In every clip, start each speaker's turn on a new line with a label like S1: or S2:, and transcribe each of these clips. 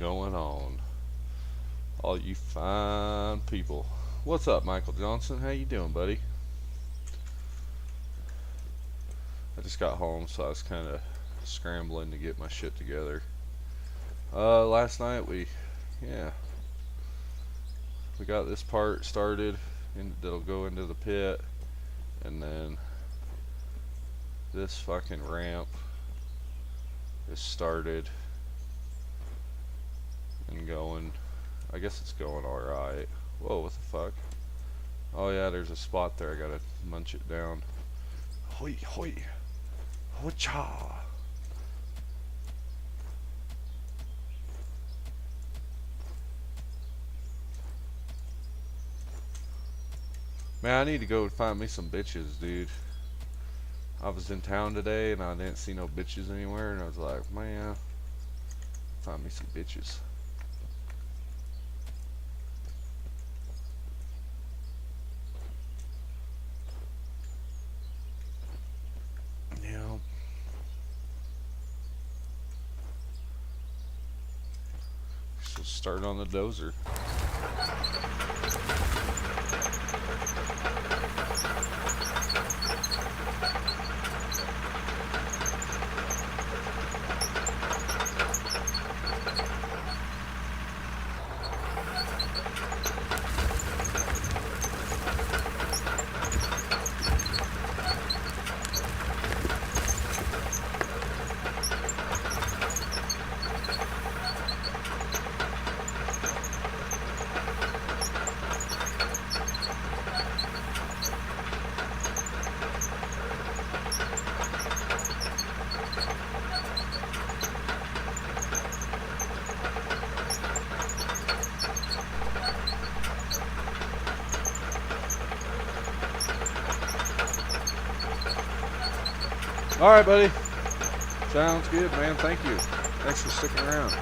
S1: going on, all you fine people? What's up, Michael Johnson? How you doing, buddy? I just got home, so I was kind of scrambling to get my shit together. Last night yeah, we got this part started, and that'll go into the pit, and then this fucking ramp is started and going. I guess it's going alright. Whoa, what the fuck? Oh yeah, there's a spot there. I gotta munch it down. Hoi hoi. Hocha. Man, I need to go find me some bitches, dude. I was in town today and I didn't see no bitches anywhere, and I was like, man, find me some bitches. Yeah. So start on the dozer. Alright, buddy. Sounds good, man. Thank you. Thanks for sticking around.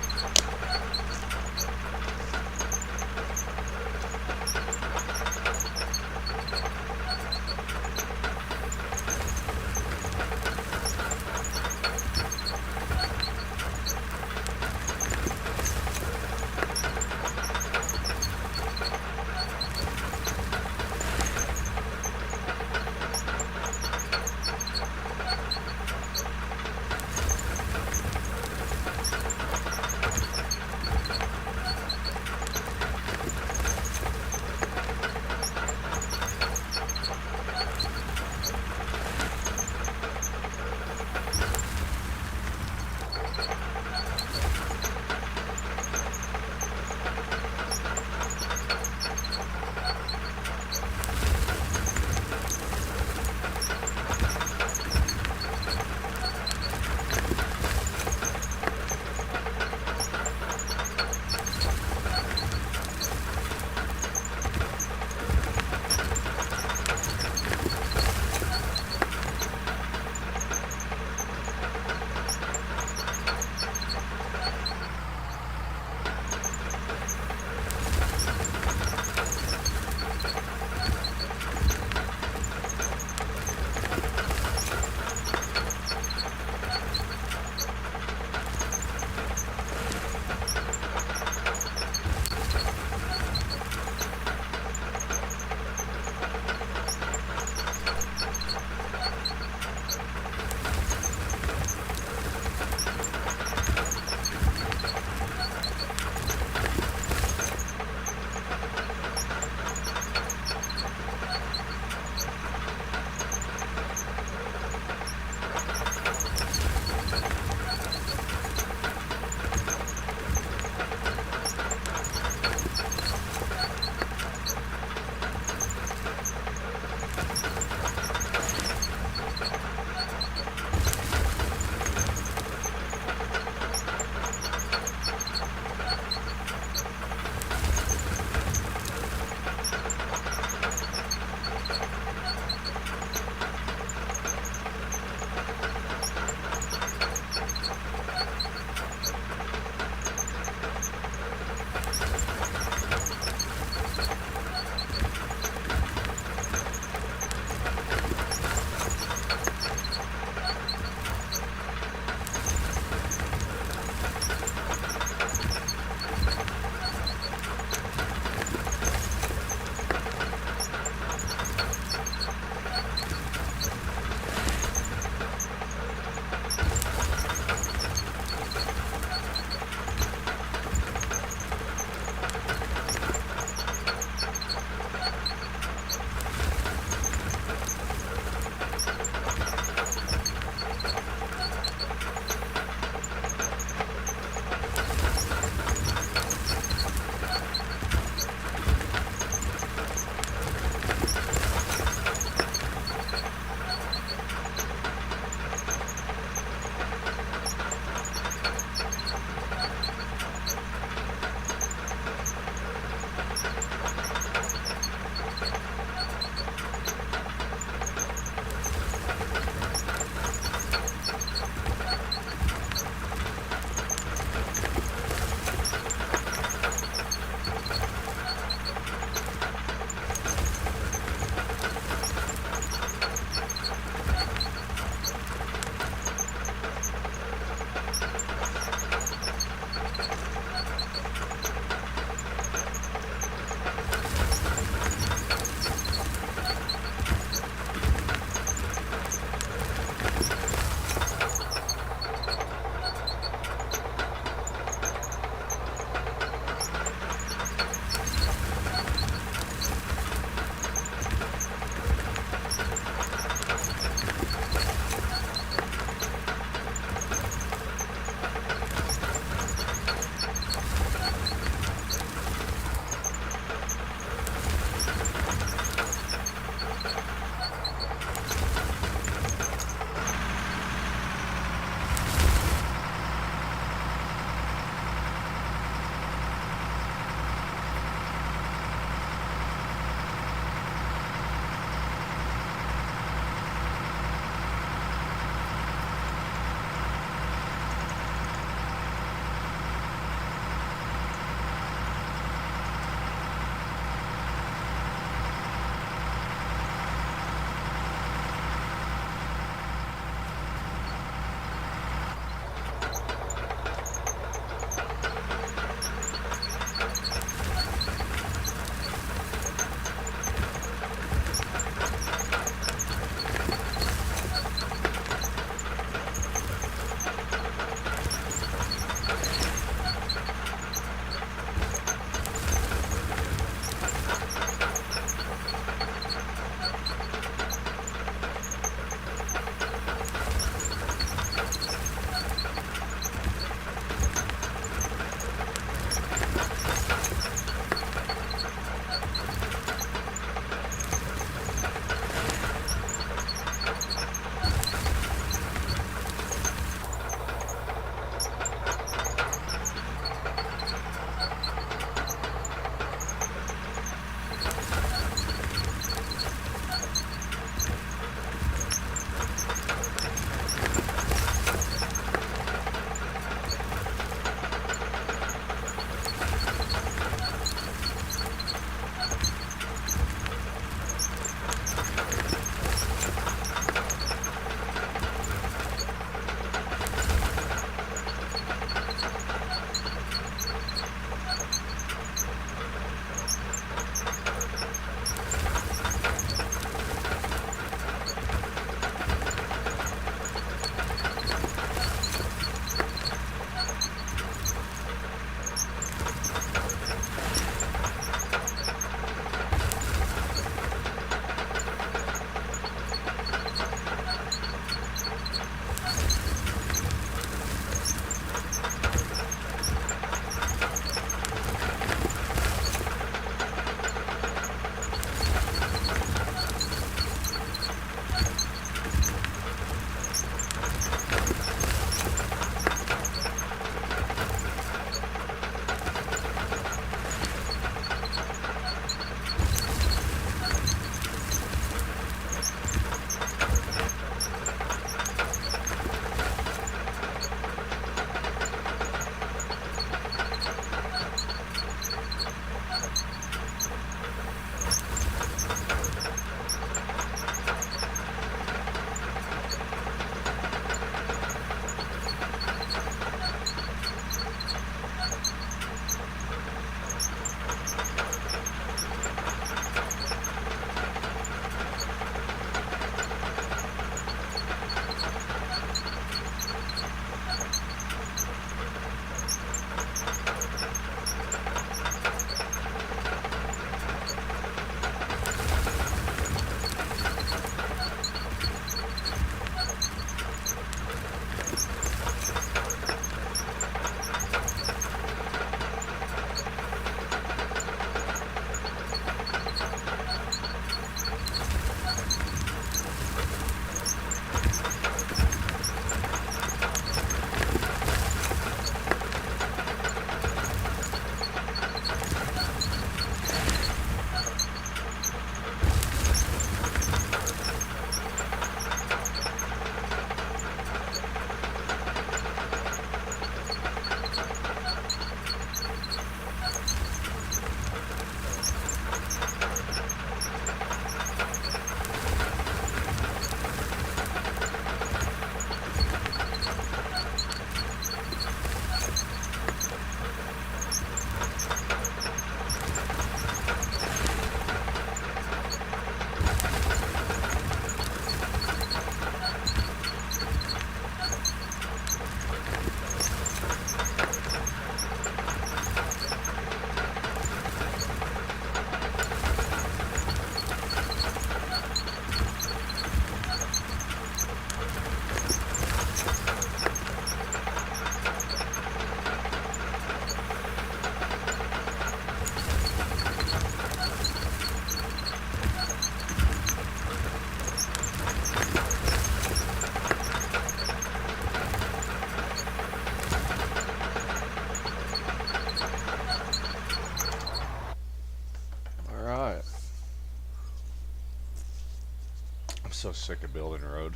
S1: so sick of building a road.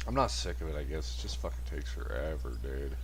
S1: I'm not sick of it, I guess. It just fucking takes forever, dude.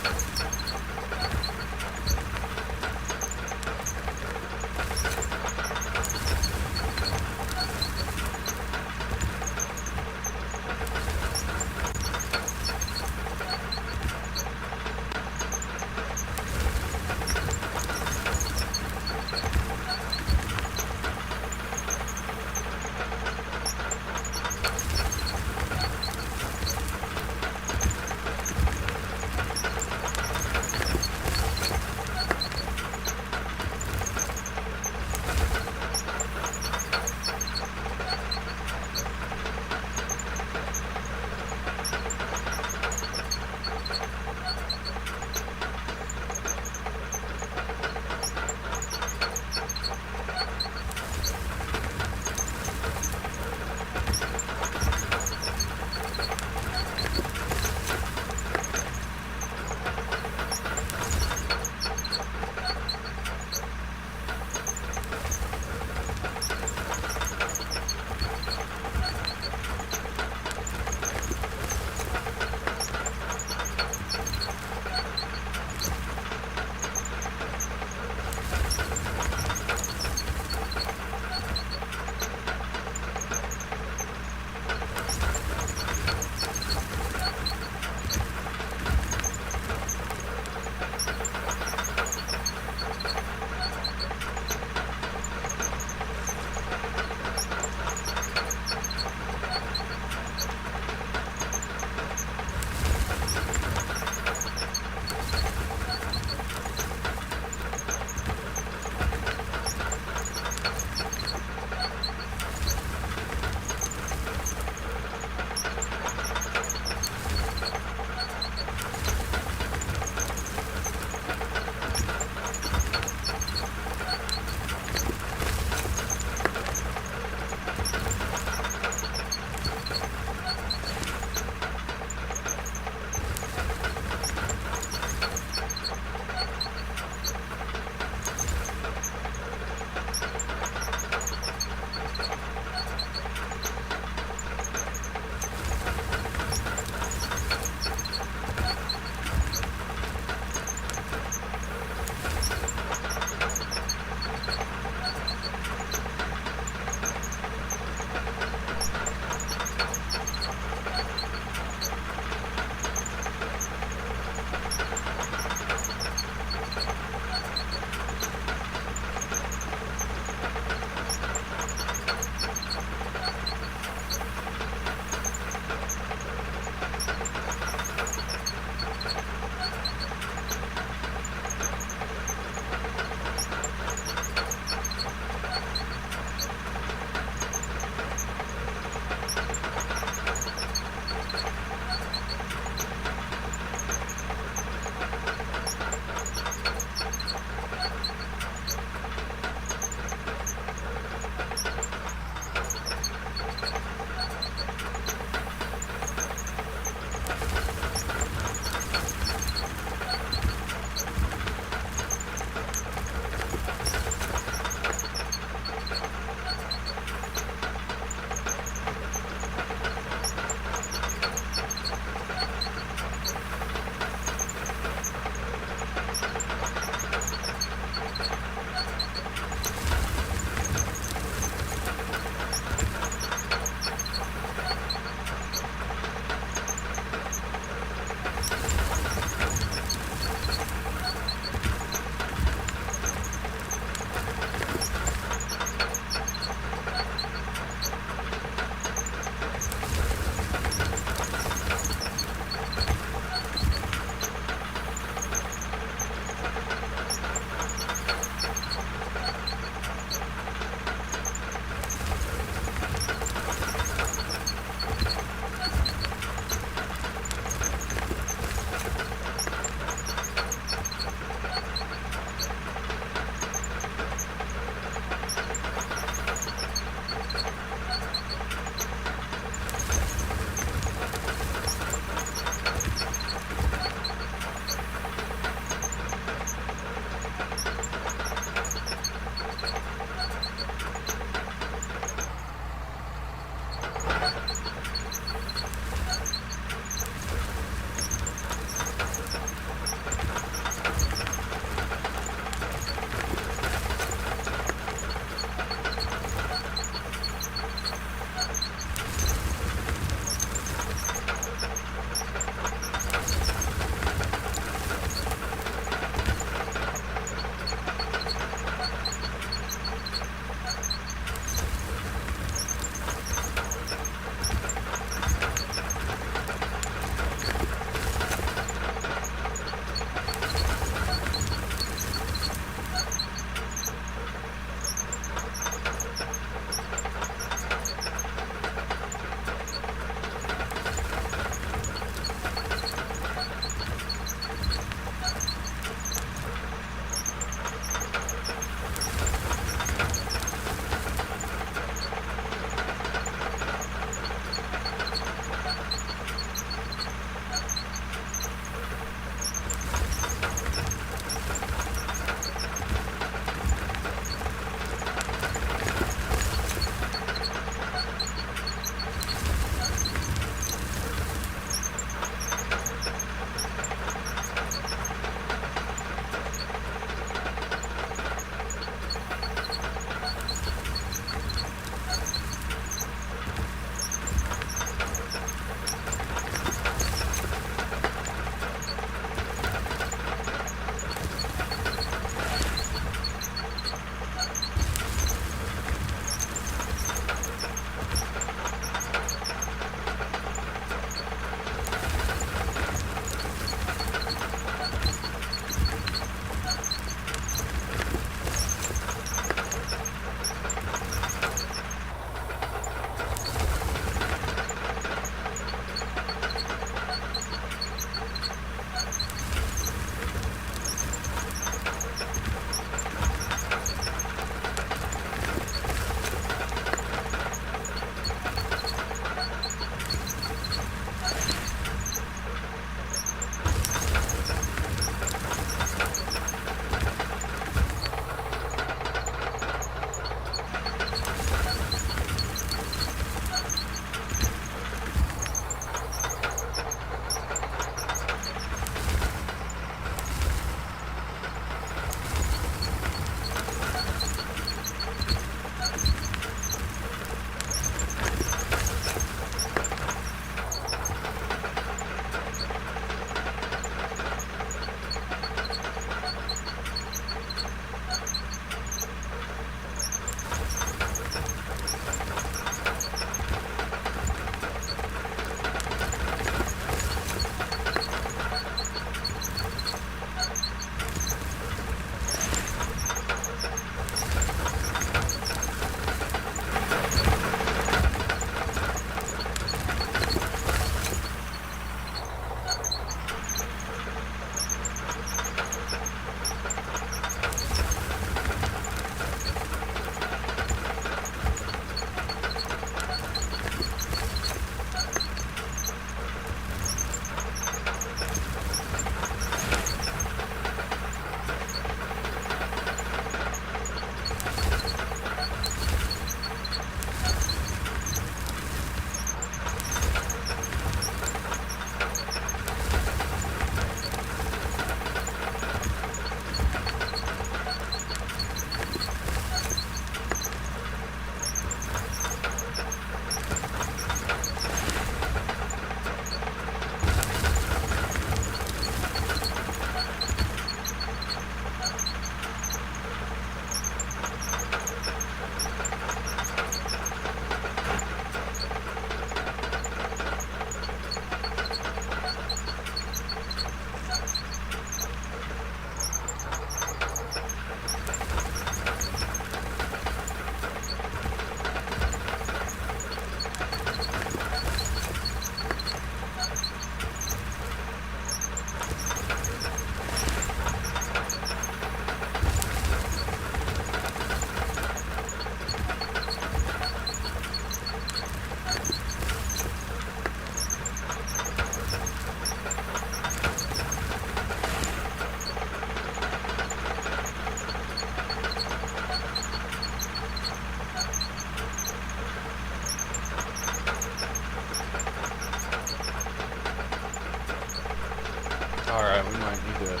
S1: Alright, we might need to.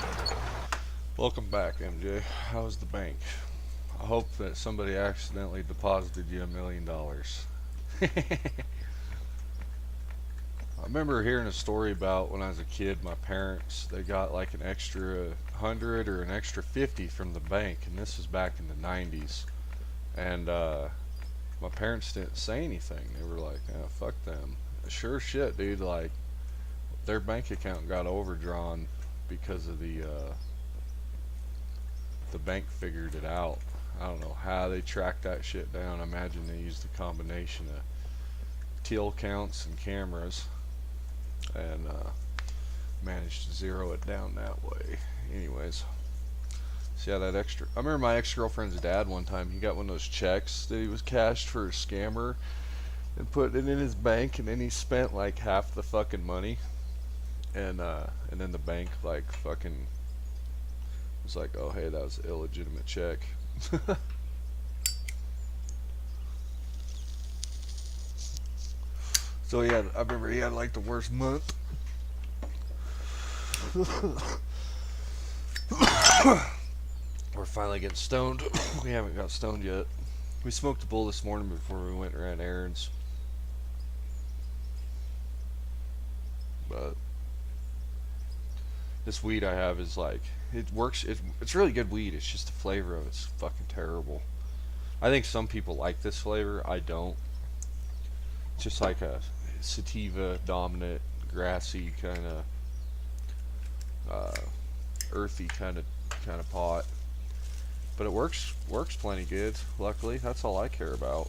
S1: Welcome back, MJ. How's the bank? I hope that somebody accidentally deposited you $1 million. I remember hearing a story about when I was a kid, my parents, they got like an extra 100 or an extra 50 from the bank, and this was back in the 90s. And my parents didn't say anything. They were like, "Oh, fuck them." Sure shit, dude. Like their bank account got overdrawn because of the bank figured it out. I don't know how they tracked that shit down. I imagine they used a combination of till counts and cameras and managed to zero it down that way. Anyways, so yeah, that extra. I remember my ex-girlfriend's dad one time. He got one of those checks that he was cashed for a scammer and put it in his bank, and then he spent like half the fucking money, and then the bank like fucking was like, "Oh hey, that was an illegitimate check." So yeah, I remember he had like the worst month. We're finally getting stoned. We haven't got stoned yet. We smoked a bowl this morning before we went and ran errands. But this weed I have is like, it works. It's really good weed. It's just the flavor of it's fucking terrible. I think some people like this flavor. I don't. It's just like a sativa dominant, grassy kind of, earthy kind of pot. But it works plenty good. Luckily, that's all I care about.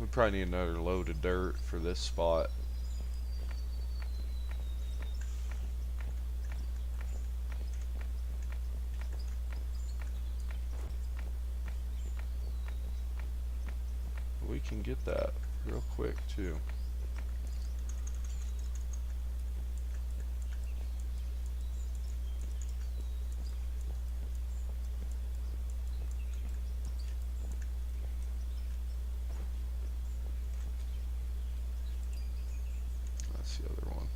S1: We probably need another load of dirt for this spot. We can get that real quick too. That's the other one.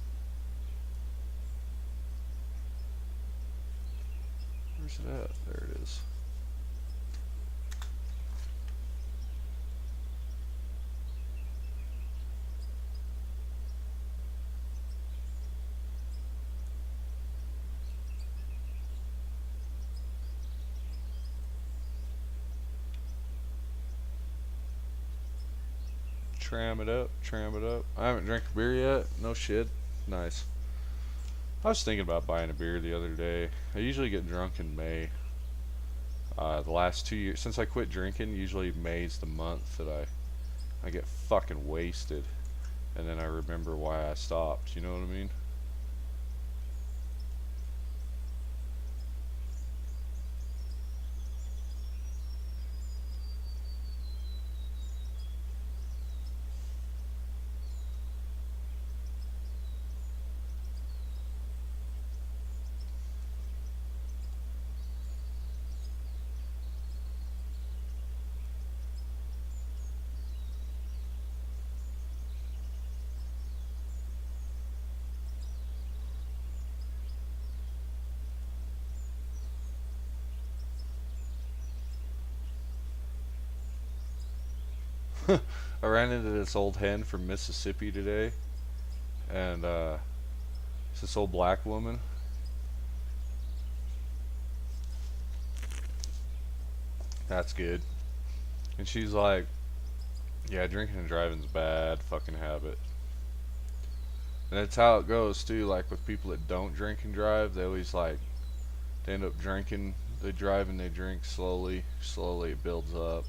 S1: Where's it at? There it is. Tram it up, tram it up. I haven't drank a beer yet. No shit. Nice. I was thinking about buying a beer the other day. I usually get drunk in May. The last 2 years, since I quit drinking, usually May's the month that I get fucking wasted. And then I remember why I stopped. You know what I mean? I ran into this old hen from Mississippi today, and it's this old black woman. That's good. And she's like, "Yeah, drinking and driving's a bad fucking habit." And that's how it goes too. Like with people that don't drink and drive, they always like they end up drinking. They drive and they drink slowly. Slowly it builds up.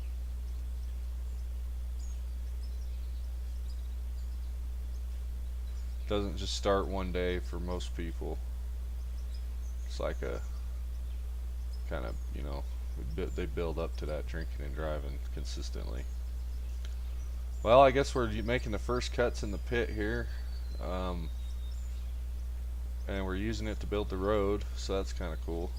S1: Doesn't just start one day for most people. It's like a kind of, they build up to that drinking and driving consistently. Well, I guess we're making the first cuts in the pit here. Um, And we're using it to build the road, so that's kind of cool.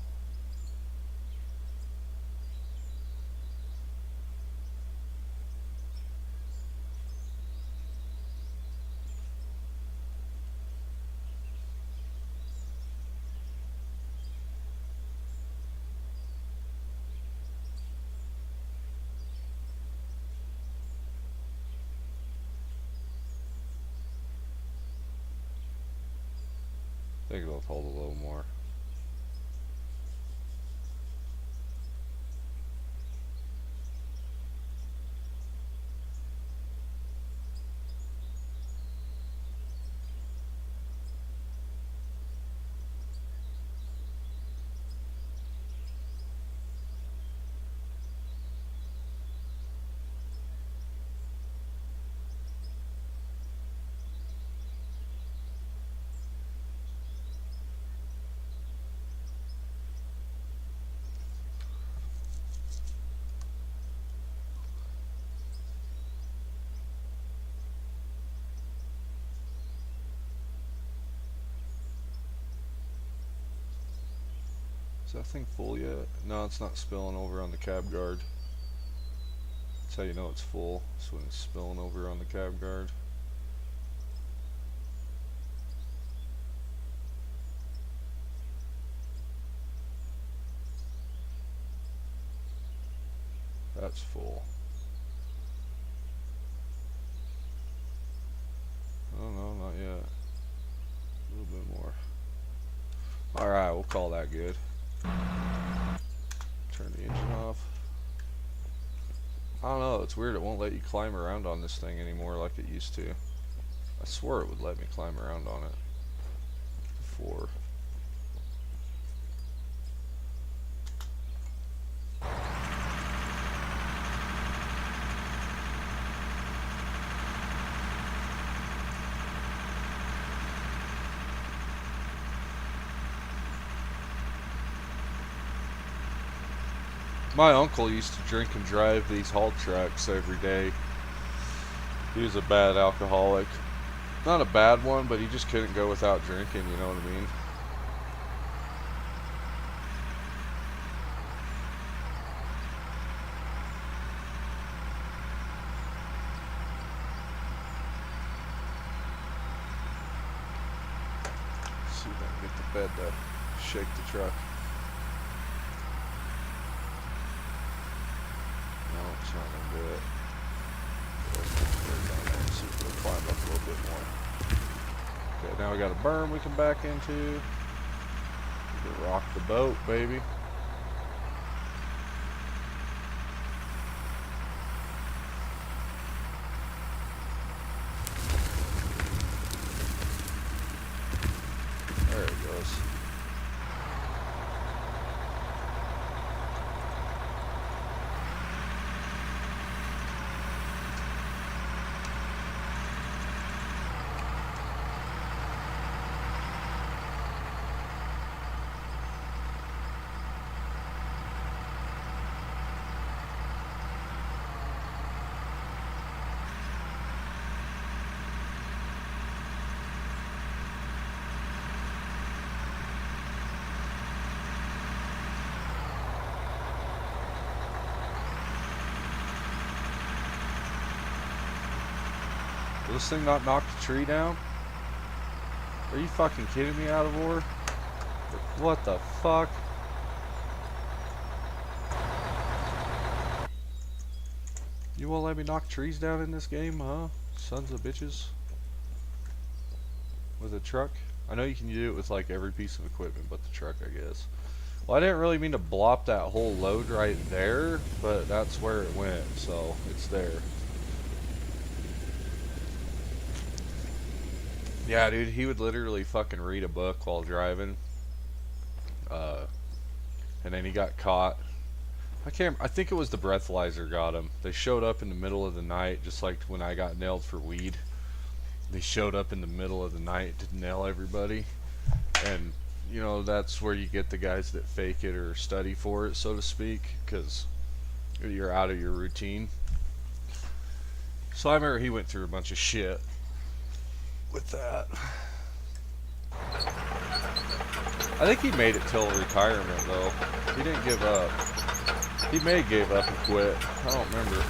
S1: I think it'll hold a little more. Is that thing full yet? No, it's not spilling over on the cab guard. That's how you know it's full. It's when it's spilling over on the cab guard. That's full. Oh no, not yet. A little bit more. Alright, we'll call that good. Turn the engine off. I don't know, it's weird, it won't let you climb around on this thing anymore like it used to. I swore it would let me climb around on it before. My uncle used to drink and drive these haul trucks every day. He was a bad alcoholic. Not a bad one, but he just couldn't go without drinking, you know what I mean? Let's see if I can get the bed to shake the truck. No, it's not going to do it. Let's see if we'll climb up a little bit more. Okay, now we got a berm we can back into. We can rock the boat, baby. There it goes. Will this thing not knock the tree down? Are you fucking kidding me, out of order? What the fuck? You won't let me knock trees down in this game, huh? Sons of bitches. With a truck? I know you can do it with like every piece of equipment but the truck, I guess. Well, I didn't really mean to blop that whole load right there, but that's where it went, so it's there. Yeah, dude, he would literally fucking read a book while driving. And then he got caught. I think it was the breathalyzer got him. They showed up in the middle of the night, just like when I got nailed for weed. They showed up in the middle of the night to nail everybody. And, you know, that's where you get the guys that fake it or study for it, so to speak, because you're out of your routine. So I remember he went through a bunch of shit with that. I think he made it till retirement though. He didn't give up. He may have gave up and quit. I don't remember.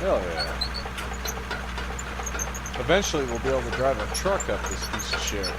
S1: Hell yeah. Eventually we'll be able to drive a truck up this piece of shit.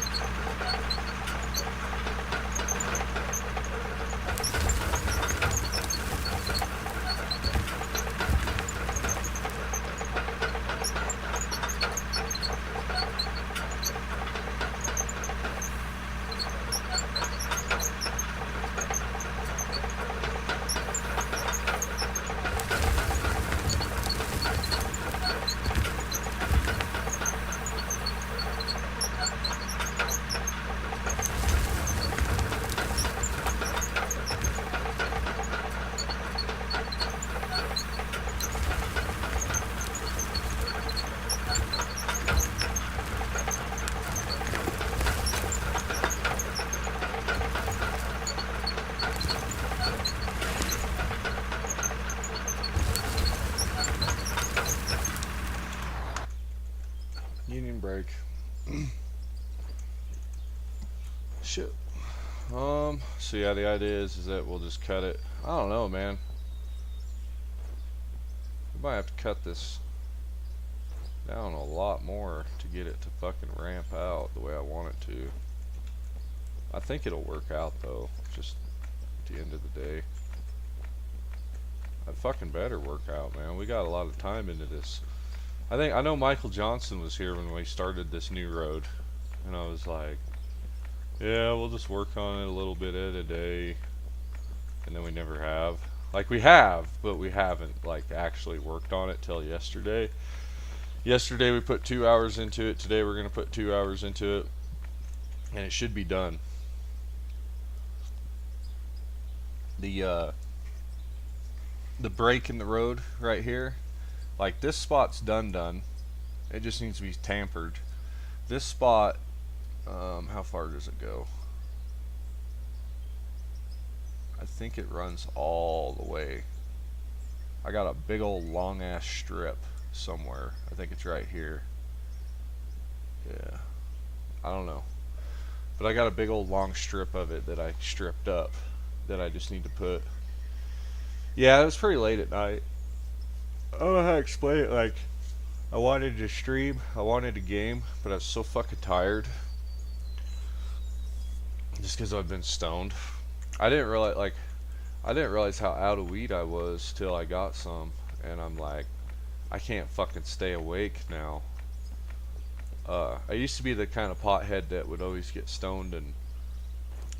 S1: Union break. Shit. So yeah, the idea is that we'll just cut it. I don't know, man. We might have to cut this down a lot more to get it to fucking ramp out the way I want it to. I think it'll work out though, just at the end of the day. It fucking better work out, man. We got a lot of time into this. I know Michael Johnson was here when we started this new road, and I was like, yeah, we'll just work on it a little bit at a day, and then we never have. Like, we have, but we haven't, like, actually worked on it till yesterday. Yesterday we put 2 hours into it. Today we're going to put 2 hours into it, and it should be done. The break in the road right here, like, this spot's done. It just needs to be tampered. This spot, how far does it go? I think it runs all the way. I got a big old long ass strip somewhere. I think it's right here. Yeah, I don't know, but I got a big old long strip of it that I stripped up that I just need to put. Yeah, it was pretty late at night. I don't know how to explain it. Like, I wanted to stream, I wanted to game, but I was so fucking tired. Just because I've been stoned. I didn't realize how out of weed I was till I got some, and I'm like, I can't fucking stay awake now. I used to be the kind of pothead that would always get stoned and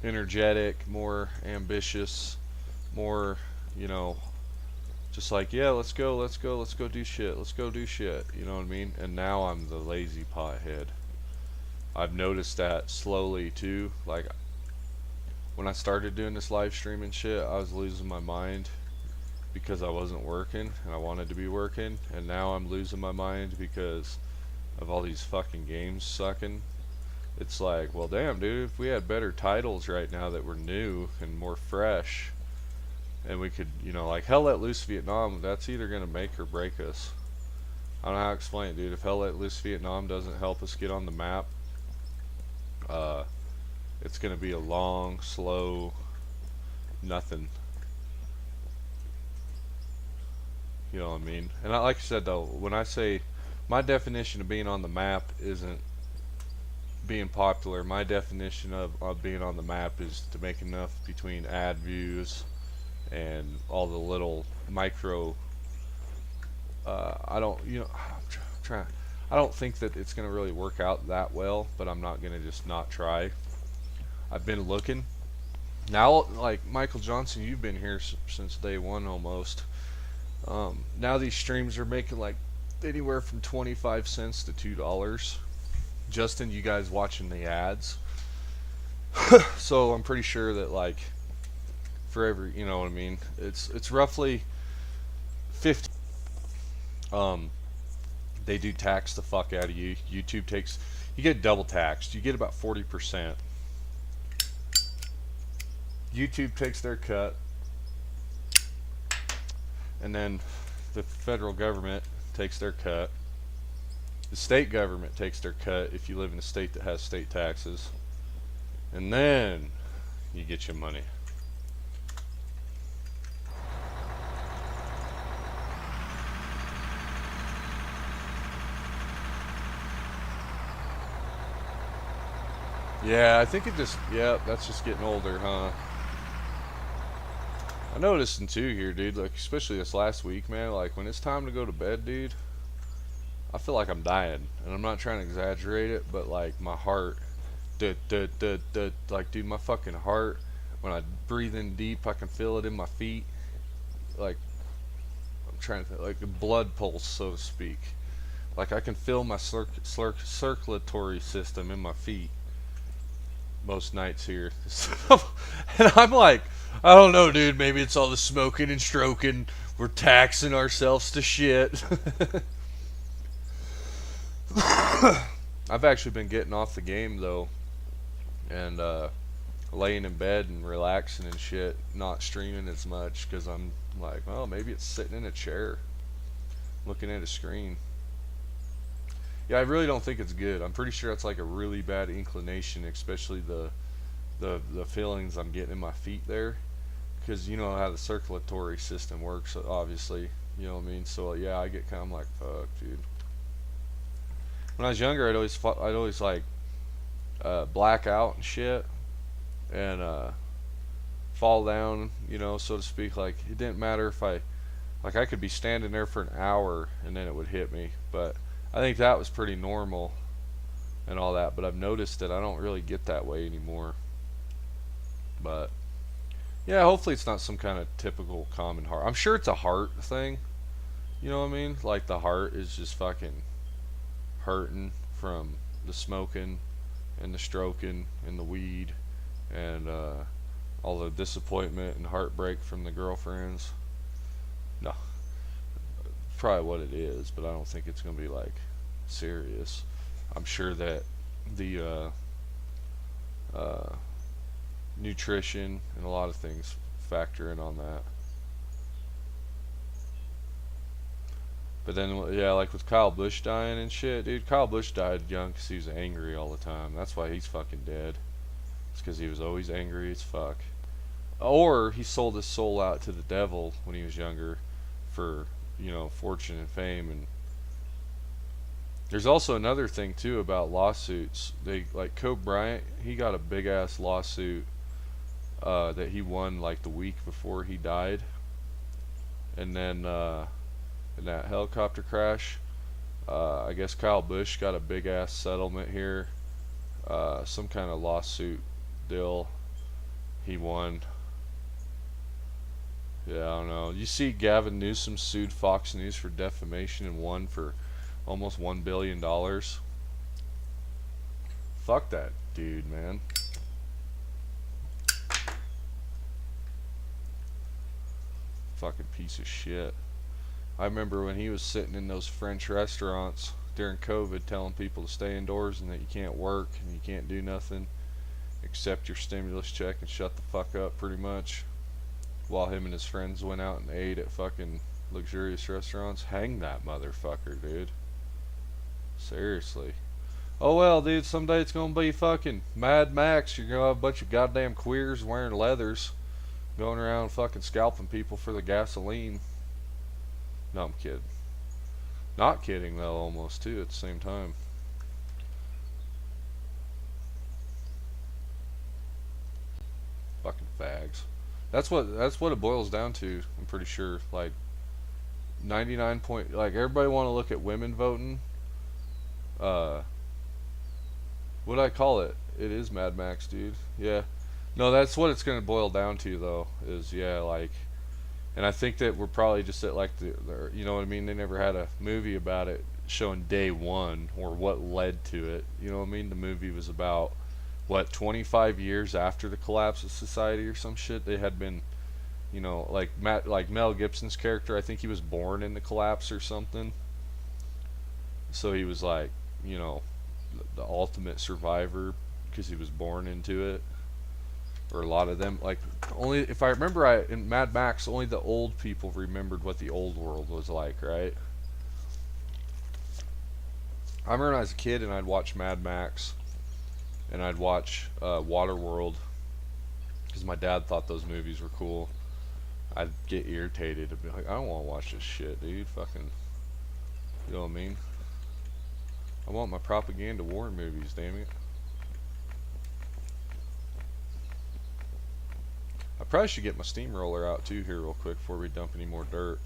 S1: energetic, more ambitious, more, you know, just like, yeah, let's go do shit, you know what I mean? And now I'm the lazy pothead. I've noticed that slowly too. Like, when I started doing this live streaming shit, I was losing my mind because I wasn't working and I wanted to be working, and now I'm losing my mind because of all these fucking games sucking. It's like, well, damn, dude, if we had better titles right now that were new and more fresh, and we could, you know, like Hell Let Loose Vietnam, that's either gonna make or break us. I don't know how to explain it, dude. If Hell Let Loose Vietnam doesn't help us get on the map, it's gonna be a long, slow, nothing. You know what I mean? And like I said though, when I say my definition of being on the map isn't being popular, my definition of being on the map is to make enough between ad views and all the little micro. I don't, you know, I'm trying. I don't think that it's gonna really work out that well, but I'm not gonna just not try. I've been looking. Now, like Michael Johnson, you've been here since day one almost. Now these streams are making like anywhere from 25 cents to $2. Just in you guys watching the ads. So I'm pretty sure that, like, for every, you know what I mean, it's roughly 50. They do tax the fuck out of you. YouTube takes, you get double taxed. You get about 40%. YouTube takes their cut, and then the federal government takes their cut. The state government takes their cut if you live in a state that has state taxes, and then you get your money. Yeah, I think it just, yeah, that's just getting older, huh? I noticed in too here, dude, like, especially this last week, man, like, when it's time to go to bed, dude, I feel like I'm dying, and I'm not trying to exaggerate it, but, like, my heart, like, dude, my fucking heart, when I breathe in deep, I can feel it in my feet, like, I'm trying to, like, a blood pulse, so to speak, like, I can feel my circulatory system in my feet most nights here. And I'm like, I don't know, dude, maybe it's all the smoking and stroking, we're taxing ourselves to shit. I've actually been getting off the game though, and laying in bed and relaxing and shit, not streaming as much, because I'm like, well, maybe it's sitting in a chair looking at a screen. Yeah, I really don't think it's good. I'm pretty sure that's like a really bad inclination, especially the feelings I'm getting in my feet there, because you know how the circulatory system works. Obviously, you know what I mean. So yeah, I get kind of like, fuck, dude. When I was younger, I'd always like black out and shit, and fall down, you know, so to speak. Like it didn't matter if I could be standing there for an hour and then it would hit me. But I think that was pretty normal and all that. But I've noticed that I don't really get that way anymore. But yeah, hopefully it's not some kind of typical common heart. I'm sure it's a heart thing. You know what I mean? Like the heart is just fucking hurting from the smoking and the stroking and the weed and all the disappointment and heartbreak from the girlfriends. No, probably what it is, but I don't think it's gonna be like serious. I'm sure that the nutrition and a lot of things factor in on that. But then, yeah, like with Kyle Busch dying and shit, dude. Kyle Busch died young because he was angry all the time. That's why he's fucking dead. It's because he was always angry as fuck. Or he sold his soul out to the devil when he was younger for, you know, fortune and fame. And there's also another thing too about lawsuits. They like Kobe Bryant. He got a big ass lawsuit that he won like the week before he died, and then in that helicopter crash, I guess Kyle Busch got a big ass settlement here, some kind of lawsuit deal. He won. Yeah, I don't know. You see, Gavin Newsom sued Fox News for defamation and won for almost $1 billion. Fuck that dude, man. Fucking piece of shit. I remember when he was sitting in those French restaurants during COVID telling people to stay indoors and that you can't work and you can't do nothing, accept your stimulus check and shut the fuck up, pretty much. While him and his friends went out and ate at fucking luxurious restaurants. Hang that motherfucker, dude. Seriously. Oh well, dude, someday it's gonna be fucking Mad Max. You're gonna have a bunch of goddamn queers wearing leathers, going around fucking scalping people for the gasoline. No, I'm kidding. Not kidding though, almost too at the same time. Fucking fags. That's what it boils down to. I'm pretty sure. Like 99 point. Like everybody want to look at women voting. Uh, what do I call it? It is Mad Max, dude. Yeah. No, that's what it's gonna boil down to though. Is yeah, like, and I think that we're probably just at like the you know what I mean. They never had a movie about it showing day one or what led to it. You know what I mean? The movie was about what 25 years after the collapse of society or some shit. They had been, you know, like Mel Gibson's character. I think he was born in the collapse or something. So he was like, you know, the ultimate survivor because he was born into it. Or a lot of them, like only if I remember right in Mad Max, only the old people remembered what the old world was like, right? I remember when I was a kid and I'd watch Mad Max and I'd watch Waterworld because my dad thought those movies were cool. I'd get irritated and be like, I don't want to watch this shit, dude. Fucking, you know what I mean? I want my propaganda war movies, damn it. I probably should get my steamroller out too here real quick before we dump any more dirt.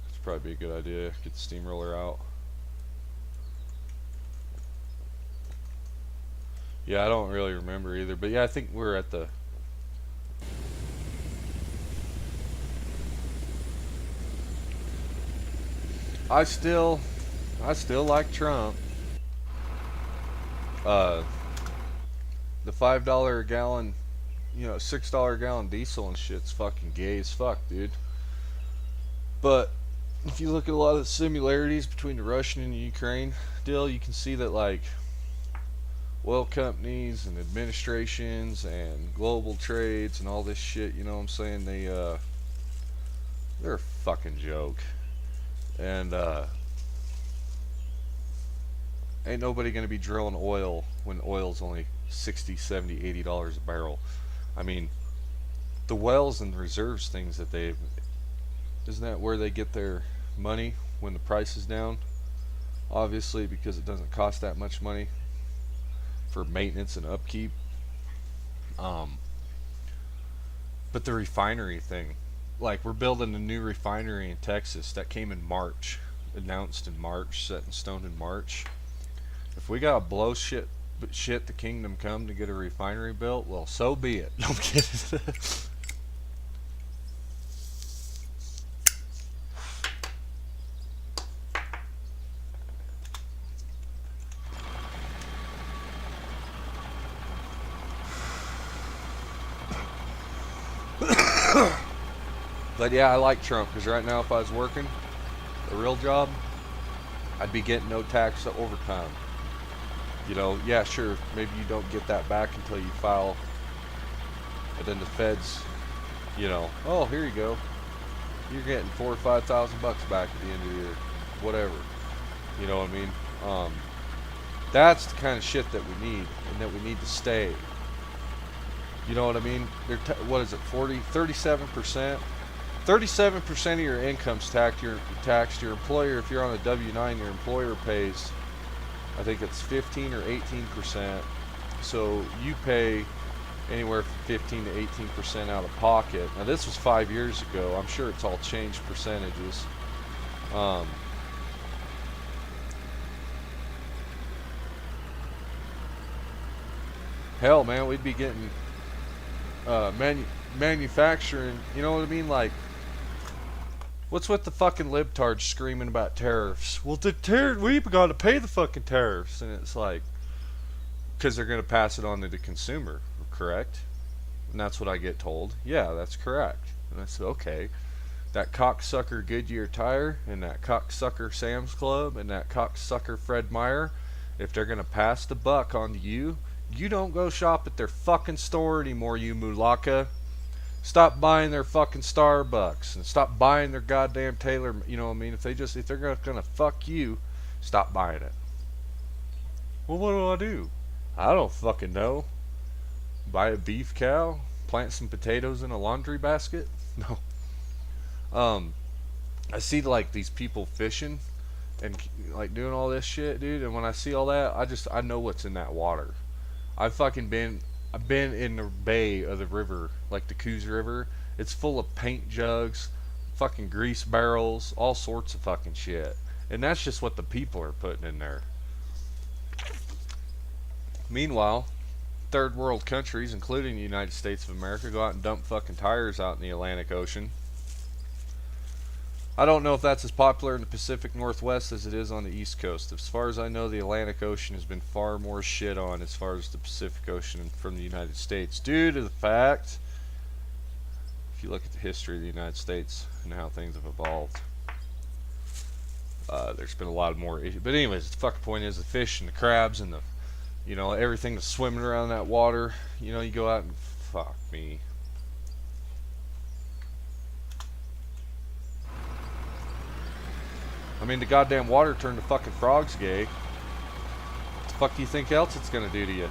S1: It's probably be a good idea. Get the steamroller out. Yeah, I don't really remember either, but yeah, I think we're at the. I still like Trump. Uh, the $5 a gallon, you know, $6 a gallon diesel and shit's fucking gay as fuck, dude. But if you look at a lot of the similarities between the Russian and the Ukraine deal, you can see that like oil companies and administrations and global trades and all this shit, you know what I'm saying? They're a fucking joke. And Ain't nobody going to be drilling oil when oil's only 60, 70, $80 a barrel. I mean, the wells and the reserves things that they, isn't that where they get their money when the price is down? Obviously, because it doesn't cost that much money for maintenance and upkeep. Um, but the refinery thing, like we're building a new refinery in Texas that came in March, announced in March, set in stone in March. If we gotta blow shit the kingdom come to get a refinery built, well, so be it. No, I'm kidding. But yeah, I like Trump because right now, if I was working a real job, I'd be getting no tax overtime. You know, yeah, sure, maybe you don't get that back until you file, but then the feds, you know, oh, here you go, you're getting 4,000 or 5,000 bucks back at the end of the year, whatever. You know what I mean? That's the kind of shit that we need, and that we need to stay. You know what I mean? What is it? 37%. 37% of your income's taxed. Your employer, if you're on a W-9, your employer pays, I think it's 15 or 18%. So you pay anywhere from 15 to 18% out of pocket. Now this was 5 years ago. I'm sure it's all changed percentages. Hell, man, we'd be getting manufacturing. You know what I mean? Like, what's with the fucking libtards screaming about tariffs? Well, we've got to pay the fucking tariffs, and it's like, because they're going to pass it on to the consumer, correct? And that's what I get told. Yeah, that's correct. And I said, okay, that cocksucker Goodyear Tire and that cocksucker Sam's Club and that cocksucker Fred Meyer, if they're going to pass the buck on to you, you don't go shop at their fucking store anymore, you mulaka. Stop buying their fucking Starbucks and stop buying their goddamn Taylor. You know what I mean? If they're gonna fuck you, stop buying it. Well, what do I do? I don't fucking know. Buy a beef cow? Plant some potatoes in a laundry basket? No. I see like these people fishing and like doing all this shit, dude. And when I see all that, I know what's in that water. I've been in the bay of the river, like the Coos River. It's full of paint jugs, fucking grease barrels, all sorts of fucking shit. And that's just what the people are putting in there. Meanwhile, third world countries, including the United States of America, go out and dump fucking tires out in the Atlantic Ocean. I don't know if that's as popular in the Pacific Northwest as it is on the East Coast. As far as I know, the Atlantic Ocean has been far more shit on as far as the Pacific Ocean from the United States, due to the fact, if you look at the history of the United States and how things have evolved, there's been a lot more issues. But anyways, the fucking point is the fish and the crabs and the, you know, everything that's swimming around that water. You know, you go out and fuck me. I mean, the goddamn water turned the fucking frogs gay. What the fuck do you think else it's gonna do to you?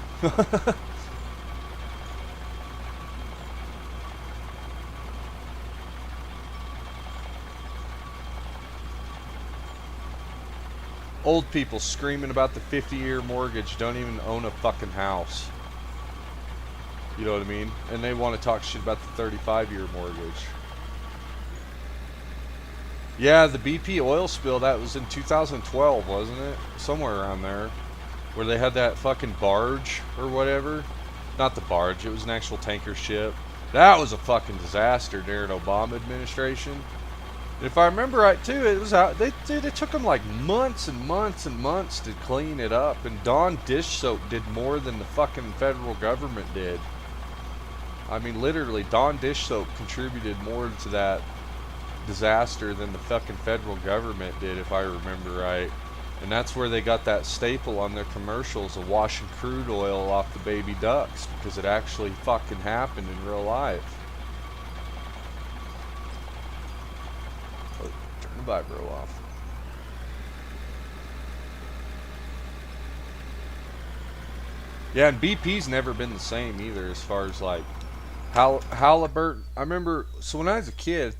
S1: Old people screaming about the 50-year mortgage, don't even own a fucking house. You know what I mean? And they want to talk shit about the 35-year mortgage. Yeah, the BP oil spill, that was in 2012, wasn't it? Somewhere around there. Where they had that fucking barge or whatever. Not the barge, it was an actual tanker ship. That was a fucking disaster during Obama administration. And if I remember right too, it was out. It took them like months and months and months to clean it up. And Dawn dish soap did more than the fucking federal government did. I mean, literally, Dawn dish soap contributed more to that disaster than the fucking federal government did, if I remember right. And that's where they got that staple on their commercials of washing crude oil off the baby ducks, because it actually fucking happened in real life. Oh, turn the vibro off. Yeah, and BP's never been the same either as far as like Halliburton. I remember, so when I was a kid,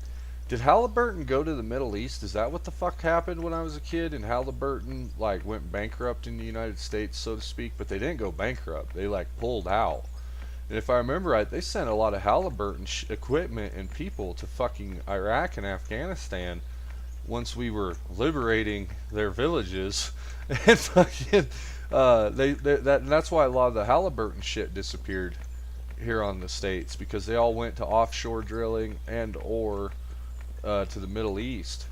S1: did Halliburton go to the Middle East? Is that what the fuck happened when I was a kid? And Halliburton like went bankrupt in the United States, so to speak, but they didn't go bankrupt. They like pulled out. And if I remember right, they sent a lot of Halliburton equipment and people to fucking Iraq and Afghanistan once we were liberating their villages, and fucking that's why a lot of the Halliburton shit disappeared here on the states, because they all went to offshore drilling and or to the Middle East.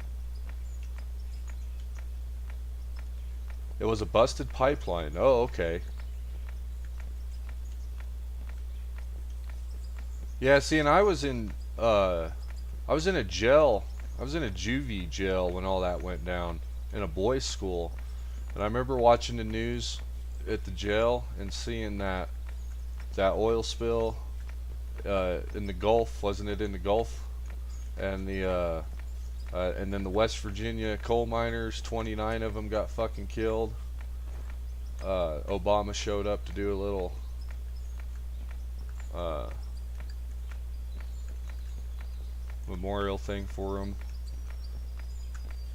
S1: It was a busted pipeline. Oh, okay. Yeah, see, and I was in a jail. I was in a juvie jail when all that went down in a boys' school, and I remember watching the news at the jail and seeing that oil spill in the Gulf, wasn't it in the Gulf? And and then the West Virginia coal miners, 29 of them got fucking killed. Obama showed up to do a little uh, memorial thing for them,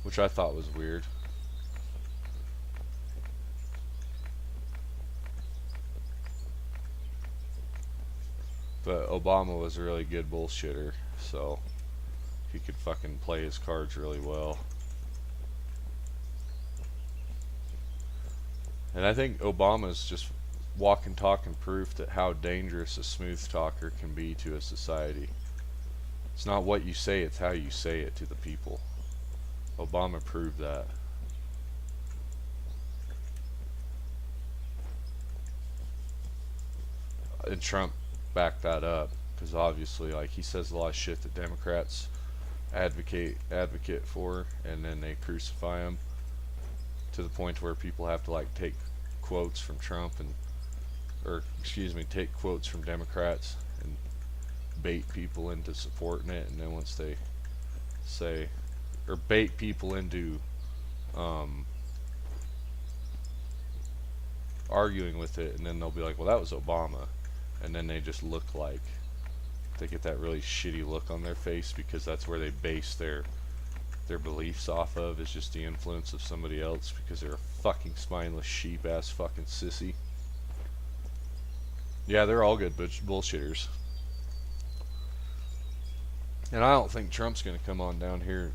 S1: which I thought was weird. But Obama was a really good bullshitter, so he could fucking play his cards really well. And I think Obama's just walking, talking proof that how dangerous a smooth talker can be to a society. It's not what you say, it's how you say it to the people. Obama proved that. And Trump backed that up, because obviously, like, he says a lot of shit that Democrats advocate for, and then they crucify him to the point where people have to like take quotes from Trump and, or excuse me, take quotes from Democrats and bait people into supporting it, and then once they say, or bait people into arguing with it, and then they'll be like, well, that was Obama, and then they just look like, they get that really shitty look on their face, because that's where they base their beliefs off of, is just the influence of somebody else, because they're a fucking spineless sheep ass fucking sissy. Yeah, they're all good bullshitters. And I don't think Trump's gonna come on down here and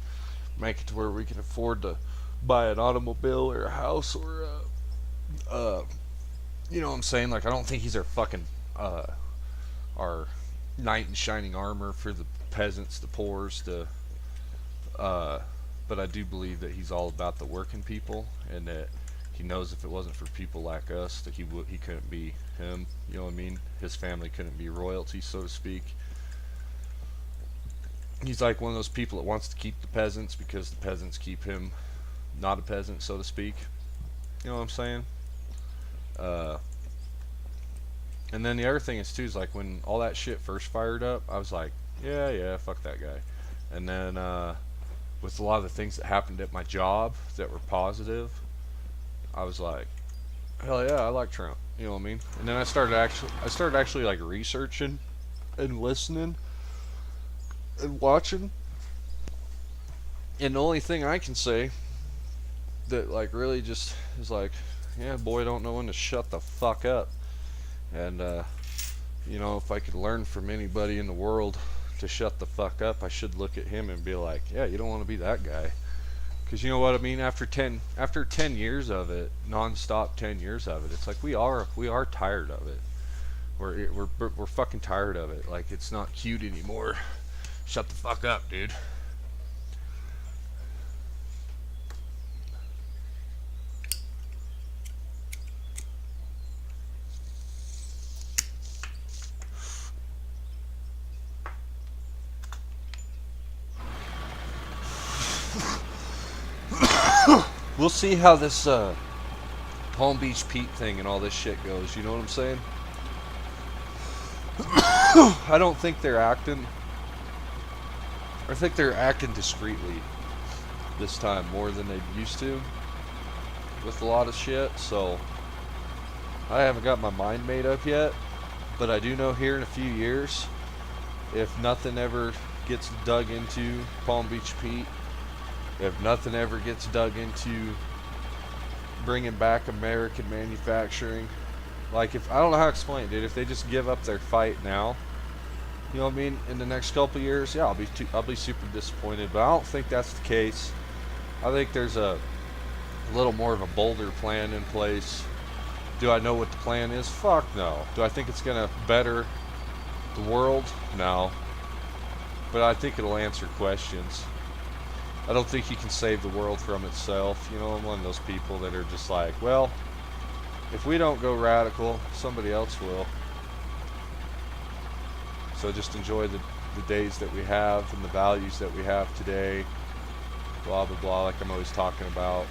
S1: make it to where we can afford to buy an automobile or a house or you know what I'm saying? Like, I don't think he's our fucking our knight in shining armor for the peasants, the poors, but I do believe that he's all about the working people, and that he knows if it wasn't for people like us, that he couldn't be him. You know what I mean? His family couldn't be royalty, so to speak. He's like one of those people that wants to keep the peasants because the peasants keep him not a peasant, so to speak. You know what I'm saying? And then the other thing is too, is like when all that shit first fired up, I was like, yeah, fuck that guy. And then with a lot of the things that happened at my job that were positive, I was like, hell yeah, I like Trump. You know what I mean? And then I started actually like researching and listening and watching. And the only thing I can say that like really just is like, yeah, boy, don't know when to shut the fuck up. And you know, if I could learn from anybody in the world to shut the fuck up, I should look at him and be like, yeah, you don't want to be that guy. Because you know what I mean? After 10 years of it, non-stop 10 years of it, it's like we are tired of it. We're fucking tired of it. Like, it's not cute anymore. Shut the fuck up, dude. We'll see how this Palm Beach Pete thing and all this shit goes. You know what I'm saying? I don't think they're acting. I think they're acting discreetly this time more than they used to with a lot of shit. So I haven't got my mind made up yet, but I do know here in a few years, if nothing ever gets dug into Palm Beach Pete, if nothing ever gets dug into bringing back American manufacturing, like if I don't know how to explain it, dude. If they just give up their fight now, you know what I mean, in the next couple of years, yeah, I'll be super disappointed. But I don't think that's the case. I think there's a little more of a bolder plan in place. Do I know what the plan is? Fuck no. Do I think it's gonna better the world? No. But I think it'll answer questions. I don't think you can save the world from itself. You know, I'm one of those people that are just like, well, if we don't go radical, somebody else will. So just enjoy the days that we have and the values that we have today. Blah, blah, blah, like I'm always talking about.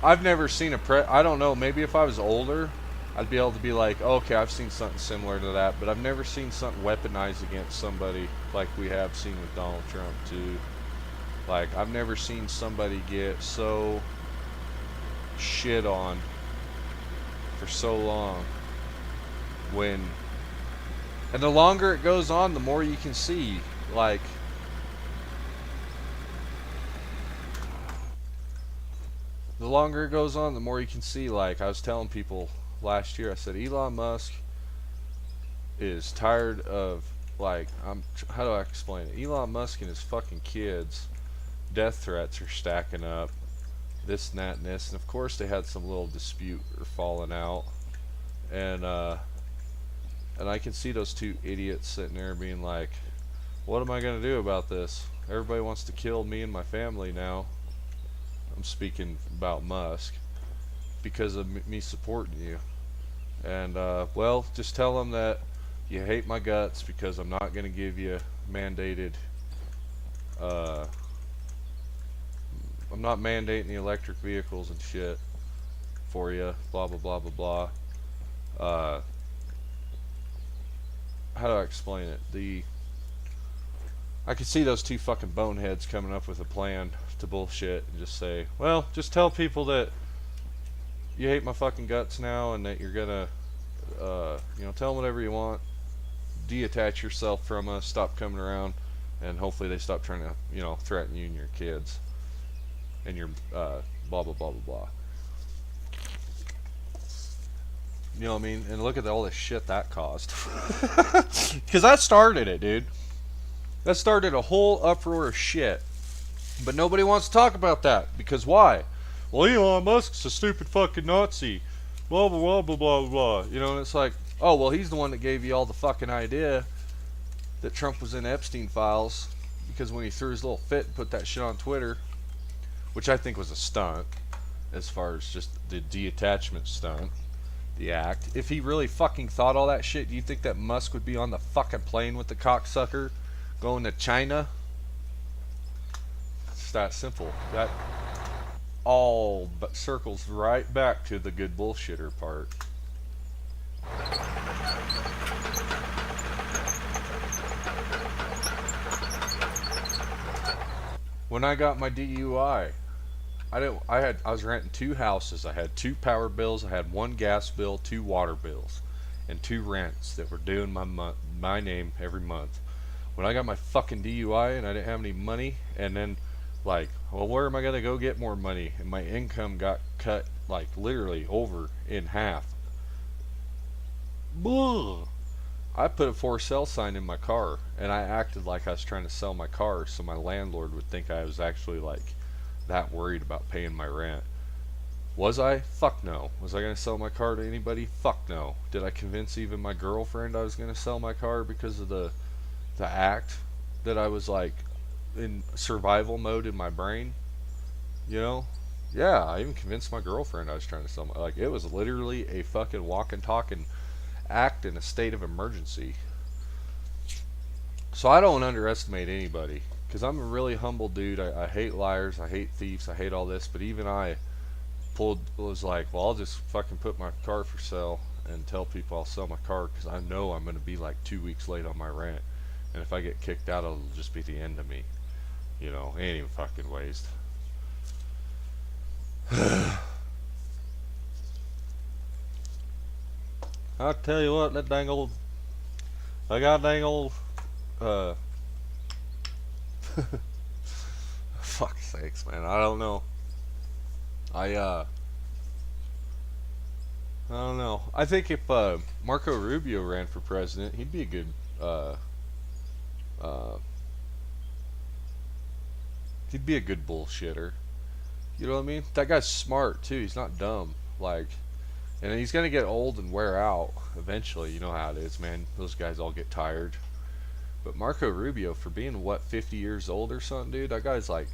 S1: I've never seen I don't know, maybe if I was older, I'd be able to be like, oh, okay, I've seen something similar to that, but I've never seen something weaponized against somebody like we have seen with Donald Trump, too. Like, I've never seen somebody get so shit on for so long and the longer it goes on, the more you can see, like, the longer it goes on, the more you can see, like, I was telling people last year, I said, Elon Musk is tired of, like, how do I explain it? Elon Musk and his fucking kids, death threats are stacking up, this and that and this, and of course they had some little dispute or falling out, and I can see those two idiots sitting there being like, what am I going to do about this? Everybody wants to kill me and my family now. I'm speaking about Musk because of me supporting you, and well, just tell them that you hate my guts because I'm not going to give you mandated I'm not mandating the electric vehicles and shit for you, blah blah blah blah blah. How do I explain it? I could see those two fucking boneheads coming up with a plan to bullshit and just say, well, just tell people that you hate my fucking guts now and that you're gonna, you know, tell them whatever you want, detach yourself from us, stop coming around, and hopefully they stop trying to, you know, threaten you and your kids and your blah blah blah blah blah. You know what I mean? And look at all this shit that caused. Because that started it, dude. That started a whole uproar of shit. But nobody wants to talk about that. Because why? Well, Elon Musk's a stupid fucking Nazi. Blah, blah, blah, blah, blah, blah. You know, and it's like, oh, well, he's the one that gave you all the fucking idea that Trump was in Epstein files. Because when he threw his little fit and put that shit on Twitter, which I think was a stunt, as far as just the detachment stunt, the act. If he really fucking thought all that shit, do you think that Musk would be on the fucking plane with the cocksucker going to China? It's that simple. That all but circles right back to the good bullshitter part. When I got my DUI, I was renting 2 houses. I had 2 power bills, I had 1 gas bill, 2 water bills, and 2 rents that were due in my name every month. When I got my fucking DUI and I didn't have any money, and then like, well, where am I gonna go get more money? And my income got cut like literally over in half. Blah. I put a for sale sign in my car, and I acted like I was trying to sell my car so my landlord would think I was actually like that worried about paying my rent. Was I? Fuck no. Was I going to sell my car to anybody? Fuck no. Did I convince even my girlfriend I was going to sell my car because of the act that I was like in survival mode in my brain? You know? Yeah, I even convinced my girlfriend I was trying to sell my, like, it was literally a fucking walking talking act in a state of emergency. So I don't underestimate anybody, because I'm a really humble dude. I hate liars, I hate thieves, I hate all this, but even I was like, well, I'll just fucking put my car for sale and tell people I'll sell my car because I know I'm going to be like 2 weeks late on my rent. And if I get kicked out, it'll just be the end of me. You know, ain't even fucking waste. I'll tell you what, that dang old, I got dang old, fuck's sakes, man, I don't know. I don't know. I think if Marco Rubio ran for president, he'd be a good, uh, he'd be a good bullshitter. You know what I mean? That guy's smart too. He's not dumb. Like, and he's gonna get old and wear out eventually. You know how it is, man. Those guys all get tired. But Marco Rubio, for being what, 50 years old or something, dude, that guy's like,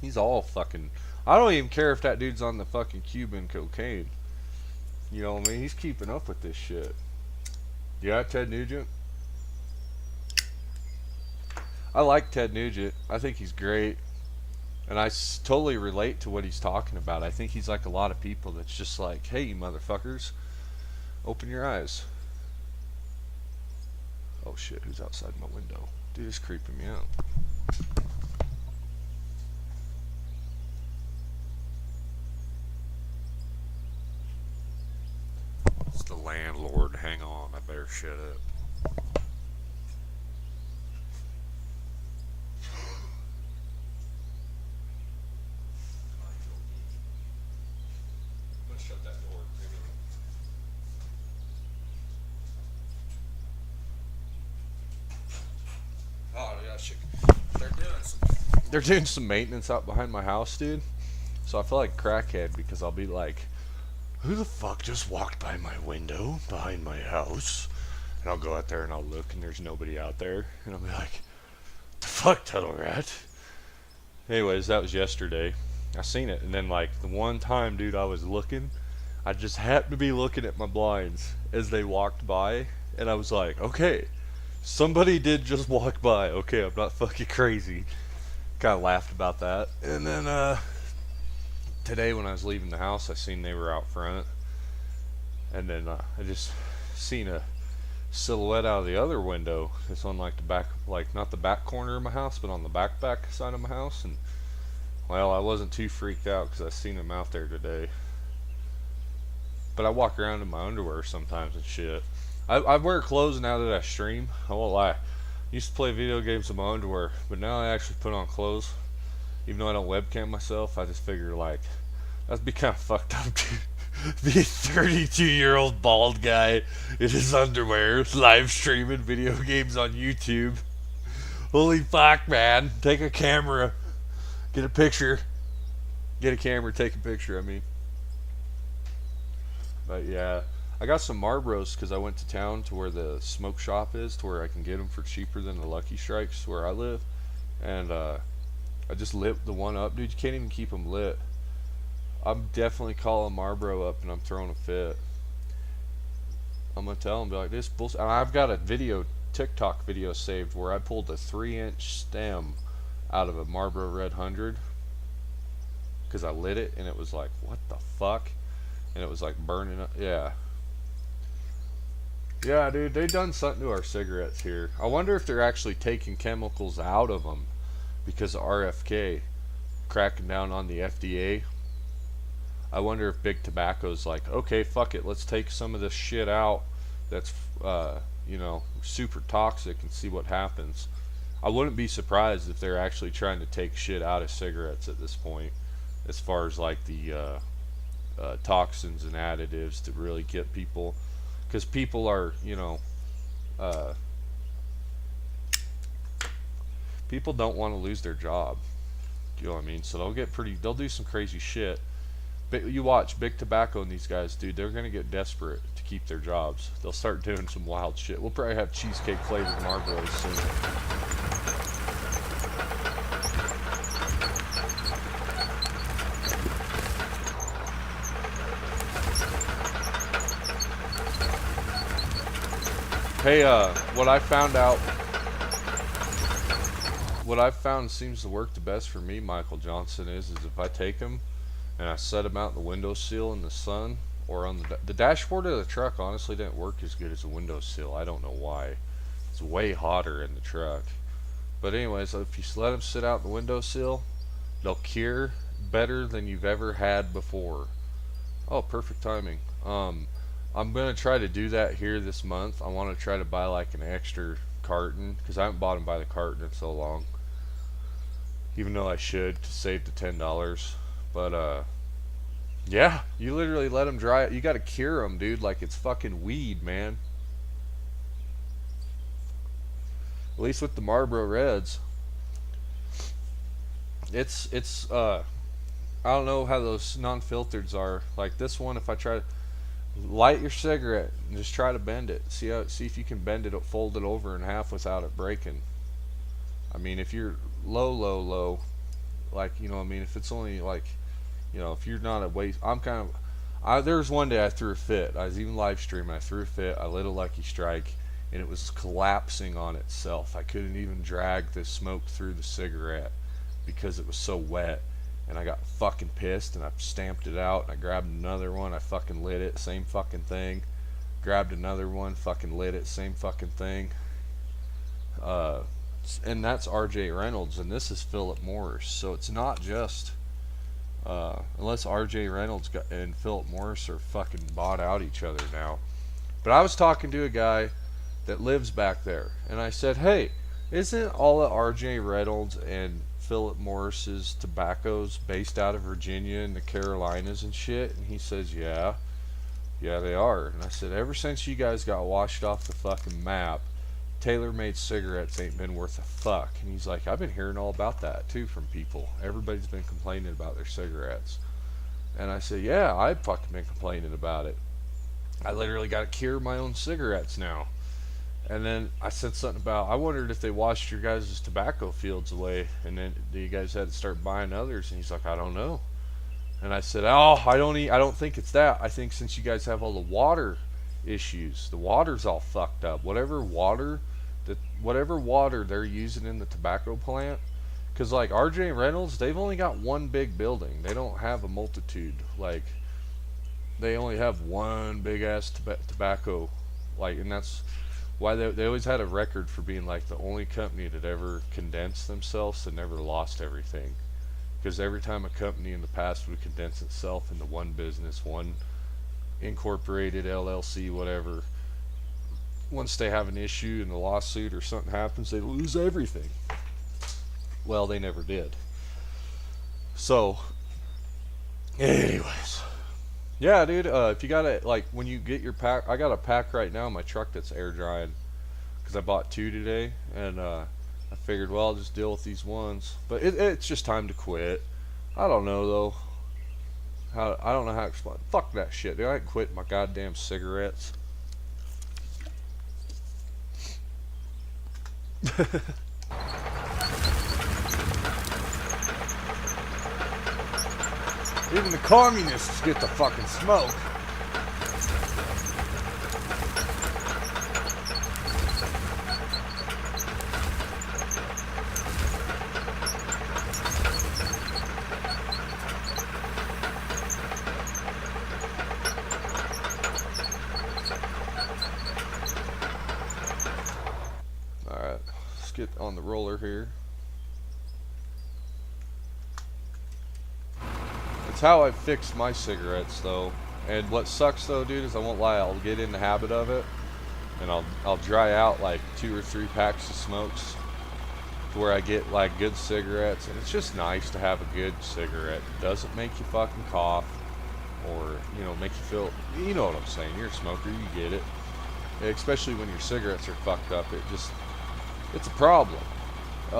S1: he's all fucking. I don't even care if that dude's on the fucking Cuban cocaine. You know what I mean? He's keeping up with this shit. Yeah, Ted Nugent. I like Ted Nugent. I think he's great. And I totally relate to what he's talking about. I think he's like a lot of people that's just like, hey, you motherfuckers, open your eyes. Oh shit, who's outside my window? Dude, it's creeping me out. It's the landlord. Hang on, I better shut up. Shut that door. Oh yeah, shit. They're doing some maintenance out behind my house, dude. So I feel like crackhead because I'll be like, who the fuck just walked by my window behind my house? And I'll go out there and I'll look and there's nobody out there. And I'll be like, the fuck, Tuttle Rat? Anyways, that was yesterday. I seen it, and then like the one time, dude, I was looking, I just happened to be looking at my blinds as they walked by, and I was like, okay, somebody did just walk by. Okay, I'm not fucking crazy. Kind of laughed about that. And then today when I was leaving the house, I seen they were out front, and then I just seen a silhouette out of the other window. It's on like the back, like not the back corner of my house, but on the back side of my house. And well, I wasn't too freaked out because I seen him out there today. But I walk around in my underwear sometimes and shit. I wear clothes now that I stream. I won't lie. I used to play video games in my underwear, but now I actually put on clothes. Even though I don't webcam myself, I just figure like, that'd be kind of fucked up, dude. Be a 32-year-old bald guy in his underwear live streaming video games on YouTube. Holy fuck, man. Take a camera. Get a picture. Get a camera, take a picture, I mean. But yeah, I got some Marlboros because I went to town to where the smoke shop is, to where I can get them for cheaper than the Lucky Strikes where I live. And I just lit the one up. Dude, you can't even keep them lit. I'm definitely calling Marlboro up and I'm throwing a fit. I'm going to tell them, be like, this bullshit. And I've got a video, TikTok video saved where I pulled a 3-inch stem out of a Marlboro Red 100 because I lit it and it was like, what the fuck? And it was like burning up. Yeah, dude, they done something to our cigarettes here. I wonder if they're actually taking chemicals out of them because of RFK cracking down on the FDA. I wonder if Big Tobacco's like, okay, fuck it, let's take some of this shit out that's you know, super toxic and see what happens. I wouldn't be surprised if they're actually trying to take shit out of cigarettes at this point, as far as like the toxins and additives to really get people, because people are, you know, people don't want to lose their job. You know what I mean? So they'll do some crazy shit. But you watch Big Tobacco and these guys, dude, they're gonna get desperate to keep their jobs. They'll start doing some wild shit. We'll probably have cheesecake flavored Marlboros soon. Hey, what I've found seems to work the best for me, Michael Johnson, is if I take them and I set them out in the windowsill in the sun, or on the dashboard of the truck. Honestly, didn't work as good as a windowsill. I don't know why. It's way hotter in the truck. But anyways, if you let them sit out the windowsill, they'll cure better than you've ever had before. Oh, perfect timing. I'm gonna try to do that here this month. I want to try to buy like an extra carton because I haven't bought them by the carton in so long. Even though I should to save the $10. But yeah, you literally let them dry. You got to cure them, dude. Like it's fucking weed, man. At least with the Marlboro Reds, it's. I don't know how those non-filtereds are. Like this one, if I try to light your cigarette and just try to bend it, see if you can bend it, fold it over in half without it breaking. I mean, if you're low, like I mean, if it's only like, if you're not a waste, I'm kind of. There was one day I threw a fit. I was even live streaming. I threw a fit. I lit a Lucky Strike, and it was collapsing on itself. I couldn't even drag the smoke through the cigarette because it was so wet. And I got fucking pissed, and I stamped it out, and I grabbed another one, I fucking lit it, same fucking thing. Grabbed another one, fucking lit it, same fucking thing. And that's R.J. Reynolds, and this is Philip Morris. So it's not just, unless R.J. Reynolds and Philip Morris are fucking bought out each other now. But I was talking to a guy that lives back there, and I said, hey, isn't all of R.J. Reynolds and Philip Morris's tobaccos based out of Virginia and the Carolinas and shit? And he says, yeah they are. And I said, ever since you guys got washed off the fucking map, tailor-made cigarettes ain't been worth a fuck. And he's like, I've been hearing all about that too from people. Everybody's been complaining about their cigarettes. And I said, yeah, I've fucking been complaining about it. I literally got to cure my own cigarettes now. And then I said something about, I wondered if they washed your guys' tobacco fields away, and then you guys had to start buying others. And he's like, I don't know. And I said, oh, I don't think it's that. I think since you guys have all the water issues, the water's all fucked up. Whatever water they're using in the tobacco plant, because like R.J. Reynolds, they've only got one big building. They don't have a multitude. Like they only have one big ass tobacco, like, and that's why they always had a record for being like the only company that ever condensed themselves and never lost everything. Because every time a company in the past would condense itself into one business, one incorporated LLC, whatever, once they have an issue in a lawsuit or something happens, they lose everything. Well, they never did. So, anyways. Yeah, dude, if you got like, when you get your pack, I got a pack right now in my truck that's air drying, because I bought 2 today, and I figured, well, I'll just deal with these ones, but it's just time to quit. I don't know, though, I don't know how to explain, fuck that shit, dude, I ain't quitting my goddamn cigarettes. Even the communists get to fucking smoke. Alright, let's get on the roller here. It's how I fixed my cigarettes, though. And what sucks, though, dude, is I won't lie, I'll get in the habit of it, and I'll dry out like 2 or 3 packs of smokes to where I get like good cigarettes, and it's just nice to have a good cigarette. It doesn't make you fucking cough, or make you feel, you know what I'm saying. You're a smoker, you get it. Especially when your cigarettes are fucked up, it's a problem. See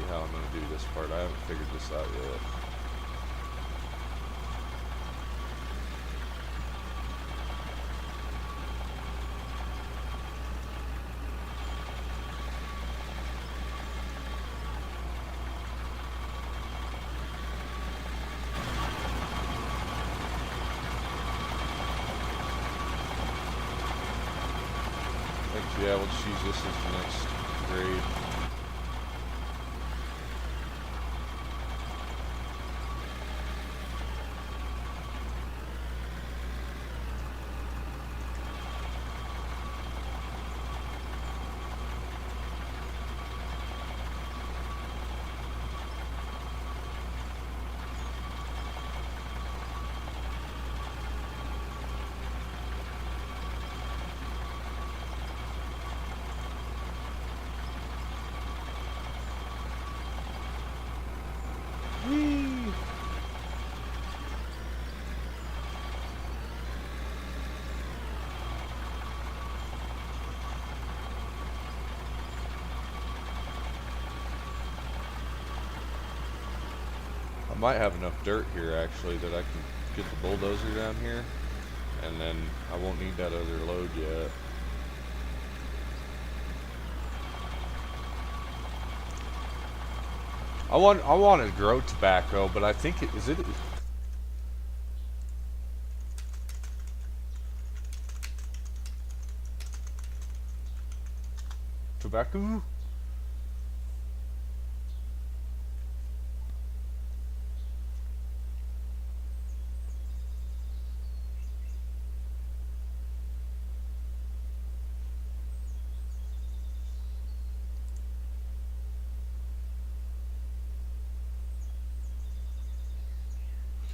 S1: how I'm going to do this part. I haven't figured this out yet. Yeah, we'll just use this as the next grade. I might have enough dirt here actually that I can get the bulldozer down here, and then I won't need that other load yet. I want to grow tobacco, but I think is it tobacco?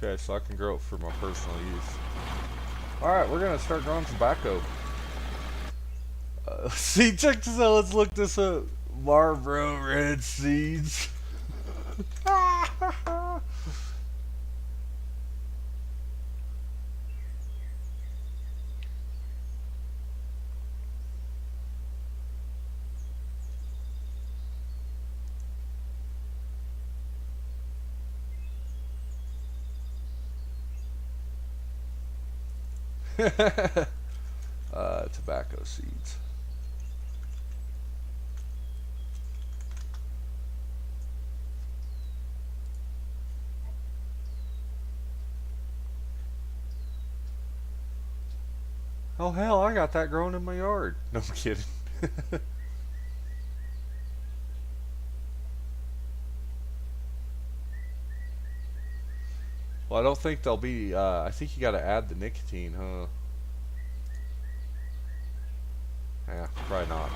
S1: Okay, so I can grow it for my personal use. Alright, we're gonna start growing tobacco. See, check this out, let's look this up. Marlboro red seeds. Tobacco seeds. Oh hell, I got that growing in my yard. No, I'm kidding. Well, I don't think they'll be, I think you gotta add the nicotine, huh? Yeah, probably not.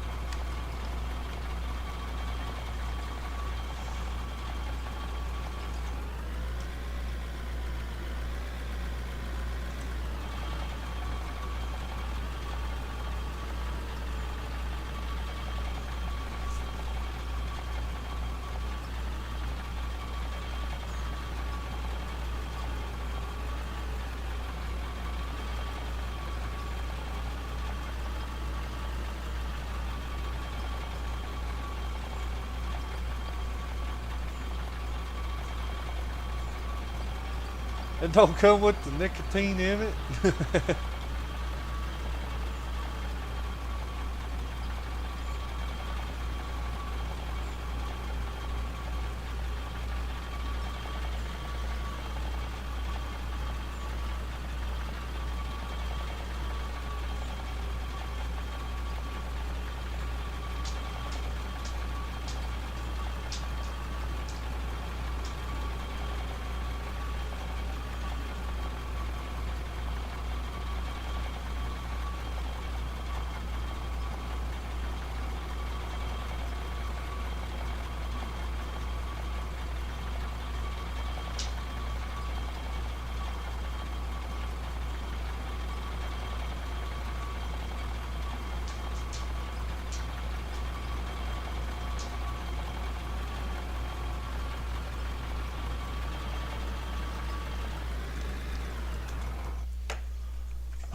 S1: It don't come with the nicotine in it.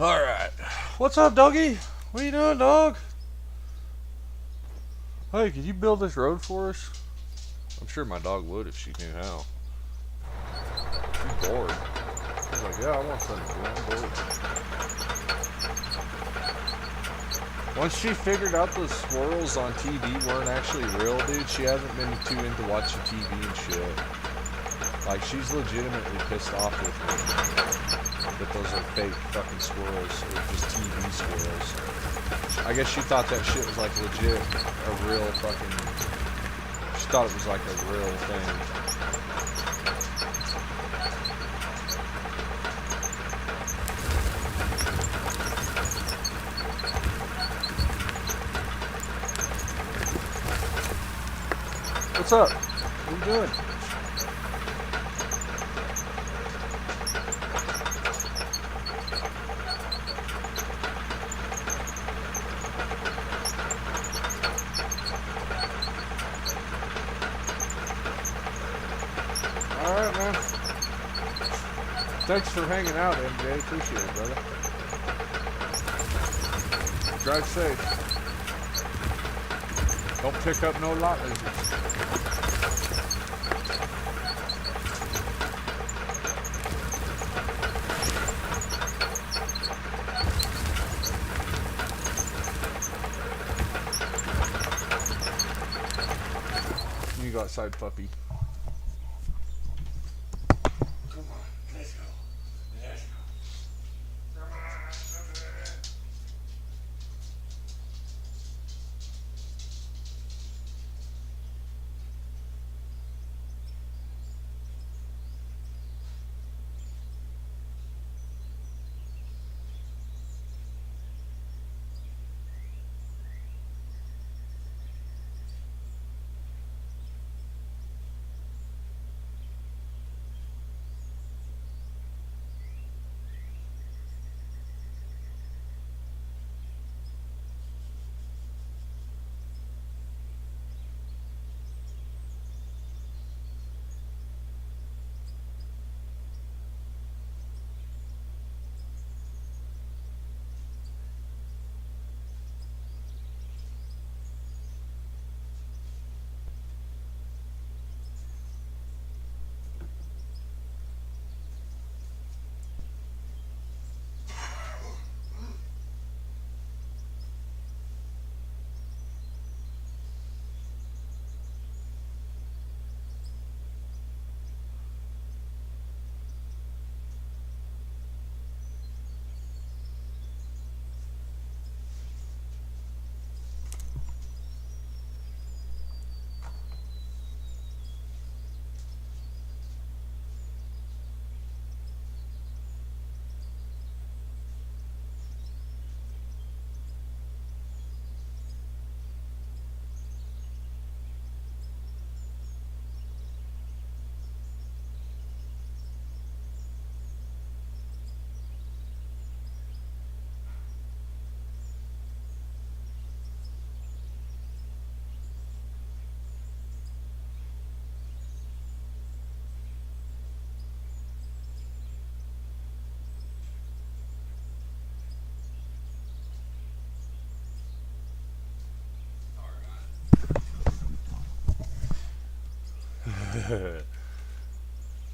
S1: Alright. What's up, doggy? What are you doing, dog? Hey, could you build this road for us? I'm sure my dog would if she knew how. She's bored. She's like, yeah, I want something to do. I'm bored. Once she figured out those squirrels on TV weren't actually real, dude, she hasn't been too into watching TV and shit. Like, she's legitimately pissed off with me that those are fake fucking squirrels, or just TV squirrels. I guess she thought that shit was like legit, a real fucking, she thought it was like a real thing. What's up? What are you doing? Alright, man. Thanks for hanging out, MJ. Appreciate it, brother. Drive safe. Don't pick up no lot lizards. outside, puppy. Come on, let's go. Let's go. Come on.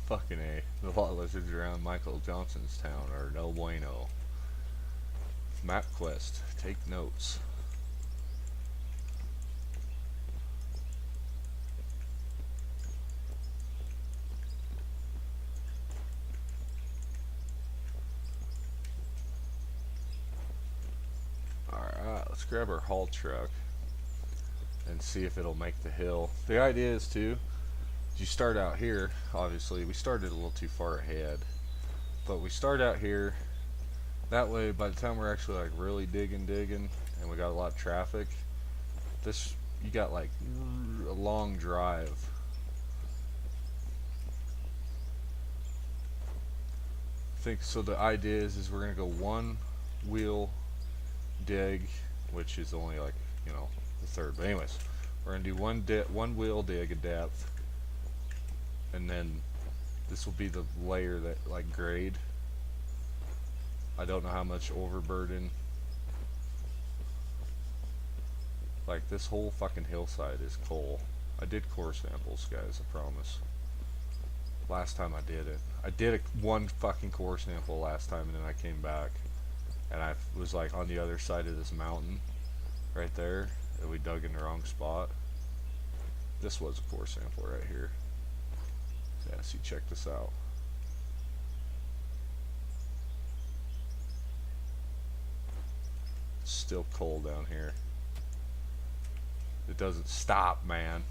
S1: Fucking A. The lot lizards around Michael Johnson's town are no bueno. Map quest. Take notes. Alright, let's grab our haul truck and see if it'll make the hill. The idea is to, you start out here, obviously, we started a little too far ahead, but we start out here, that way by the time we're actually like really digging, and we got a lot of traffic, this, you got like a long drive. I think, so the idea is we're gonna go one wheel dig, which is only like, you know, the third, but anyways, we're gonna do one wheel dig of depth, and then this will be the layer that like grade. I don't know how much overburden. Like this whole fucking hillside is coal. I did core samples, guys, I promise. Last time I did it. I did one fucking core sample last time, and then I came back and I was like on the other side of this mountain right there, and we dug in the wrong spot. This was a core sample right here. Yeah, see, check this out. It's still cold down here. It doesn't stop, man.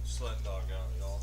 S1: Sled dog out, y'all.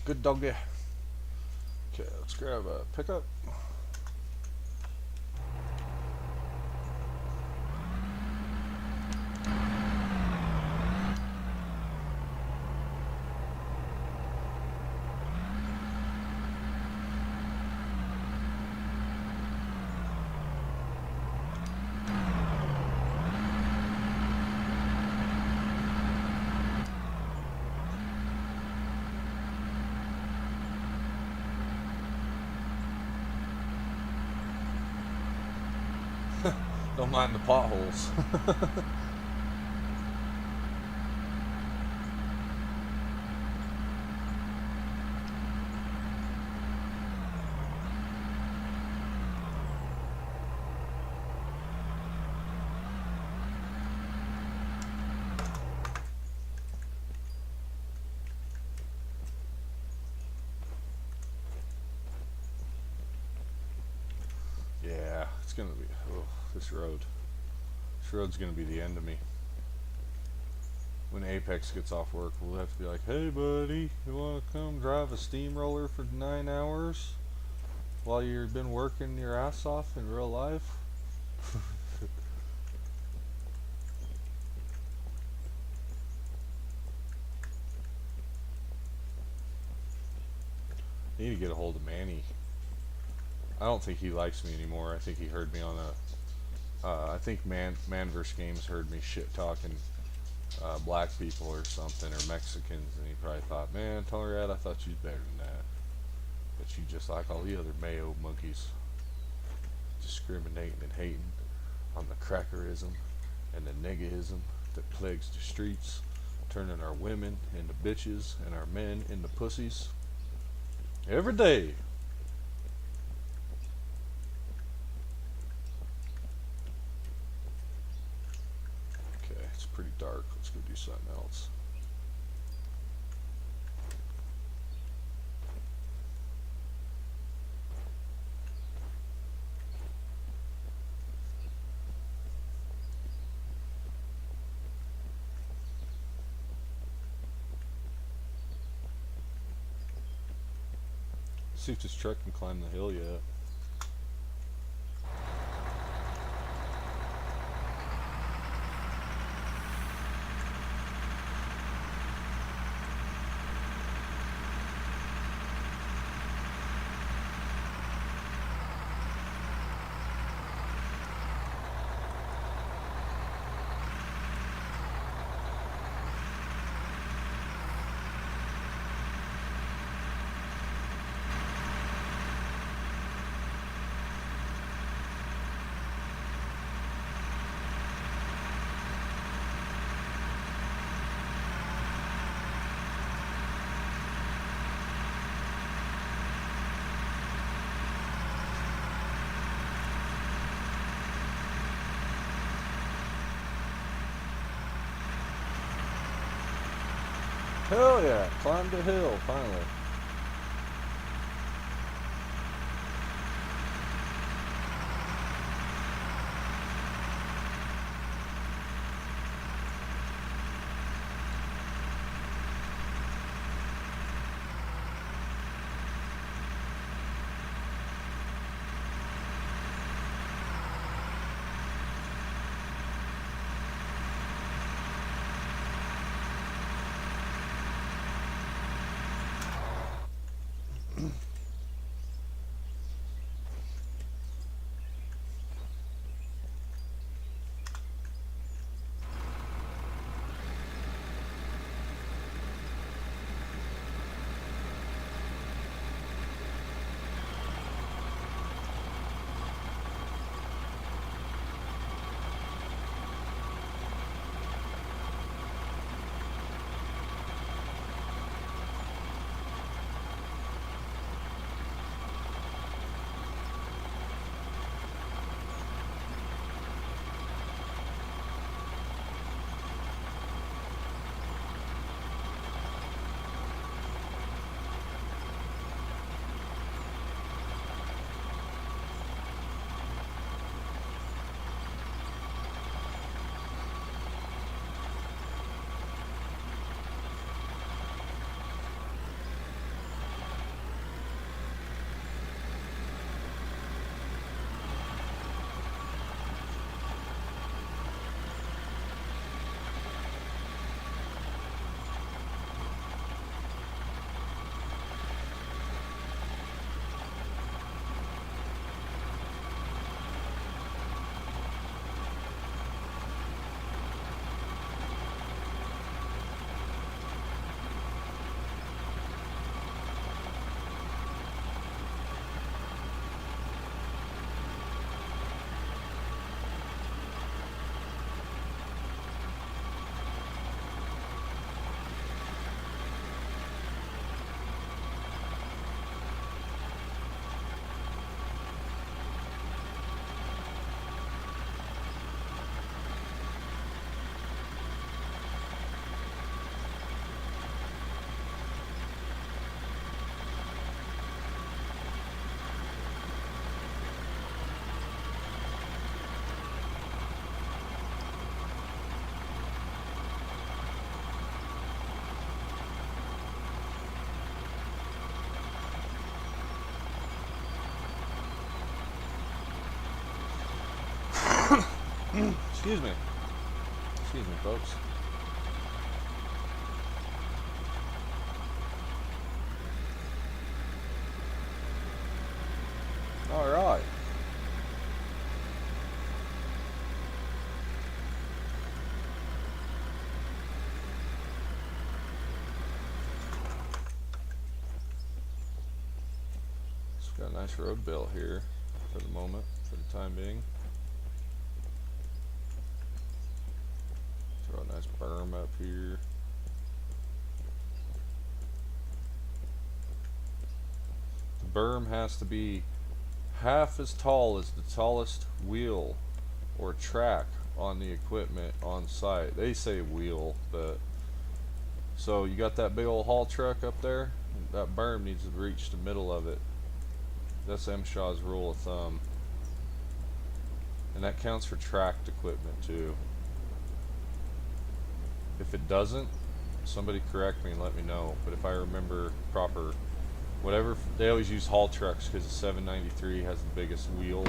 S1: Good doggy. Okay, let's grab a pickup. Don't mind the potholes. Yeah, it's gonna be. Oh, this road. This road's gonna be the end of me. When Apex gets off work, we'll have to be like, "Hey, buddy, you want to come drive a steamroller for 9 hours while you've been working your ass off in real life?" I need to get a hold of Manny. I don't think he likes me anymore. I think he heard me on a. I think Man vs. Games heard me shit talking black people or something, or Mexicans, and he probably thought, "Man, tell her that I thought she's better than that. But you just like all the other Mayo monkeys, discriminating and hating on the crackerism and the niggism that plagues the streets, turning our women into bitches and our men into pussies every day." Okay, it's pretty dark. Let's go do something else. See if this truck can climb the hill yet. Hell yeah, climbed the hill finally. Excuse me. Excuse me, folks. All right. Just got a nice road built here for the moment, for the time being. Throw a nice berm up here. The berm has to be half as tall as the tallest wheel or track on the equipment on site. They say wheel, but so you got that big old haul truck up there, that berm needs to reach the middle of it. That's MSHA's rule of thumb. And that counts for tracked equipment too. If it doesn't, somebody correct me and let me know. But if I remember proper, whatever, they always use haul trucks because the 793 has the biggest wheel.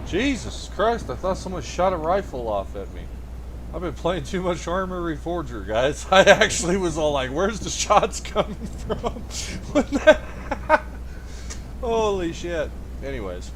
S1: Jesus Christ, I thought someone shot a rifle off at me. I've been playing too much Armory Forger, guys. I actually was all like, where's the shots coming from? Holy shit. Anyways.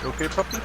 S1: Okay, puppy?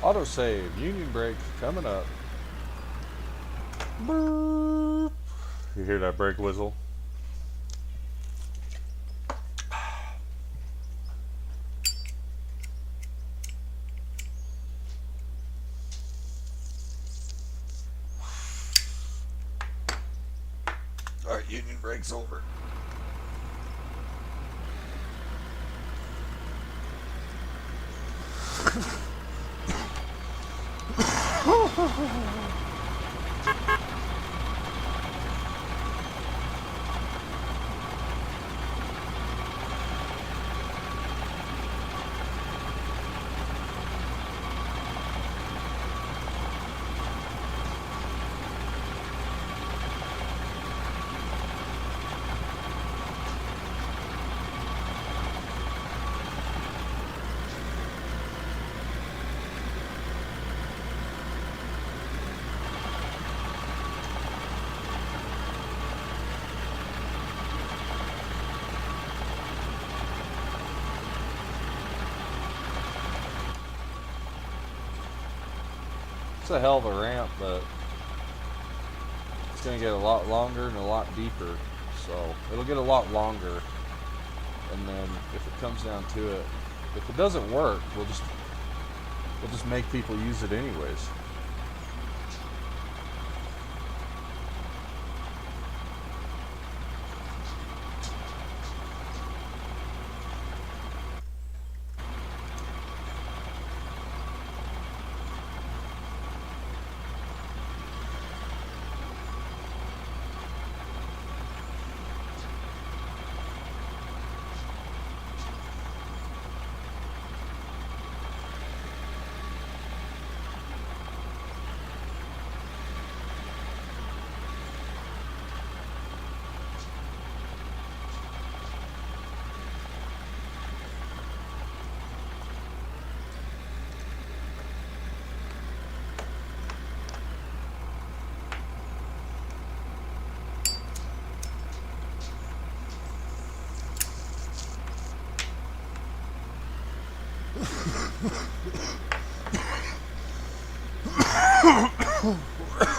S1: Autosave, union brake coming up. Boop. You hear that brake whistle? Alright, union brake's over. It's a hell of a ramp, but it's going to get a lot longer and a lot deeper. So it'll get a lot longer, and then if it comes down to it, if it doesn't work, we'll just make people use it anyways.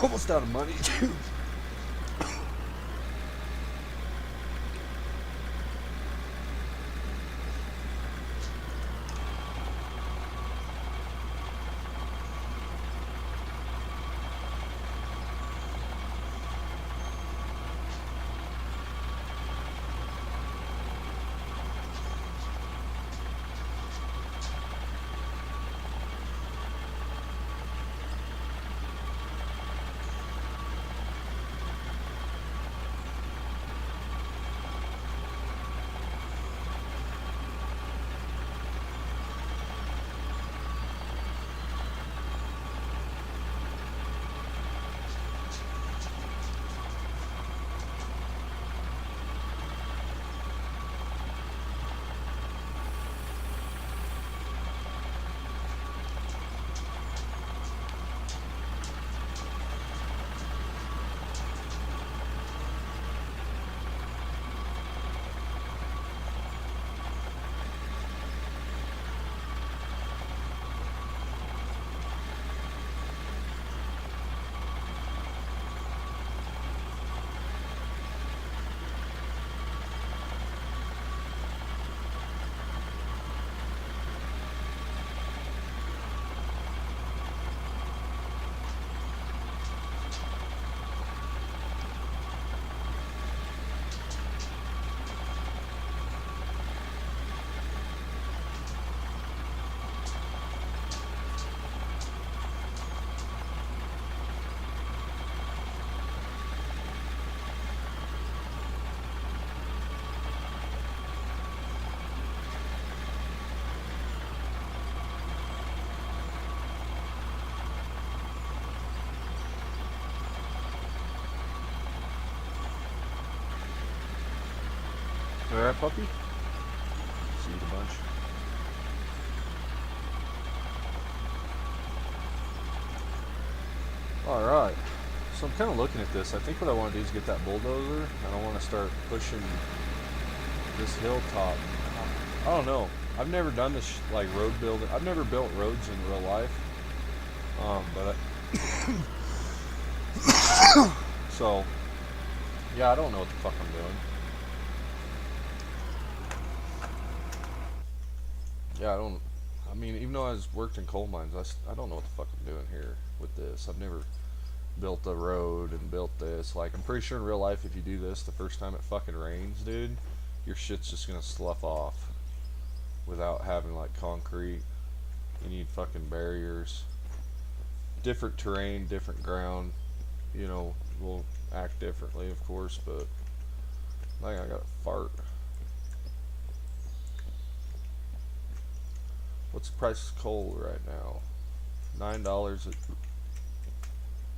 S1: Almost out of money too. Alright, puppy? See the bunch. Alright. So I'm kind of looking at this. I think what I want to do is get that bulldozer, and I want to start pushing this hilltop. I don't know. I've never done this like road building. I've never built roads in real life. But so yeah, I don't know what the fuck I'm doing. Yeah, I mean, even though I worked in coal mines, I don't know what the fuck I'm doing here with this. I've never built a road and built this. Like, I'm pretty sure in real life, if you do this the first time it fucking rains, dude, your shit's just gonna slough off without having like concrete. You need fucking barriers. Different terrain, different ground, you know, will act differently, of course, but like, I got a fart. What's the price of coal right now? $9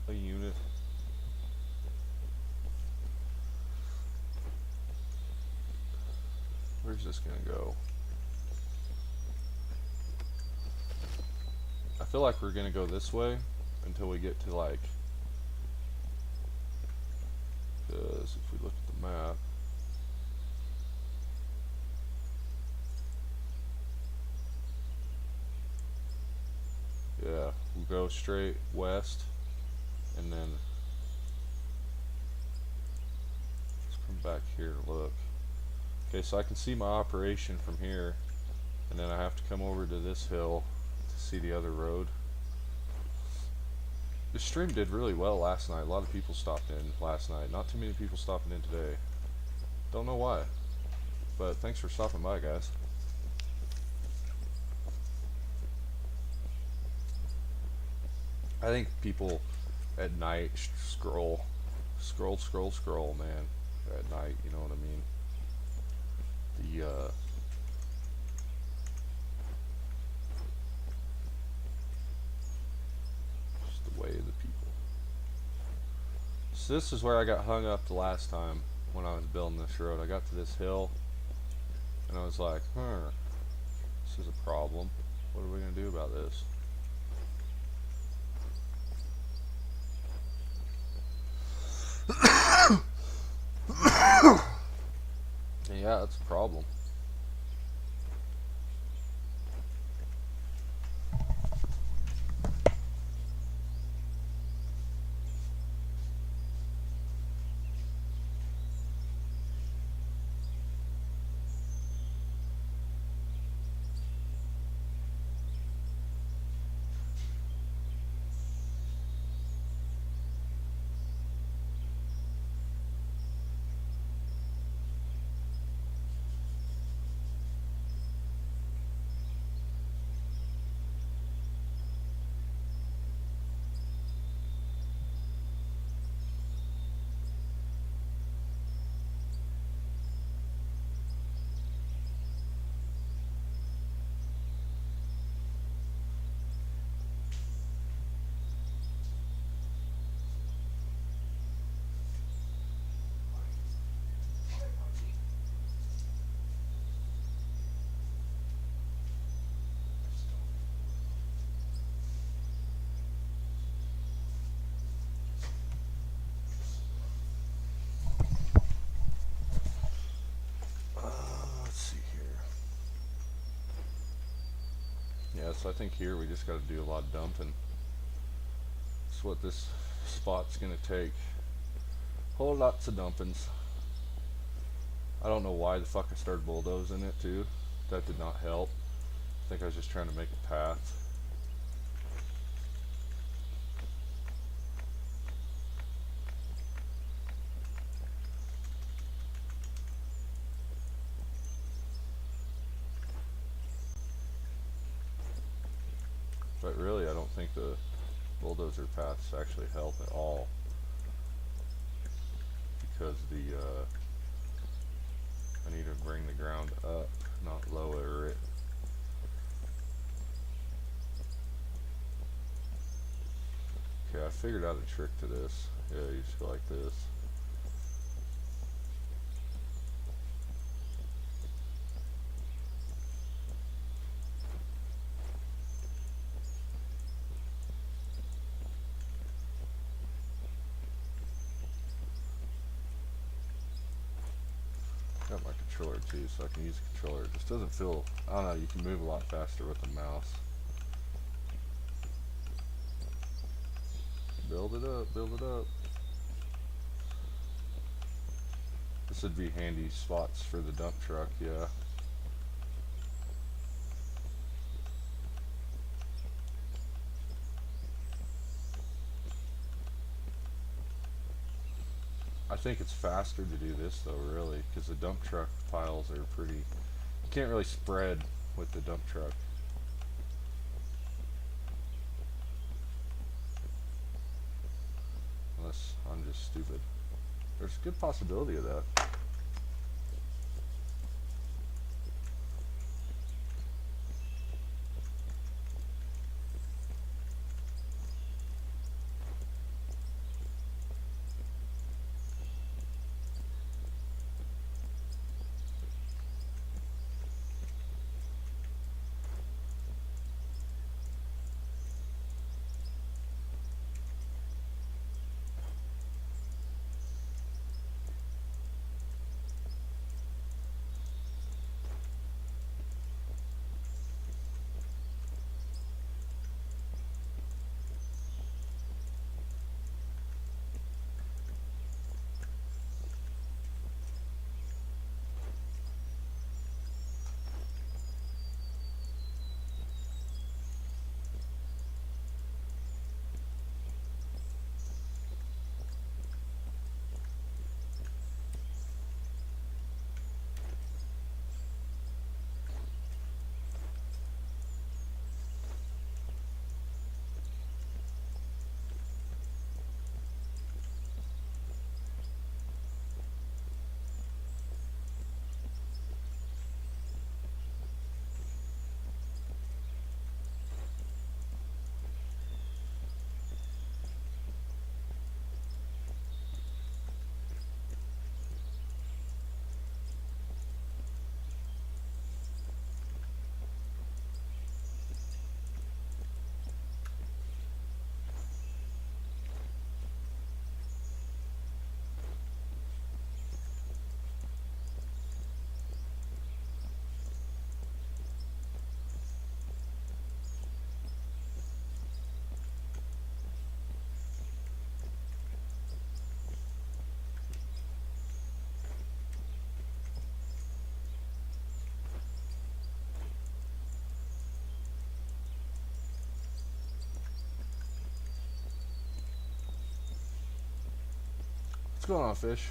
S1: a unit. Where's this gonna go? I feel like we're gonna go this way until we get to like, because if we look at the map, yeah, we'll go straight west, and then let's come back here and look. Okay, so I can see my operation from here, and then I have to come over to this hill to see the other road. The stream did really well last night. A lot of people stopped in last night. Not too many people stopping in today. Don't know why, but thanks for stopping by, guys. I think people at night scroll, man. At night, you know what I mean? Just the way of the people. So this is where I got hung up the last time when I was building this road. I got to this hill, and I was like, this is a problem. What are we gonna do about this? Yeah, that's a problem. Yeah, so I think here we just got to do a lot of dumping. That's what this spot's going to take. Whole lots of dumpings. I don't know why the fuck I started bulldozing it too. That did not help. I think I was just trying to make a path. But really, I don't think the bulldozer paths actually help at all, because I need to bring the ground up, not lower it. Okay, I figured out a trick to this. Yeah, you just go like this. Got my controller too, so I can use the controller. It just doesn't feel, I don't know, you can move a lot faster with the mouse. Build it up, build it up. This would be handy spots for the dump truck, yeah. I think it's faster to do this though, really, because the dump truck piles are pretty, you can't really spread with the dump truck. Unless I'm just stupid. There's a good possibility of that. What's going on, Fish?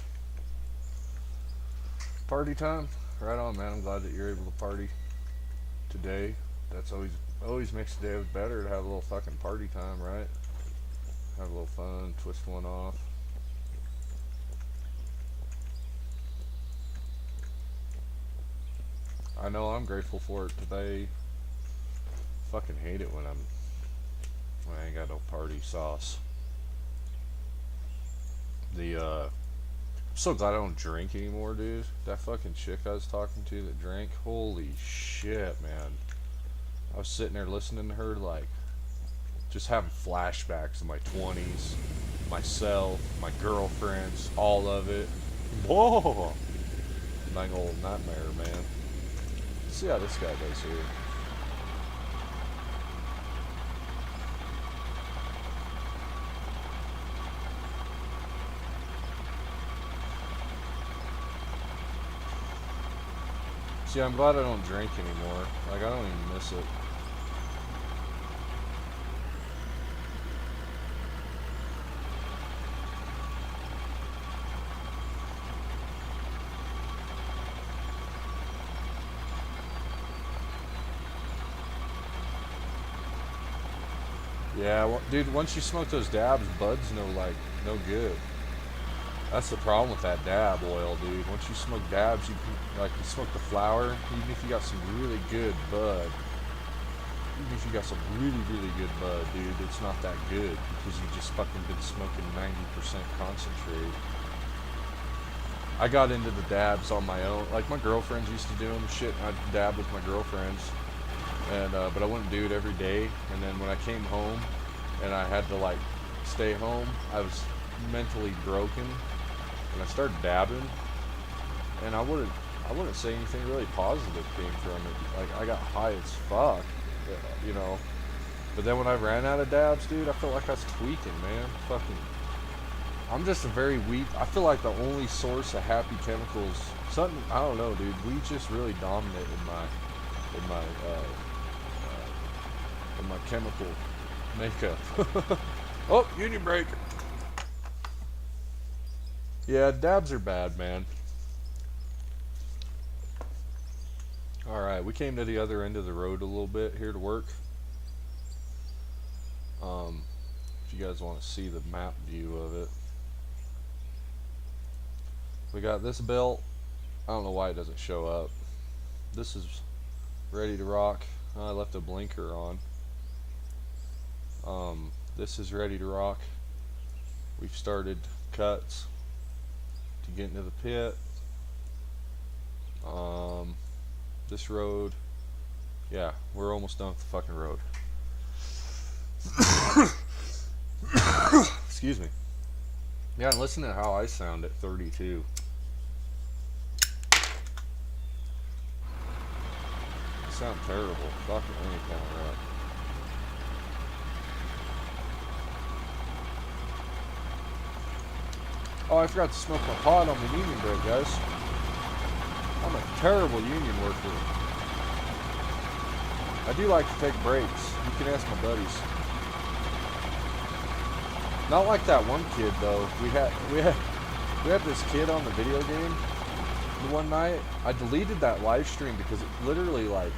S1: Party time? Right on, man. I'm glad that you're able to party today. That's always makes the day better to have a little fucking party time, right? Have a little fun, twist one off. I know I'm grateful for it today. Fucking hate it when I ain't got no party sauce. I'm so glad I don't drink anymore, dude. That fucking chick I was talking to that drank, holy shit, man. I was sitting there listening to her, like, just having flashbacks of my 20s, myself, my girlfriends, all of it. Whoa! Dang old nightmare, man. Let's see how this guy does here. See, I'm glad I don't drink anymore. Like, I don't even miss it. Yeah, well, dude, once you smoke those dabs, buds no good. That's the problem with that dab oil, dude. Once you smoke dabs, you smoke the flower, even if you got some really good bud, even if you got some really, really good bud, dude, it's not that good because you just fucking been smoking 90% concentrate. I got into the dabs on my own. Like, my girlfriends used to do them, shit, I'd dab with my girlfriends. And, but I wouldn't do it every day. And then when I came home and I had to, like, stay home, I was mentally broken. And I started dabbing, and I would have, I wouldn't say anything really positive came from it. Like, I got high as fuck, you know. But then when I ran out of dabs, dude, I felt like I was tweaking, man. Fucking, I'm just a very weak. I feel like the only source of happy chemicals, something, I don't know, dude. Weed just really dominate in my chemical makeup. Oh, union break. Yeah, dabs are bad, man. Alright, we came to the other end of the road a little bit here to work. If you guys want to see the map view of it. We got this belt. I don't know why it doesn't show up. This is ready to rock. I left a blinker on. This is ready to rock. We've started cuts to get into the pit. This road, yeah, we're almost done with the fucking road. Excuse me. Yeah, and listen to how I sound at 32. I sound terrible. Fucking any kind of rap. Oh, I forgot to smoke my pot on the union break, guys. I'm a terrible union worker. I do like to take breaks. You can ask my buddies. Not like that one kid though. We had this kid on the video game the one night. I deleted that live stream because it literally, like,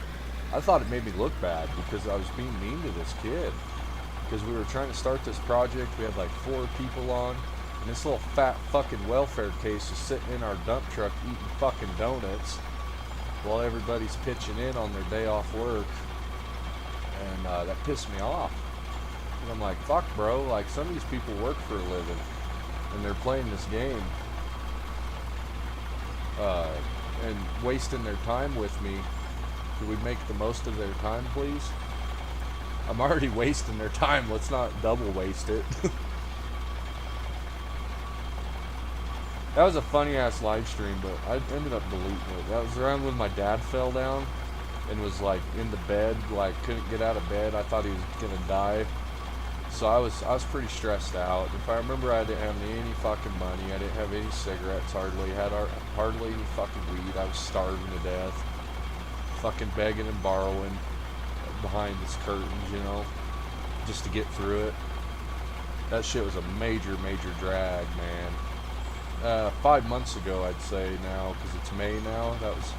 S1: I thought it made me look bad because I was being mean to this kid. Because we were trying to start this project. We had like 4 people on. And this little fat fucking welfare case is sitting in our dump truck eating fucking donuts while everybody's pitching in on their day off work. And that pissed me off. And I'm like, fuck, bro. Like, some of these people work for a living. And they're playing this game. And wasting their time with me. Could we make the most of their time, please? I'm already wasting their time. Let's not double waste it. That was a funny ass live stream, but I ended up deleting it. That was around when my dad fell down and was like in the bed, like couldn't get out of bed. I thought he was gonna die. So I was pretty stressed out. If I remember, I didn't have any fucking money. I didn't have any cigarettes hardly. Hardly any fucking weed. I was starving to death. Fucking begging and borrowing behind this curtains, you know, just to get through it. That shit was a major drag, man. 5 months ago, I'd say now, because it's May now. That was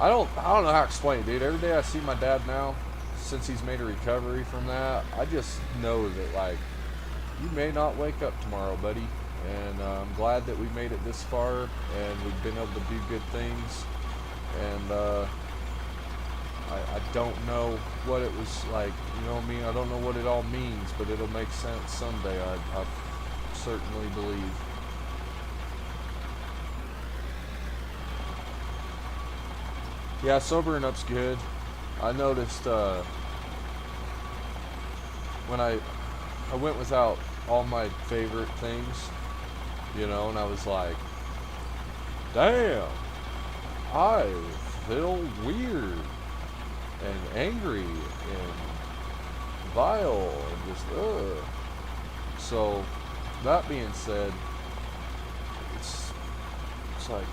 S1: I don't know how to explain it, dude. Every day I see my dad now, since he's made a recovery from that, I just know that, like, you may not wake up tomorrow, buddy. And I'm glad that we made it this far, and we've been able to do good things. And I don't know what it was like, you know what I mean? I don't know what it all means, but it'll make sense someday, I certainly believe. Yeah, sobering up's good. I noticed when I went without all my favorite things, you know, and I was like, damn, I feel weird and angry and vile and just ugh. So that being said, it's like,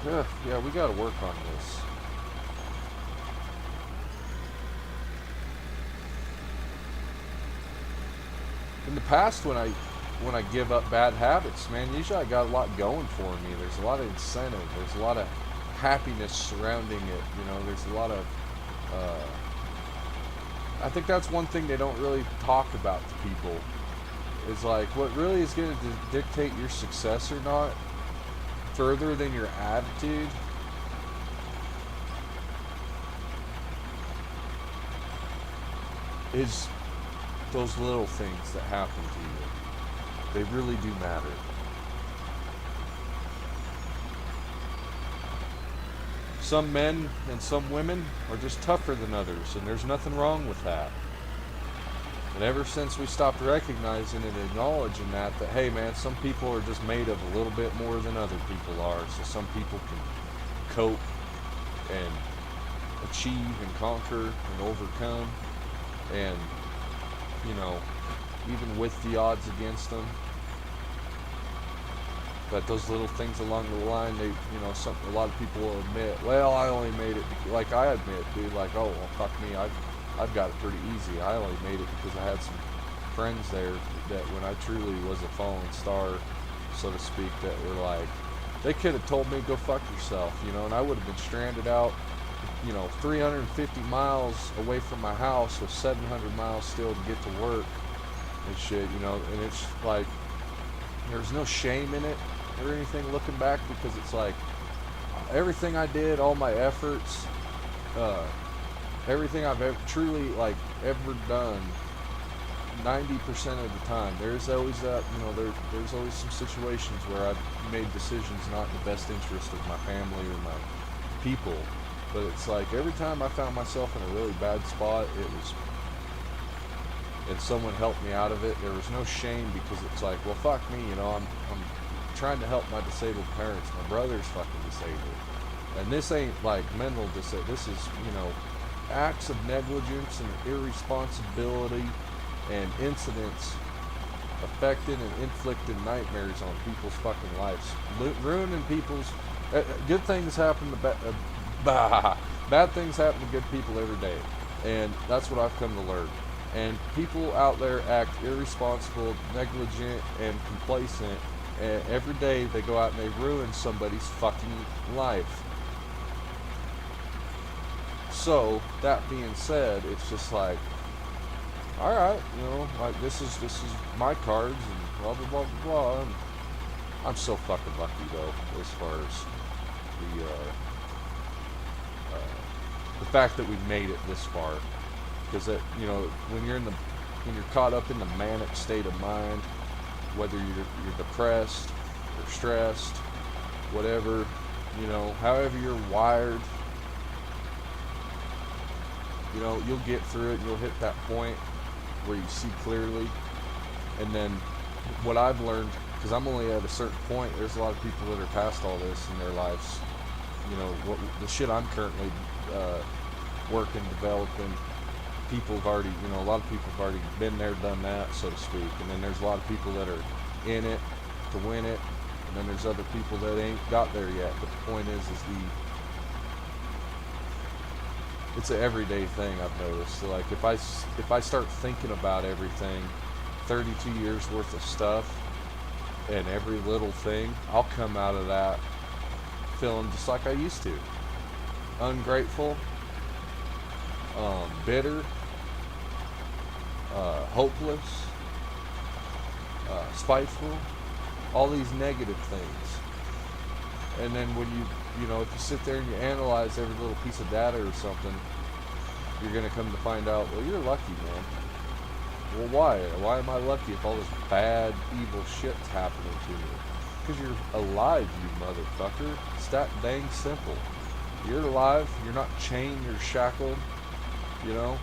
S1: yeah, we got to work on this. In the past, when I give up bad habits, man, usually I got a lot going for me. There's a lot of incentive. There's a lot of happiness surrounding it. You know, there's a lot of. I think that's one thing they don't really talk about to people. Is like what really is going to dictate your success or not, further than your attitude, is those little things that happen to you. They really do matter. Some men and some women are just tougher than others, and there's nothing wrong with that. And ever since we stopped recognizing and acknowledging that, hey man, some people are just made of a little bit more than other people are. So some people can cope and achieve and conquer and overcome. And, you know, even with the odds against them. But those little things along the line, they, you know, a lot of people will admit, well, I only made it, like I admit, dude, like, oh, well, fuck me, I've got it pretty easy. I only made it because I had some friends there that when I truly was a fallen star, so to speak, that were like, they could have told me, go fuck yourself, you know, and I would have been stranded out, you know, 350 miles away from my house with 700 miles still to get to work and shit, you know, and it's like, there's no shame in it or anything looking back, because it's like, everything I did, all my efforts, everything I've truly ever done, 90% of the time, there's always that, you know, there's always some situations where I've made decisions not in the best interest of my family or my people, but it's like every time I found myself in a really bad spot, and someone helped me out of it, there was no shame, because it's like, well, fuck me, you know, I'm trying to help my disabled parents. My brother's fucking disabled, and this ain't like mental disability. This is, you know, acts of negligence and irresponsibility and incidents affecting and inflicting nightmares on people's fucking lives, ruining people's. Good things happen to bad things happen to good people every day, and that's what I've come to learn. And people out there act irresponsible, negligent, and complacent. And every day they go out and they ruin somebody's fucking life. So, that being said, it's just like, alright, you know, like this is my cards and blah blah blah blah blah. And I'm so fucking lucky though, as far as the fact that we made it this far. Because that, you know, when you're caught up in the manic state of mind, whether you're depressed or stressed, whatever, you know, however you're wired, you know, you'll get through it and you'll hit that point where you see clearly. And then what I've learned, because I'm only at a certain point, there's a lot of people that are past all this in their lives, you know, the shit I'm currently working, developing. People have already, you know, a lot of people have already been there, done that, so to speak. And then there's a lot of people that are in it to win it, and then there's other people that ain't got there yet. But the point is it's an everyday thing I've noticed. So like if I start thinking about everything, 32 years worth of stuff, and every little thing, I'll come out of that feeling just like I used to. Ungrateful, bitter, hopeless, spiteful, all these negative things. And then when you know, if you sit there and you analyze every little piece of data or something, you're going to come to find out, well, you're lucky, man. Well, why? Why am I lucky if all this bad, evil shit's happening to me? Because you're alive, you motherfucker. It's that dang simple. You're alive, you're not chained, you're shackled, you know?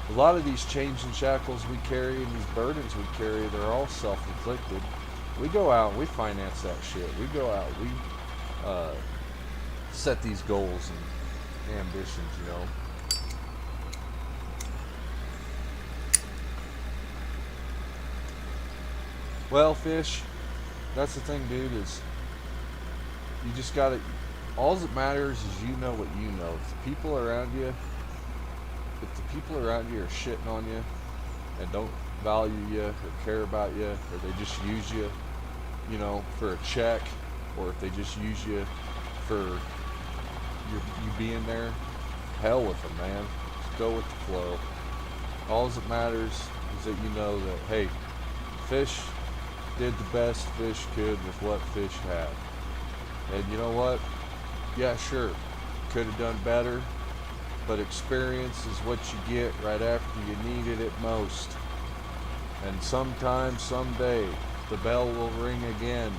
S1: A lot of these chains and shackles we carry and these burdens we carry, they're all self-inflicted. We go out and we finance that shit. We go out, we set these goals and ambitions, you know? Well, fish, that's the thing, dude, is you just gotta, all that matters is you know what you know. If the people around you are shitting on you and don't value you or care about you, or they just use you, you know, for a check, or if they just use you for you being there, hell with them, man. Just go with the flow. All that matters is that you know that, hey, fish did the best fish could with what fish had. And you know what? Yeah, sure, could have done better, but experience is what you get right after you needed it most. And sometime, someday, the bell will ring again,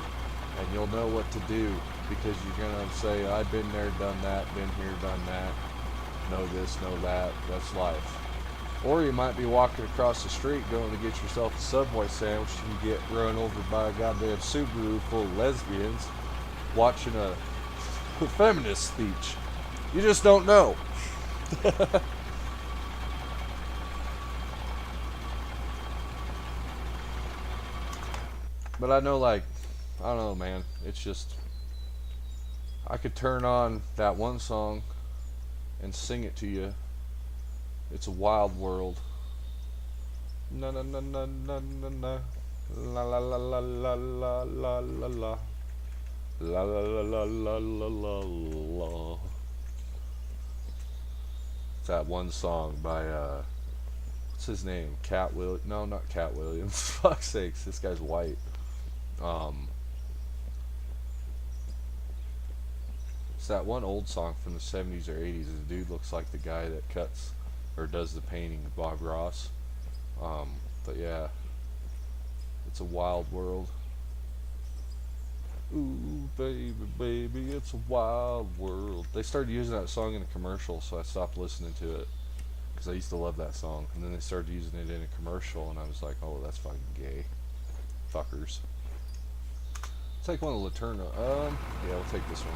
S1: and you'll know what to do, because you're going to say, I've been there, done that, been here, done that, know this, know that. That's life. Or you might be walking across the street going to get yourself a Subway sandwich and you get run over by a goddamn Subaru full of lesbians watching a feminist speech. You just don't know. But I know, like, I don't know, man. It's just, I could turn on that one song and sing it to you. It's a wild world. Na na na na na na na. La la la la la la la la la. La la la la la la la la. It's that one song by what's his name? No, not Cat Williams. Fuck's sakes, this guy's white. It's that one old song from the 70s or 80s. The dude looks like the guy that cuts or does the painting of Bob Ross. But yeah, it's a wild world. Ooh, baby, baby, it's a wild world. They started using that song in a commercial, so I stopped listening to it because I used to love that song. And then they started using it in a commercial, and I was like, oh, that's fucking gay. Fuckers. Take one of the Laterna. Yeah, we'll take this one.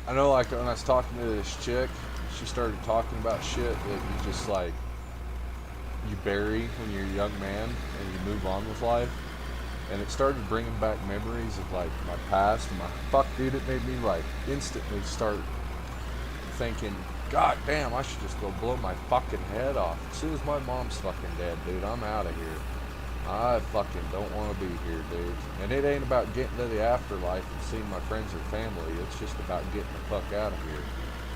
S1: I know, like, when I was talking to this chick, she started talking about shit that you just, like, you bury when you're a young man and you move on with life. And it started bringing back memories of, like, my past. And fuck, dude, it made me, like, instantly start thinking, God damn, I should just go blow my fucking head off. As soon as my mom's fucking dead, dude, I'm out of here. I fucking don't want to be here, dude. And it ain't about getting to the afterlife and seeing my friends or family. It's just about getting the fuck out of here.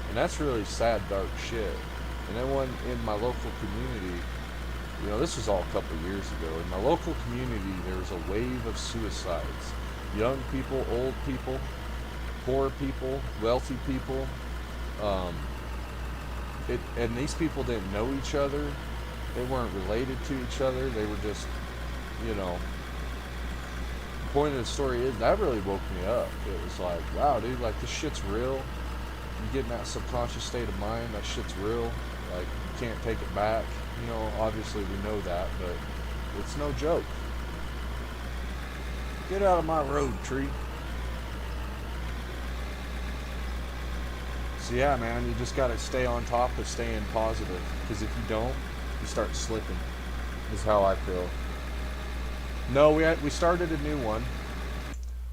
S1: And that's really sad, dark shit. And then when in my local community, you know, this was all a couple years ago. In my local community, there was a wave of suicides. Young people, old people, poor people, wealthy people. And these people didn't know each other. They weren't related to each other. They were just, you know. The point of the story is that really woke me up. It was like, wow, dude, like this shit's real. You get in that subconscious state of mind, that shit's real. Like you can't take it back. You know, obviously we know that, but it's no joke. Get out of my road, tree. So yeah, man, you just gotta stay on top of staying positive. Because if you don't, you start slipping. Is how I feel. No, we started a new one.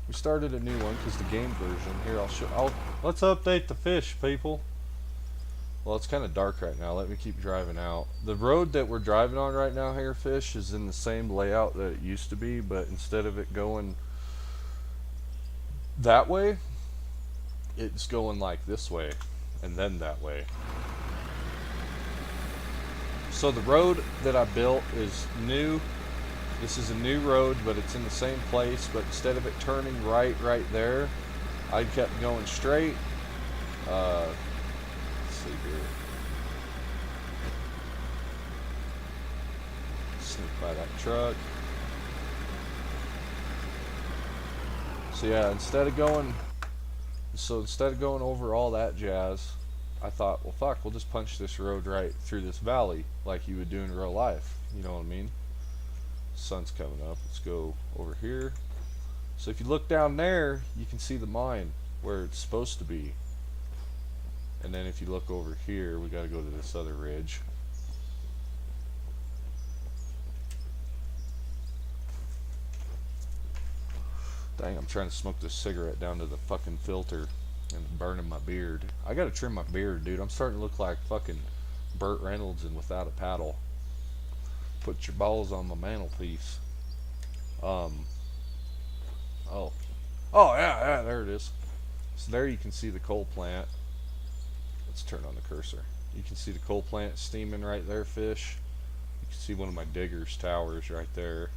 S1: We started a new one because the game version. Here, let's update the fish, people. Well, it's kind of dark right now. Let me keep driving out. The road that we're driving on right now here, fish, is in the same layout that it used to be, but instead of it going that way, it's going like this way and then that way. So the road that I built is new. This is a new road, but it's in the same place, but instead of it turning right there, I kept going straight. Let's see here. Sneak by that truck. So yeah, instead of going over all that jazz, I thought, well fuck, we'll just punch this road right through this valley like you would do in real life. You know what I mean? Sun's coming up. Let's go over here. So if you look down there, you can see the mine where it's supposed to be. And then if you look over here, we gotta go to this other ridge. Dang, I'm trying to smoke this cigarette down to the fucking filter and burning my beard. I gotta trim my beard, dude. I'm starting to look like fucking Burt Reynolds and Without a Paddle. Put your balls on my mantelpiece. Oh yeah, there it is. So there you can see the coal plant. Let's turn on the cursor. You can see the coal plant steaming right there, fish. You can see one of my digger's towers right there.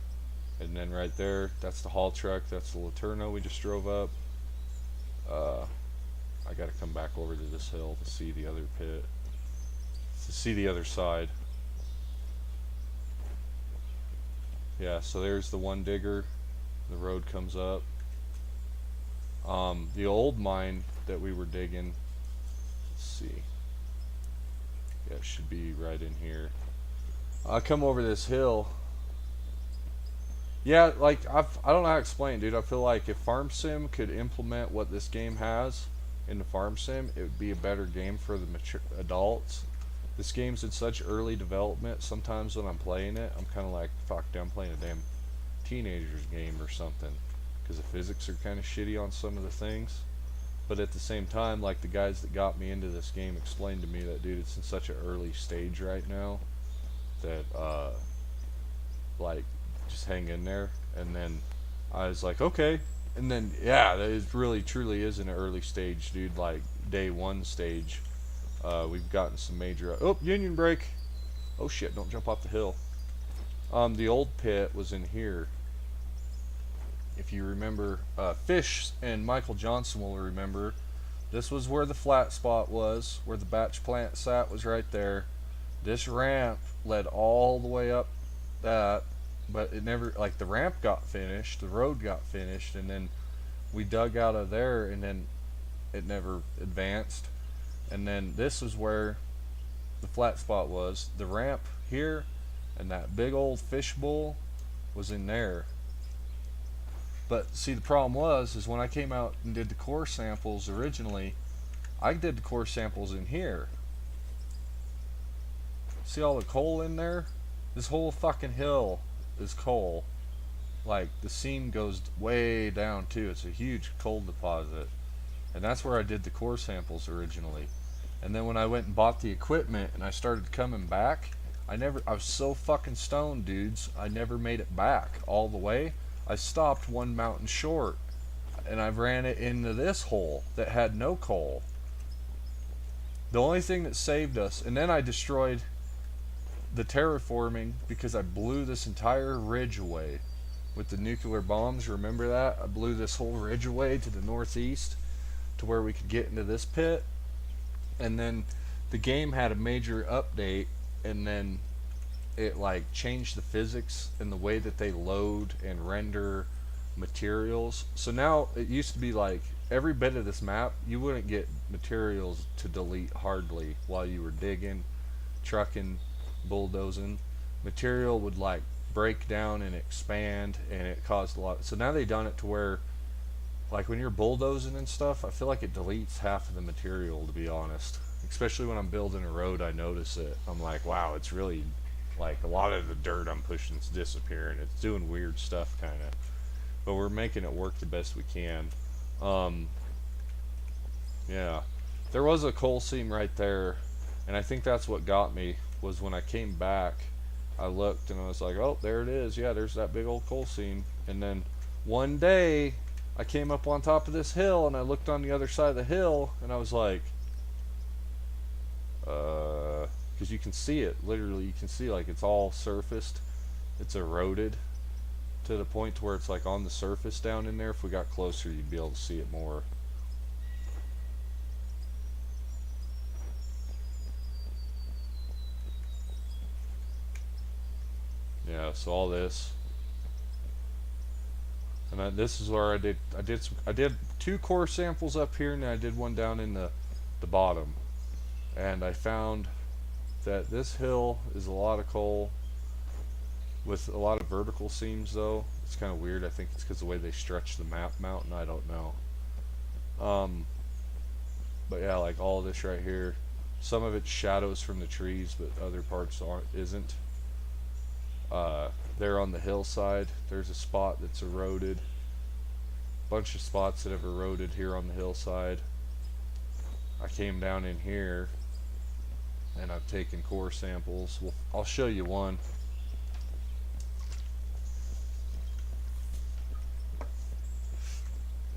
S1: And then right there, that's the haul truck. That's the Laterna we just drove up. I gotta come back over to this hill to see the other pit. To see the other side. Yeah, so there's the one digger. The road comes up. The old mine that we were digging, let's see, yeah, it should be right in here. I come over this hill. Yeah, like I don't know how to explain, dude. I feel like if Farm Sim could implement what this game has into Farm Sim, it would be a better game for the mature adults. This game's in such early development. Sometimes when I'm playing it, I'm kind of like, fuck, dude, I'm playing a damn teenager's game or something, because the physics are kind of shitty on some of the things. But at the same time, like the guys that got me into this game explained to me that, dude, it's in such an early stage right now that like just hang in there. And then I was like, okay. And then yeah, it really truly is in an early stage, dude. Like day one stage. We've gotten some major union break. Oh shit, don't jump off the hill. The old pit was in here. If you remember, Fish and Michael Johnson will remember, this was where the flat spot was, where the batch plant sat was right there. This ramp led all the way up that, but it never, like the ramp got finished, the road got finished, and then we dug out of there, and then it never advanced. And then this is where the flat spot was. The ramp here and that big old fish bowl was in there. But see, the problem was, is when I came out and did the core samples originally, I did the core samples in here. See all the coal in there? This whole fucking hill is coal. Like, the seam goes way down too. It's a huge coal deposit. And that's where I did the core samples originally. And then when I went and bought the equipment and I started coming back, I was so fucking stoned, dudes. I never made it back all the way. I stopped one mountain short, and I ran it into this hole that had no coal. The only thing that saved us, and then I destroyed the terraforming because I blew this entire ridge away with the nuclear bombs. Remember that? I blew this whole ridge away to the northeast to where we could get into this pit. And then the game had a major update, and then it like changed the physics and the way that they load and render materials. So now it used to be like every bit of this map you wouldn't get materials to delete hardly while you were digging, trucking, bulldozing. Material would like break down and expand, and it caused a lot. So now they've done it to where like when you're bulldozing and stuff, I feel like it deletes half of the material, to be honest. Especially when I'm building a road, I notice it. I'm like, wow, it's really like a lot of the dirt I'm pushing is disappearing. It's doing weird stuff kind of, but we're making it work the best we can. Yeah, there was a coal seam right there, and I think that's what got me. Was when I came back, I looked and I was like, oh, there it is. Yeah, there's that big old coal seam. And then one day I came up on top of this hill and I looked on the other side of the hill and I was like, because you can see it, literally you can see like it's all surfaced, it's eroded to the point to where it's like on the surface down in there. If we got closer you'd be able to see it more. Yeah, so all this, and this is where I did 2 core samples up here, and I did one down in the bottom, and I found that this hill is a lot of coal with a lot of vertical seams though. It's kind of weird. I think it's because the way they stretch the map mountain. I don't know. But yeah, like all this right here, some of it's shadows from the trees, but other parts isn't. There on the hillside, there's a spot that's eroded. Bunch of spots that have eroded here on the hillside. I came down in here and I've taken core samples. Well, I'll show you one.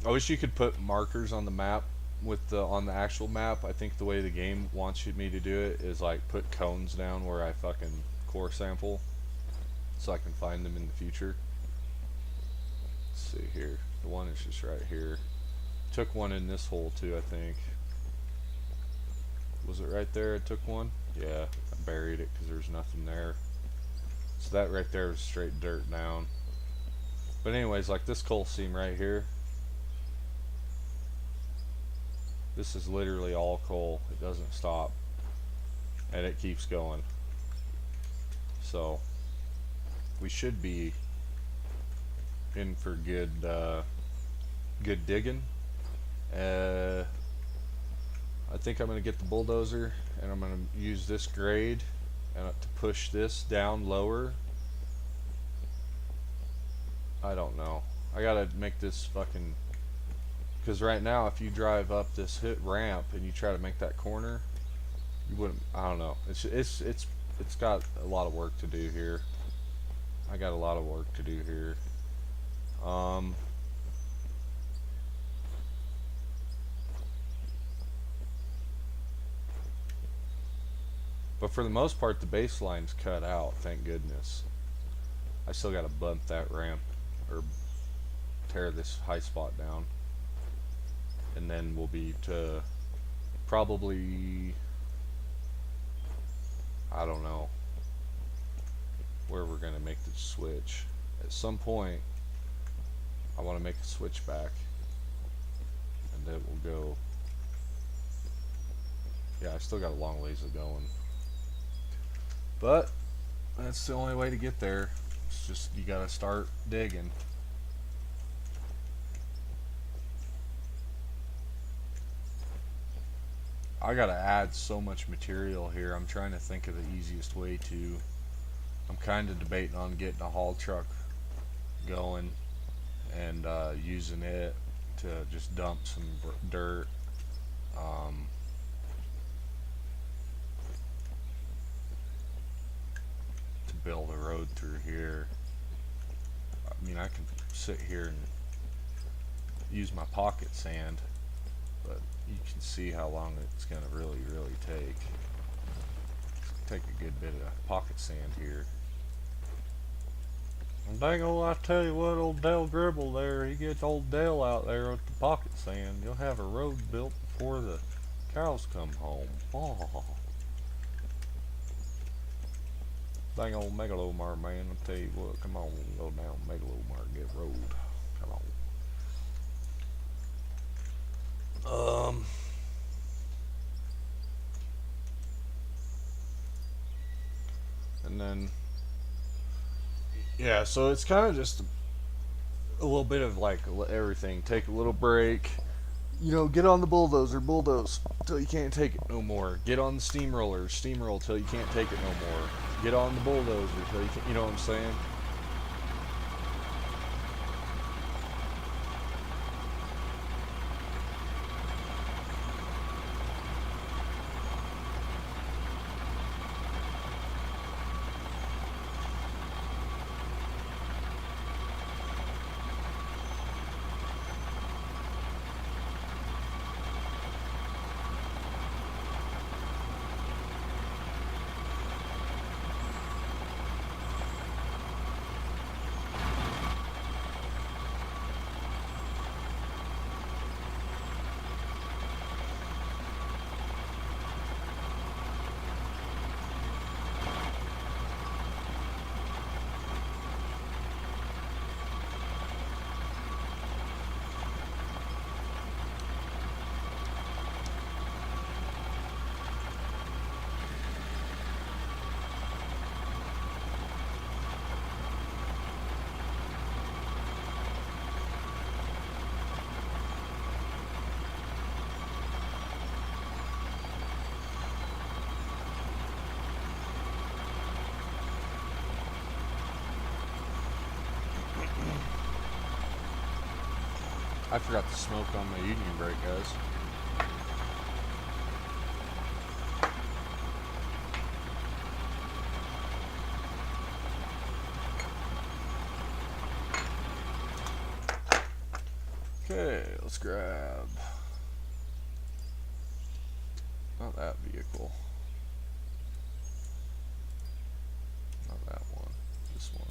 S1: I wish you could put markers on the map on the actual map. I think the way the game wants me to do it is like put cones down where I fucking core sample, so I can find them in the future. Let's see here. The one is just right here. Took one in this hole too, I think. Was it right there? I took one? Yeah, I buried it because there's nothing there. So that right there is straight dirt down. But anyways, like this coal seam right here, This is literally all coal. It doesn't stop. And it keeps going. So we should be in for good good digging. I think I'm going to get the bulldozer and I'm going to use this grade and to push this down lower. I don't know. I got to make this fucking, because right now if you drive up this ramp and you try to make that corner, you wouldn't. I don't know. It's got a lot of work to do here. I got a lot of work to do here. But for the most part, the baseline's cut out, thank goodness. I still got to bump that ramp, or tear this high spot down. And then we'll be to probably, I don't know, where we're going to make the switch. At some point, I want to make a switch back. And then we'll go. Yeah, I still got a long ways of going. But that's the only way to get there. It's just you gotta start digging. I gotta add so much material here. I'm trying to think of the easiest way to. I'm kind of debating on getting a haul truck going and using it to just dump some dirt. Build a road through here. I mean, I can sit here and use my pocket sand, but you can see how long it's going to really take. Take a good bit of pocket sand here. And dang old, I tell you what, old Dale Gribble there, he gets old Dale out there with the pocket sand. You'll have a road built before the cows come home. Oh. Dang old Megalomar, man, I'll tell you what, come on, go down Megalomar and get road. Come on. And then, yeah, so it's kind of just a little bit of like everything. Take a little break. You know, get on the bulldozer, bulldoze till you can't take it no more. Get on the steamroller, steamroll till you can't take it no more. Get on the bulldozer till you can't, you know what I'm saying? I forgot to smoke on my union break, guys. Okay, let's grab, not that vehicle, not that one, this one.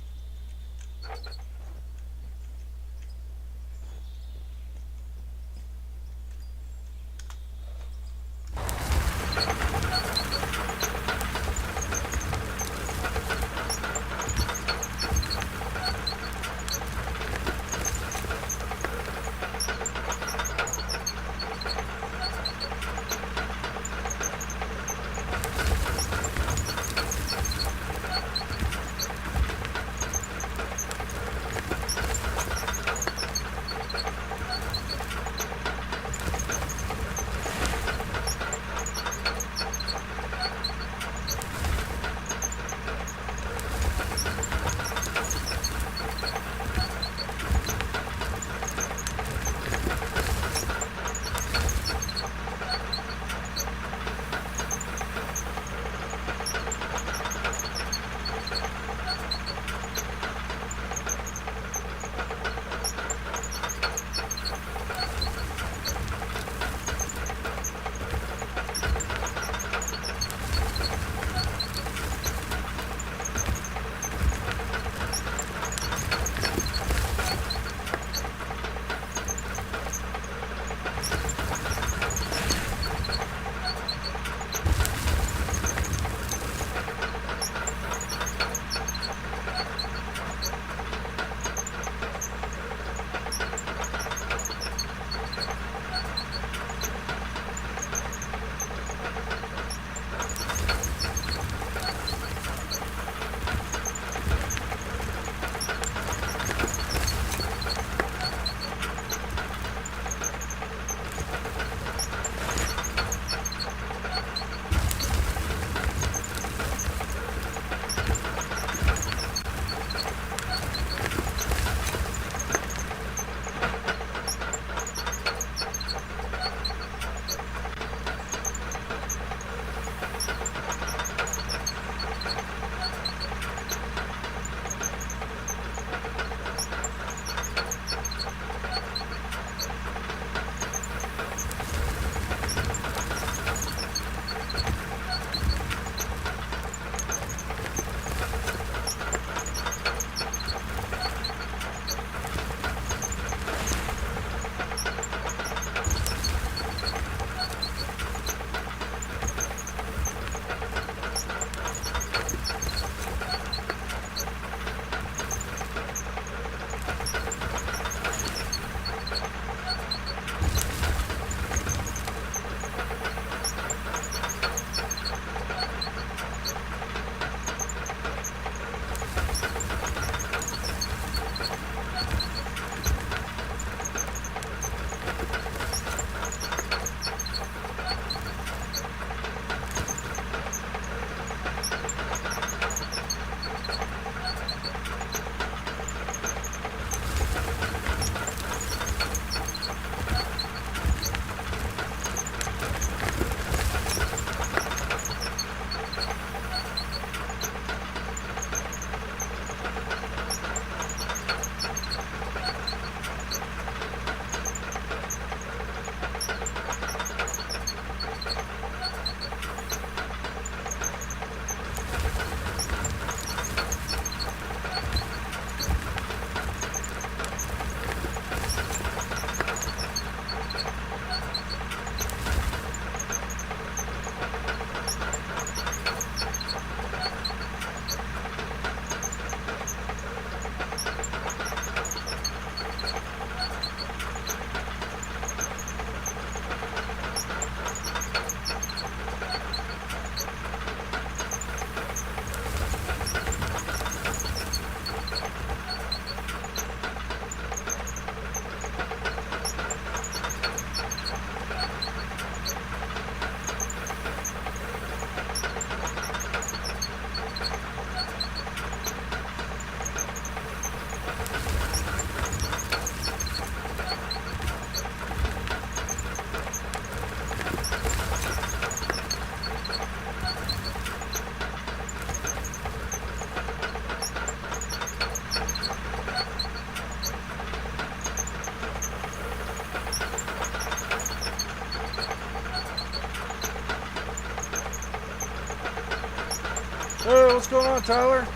S1: Hey, what's going on, Tyler?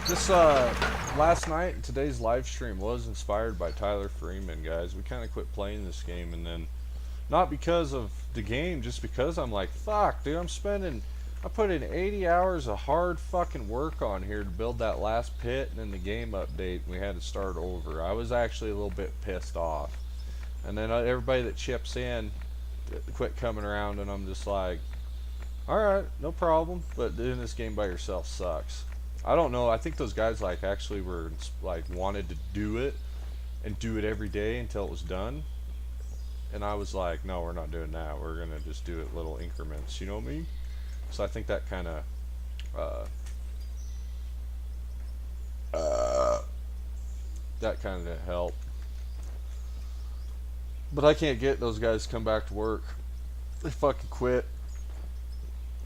S1: This last night, today's live stream was inspired by Tyler Freeman, guys. We kind of quit playing this game, and then not because of the game, just because I'm like, fuck, dude, I put in 80 hours of hard fucking work on here to build that last pit, and then the game update, we had to start over. I was actually a little bit pissed off. And then everybody that chips in quit coming around, and I'm just like, alright, no problem, but doing this game by yourself sucks. I don't know, I think those guys like actually were like wanted to do it and do it every day until it was done. And I was like, no, we're not doing that. We're gonna just do it little increments, you know what I mean? So I think that kind of helped. But I can't get those guys to come back to work. They fucking quit.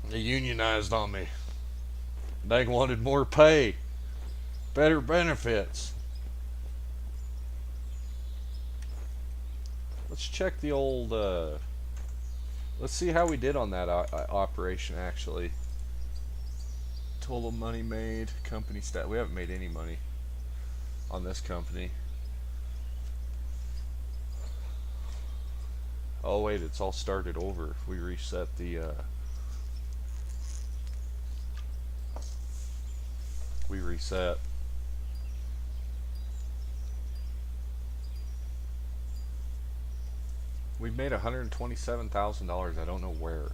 S1: They unionized on me. They wanted more pay, better benefits. Let's check the old, let's see how we did on that operation actually. Total money made, company stat. We haven't made any money on this company. Oh wait, it's all started over. We reset the, we reset. We've made $127,000. I don't know where.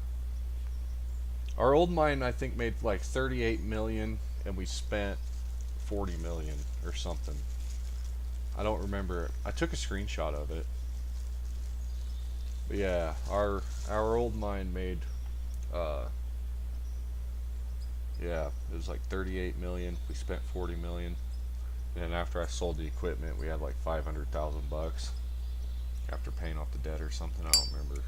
S1: Our old mine, I think, made like 38 million, and we spent 40 million or something. I don't remember. I took a screenshot of it. But yeah, our old mine made, yeah, it was like 38 million. We spent 40 million, and then after I sold the equipment, we had like 500,000 bucks after paying off the debt or something. I don't remember.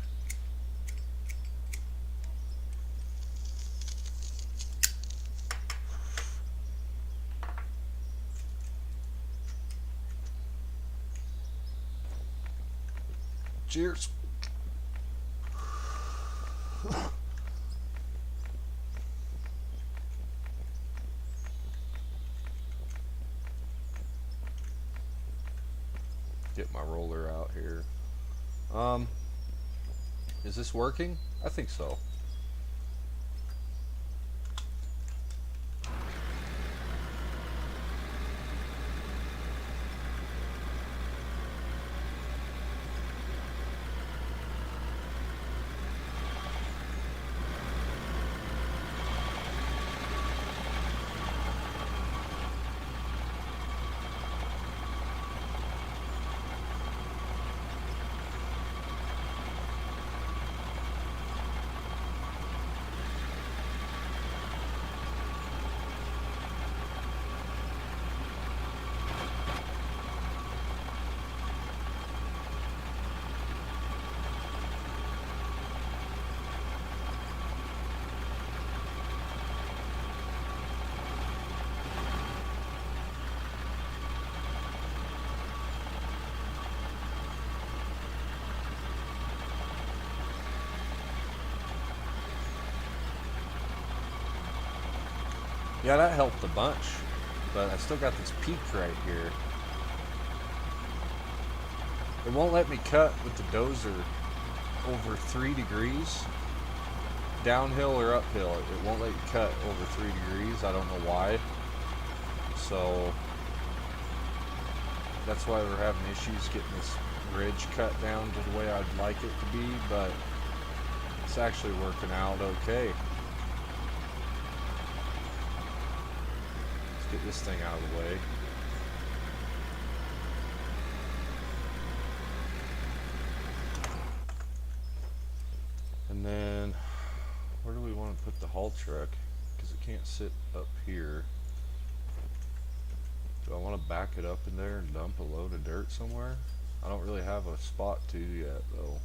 S1: Cheers. Get my roller out here. Is this working? I think so. Yeah, that helped a bunch, but I still got this peak right here. It won't let me cut with the dozer over 3 degrees, downhill or uphill. It won't let you cut over 3 degrees. I don't know why. So that's why we're having issues getting this ridge cut down to the way I'd like it to be, but it's actually working out okay. Get this thing out of the way. And then, where do we want to put the haul truck? Because it can't sit up here. Do I want to back it up in there and dump a load of dirt somewhere? I don't really have a spot to yet, though.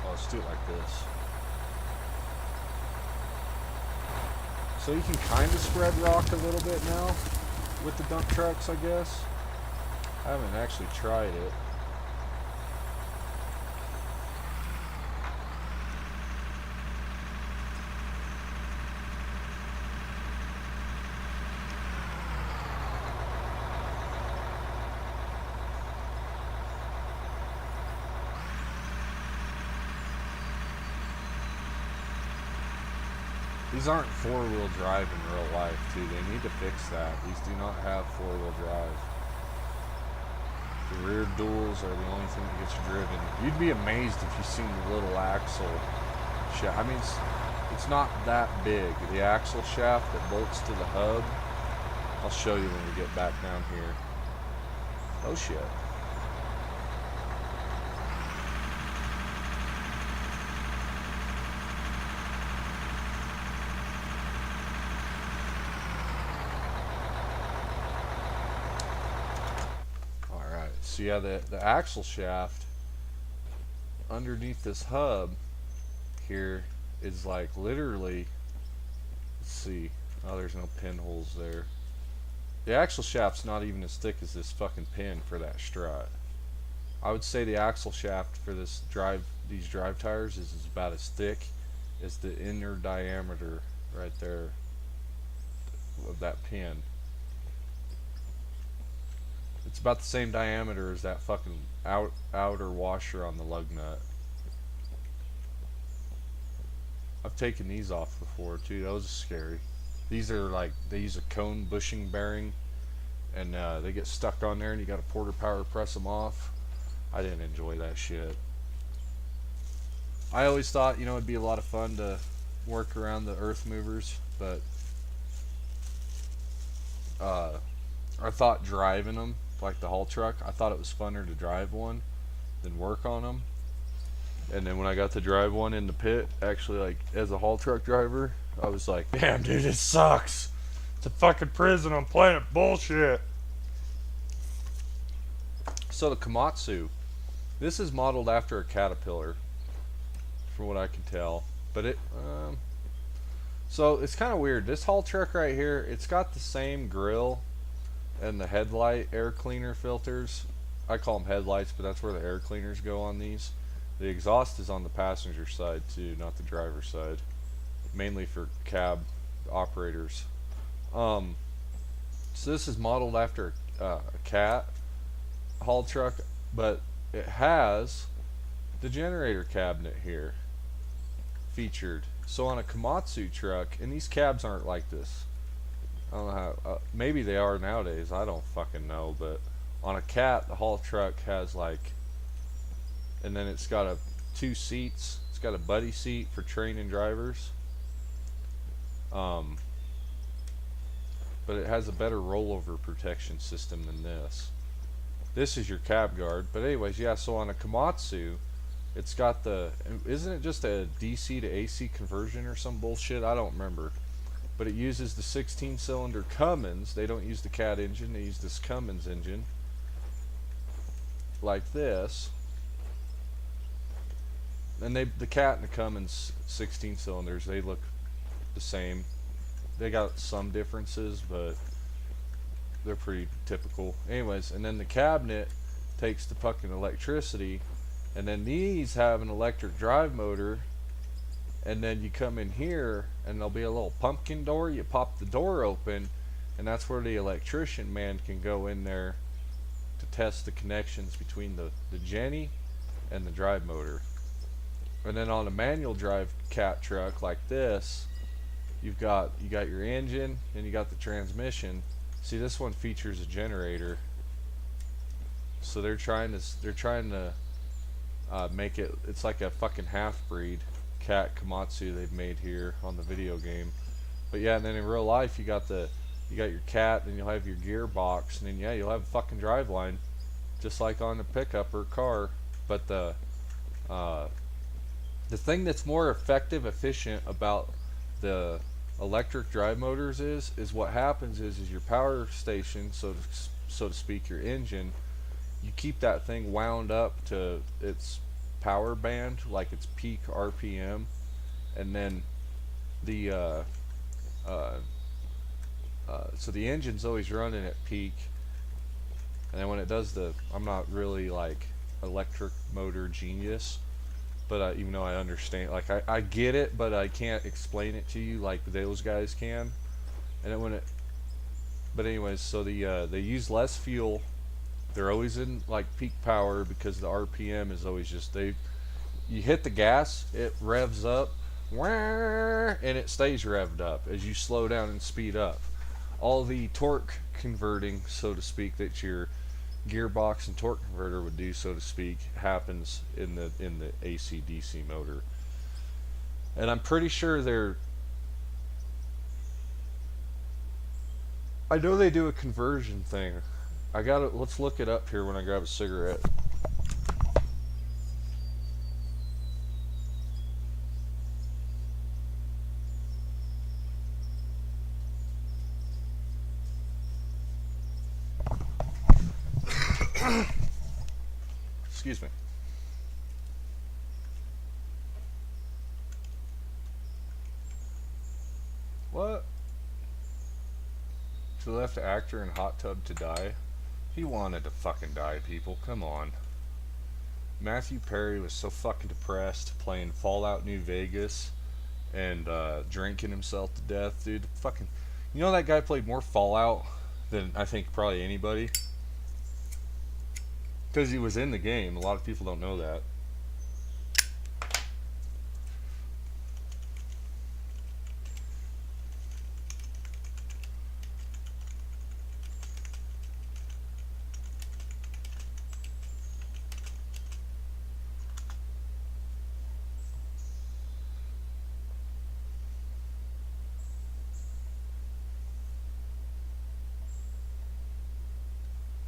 S1: Let's do it like this. So you can kind of spread rock a little bit now with the dump trucks, I guess. I haven't actually tried it. These aren't four-wheel drive in real life, too. They need to fix that. These do not have four-wheel drive. The rear duals are the only thing that gets you driven. You'd be amazed if you seen the little axle shaft. I mean, it's not that big. The axle shaft that bolts to the hub. I'll show you when we get back down here. Oh shit. So yeah, the axle shaft underneath this hub here is like literally, let's see, oh there's no pinholes there. The axle shaft's not even as thick as this fucking pin for that strut. I would say the axle shaft for these drive tires is about as thick as the inner diameter right there of that pin. It's about the same diameter as that fucking outer washer on the lug nut. I've taken these off before too. Those are scary. These are like, they use a cone bushing bearing, and they get stuck on there, and you got to porter power press them off. I didn't enjoy that shit. I always thought, you know, it'd be a lot of fun to work around the earth movers, but I thought driving them, like the haul truck, I thought it was funner to drive one than work on them. And then when I got to drive one in the pit, actually, like as a haul truck driver, I was like, damn dude, it sucks. It's a fucking prison on planet bullshit. So the Komatsu, this is modeled after a Caterpillar, from what I can tell. But it, so it's kind of weird. This haul truck right here, it's got the same grill and the headlight air cleaner filters. I call them headlights, but that's where the air cleaners go on these. The exhaust is on the passenger side too, not the driver's side, mainly for cab operators. So this is modeled after a Cat haul truck, but it has the generator cabinet here featured. So on a Komatsu truck, and these cabs aren't like this, I don't know how, maybe they are nowadays, I don't fucking know, but on a Cat, the haul truck has like, and then it's got two seats. It's got a buddy seat for training drivers, but it has a better rollover protection system than this. This is your cab guard, but anyways, yeah, so on a Komatsu, it's got the, isn't it just a DC to AC conversion or some bullshit? I don't remember. But it uses the 16-cylinder Cummins. They don't use the Cat engine. They use this Cummins engine. Like this. And the Cat and the Cummins 16 cylinders, they look the same. They got some differences, but they're pretty typical. Anyways, and then the cabinet takes the fucking electricity, and then these have an electric drive motor. And then you come in here, and there'll be a little pumpkin door. You pop the door open, and that's where the electrician man can go in there to test the connections between the Jenny and the drive motor. And then on a manual drive Cat truck like this, you got your engine, and you got the transmission. See, this one features a generator. So they're trying to make it. It's like a fucking half-breed Cat Komatsu they've made here on the video game. But yeah, and then in real life you got your Cat, and you'll have your gearbox, and then yeah, you'll have a fucking drive line, just like on a pickup or car. But the thing that's more efficient about the electric drive motors is what happens is your power station, so to speak, your engine, you keep that thing wound up to its power band, like its peak RPM, and then the Uh, so the engine's always running at peak, and then when it does I'm not really like electric motor genius, but even though I understand, like I get it, but I can't explain it to you like those guys can. And then but anyways, so they use less fuel. They're always in like peak power because the RPM is always just you hit the gas, it revs up, and it stays revved up as you slow down and speed up. All the torque converting, so to speak, that your gearbox and torque converter would do, so to speak, happens in the AC DC motor. And I'm pretty sure I know they do a conversion thing. Let's look it up here when I grab a cigarette. Excuse me. What? So left actor in hot tub to die? He wanted to fucking die, people. Come on. Matthew Perry was so fucking depressed playing Fallout New Vegas and drinking himself to death, dude. Fucking, you know that guy played more Fallout than I think probably anybody, because he was in the game. A lot of people don't know that.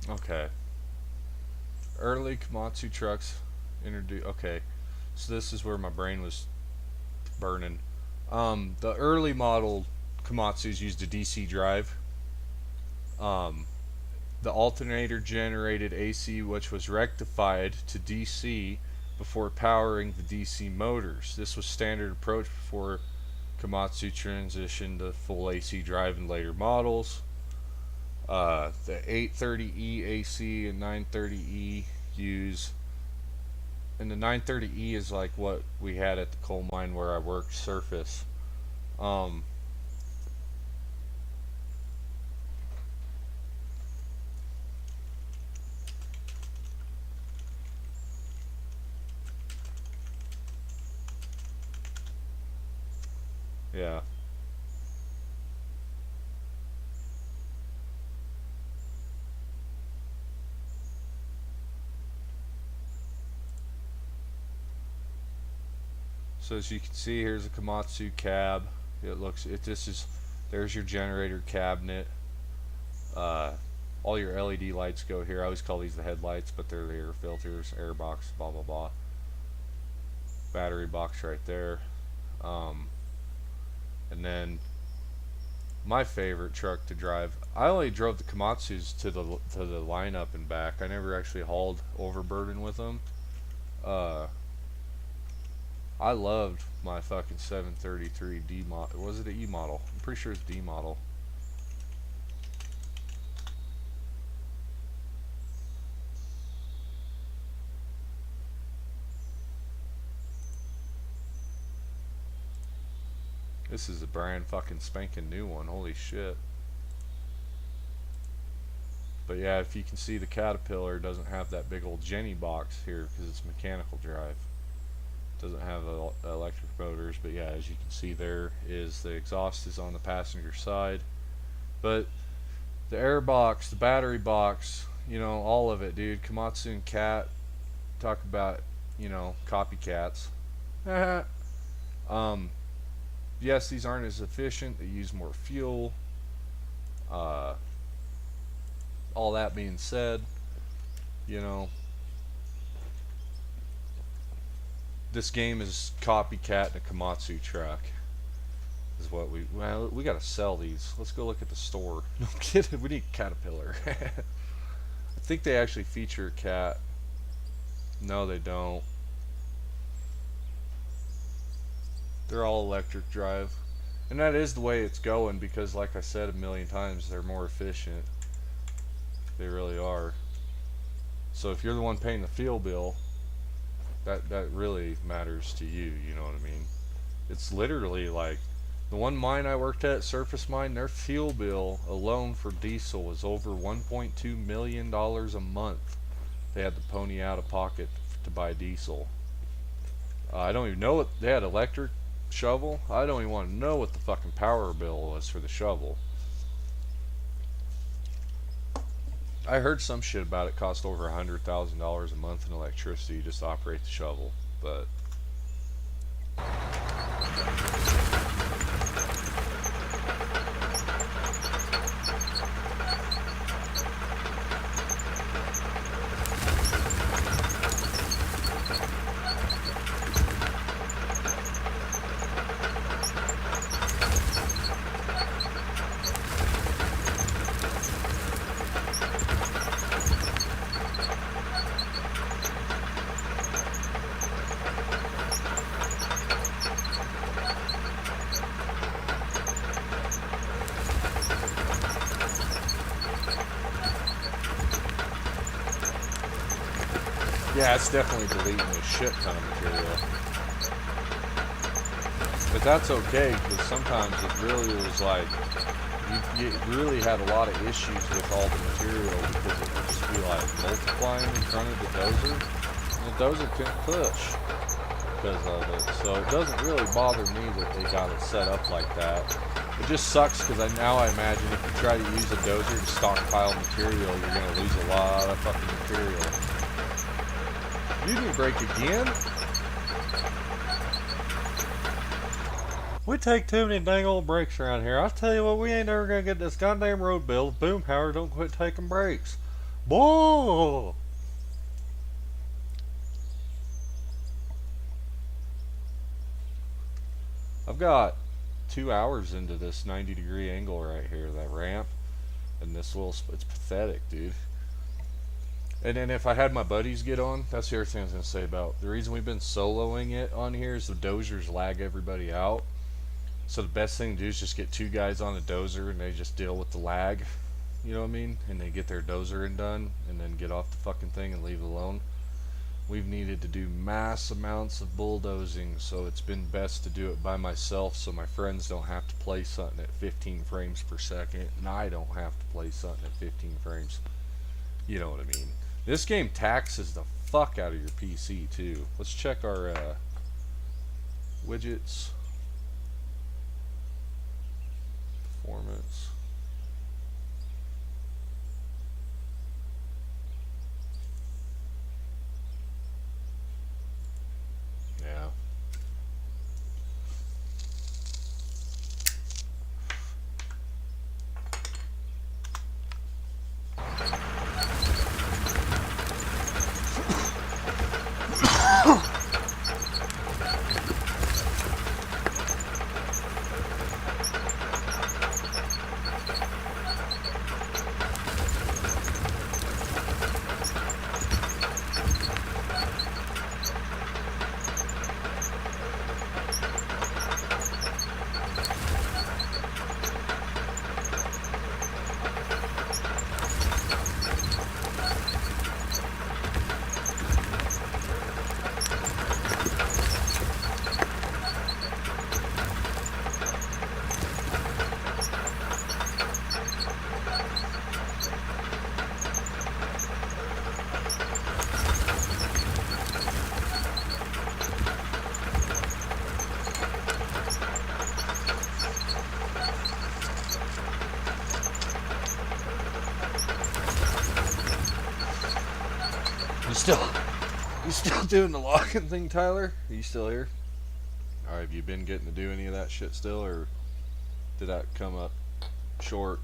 S1: Okay. Early Komatsu trucks introduced. Okay, so this is where my brain was burning. The early model Komatsus used a DC drive. Um, the alternator generated AC, which was rectified to DC before powering the DC motors. This was standard approach before Komatsu transitioned to full AC drive in later models. The 830E AC and 930E use, and the 930E is like what we had at the coal mine where I worked, surface. Um, yeah. So as you can see, here's a Komatsu cab. There's your generator cabinet. Uh, all your LED lights go here. I always call these the headlights, but they're the air filters, air box, blah blah blah. Battery box right there. Um, and then my favorite truck to drive. I only drove the Komatsus to the lineup and back. I never actually hauled overburden with them. Uh, I loved my fucking 733 D model. Was it an E model? I'm pretty sure it's D model. This is a brand fucking spanking new one. Holy shit. But yeah, if you can see, the Caterpillar doesn't have that big old Jenny box here because it's mechanical drive. Doesn't have electric motors, but yeah, as you can see, there is the exhaust is on the passenger side. But the air box, the battery box, all of it, dude. Komatsu and Cat, talk about, copycats. Yes, these aren't as efficient. They use more fuel. Uh, all that being said, you know, this game is copycat in a Komatsu truck. Is what we gotta sell these. Let's go look at the store. No I'm kidding. We need Caterpillar. I think they actually feature a cat. No, they don't. They're all electric drive. And that is the way it's going because, like I said a million times, they're more efficient. They really are. So if you're the one paying the fuel bill, that really matters to you. You know what I mean? It's literally like the one mine I worked at, surface mine. Their fuel bill alone for diesel was over $1.2 million a month. They had to pony out of pocket to buy diesel. I don't even know what they had. Electric shovel. I don't even want to know what the fucking power bill was for the shovel. I heard some shit about it cost over $100,000 a month in electricity just to operate the shovel, but yeah, it's definitely deleting a shit ton of material. But that's okay, because sometimes it really was like, you really had a lot of issues with all the material because it would just be like multiplying in front of the dozer. And the dozer couldn't push because of it. So it doesn't really bother me that they got it set up like that. It just sucks because now I imagine if you try to use a dozer to stockpile material, you're going to lose a lot of fucking material. You didn't break again? We take too many dang old breaks around here. I'll tell you what, we ain't ever gonna get this goddamn road built. Boom power don't quit taking breaks. Whoa! I've got 2 hours into this 90-degree angle right here, that ramp, and this little, it's pathetic, dude. And then if I had my buddies get on, that's the other thing I was going to say about the reason we've been soloing it on here is the dozers lag everybody out. So the best thing to do is just get 2 guys on a dozer and they just deal with the lag. You know what I mean? And they get their dozering done and then get off the fucking thing and leave it alone. We've needed to do mass amounts of bulldozing, so it's been best to do it by myself so my friends don't have to play something at 15 frames per second and I don't have to play something at 15 frames. You know what I mean? This game taxes the fuck out of your PC too. Let's check our widgets. Performance. Yeah. You still doing the locking thing, Tyler? Are you still here? Alright, have you been getting to do any of that shit still, or did that come up short?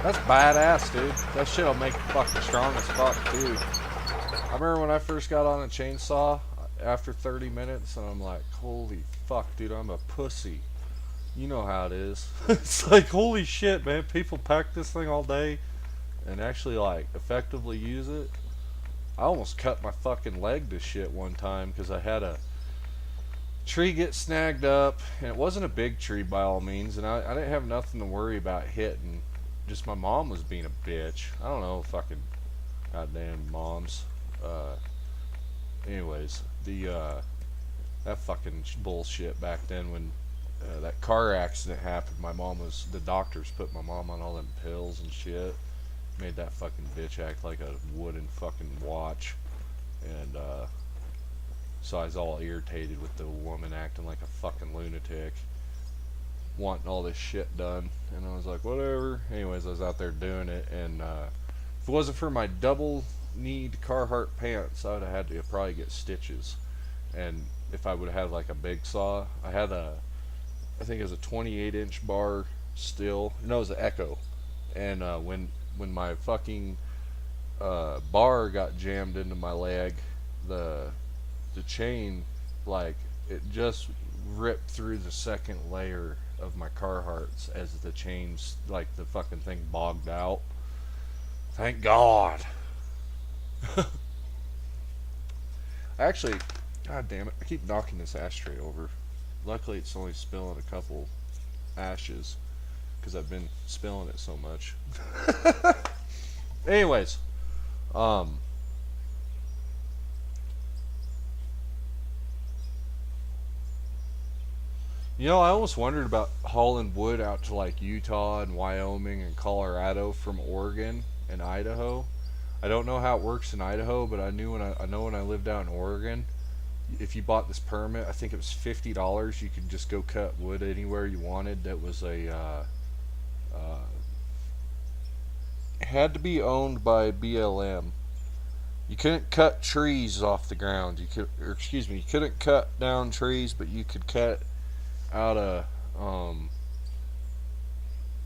S1: That's badass, dude. That shit'll make you fucking strong as fuck, too. I remember when I first got on a chainsaw after 30 minutes, and I'm like, holy fuck, dude, I'm a pussy. You know how it is. It's like, holy shit, man. People pack this thing all day and actually, like, effectively use it. I almost cut my fucking leg to shit one time because I had a tree get snagged up, and it wasn't a big tree by all means, and I didn't have nothing to worry about hitting. Just my mom was being a bitch. I don't know, fucking goddamn moms. Anyways, that fucking bullshit back then when that car accident happened. The doctors put my mom on all them pills and shit. Made that fucking bitch act like a wooden fucking watch, and so I was all irritated with the woman acting like a fucking lunatic, wanting all this shit done, and I was like, whatever. Anyways, I was out there doing it, and if it wasn't for my double-kneed Carhartt pants, I would have had to probably get stitches. And if I would have had like a big saw, I think it was a 28-inch bar steel. No, it was an Echo, and when my fucking bar got jammed into my leg, the chain, like, it just ripped through the second layer of my Carhartts as the chains, like, the fucking thing bogged out. Thank God. Actually, god damn it, I keep knocking this ashtray over. Luckily it's only spilling a couple ashes because I've been spilling it so much. Anyways, you know, I almost wondered about hauling wood out to like Utah and Wyoming and Colorado from Oregon and Idaho. I don't know how it works in Idaho, but I know when I lived out in Oregon, if you bought this permit, I think it was $50. You could just go cut wood anywhere you wanted. That was had to be owned by BLM. You couldn't cut trees off the ground. You couldn't cut down trees, but you could cut out of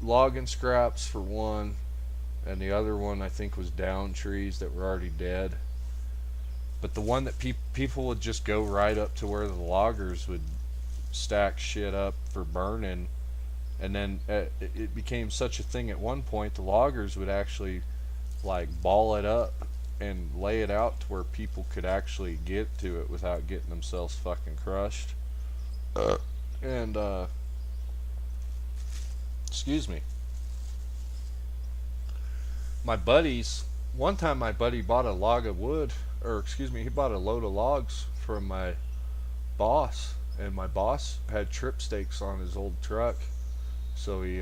S1: logging scraps for one, and the other one I think was down trees that were already dead. But the one that people would just go right up to where the loggers would stack shit up for burning, and then it became such a thing at one point the loggers would actually like ball it up and lay it out to where people could actually get to it without getting themselves fucking crushed. And excuse me. One time my buddy bought a log of wood, he bought a load of logs from my boss, and my boss had trip stakes on his old truck, so he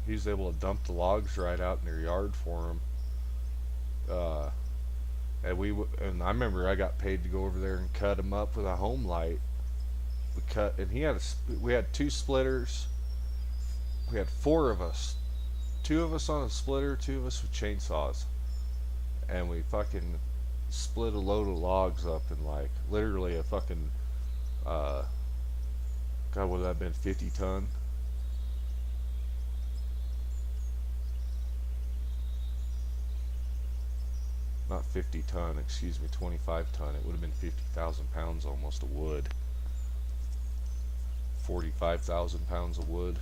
S1: was able to dump the logs right out in their yard for him. And I remember I got paid to go over there and cut them up with a home light. We had 2 splitters. We had 4 of us. 2 of us on a splitter, 2 of us with chainsaws. And we fucking split a load of logs up in like literally a fucking God, would that have been 50 ton? Not 50 ton, 25 ton. It would have been 50,000 pounds almost of wood. 45,000 pounds of wood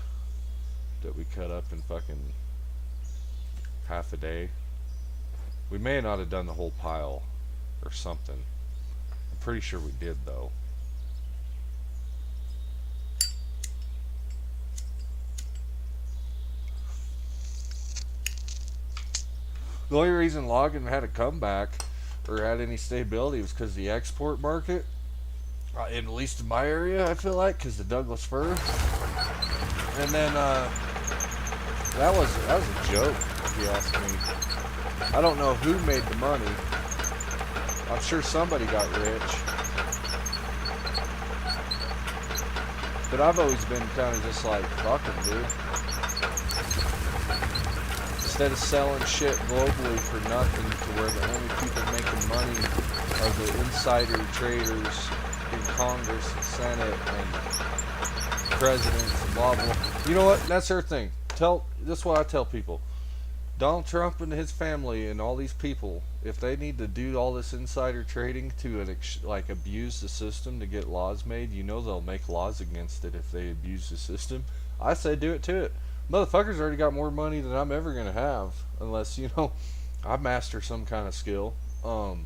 S1: that we cut up in fucking half a day. We may not have done the whole pile or something. I'm pretty sure we did though. The only reason logging had a comeback or had any stability was because the export market, at least in my area, I feel like, because the Douglas fir. And then that was a joke, if you ask me. I don't know who made the money. I'm sure somebody got rich. But I've always been kind of just like, fuck 'em, dude. Instead of selling shit globally for nothing to where the only people making money are the insider traders in Congress and Senate and presidents and blah blah. You know what? That's their thing. That's what I tell people. Donald Trump and his family and all these people, if they need to do all this insider trading to like abuse the system to get laws made, you know they'll make laws against it if they abuse the system. I say do it to it. Motherfuckers already got more money than I'm ever gonna have, unless I master some kind of skill. The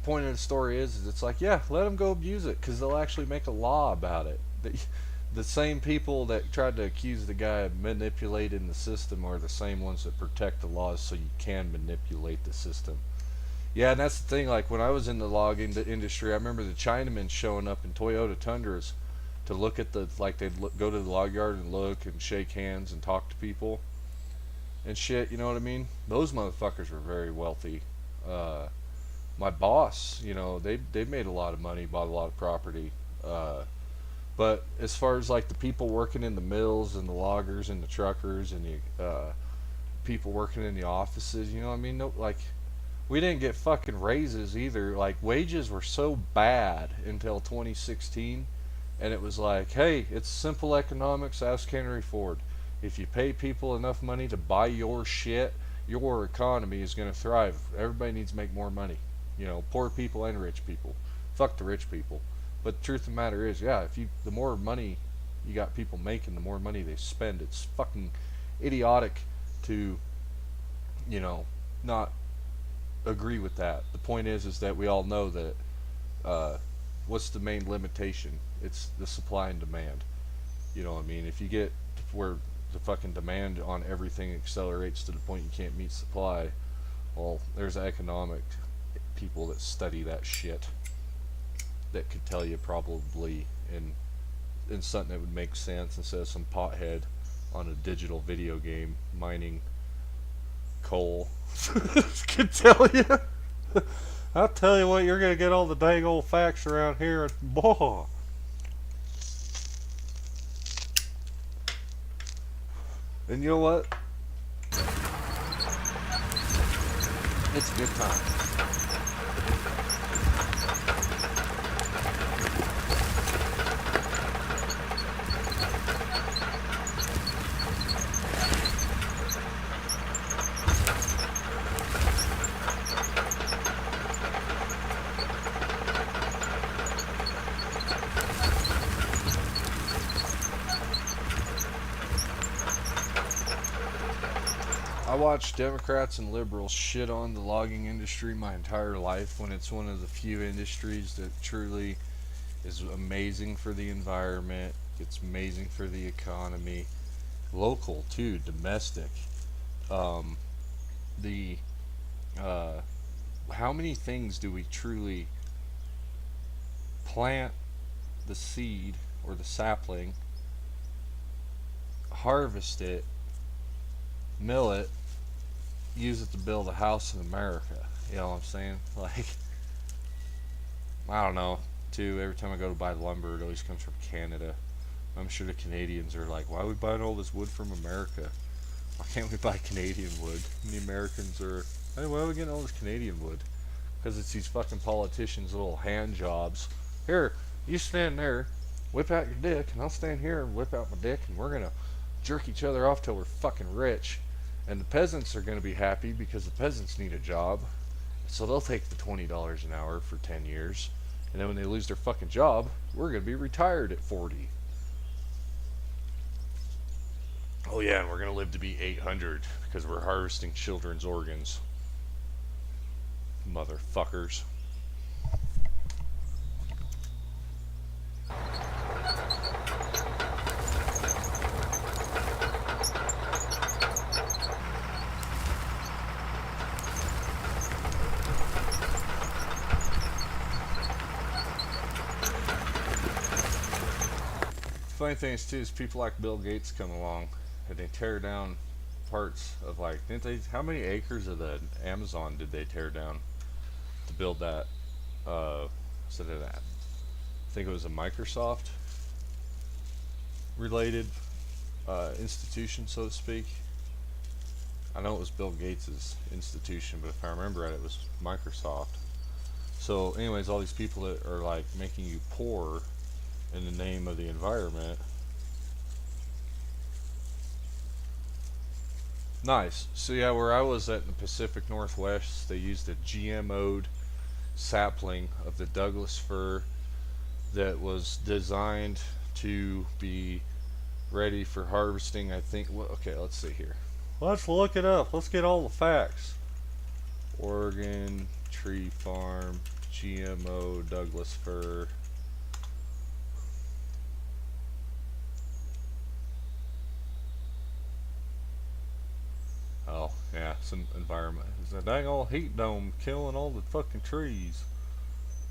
S1: point of the story is it's like, yeah, let them go abuse it because they'll actually make a law about it. The same people that tried to accuse the guy of manipulating the system are the same ones that protect the laws so you can manipulate the system. Yeah, and that's the thing. Like when I was in the logging industry, I remember the Chinamen showing up in Toyota Tundras to look at go to the log yard and look and shake hands and talk to people and shit. You know what I mean? Those motherfuckers were very wealthy. My boss, they made a lot of money, bought a lot of property. But as far as like the people working in the mills and the loggers and the truckers and the people working in the offices, you know what I mean? No, like we didn't get fucking raises either. Like wages were so bad until 2016, and it was like, hey, it's simple economics. Ask Henry Ford. If you pay people enough money to buy your shit, your economy is going to thrive. Everybody needs to make more money. Poor people and rich people. Fuck the rich people. But the truth of the matter is, yeah, the more money you got people making, the more money they spend. It's fucking idiotic to, not agree with that. The point is that we all know that what's the main limitation? It's the supply and demand. You know what I mean? If you get where the fucking demand on everything accelerates to the point you can't meet supply, well, there's economic people that study that shit that could tell you probably in something that would make sense instead of some pothead on a digital video game mining coal could tell you. I'll tell you what, you're gonna get all the dang old facts around here, boy. And you know what? It's a good time. I watched Democrats and liberals shit on the logging industry my entire life when it's one of the few industries that truly is amazing for the environment. It's amazing for the economy. Local too, domestic. The How many things do we truly plant the seed or the sapling, harvest it, mill it, use it to build a house in America? You know what I'm saying? Like, I don't know. Too, every time I go to buy lumber, it always comes from Canada. I'm sure the Canadians are like, why are we buying all this wood from America? Why can't we buy Canadian wood? And the Americans are, hey, why are we getting all this Canadian wood? Because it's these fucking politicians' little hand jobs. Here, you stand there, whip out your dick, and I'll stand here and whip out my dick, and we're gonna jerk each other off till we're fucking rich. And the peasants are gonna be happy because the peasants need a job, so they'll take the $20 an hour for 10 years. And then when they lose their fucking job, we're gonna be retired at 40. Oh yeah, and we're gonna live to be 800 because we're harvesting children's organs. Motherfuckers. Funny thing is too is people like Bill Gates come along and they tear down parts of, like, didn't they? How many acres of the Amazon did they tear down to build that? So that I think it was a Microsoft related institution, so to speak. I know it was Bill Gates's institution, but if I remember right, it was Microsoft. So, anyways, all these people that are like making you poor in the name of the environment Nice. So yeah, where I was at in the Pacific Northwest, they used a GMO'd sapling of the Douglas fir that was designed to be ready for harvesting. I think. Well, okay, let's see here. Let's look it up. Let's get all the facts. Oregon Tree Farm GMO Douglas fir. Oh, yeah, some environment. It's a dang old heat dome killing all the fucking trees.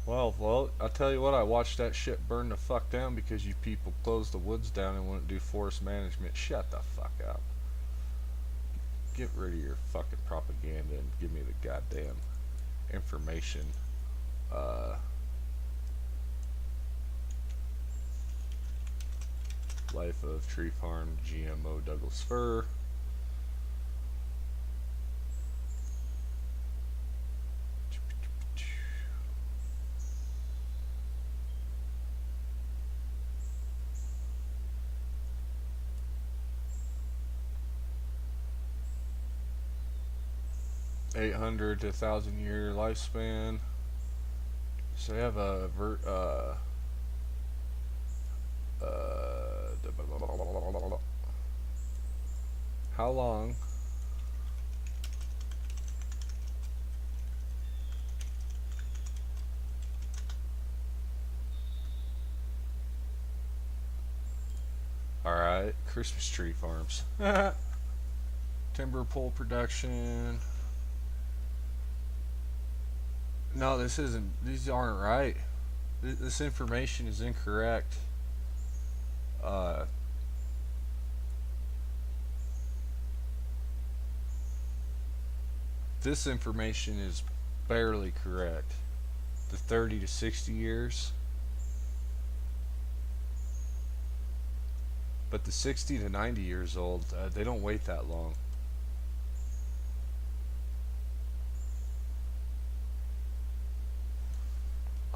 S1: Well, I tell you what, I watched that shit burn the fuck down because you people closed the woods down and wouldn't do forest management. Shut the fuck up. Get rid of your fucking propaganda and give me the goddamn information. Life of Tree Farm GMO Douglas fir. $800 to 1,000 year lifespan. So they have a how long Alright, Christmas tree farms. Timber pole production. No, this isn't. These aren't right. This information is incorrect. This information is barely correct. The 30 to 60 years. But the 60 to 90 years old, they don't wait that long.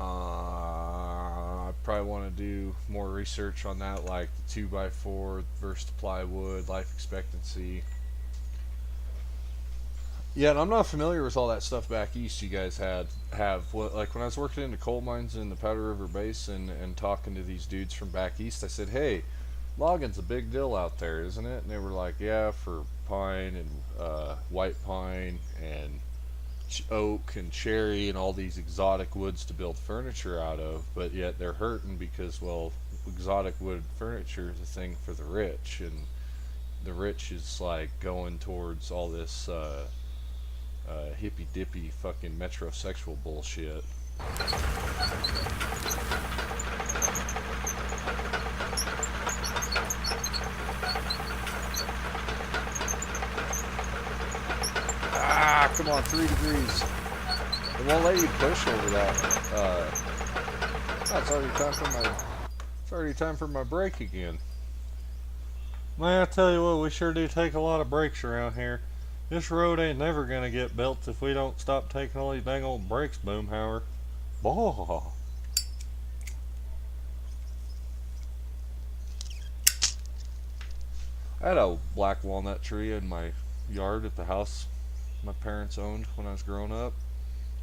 S1: I probably want to do more research on that, like the 2x4 versus the plywood, life expectancy. Yeah, and I'm not familiar with all that stuff back east you guys have. What, like when I was working in the coal mines in the Powder River Basin and talking to these dudes from back east, I said, "Hey, logging's a big deal out there, isn't it?" And they were like, "Yeah, for pine and white pine and oak and cherry and all these exotic woods to build furniture out of, but yet they're hurting because, well, exotic wood furniture is a thing for the rich, and the rich is like going towards all this hippy dippy fucking metrosexual bullshit." Ah, come on, 3 degrees. It won't let you push over that. It's already time for my break again. Man, I tell you what, we sure do take a lot of breaks around here. This road ain't never gonna get built if we don't stop taking all these dang old breaks, Boomhauer. Bah. I had a black walnut tree in my yard at the house my parents owned when I was growing up,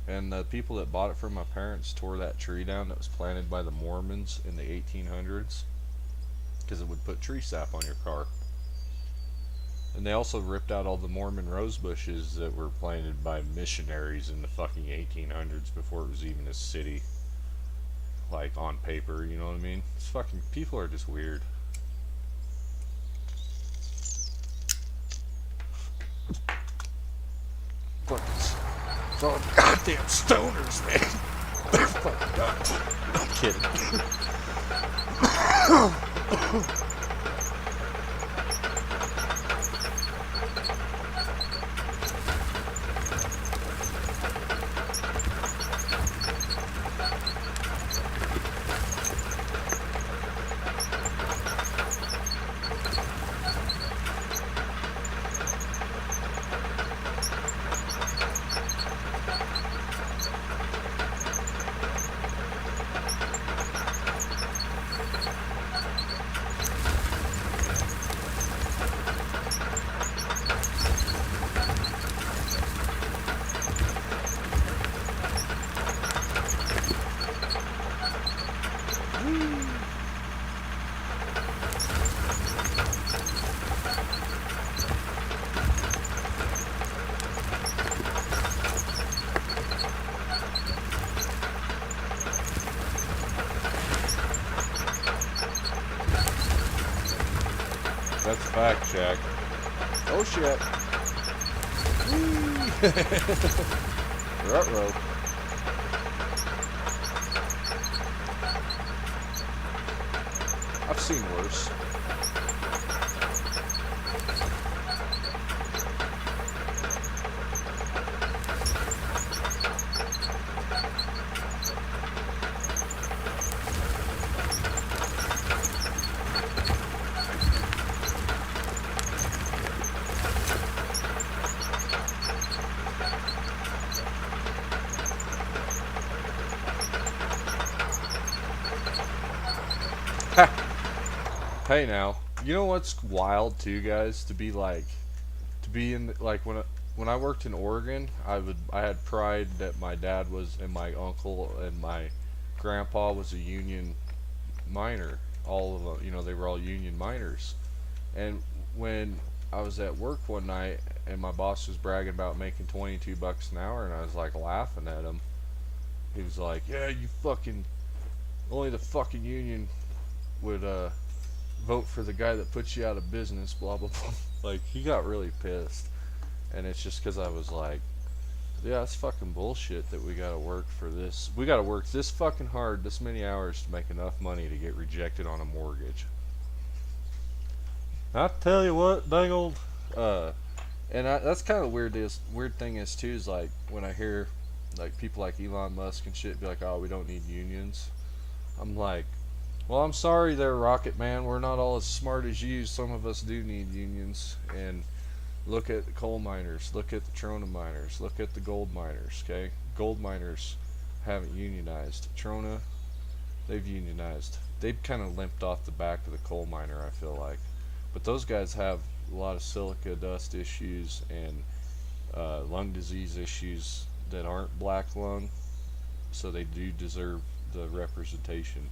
S1: and the people that bought it from my parents tore that tree down that was planted by the Mormons in the 1800s because it would put tree sap on your car. And they also ripped out all the Mormon rose bushes that were planted by missionaries in the fucking 1800s before it was even a city, like on paper, you know what I mean? It's fucking, people are just weird. It's all goddamn stoners, man. They're fucking nuts. I'm kidding. Let's fact check. Oh shit. Ruh-roh. I've seen worse. Hey now, you know what's wild too, guys? To be in like when I worked in Oregon, I had pride that my dad was and my uncle and my grandpa was a union miner. All of them, they were all union miners. And when I was at work one night and my boss was bragging about making $22 an hour, and I was like laughing at him. He was like, "Yeah, you fucking only the fucking union would vote for the guy that puts you out of business, blah blah blah." Like, he got really pissed, and it's just because I was like, yeah, it's fucking bullshit that we gotta work for this. We gotta work this fucking hard, this many hours to make enough money to get rejected on a mortgage. I tell you what, dang old, that's kind of weird. This weird thing is too is like when I hear like people like Elon Musk and shit be like, "Oh, we don't need unions." I'm like, well, I'm sorry there, Rocket Man. We're not all as smart as you. Some of us do need unions. And look at the coal miners. Look at the Trona miners. Look at the gold miners, okay? Gold miners haven't unionized. Trona, they've unionized. They've kind of limped off the back of the coal miner, I feel like. But those guys have a lot of silica dust issues and lung disease issues that aren't black lung. So they do deserve the representation.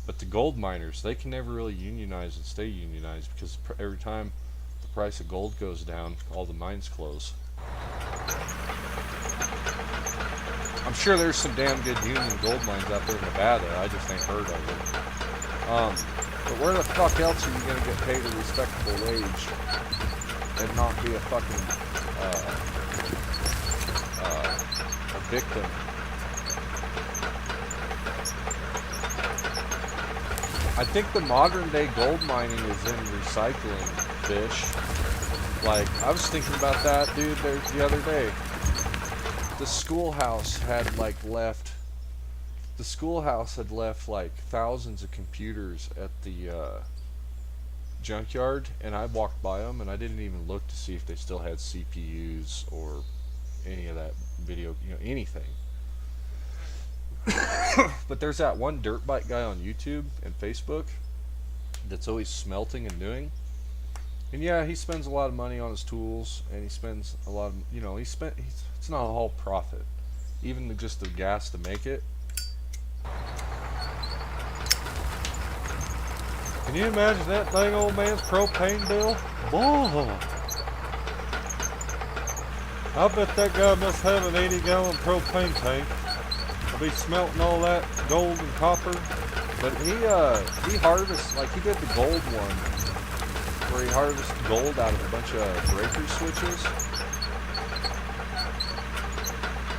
S1: But the gold miners, they can never really unionize and stay unionized because every time the price of gold goes down, all the mines close. I'm sure there's some damn good union gold mines out there in Nevada. I just ain't heard of them. But where the fuck else are you going to get paid a respectable wage and not be a fucking a victim? I think the modern day gold mining is in recycling fish. Like, I was thinking about that, dude, the other day. The schoolhouse had left like thousands of computers at the junkyard, and I walked by them and I didn't even look to see if they still had CPUs or any of that video, anything. But there's that one dirt bike guy on YouTube and Facebook that's always smelting and doing. And yeah, he spends a lot of money on his tools, and he spends a lot of, it's not all profit. Even just the gas to make it. Can you imagine that dang old man's propane bill? Whoa! I bet that guy must have an 80-gallon propane tank. Be smelting all that gold and copper. But he harvests, like he did the gold one where he harvested gold out of a bunch of breaker switches.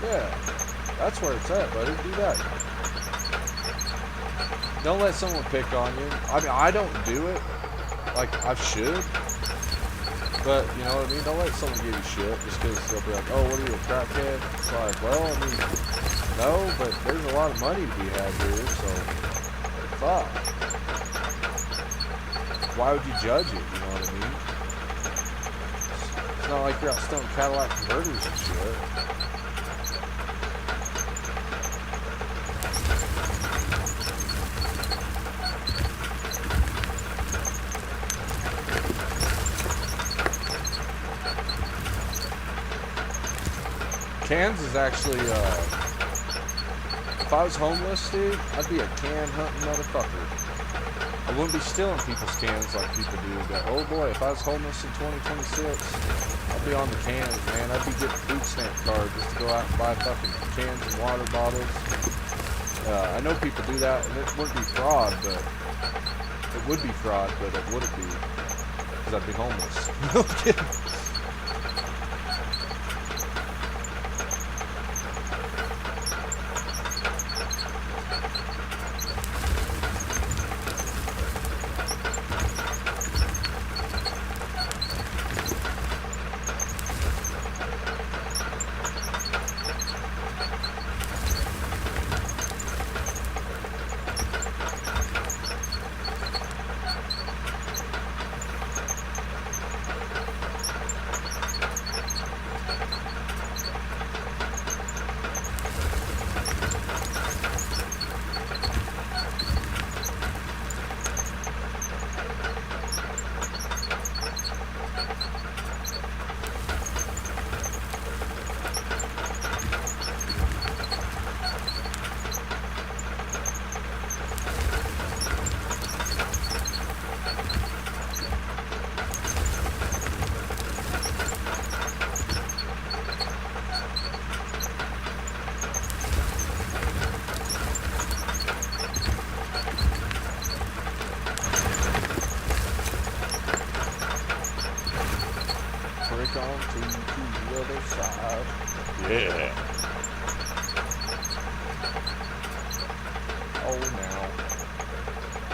S1: Yeah, that's where it's at, buddy. Do that. Don't let someone pick on you. I mean, I don't do it like I should, but you know what I mean. Don't let someone give you shit just because they'll be like, "Oh, what are you, a crackhead?" It's like, well, I mean, no, but there's a lot of money to be had here, so fuck. Why would you judge it? You know what I mean? It's not like you're out stealing Cadillac converters and shit. Cans is actually, if I was homeless, dude, I'd be a can hunting motherfucker. I wouldn't be stealing people's cans like people do, but oh boy, if I was homeless in 2026, I'd be on the cans, man. I'd be getting a food stamp card just to go out and buy fucking cans and water bottles. I know people do that, and it wouldn't be fraud, but it would be fraud, but it wouldn't be. because I'd be homeless. No kidding. Break on to the other side. Yeah. Oh now.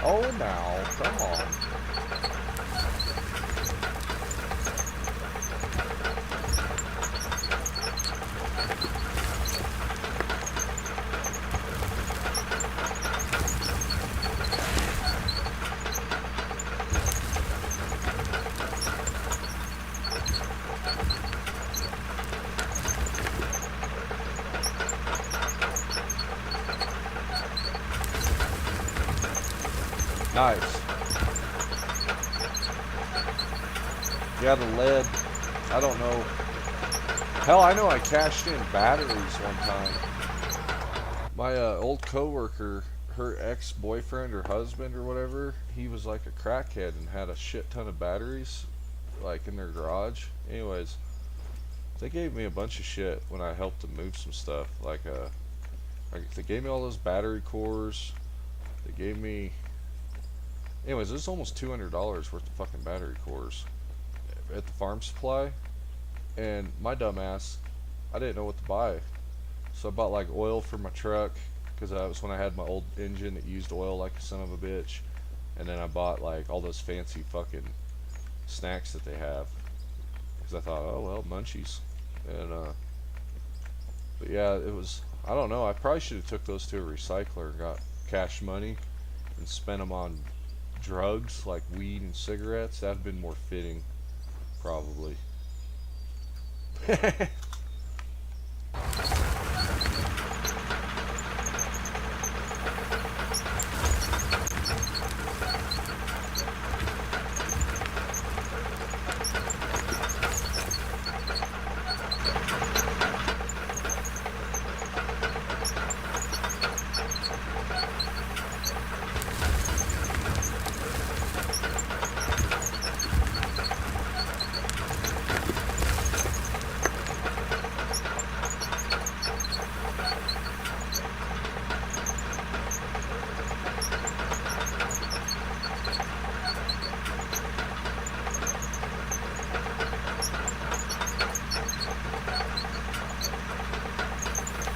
S1: Oh now. Come on. Nice. Yeah, the lead. I don't know. Hell, I know I cashed in batteries one time. My old coworker, her ex-boyfriend or husband or whatever, he was like a crackhead and had a shit ton of batteries, like in their garage. Anyways, they gave me a bunch of shit when I helped them move some stuff. Like they gave me all those battery cores. They gave me. Anyways, there's almost $200 worth of fucking battery cores at the farm supply, and my dumb ass, I didn't know what to buy, so I bought like oil for my truck, because that was when I had my old engine that used oil like a son of a bitch, and then I bought like all those fancy fucking snacks that they have, because I thought, oh well, munchies, and but yeah, it was, I don't know, I probably should have took those to a recycler and got cash money and spent them on drugs like weed and cigarettes. That'd been more fitting, probably.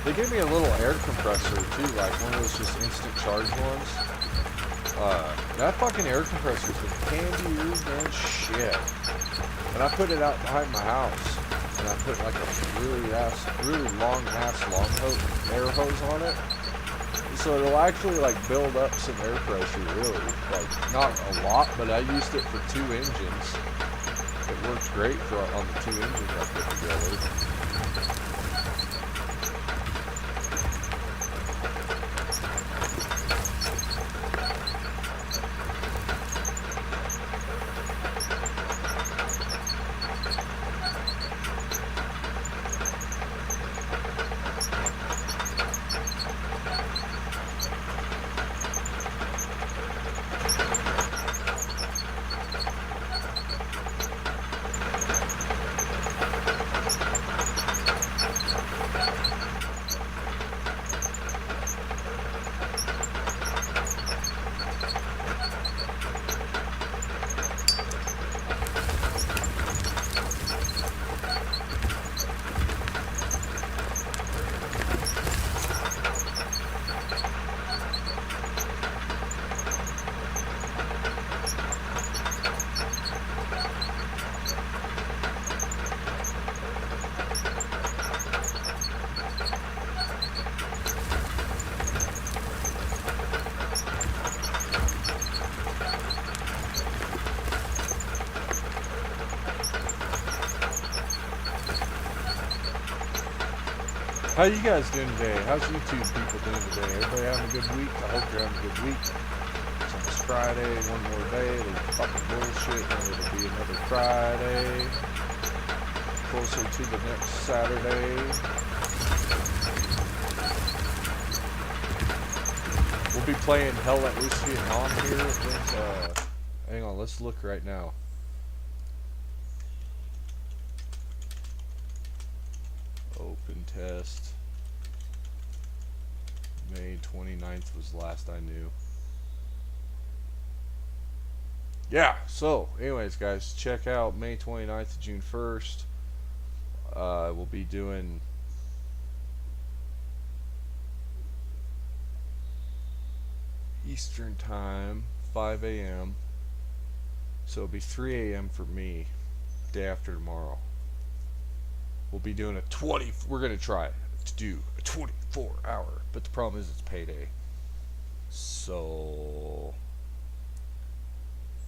S1: They gave me a little air compressor too, like one of those just instant charge ones. That fucking air compressor is handy as shit. And I put it out behind my house, and I put like a really long air hose on it. So it'll actually like build up some air pressure, really. Like not a lot, but I used it for 2 engines. It worked great on the 2 engines I put together. How you guys doing today? How's YouTube people doing today? Everybody having a good week? I hope you're having a good week. It's almost Friday, one more day. It'll fucking bullshit, and it'll be another Friday. Closer to the next Saturday. We'll be playing Hell Let Loose Vietnam here. Hang on, let's look right now. Open test. May 29th was the last I knew. Yeah, so anyways guys, check out May 29th to June 1st. We'll be doing Eastern time, 5 a.m. So it'll be 3 a.m. for me, day after tomorrow. We'll be doing we're going to try to do a 24-hour, but the problem is it's payday. So,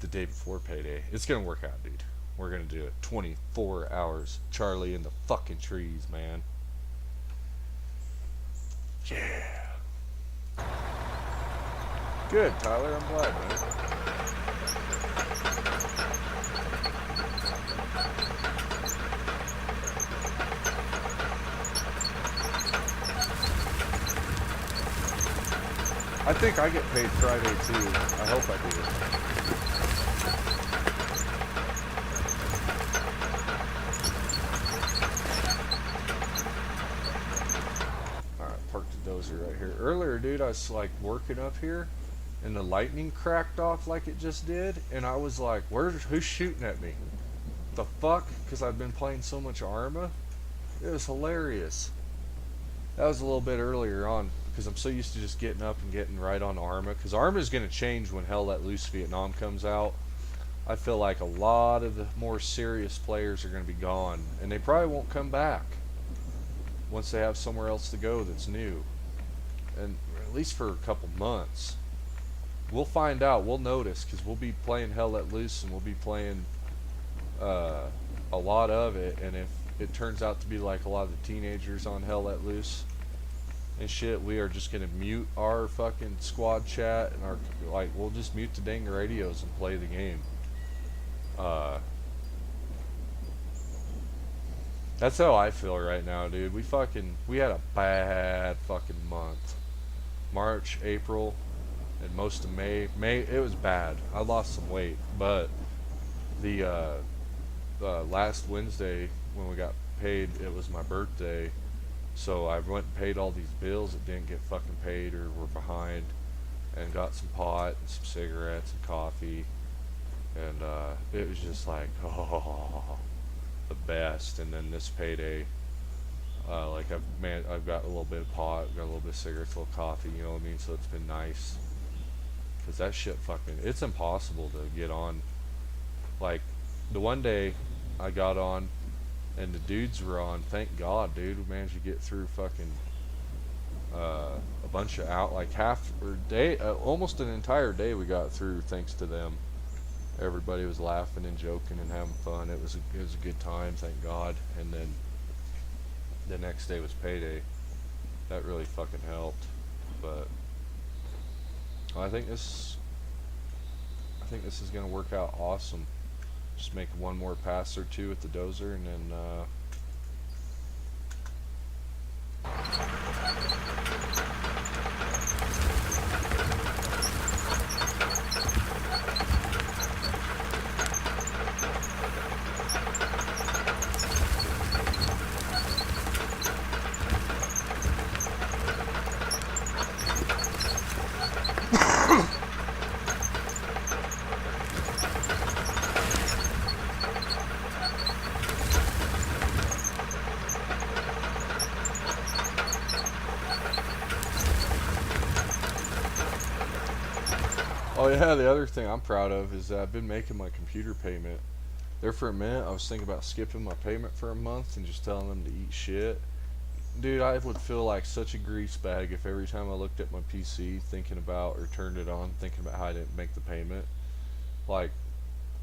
S1: the day before payday, it's going to work out, dude. We're going to do it 24 hours. Charlie in the fucking trees, man. Yeah. Good, Tyler. I'm glad, man. I think I get paid Friday too. I hope I do. Alright, parked the dozer right here. Earlier, dude, I was like working up here and the lightning cracked off like it just did, and I was like, who's shooting at me? The fuck? Because I've been playing so much Arma. It was hilarious. That was a little bit earlier on, because I'm so used to just getting up and getting right on Arma, because Arma is going to change when Hell Let Loose Vietnam comes out. I feel like a lot of the more serious players are going to be gone, and they probably won't come back once they have somewhere else to go that's new, and at least for a couple months. We'll find out, we'll notice, because we'll be playing Hell Let Loose, and we'll be playing a lot of it, and if it turns out to be like a lot of the teenagers on Hell Let Loose and shit, we are just gonna mute our fucking squad chat and we'll just mute the dang radios and play the game. That's how I feel right now, dude. We had a bad fucking month. March, April, and most of May. It was bad. I lost some weight, but the last Wednesday when we got paid, it was my birthday, so I went and paid all these bills that didn't get fucking paid or were behind, and got some pot and some cigarettes and coffee, and it was just like, oh, the best. And then this payday, I've got a little bit of pot, got a little bit of cigarettes, a little coffee, you know what I mean? So it's been nice, because that shit it's impossible to get on. Like, the one day I got on and the dudes were on, thank God, dude, we managed to get through fucking a bunch of almost an entire day we got through thanks to them. Everybody was laughing and joking and having fun. It was a good time, thank God. And then the next day was payday. That really fucking helped. But I think this is gonna work out awesome. Just make one more pass or two with the dozer, and then oh yeah, the other thing I'm proud of is that I've been making my computer payment. There for a minute, I was thinking about skipping my payment for a month and just telling them to eat shit. Dude, I would feel like such a grease bag if every time I looked at my PC thinking about, or turned it on, thinking about how I didn't make the payment. Like,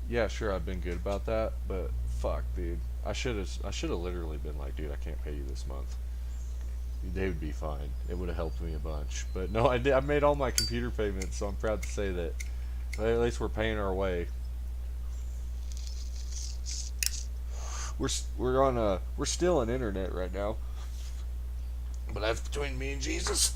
S1: yeah, sure, I've been good about that, but fuck, dude. I should have literally been like, dude, I can't pay you this month. they would be fine. It would have helped me a bunch. But no, I did. I made all my computer payments, so I'm proud to say that at least we're paying our way. We're still on internet right now, but that's between me and Jesus.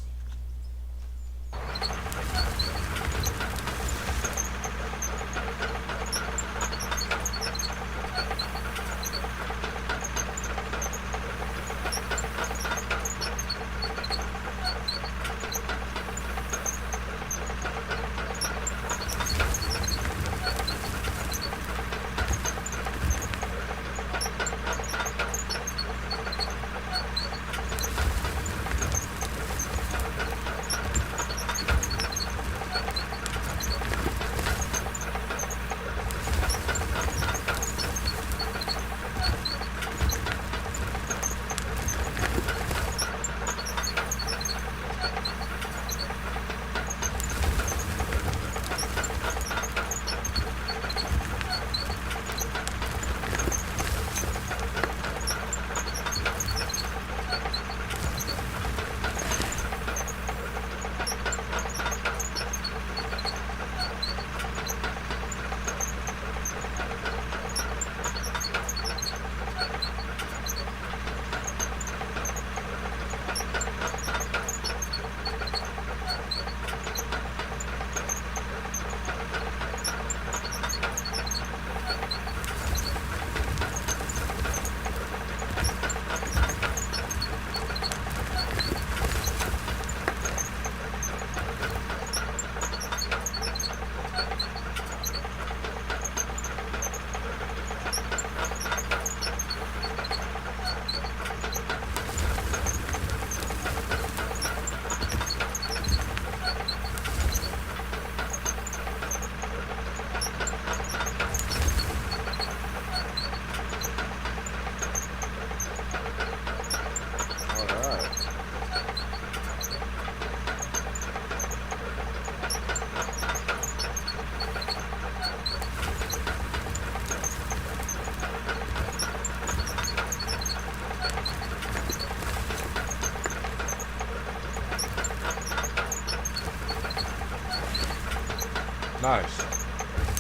S1: Nice.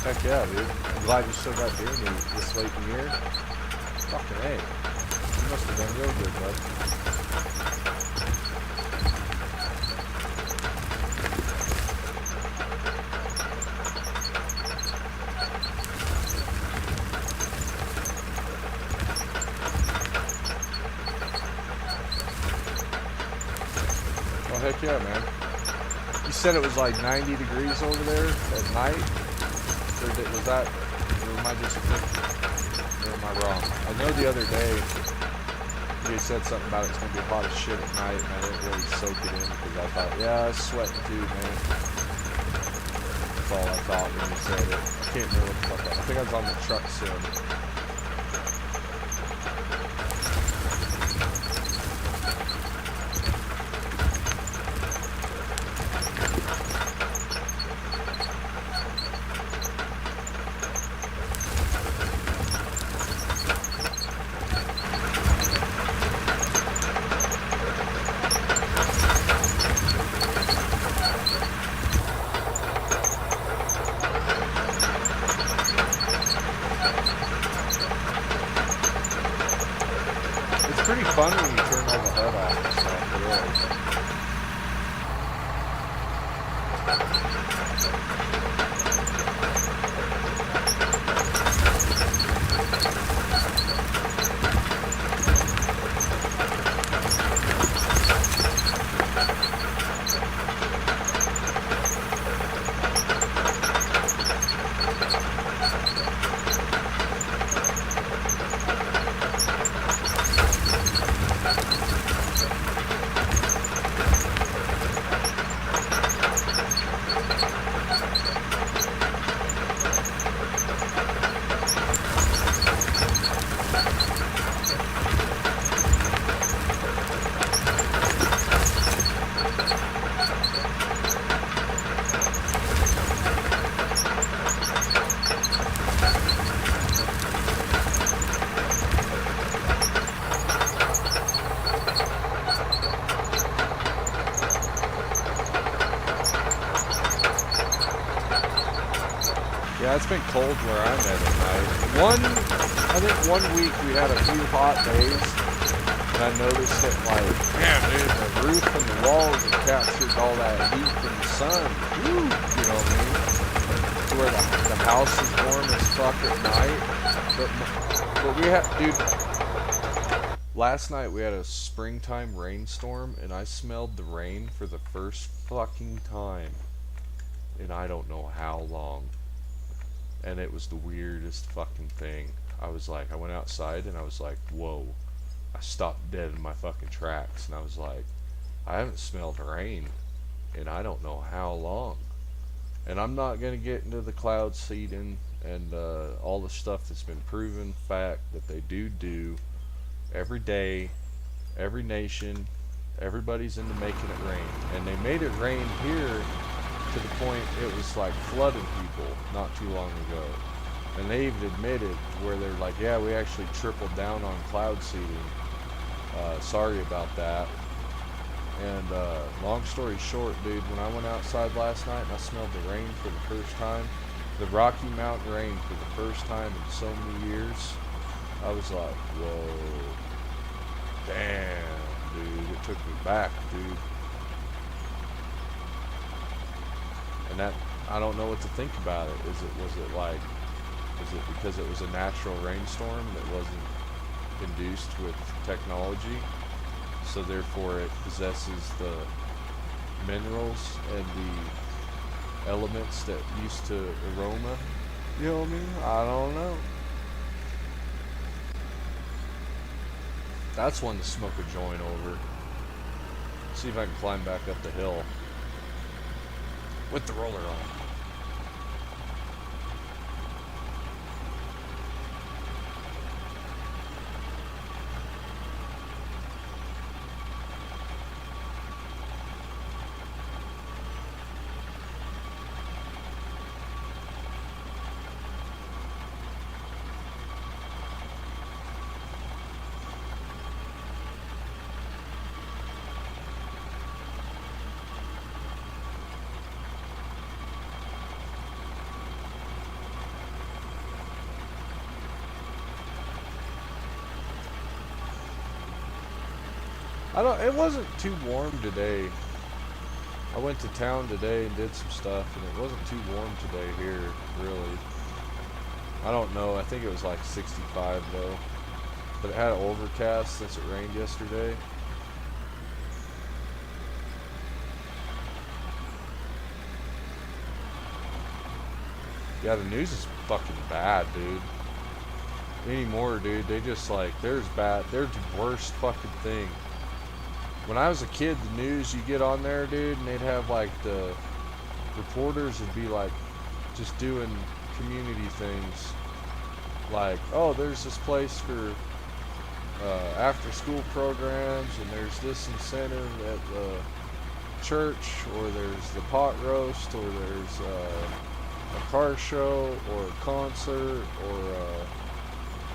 S1: Heck yeah, dude. I'm glad you still got deer meat this late in the year. Fucking A. You must have done real good, bud. Well, heck yeah, man. You said it was like 90 degrees over there at night? Or was that, or am I just thinking, or am I wrong? I know the other day you said something about it's going to be hot as shit at night, and I didn't really soak it in because I thought, yeah, I was sweating too, man. That's all I thought when you said it. I can't remember what the fuck I think I was on the truck sim. It's pretty fun when you turn all the HUD off and stuff, it is. Yeah, it's been cold where I'm at night. I think one week we had a few hot days, and I noticed that, like, man, dude, the roof and the walls have captured all that heat from the sun. Woo! You know what I mean? To where the house is warm as fuck at night. But we had, dude, last night we had a springtime rainstorm, and I smelled the rain for the first fucking time in I don't know how long. And it was the weirdest fucking thing. I went outside and I was like, whoa. I stopped dead in my fucking tracks, and I was like, I haven't smelled rain in I don't know how long. And I'm not going to get into the cloud seeding and all the stuff that's been proven fact that they do every day, every nation, everybody's into making it rain. And they made it rain here to the point it was like flooding people not too long ago. And they even admitted where they're like, yeah, we actually tripled down on cloud seeding. Sorry about that. And long story short, dude, when I went outside last night and I smelled the rain for the first time, the Rocky Mountain rain for the first time in so many years, I was like, whoa, damn, dude, it took me back, dude. And that, I don't know what to think about it. Is it because it was a natural rainstorm that wasn't induced with technology, so therefore it possesses the minerals and the elements that used to aroma? You know what I mean? I don't know. That's one to smoke a joint over. See if I can climb back up the hill with the roller on. It wasn't too warm today. I went to town today and did some stuff, and it wasn't too warm today here, really. I don't know, I think it was like 65 though. But it had an overcast since it rained yesterday. Yeah, the news is fucking bad, dude. Anymore, dude, they just like, there's the worst fucking thing. When I was a kid, the news, you get on there, dude, and they'd have like the reporters would be like just doing community things. Like, oh, there's this place for after school programs, and there's this incentive at the church, or there's the pot roast, or there's a car show, or a concert, or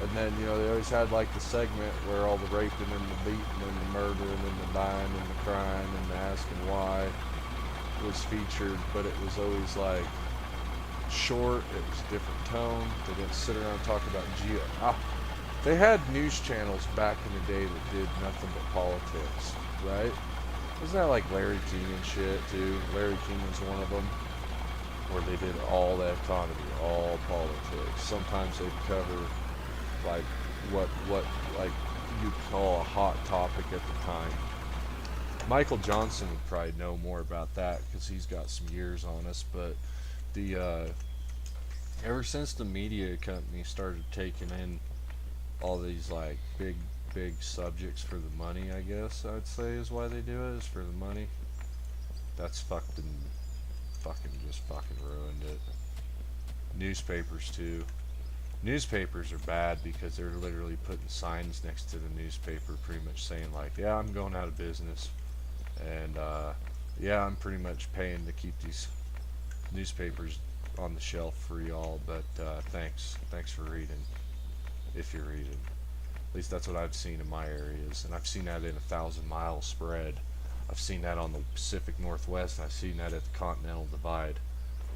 S1: and then, you know, they always had like the segment where all the raping and the beating and the murdering and the dying and the crying and the asking why was featured, but it was always like short, it was a different tone. They didn't sit around and talk about they had news channels back in the day that did nothing but politics, right? Isn't that like Larry King and shit too? Larry King was one of them, where they did all the economy, all politics. Sometimes they'd cover like what like you'd call a hot topic at the time. Michael Johnson would probably know more about that because he's got some years on us, but the ever since the media company started taking in all these like big subjects for the money, I guess I'd say is why they do it, is for the money. That's fucking just fucking ruined it. Newspapers too. Newspapers are bad because they're literally putting signs next to the newspaper pretty much saying like, yeah, I'm going out of business, and yeah, I'm pretty much paying to keep these newspapers on the shelf for y'all, but thanks for reading, if you're reading. At least that's what I've seen in my areas, and I've seen that in a 1,000-mile spread. I've seen that on the Pacific Northwest, and I've seen that at the Continental Divide.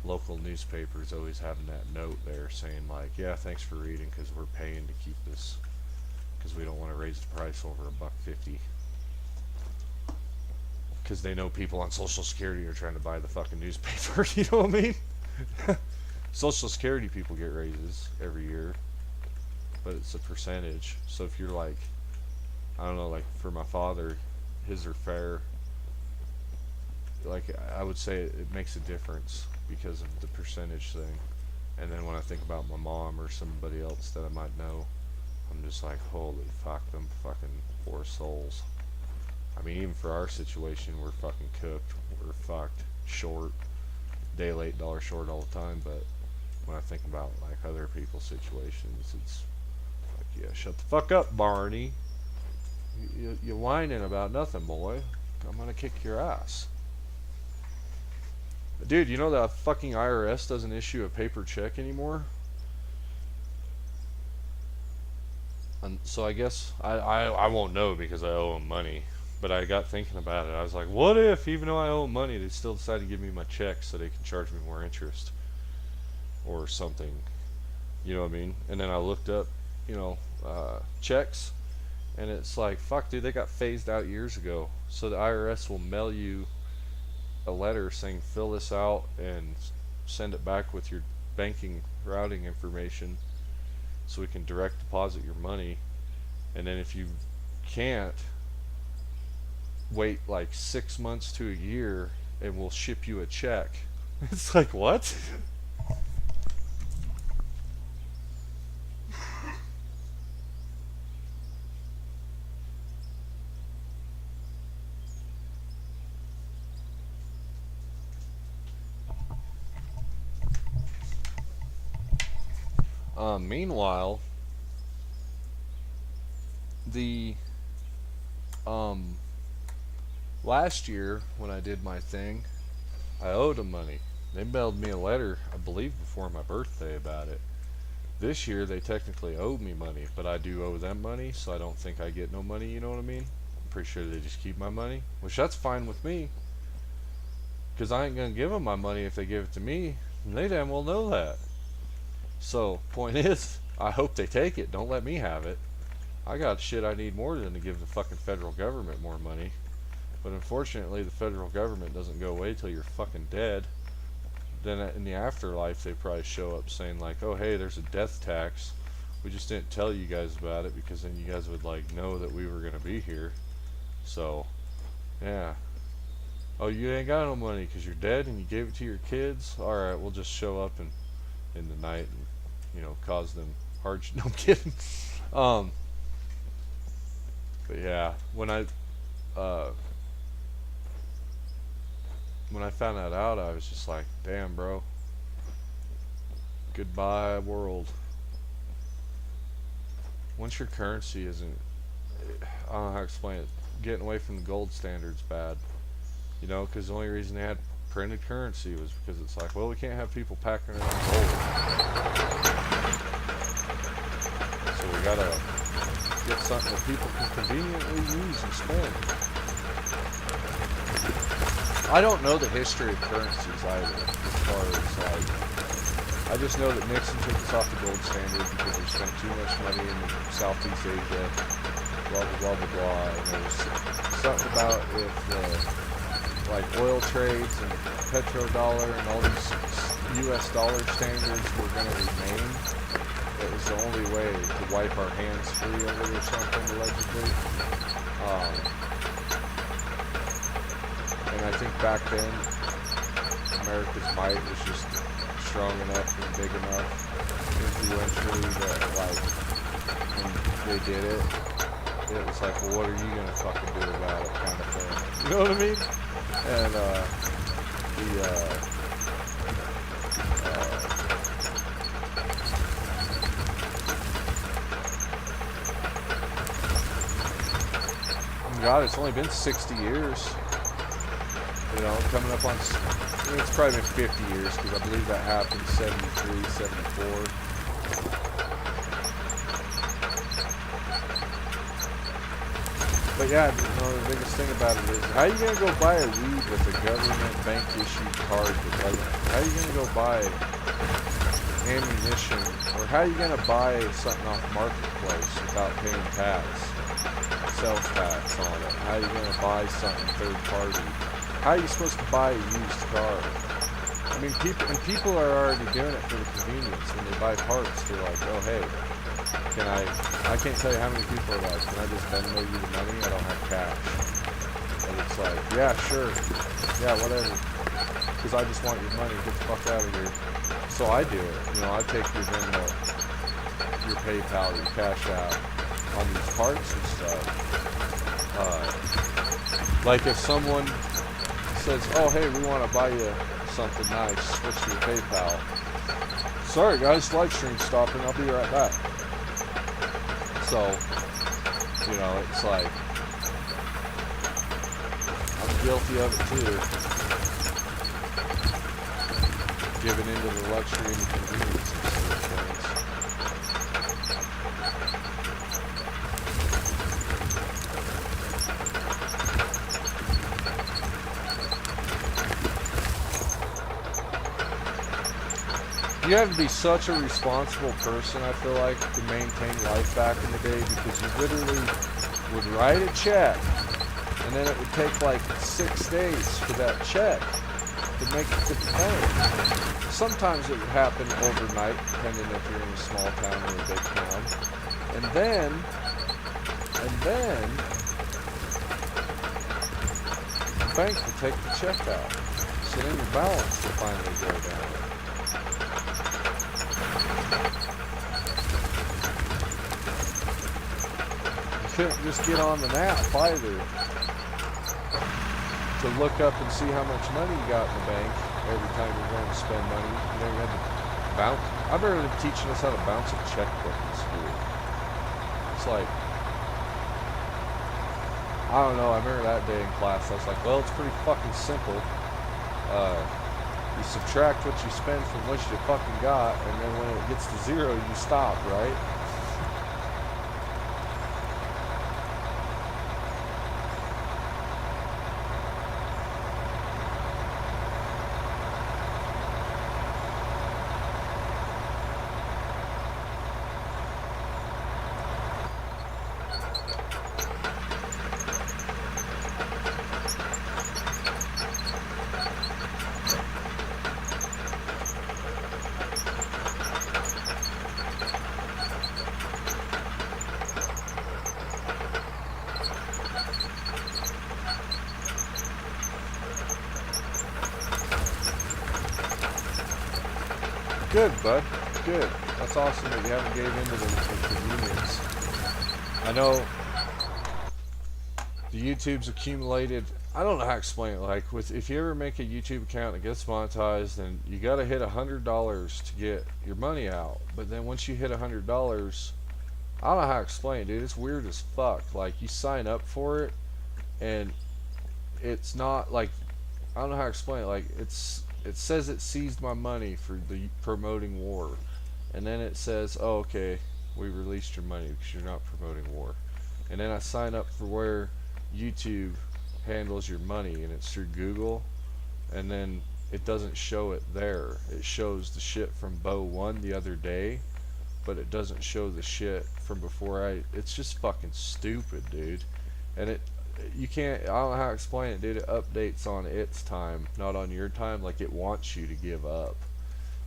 S1: local newspapers always having that note there saying like, yeah, thanks for reading because we're paying to keep this because we don't want to raise the price over $1.50 because they know people on Social Security are trying to buy the fucking newspaper. You know what I mean? Social Security people get raises every year, but it's a percentage. So if you're like, I don't know, like for my father, his are fair. Like I would say it makes a difference because of the percentage thing. And then when I think about my mom or somebody else that I might know, I'm just like, holy fuck, them fucking poor souls. I mean, even for our situation, we're fucking cooked. We're fucked, short, day late, dollar short all the time. But when I think about like other people's situations, it's like, yeah, shut the fuck up, Barney. You whining about nothing, boy. I'm gonna kick your ass. Dude, you know that fucking IRS doesn't issue a paper check anymore? And so I guess I won't know because I owe them money. But I got thinking about it. I was like, what if, even though I owe them money, they still decide to give me my check so they can charge me more interest or something? You know what I mean? And then I looked up, checks, and it's like, fuck, dude, they got phased out years ago. So the IRS will mail you a letter saying fill this out and send it back with your banking routing information so we can direct deposit your money. And then if you can't, wait like 6 months to a year and we'll ship you a check. It's like, what? Meanwhile, the last year when I did my thing, I owed them money. They mailed me a letter, I believe, before my birthday about it. This year they technically owed me money, but I do owe them money, so I don't think I get no money, you know what I mean? I'm pretty sure they just keep my money, which that's fine with me, because I ain't gonna give them my money if they give it to me, and they damn well know that. So, point is, I hope they take it. Don't let me have it. I got shit I need more than to give the fucking federal government more money. But unfortunately, the federal government doesn't go away till you're fucking dead. Then in the afterlife, they probably show up saying like, oh hey, there's a death tax. We just didn't tell you guys about it because then you guys would like know that we were gonna be here. So, yeah. Oh, you ain't got no money because you're dead and you gave it to your kids? Alright, we'll just show up in the night and, cause them hardship. No, I'm kidding. But yeah, when I found that out, I was just like, damn, bro. Goodbye, world. Once your currency isn't, I don't know how to explain it, getting away from the gold standard's bad. Because the only reason they had printed currency was because it's like, well, we can't have people packing around gold. So we gotta get something that people can conveniently use and spend. I don't know the history of currencies either, as far as like, I just know that Nixon took us off the gold standard because we spent too much money in Southeast Asia, blah blah blah blah blah, and there was something about if like oil trades and petrodollar and all these US dollar standards were going to remain. It was the only way to wipe our hands free of it or something, allegedly. And I think back then, America's might was just strong enough and big enough influentially that, like, when they did it, it was like, well, what are you going to fucking do about it, kind of thing. You know what I mean? And, God, it's only been 60 years. Coming up on, it's probably been 50 years, because I believe that happened 73, 74. But yeah, the biggest thing about it is, how are you gonna go buy a weed with a government bank issued card? How are you gonna go buy ammunition, or how are you gonna buy something off marketplace without paying tax, sales tax on it? How are you gonna buy something third party? How are you supposed to buy a used car? I mean, people are already doing it for the convenience. When they buy parts, they're like, oh hey, I can't tell you how many people are like, can I just Venmo you the money? I don't have cash. And it's like, yeah, sure. Yeah, whatever. Because I just want your money. Get the fuck out of here. So I do it. You know, I take your Venmo, your PayPal, your Cash App on these parts and stuff. Like if someone says, oh, hey, we want to buy you something nice, switch to your PayPal. Sorry, guys, live stream stopping. I'll be right back. So, you know, it's like, I'm guilty of it too. Giving into the luxury and the convenience of certain things. You have to be such a responsible person, I feel like, to maintain life back in the day, because you literally would write a check, and then it would take like 6 days for that check to make it to the bank. Sometimes it would happen overnight, depending if you're in a small town or a big town. And then, the bank will take the check out. So then your balance will finally go down. You couldn't just get on the nap either to look up and see how much money you got in the bank every time you're going to spend money. You know, you had to bounce. I remember them teaching us how to bounce a checkbook in school. It's like, I don't know, I remember that day in class, I was like, well, it's pretty fucking simple. You subtract what you spend from what you fucking got, and then when it gets to zero, you stop, right? Good, bud. Good. That's awesome that you haven't gave into the convenience. I know the YouTube's accumulated. I don't know how to explain it. Like, if you ever make a YouTube account that gets monetized, then you got to hit $100 to get your money out. But then once you hit $100, I don't know how to explain it, dude. It's weird as fuck. Like, you sign up for it, and it's not like, I don't know how to explain it. Like, it says it seized my money for the promoting war, and then it says, oh, okay, we released your money because you're not promoting war. And then I sign up for where YouTube handles your money, and it's through Google, and then it doesn't show it there. It shows the shit from Bo 1 the other day, but it doesn't show the shit from before. It's just fucking stupid, dude. And you can't, I don't know how to explain it, dude. It updates on its time, not on your time. Like, it wants you to give up.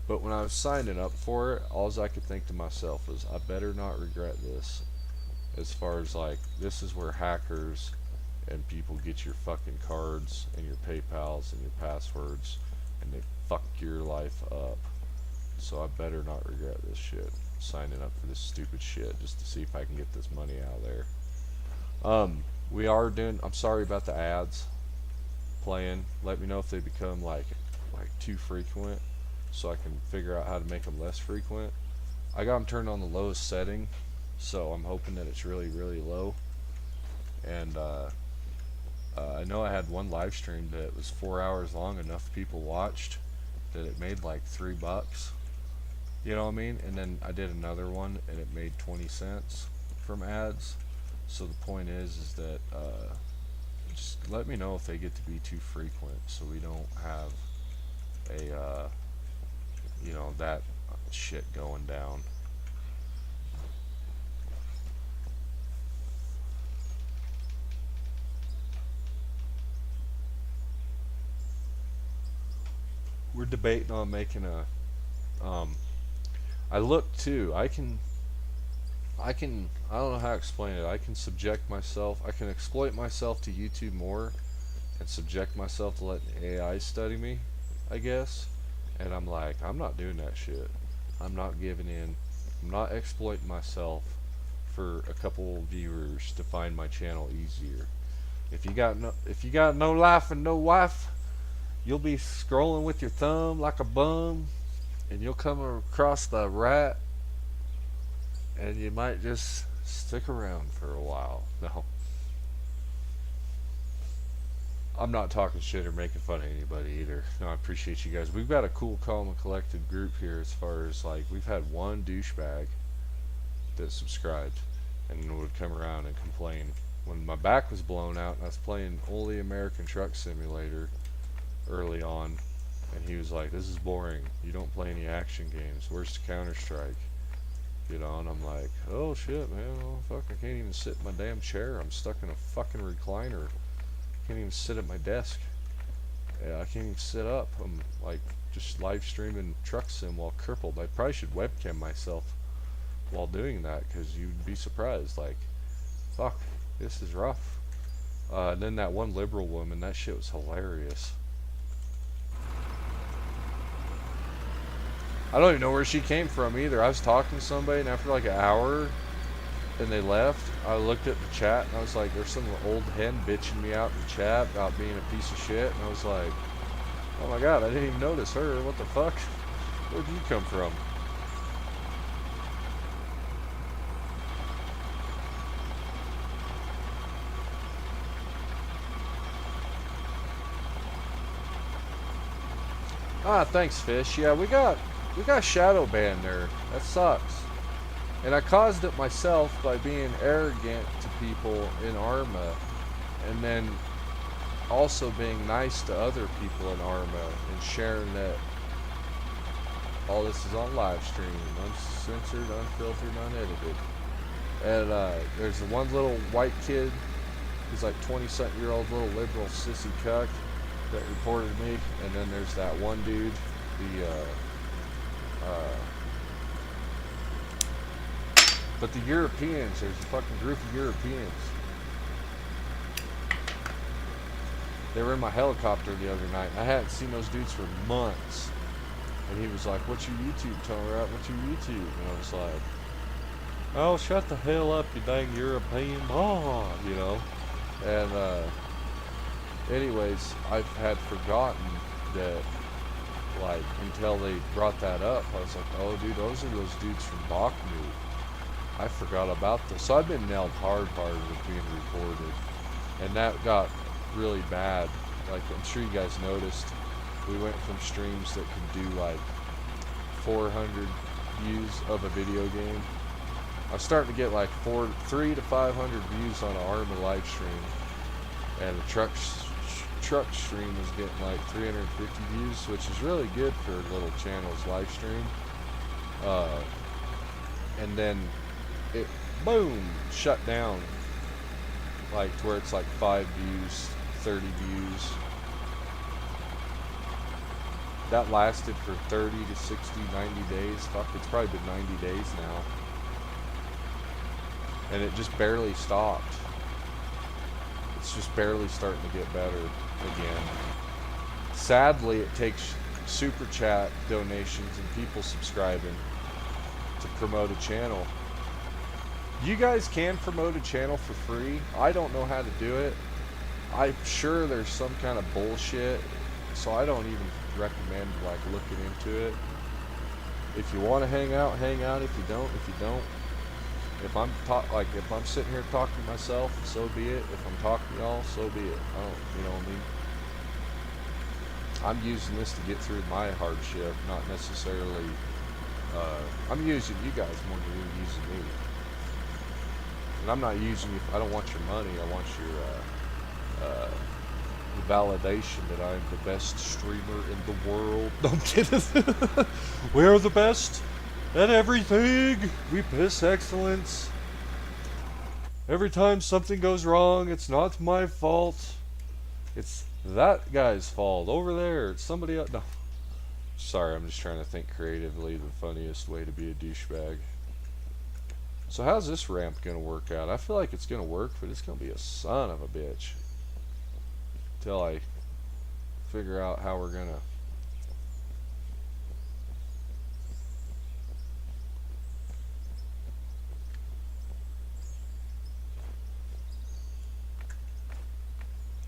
S1: But when I was signing up for it, all I could think to myself was, I better not regret this. As far as, like, this is where hackers and people get your fucking cards and your PayPals and your passwords, and they fuck your life up. So I better not regret this shit, signing up for this stupid shit just to see if I can get this money out of there. We are doing, I'm sorry about the ads playing. Let me know if they become like too frequent, so I can figure out how to make them less frequent. I got them turned on the lowest setting, so I'm hoping that it's really, really low. And I know I had one live stream that was 4 hours long. Enough people watched that it made like $3. You know what I mean? And then I did another one, and it made 20 cents from ads. So the point is that just let me know if they get to be too frequent, so we don't have a that shit going down. We're debating on making a. I look too. I don't know how to explain it. I can subject myself. I can exploit myself to YouTube more, and subject myself to letting AI study me, I guess. And I'm like, I'm not doing that shit. I'm not giving in. I'm not exploiting myself for a couple viewers to find my channel easier. If you got no life and no wife, you'll be scrolling with your thumb like a bum, and you'll come across the rat, and you might just stick around for a while. No, I'm not talking shit or making fun of anybody either. No, I appreciate you guys. We've got a cool, calm, and collected group here. As far as like, we've had one douchebag that subscribed and would come around and complain when my back was blown out and I was playing only American Truck Simulator early on, and he was like, "This is boring. You don't play any action games. Where's Counter Strike?" And I'm like, "Oh shit, man. Oh fuck, I can't even sit in my damn chair. I'm stuck in a fucking recliner. Can't even sit at my desk. Yeah, I can't even sit up. I'm like just live streaming Truck Sim while crippled. I probably should webcam myself while doing that, because you'd be surprised. Like, fuck, this is rough." And then that one liberal woman, that shit was hilarious. I don't even know where she came from either. I was talking to somebody, and after like an hour, and they left, I looked at the chat, and I was like, there's some old hen bitching me out in the chat about being a piece of shit, and I was like, oh my god, I didn't even notice her. What the fuck? Where'd you come from? Ah, thanks, Fish. Yeah, we got shadow banned there. That sucks. And I caused it myself by being arrogant to people in Arma, and then also being nice to other people in Arma and sharing that all this is on live stream, uncensored, unfiltered, unedited. And there's the one little white kid who's like 20-something-year-old little liberal sissy cuck that reported me, and then there's that one dude, but the Europeans, there's a fucking group of Europeans. They were in my helicopter the other night. I hadn't seen those dudes for months. And he was like, "What's your YouTube, Tony? What's your YouTube?" And I was like, "Oh, shut the hell up, you dang European moron," And anyways, I had forgotten that, like, until they brought that up. I was like, "Oh, dude, those are those dudes from Bakhmut." I forgot about this. So I've been nailed hard with being reported. And that got really bad. Like, I'm sure you guys noticed, we went from streams that could do like 400 views of a video game. I was starting to get like 300 to 500 views on an Arma live stream, and the truck stream was getting like 350 views, which is really good for a little channel's live stream. And then it boom shut down, like to where it's like 5 views, 30 views. That lasted for 30 to 60, 90 days. Fuck, it's probably been 90 days now. And it just barely stopped. It's just barely starting to get better again. Sadly, it takes super chat donations and people subscribing to promote a channel. You guys can promote a channel for free. I don't know how to do it. I'm sure there's some kind of bullshit, so I don't even recommend like looking into it. If you want to hang out, hang out. If you don't, if I'm if I'm sitting here talking to myself, so be it. If I'm talking to y'all, so be it. I don't, you know what I mean? I'm using this to get through my hardship, not necessarily. I'm using you guys more than you're using me. And I'm not using you. I don't want your money. I want your validation that I'm the best streamer in the world. No, I'm kidding. We're the best at everything. We piss excellence. Every time something goes wrong, it's not my fault. It's that guy's fault over there. It's somebody else. No. Sorry, I'm just trying to think creatively the funniest way to be a douchebag. So how's this ramp gonna work out? I feel like it's gonna work, but it's gonna be a son of a bitch. Till I figure out how we're gonna...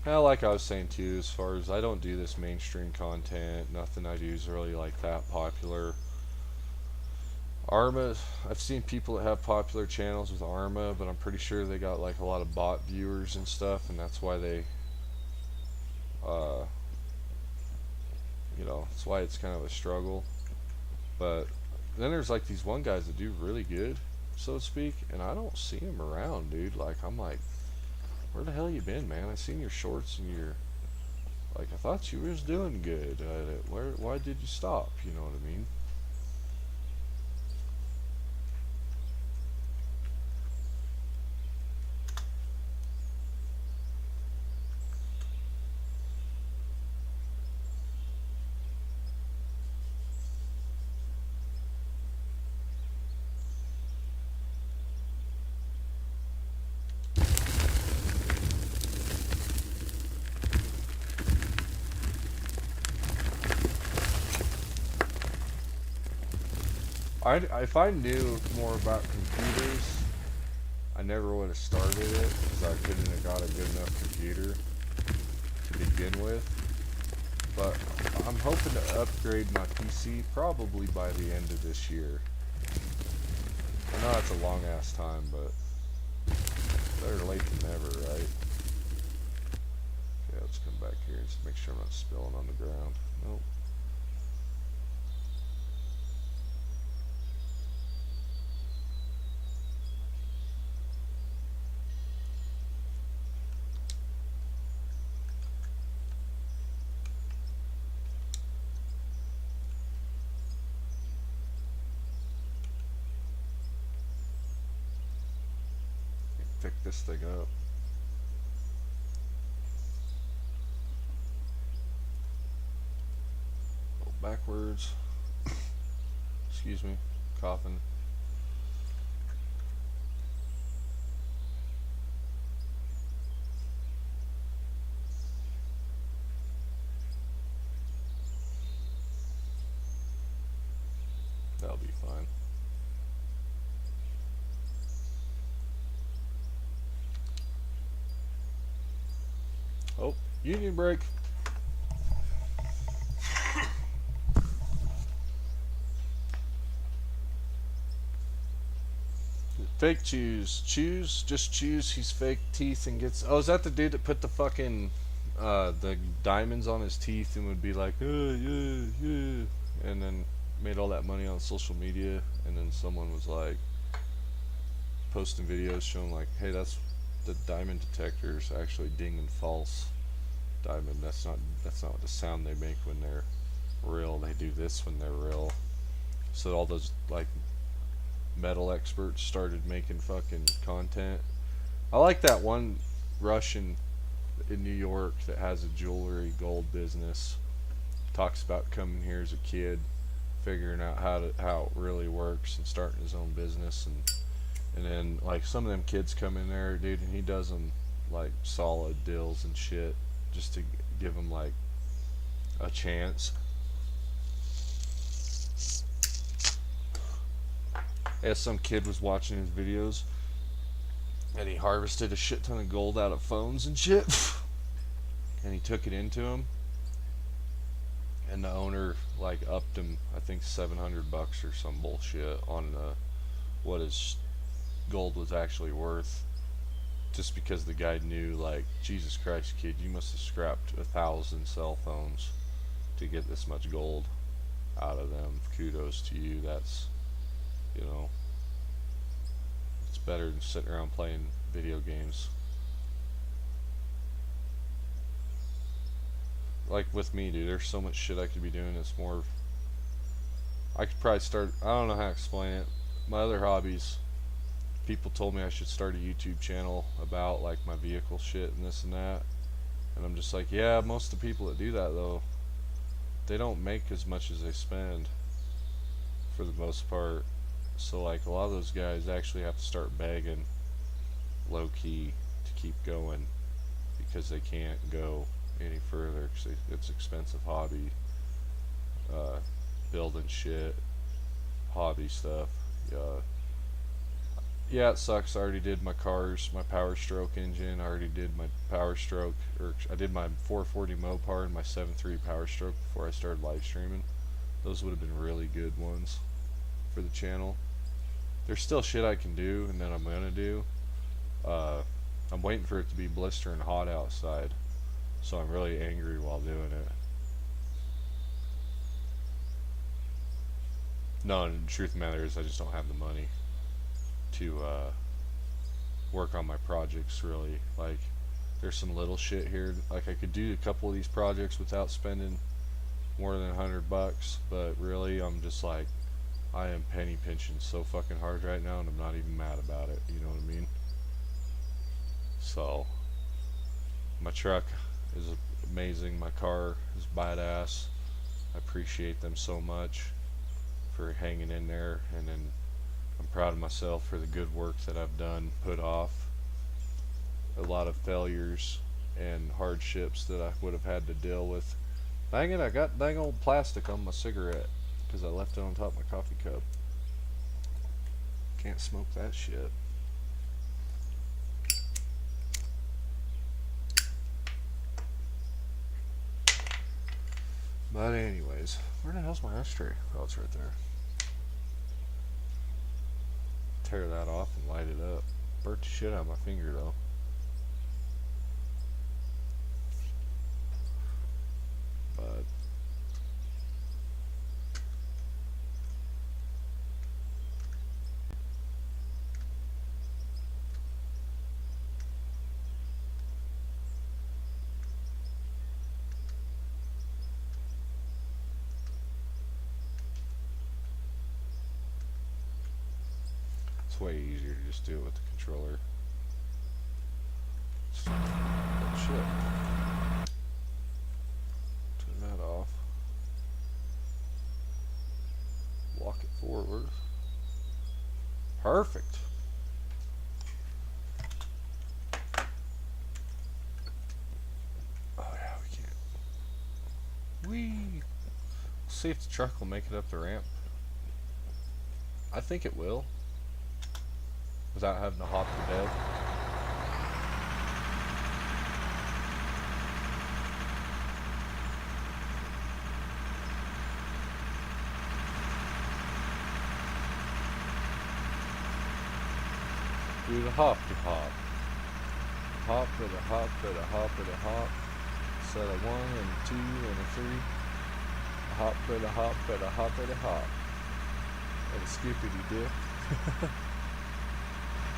S1: Now, like I was saying too, as far as I don't do this mainstream content, nothing I do is really like that popular. Arma, I've seen people that have popular channels with Arma, but I'm pretty sure they got like a lot of bot viewers and stuff, and that's why they, you know, that's why it's kind of a struggle. But then there's like these one guys that do really good, so to speak, and I don't see them around, dude. Like, I'm like, where the hell you been, man? I seen your shorts and your, like, I thought you was doing good at it. Why did you stop? You know what I mean? If I knew more about computers, I never would have started it, because I couldn't have got a good enough computer to begin with. But I'm hoping to upgrade my PC probably by the end of this year. I know that's a long ass time, but better late than never, right? Okay, let's come back here and just make sure I'm not spilling on the ground. Nope. Pick this thing up. Go backwards. Excuse me, coughing. That'll be fine. Oh, union break. Fake choose. Just choose. He's fake teeth and gets... Oh, is that the dude that put the fucking, the diamonds on his teeth and would be like, yeah, yeah, and then made all that money on social media, and then someone was like, posting videos showing like, hey, that's the diamond detectors actually dinging false diamond. That's not what the sound they make when they're real. They do this when they're real. So all those like metal experts started making fucking content. I like that one Russian in New York that has a jewelry gold business. Talks about coming here as a kid, figuring out how it really works, and starting his own business, and then like some of them kids come in there, dude, and he does them like solid deals and shit just to give them like a chance. As some kid was watching his videos and he harvested a shit ton of gold out of phones and shit and he took it into him, and the owner like upped him, I think $700 or some bullshit on what his gold was actually worth, just because the guy knew, like, Jesus Christ, kid, you must have scrapped 1,000 cell phones to get this much gold out of them. Kudos to you. That's, you know, it's better than sitting around playing video games. Like with me, dude, there's so much shit I could be doing. It's more, I could probably start, I don't know how to explain it. My other hobbies, people told me I should start a YouTube channel about like my vehicle shit and this and that. And I'm just like, yeah, most of the people that do that though, they don't make as much as they spend for the most part. So like a lot of those guys actually have to start begging low key to keep going because they can't go any further because it's expensive hobby, building shit, hobby stuff. Yeah, it sucks. I already did my cars, my Power Stroke engine. I already did my Power Stroke, or I did my 440 Mopar and my 7.3 Power Stroke before I started live streaming. Those would have been really good ones for the channel. There's still shit I can do and that I'm gonna do. I'm waiting for it to be blistering hot outside, so I'm really angry while doing it. No, and the truth of the matter is I just don't have the money to work on my projects really. Like there's some little shit here, like I could do a couple of these projects without spending more than $100, but really I'm just like, I am penny pinching so fucking hard right now and I'm not even mad about it, you know what I mean? So my truck is amazing, my car is badass. I appreciate them so much for hanging in there, and then I'm proud of myself for the good work that I've done, put off a lot of failures and hardships that I would have had to deal with. Dang it, I got dang old plastic on my cigarette because I left it on top of my coffee cup. Can't smoke that shit. But anyways, where the hell's my ashtray? Oh, it's right there. Tear that off and light it up. Burnt the shit out of my finger though. But it's way easier to just do it with the controller. Oh shit. Turn that off. Walk it forward. Perfect. Oh yeah, we can't. Whee! See if the truck will make it up the ramp. I think it will. Without having to hop the bed. Do the hop to hop. Hop to the hop to the hop to the hop. Set a 1 and a 2 and a 3. Hop to the hop to the hop to the hop. And a skippity dip.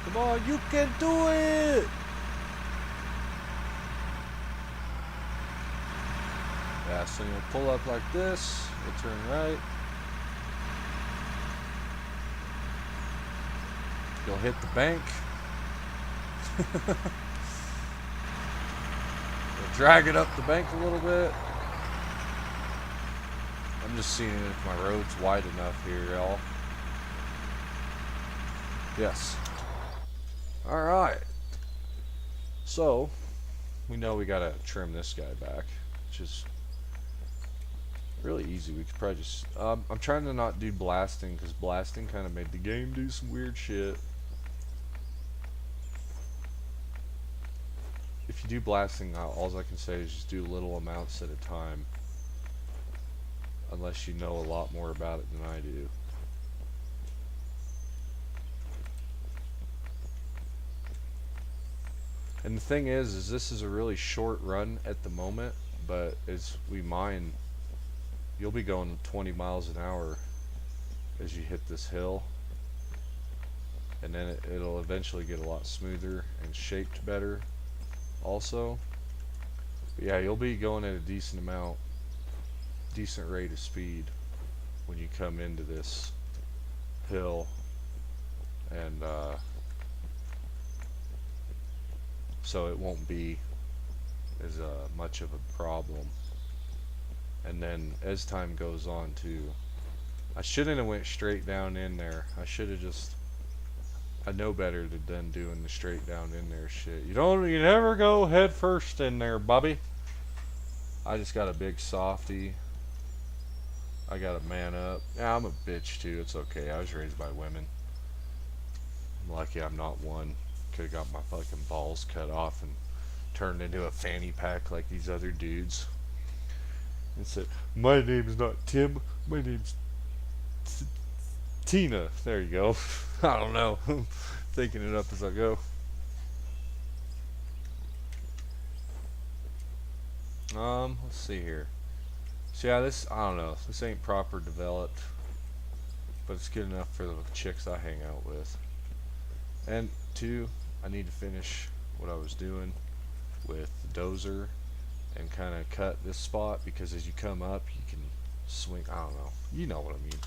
S1: Come on, you can do it! Yeah, so you'll pull up like this, you'll turn right. You'll hit the bank. You'll drag it up the bank a little bit. I'm just seeing if my road's wide enough here, y'all. Yes. Alright. So, we know we gotta trim this guy back, which is really easy. We could probably just... I'm trying to not do blasting, because blasting kind of made the game do some weird shit. If you do blasting, all I can say is just do little amounts at a time. Unless you know a lot more about it than I do. And the thing is this is a really short run at the moment, but as we mine, you'll be going 20 miles an hour as you hit this hill. and then it'll eventually get a lot smoother and shaped better also. But yeah, you'll be going at a decent rate of speed when you come into this hill, and so it won't be as much of a problem. And then as time goes on too, I shouldn't have went straight down in there. I know better than doing the straight down in there shit. You never go head first in there, Bobby. I just got a big softy. I gotta man up. Yeah, I'm a bitch too. It's okay. I was raised by women. I'm lucky I'm not one. Could have got my fucking balls cut off and turned into a fanny pack like these other dudes. And said, "My name's not Tim. My name's Tina." There you go. I don't know. Thinking it up as I go. Let's see here. So yeah, I don't know. This ain't proper developed, but it's good enough for the chicks I hang out with. And two, I need to finish what I was doing with the dozer and kind of cut this spot, because as you come up, you can swing. I don't know. You know what I mean.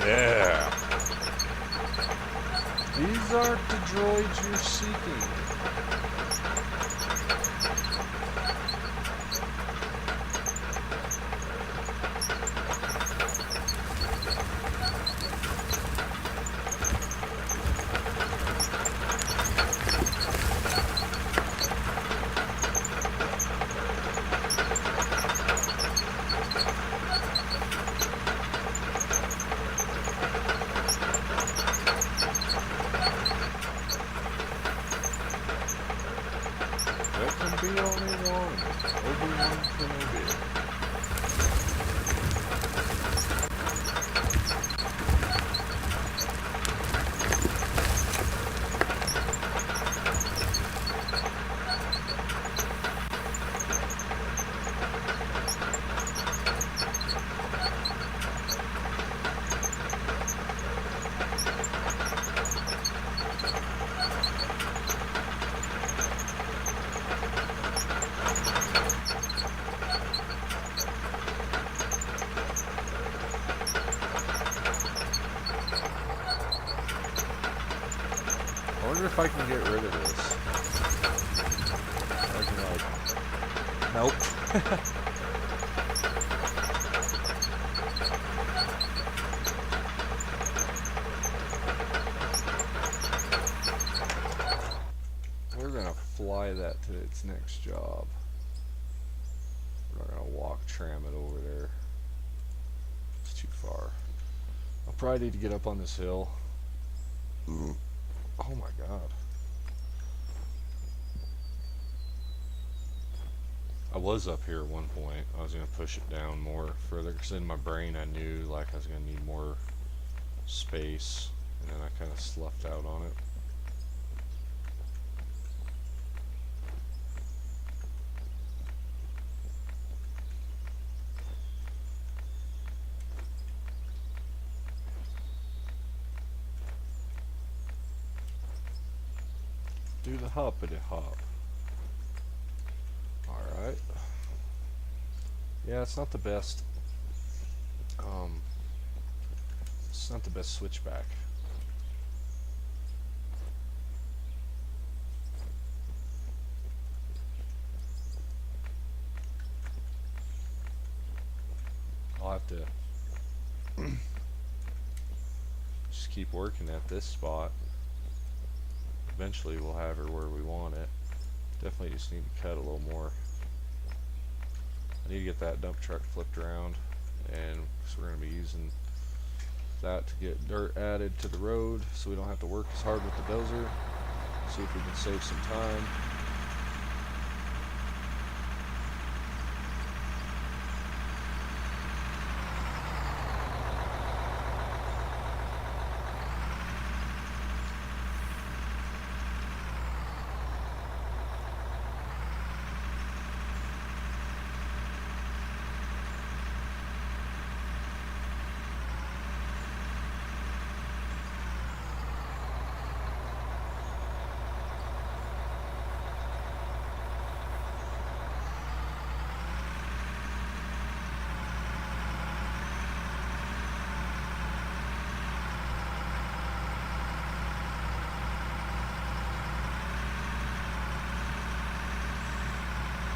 S1: Yeah. These aren't the droids you're seeking. There can be only one. Obi-Wan Kenobi. wonder if I can get rid of this. I can like, nope. We're gonna fly that to its next job. We're not gonna walk tram it over there. It's too far. I'll probably need to get up on this hill. Oh my god. I was up here at one point. I was going to push it down more further because in my brain I knew like I was going to need more space, and then I kind of sloughed out on it. Do the hoppity hop. Alright. Yeah, it's not the best. It's not the best switchback. I'll have to just keep working at this spot. Eventually we'll have her where we want it. Definitely just need to cut a little more. I need to get that dump truck flipped around, and so we're going to be using that to get dirt added to the road so we don't have to work as hard with the dozer. See if we can save some time.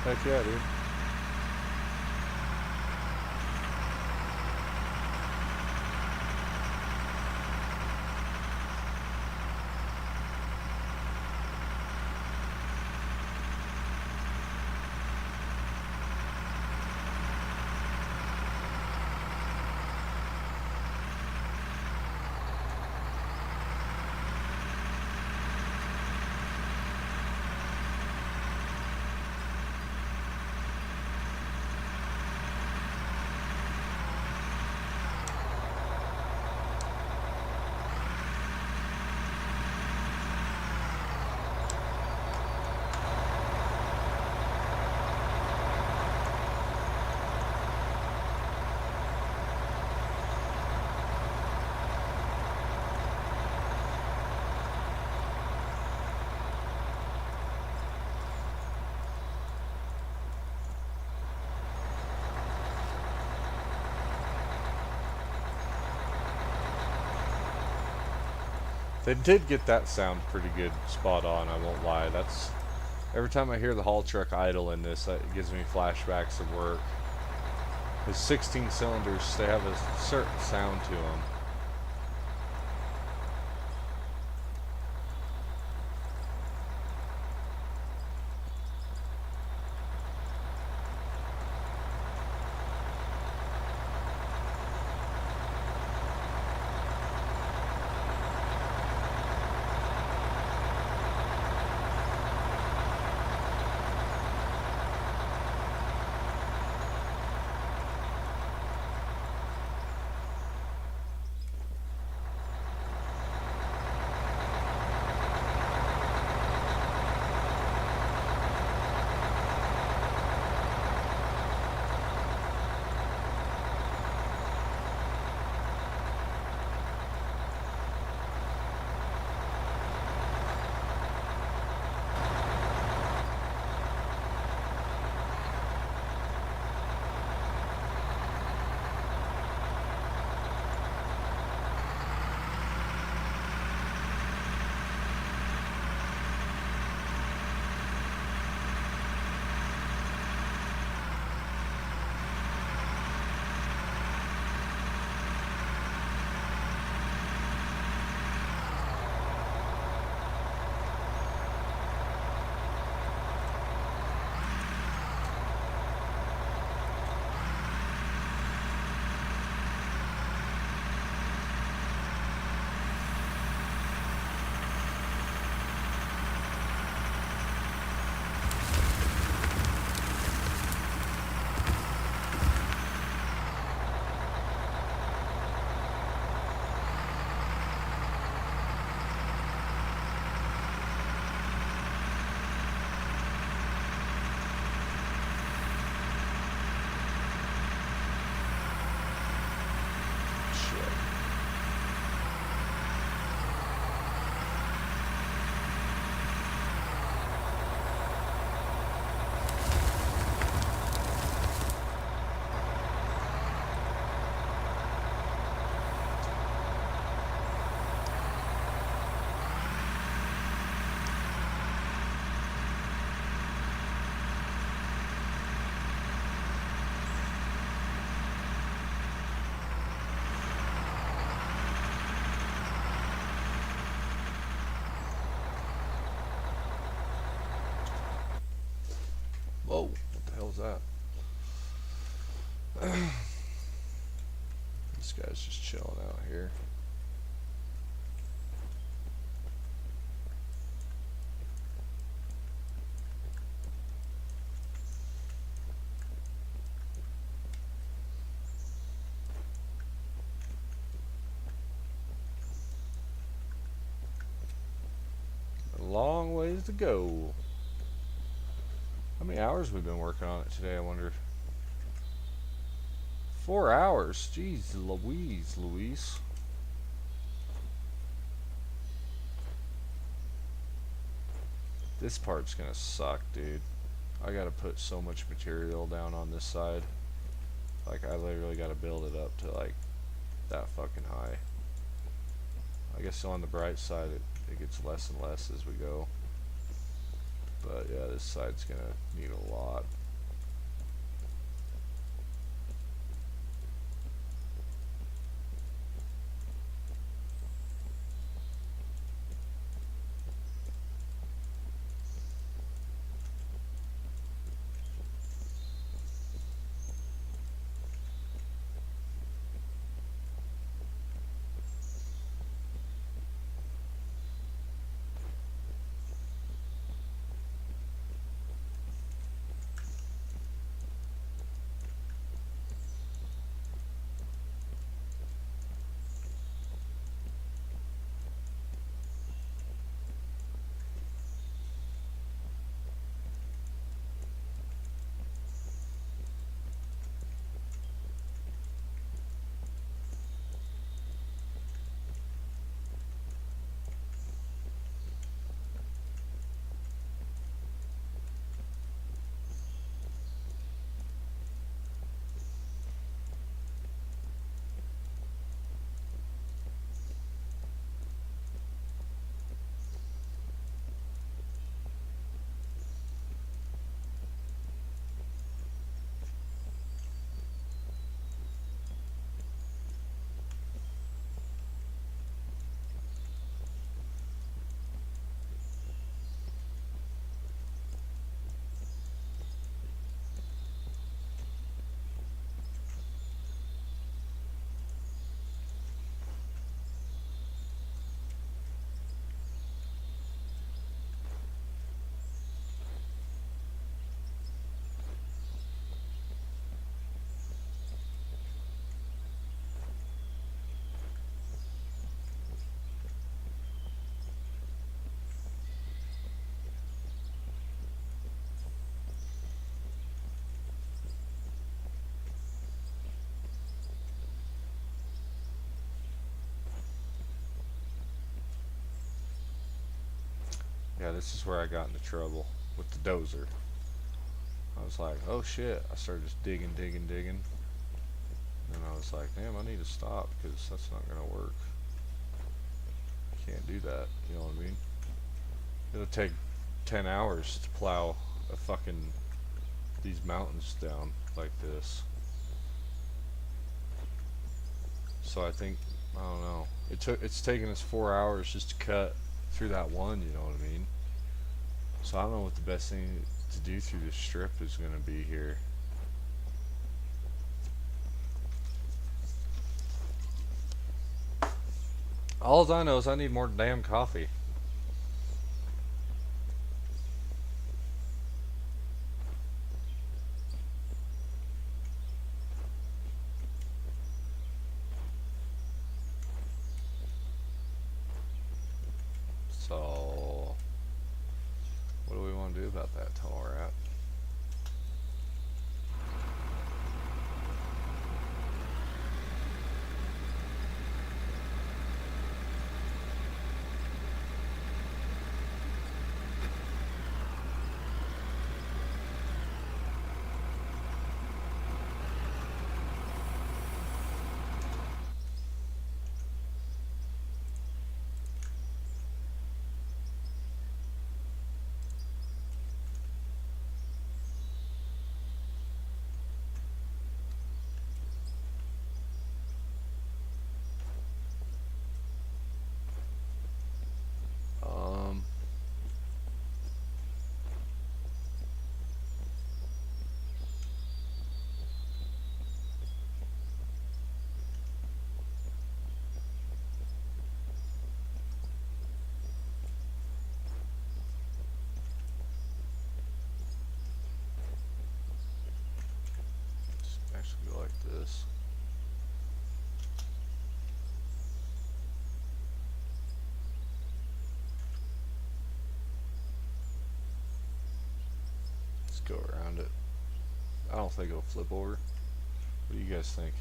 S1: Heck yeah, dude. They did get that sound pretty good, spot on, I won't lie. That's every time I hear the haul truck idle in this, it gives me flashbacks of work. His 16 cylinders, they have a certain sound to them. This guy's just chilling out here. A long ways to go. How many hours we've been working on it today, I wonder? 4 hours. Jeez Louise. This part's gonna suck, dude. I gotta put so much material down on this side. Like, I literally gotta build it up to, like, that fucking high. I guess on the bright side, it gets less and less as we go. But, yeah, this side's gonna need a lot. Yeah, this is where I got into trouble with the dozer. I was like, oh shit. I started just digging. And I was like, damn, I need to stop because that's not going to work. I can't do that. You know what I mean? It'll take 10 hours to plow a fucking these mountains down like this. So I think, I don't know. It's taken us 4 hours just to cut through that one, you know what I mean? So I don't know what the best thing to do through this strip is going to be here. All I know is I need more damn coffee. So, what do we want to do about that tall rat? go around it. I don't think it'll flip over. What do you guys think?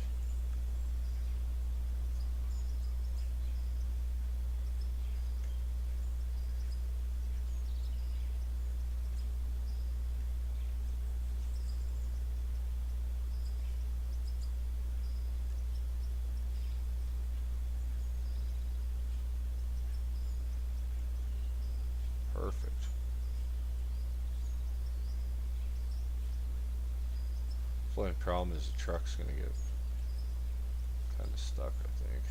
S1: Perfect. The only problem is the truck's gonna get kind of stuck, I think.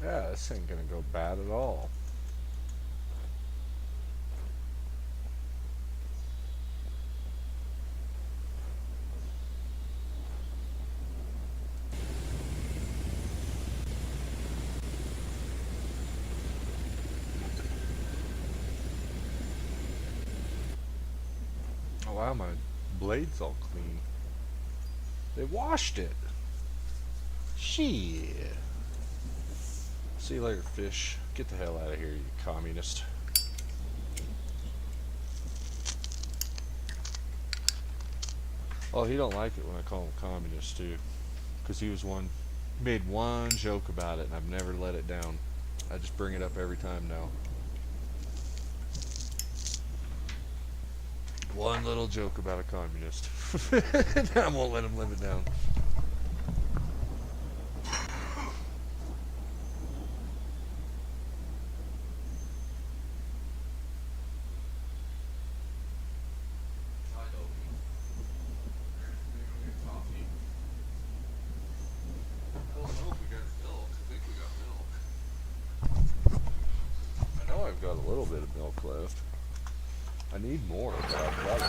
S1: Yeah, this ain't gonna go bad at all. Oh wow, my blade's all clean. They washed it. Shit. See you later, fish. Get the hell out of here, you communist. Oh, he don't like it when I call him communist too, because he made one joke about it, and I've never let it down. I just bring it up every time now. One little joke about a communist, and I won't let him live it down. I've got a little bit of milk left. I need more, but I've got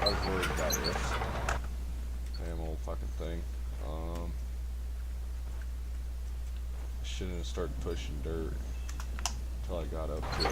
S1: I was worried about this damn old fucking thing. I shouldn't have started pushing dirt until I got up to it.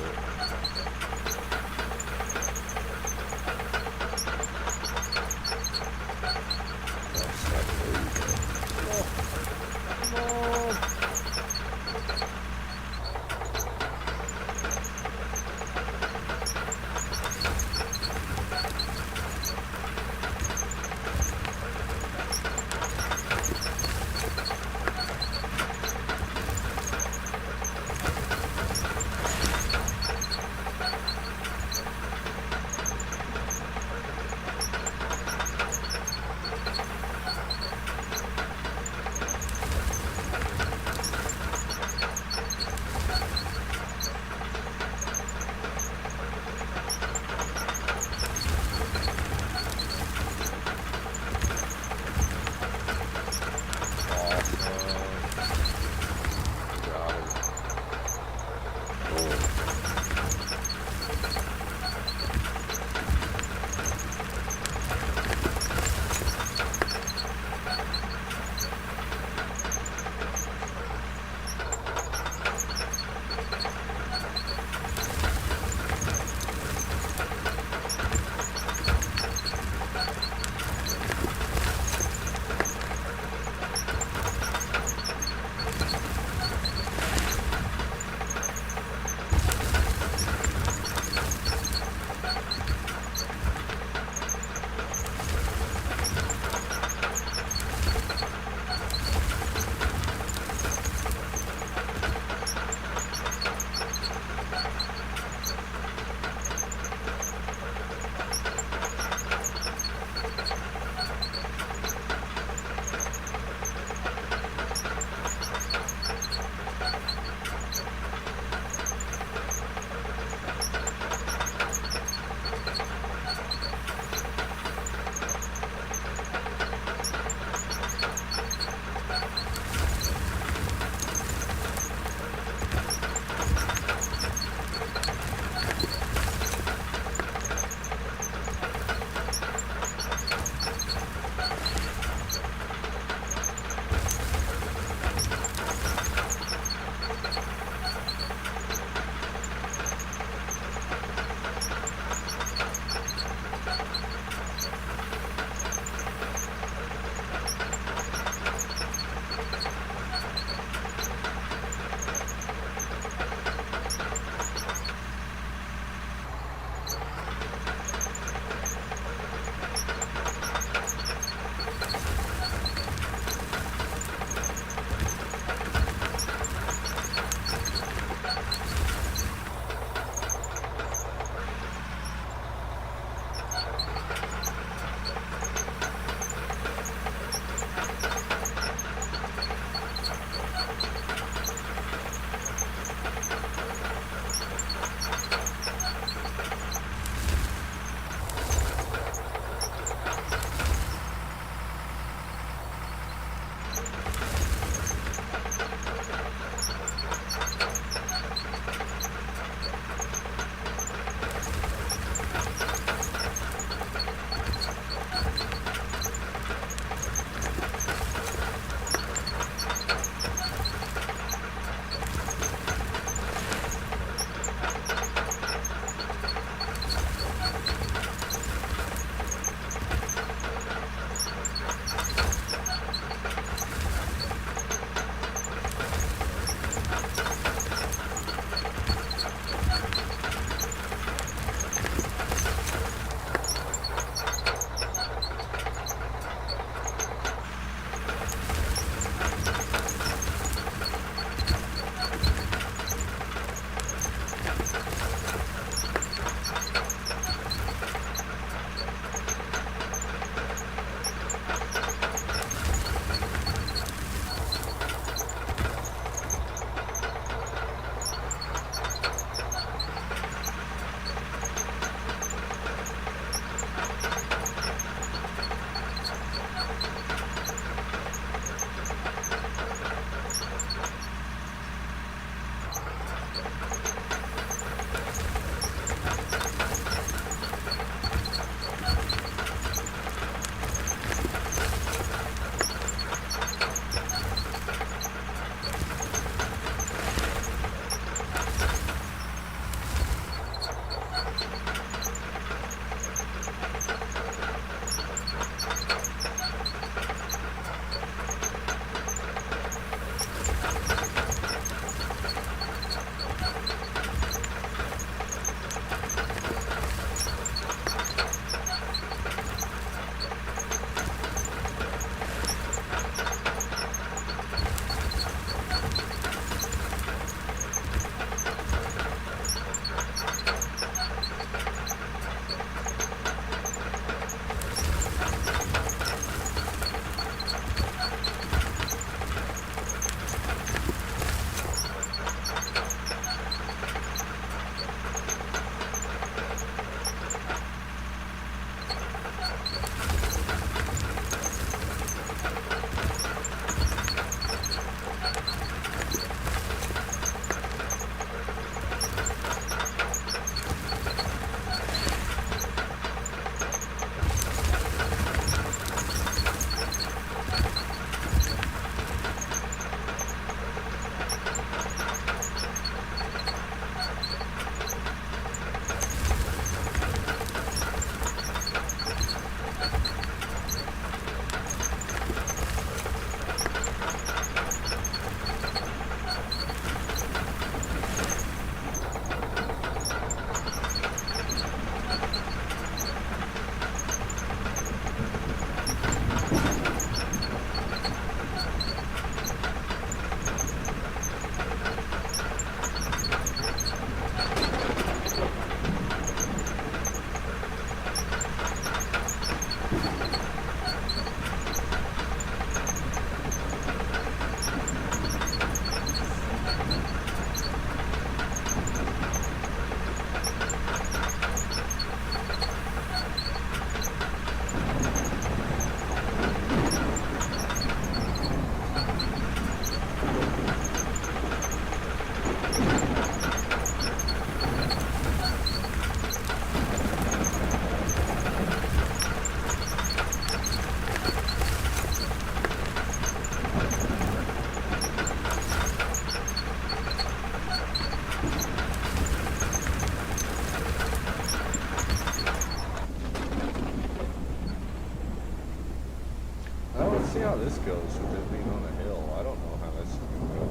S1: see how this goes with it being on a hill. I don't know how that's gonna go.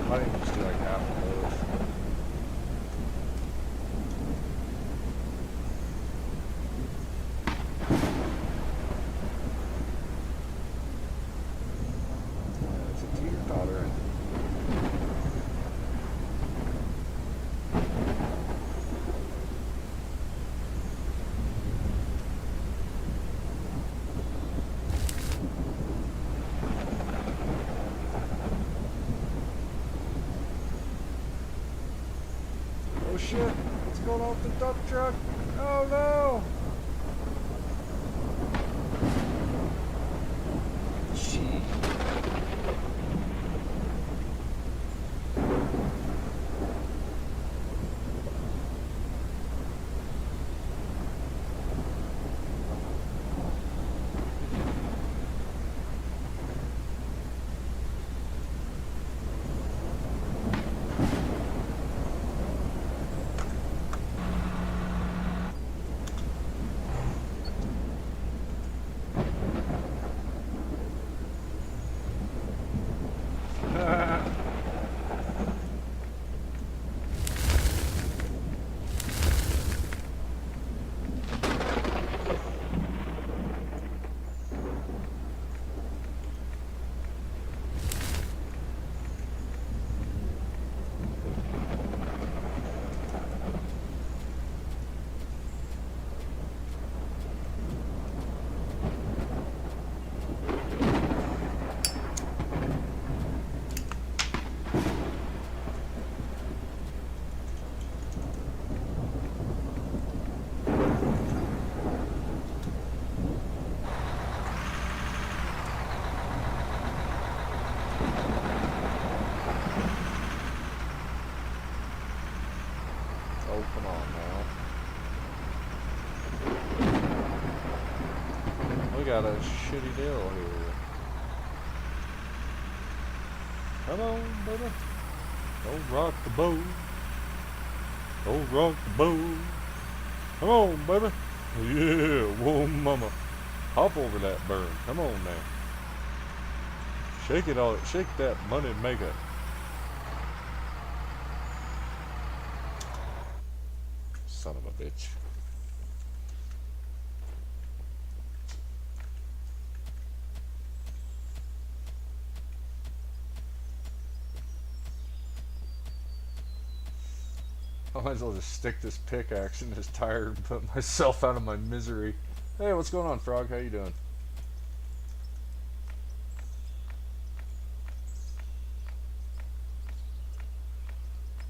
S1: Might even just do like half of those. Yeah, it's a teeter-totter. Oh shit, what's going on with the dump truck? Oh no! Gee. Oh, come on now. We got a shitty deal here. Come on, baby. Don't rock the boat. Don't rock the boat. Come on, baby. Yeah, whoa, mama. Hop over that burn. Come on now. Shake it all. Shake that money maker. Son of a bitch. I might as well just stick this pickaxe in this tire and put myself out of my misery. Hey, what's going on, Frog? How you doing?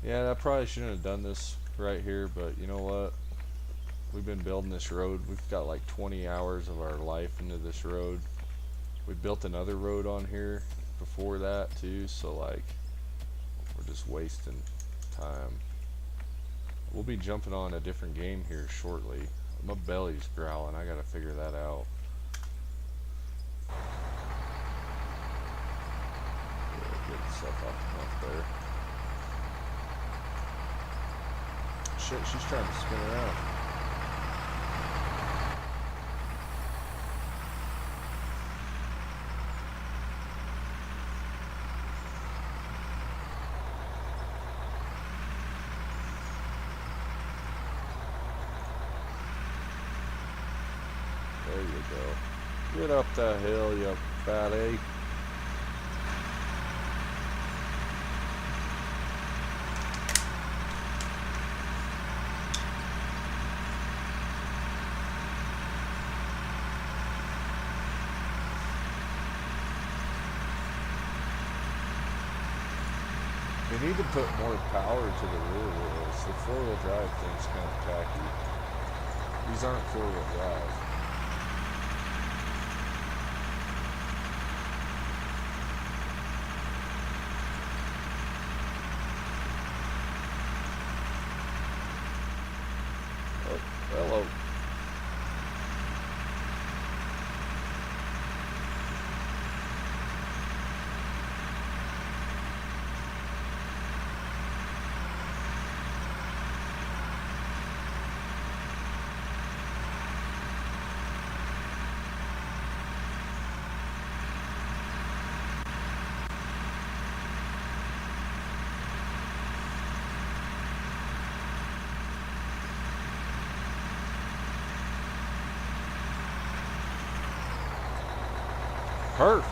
S1: Yeah, I probably shouldn't have done this right here, but you know what? We've been building this road. We've got like 20 hours of our life into this road. We built another road on here before that too, so like we're just wasting time. We'll be jumping on a different game here shortly. My belly's growling. I gotta figure that out. Yeah, get stuff up there. Shit, she's trying to spin around. There you go. Get up the hill, you fatty. We need to put more power to the rear wheels. The four-wheel drive thing's kind of tacky. These aren't four-wheel drive. Oh, hello. Perfect.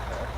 S1: Heck.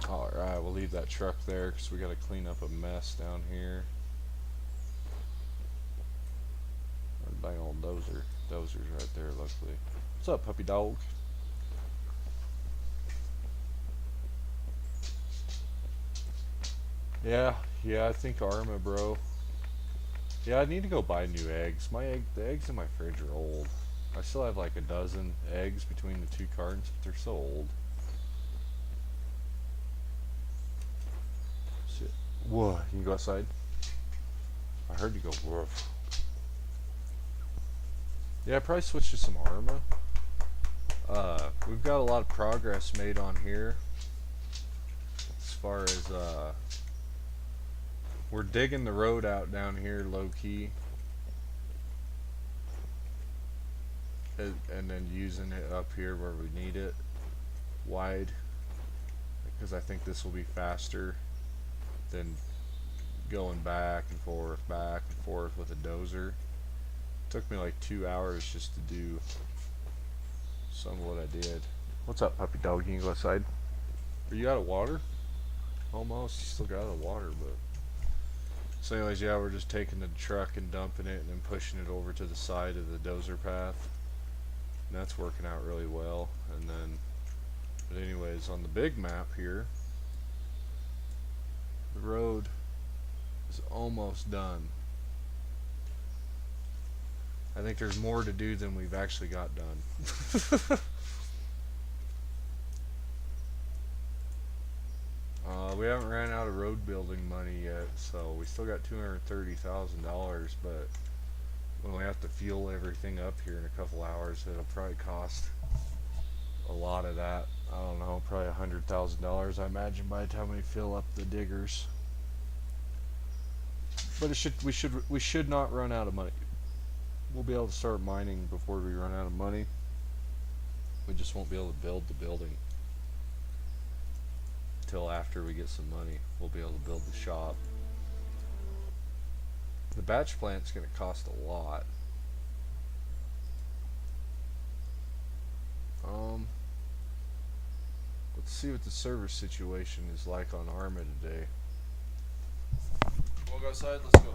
S1: Alright, we'll leave that truck there because we got to clean up a mess down here. Our dang old dozer. Dozer's right there, luckily. What's up, puppy dog? Yeah, I think Arma, bro. Yeah, I need to go buy new eggs. The eggs in my fridge are old. I still have like a dozen eggs between the two cartons, but they're so old. Shit. Whoa, you can go outside? I heard you go woof. Yeah, I probably switch to some Arma. We've got a lot of progress made on here. As far as, we're digging the road out down here low key. And then using it up here where we need it wide. Because I think this will be faster than going back and forth with a dozer. It took me like 2 hours just to do some of what I did. What's up, puppy dog? You can go outside. Are you out of water? Almost. You still got out of water, but. So anyways, yeah, we're just taking the truck and dumping it and then pushing it over to the side of the dozer path. And that's working out really well. And then, but anyways, on the big map here, the road is almost done. I think there's more to do than we've actually got done. We haven't ran out of road building money yet, so we still got $230,000, but when we have to fuel everything up here in a couple hours, it'll probably cost a lot of that. I don't know, probably $100,000 I imagine by the time we fill up the diggers. But we should not run out of money. We'll be able to start mining before we run out of money. We just won't be able to build the building until after we get some money. We'll be able to build the shop. The batch plant's going to cost a lot. Let's see what the server situation is like on Arma today. We'll go outside, let's go.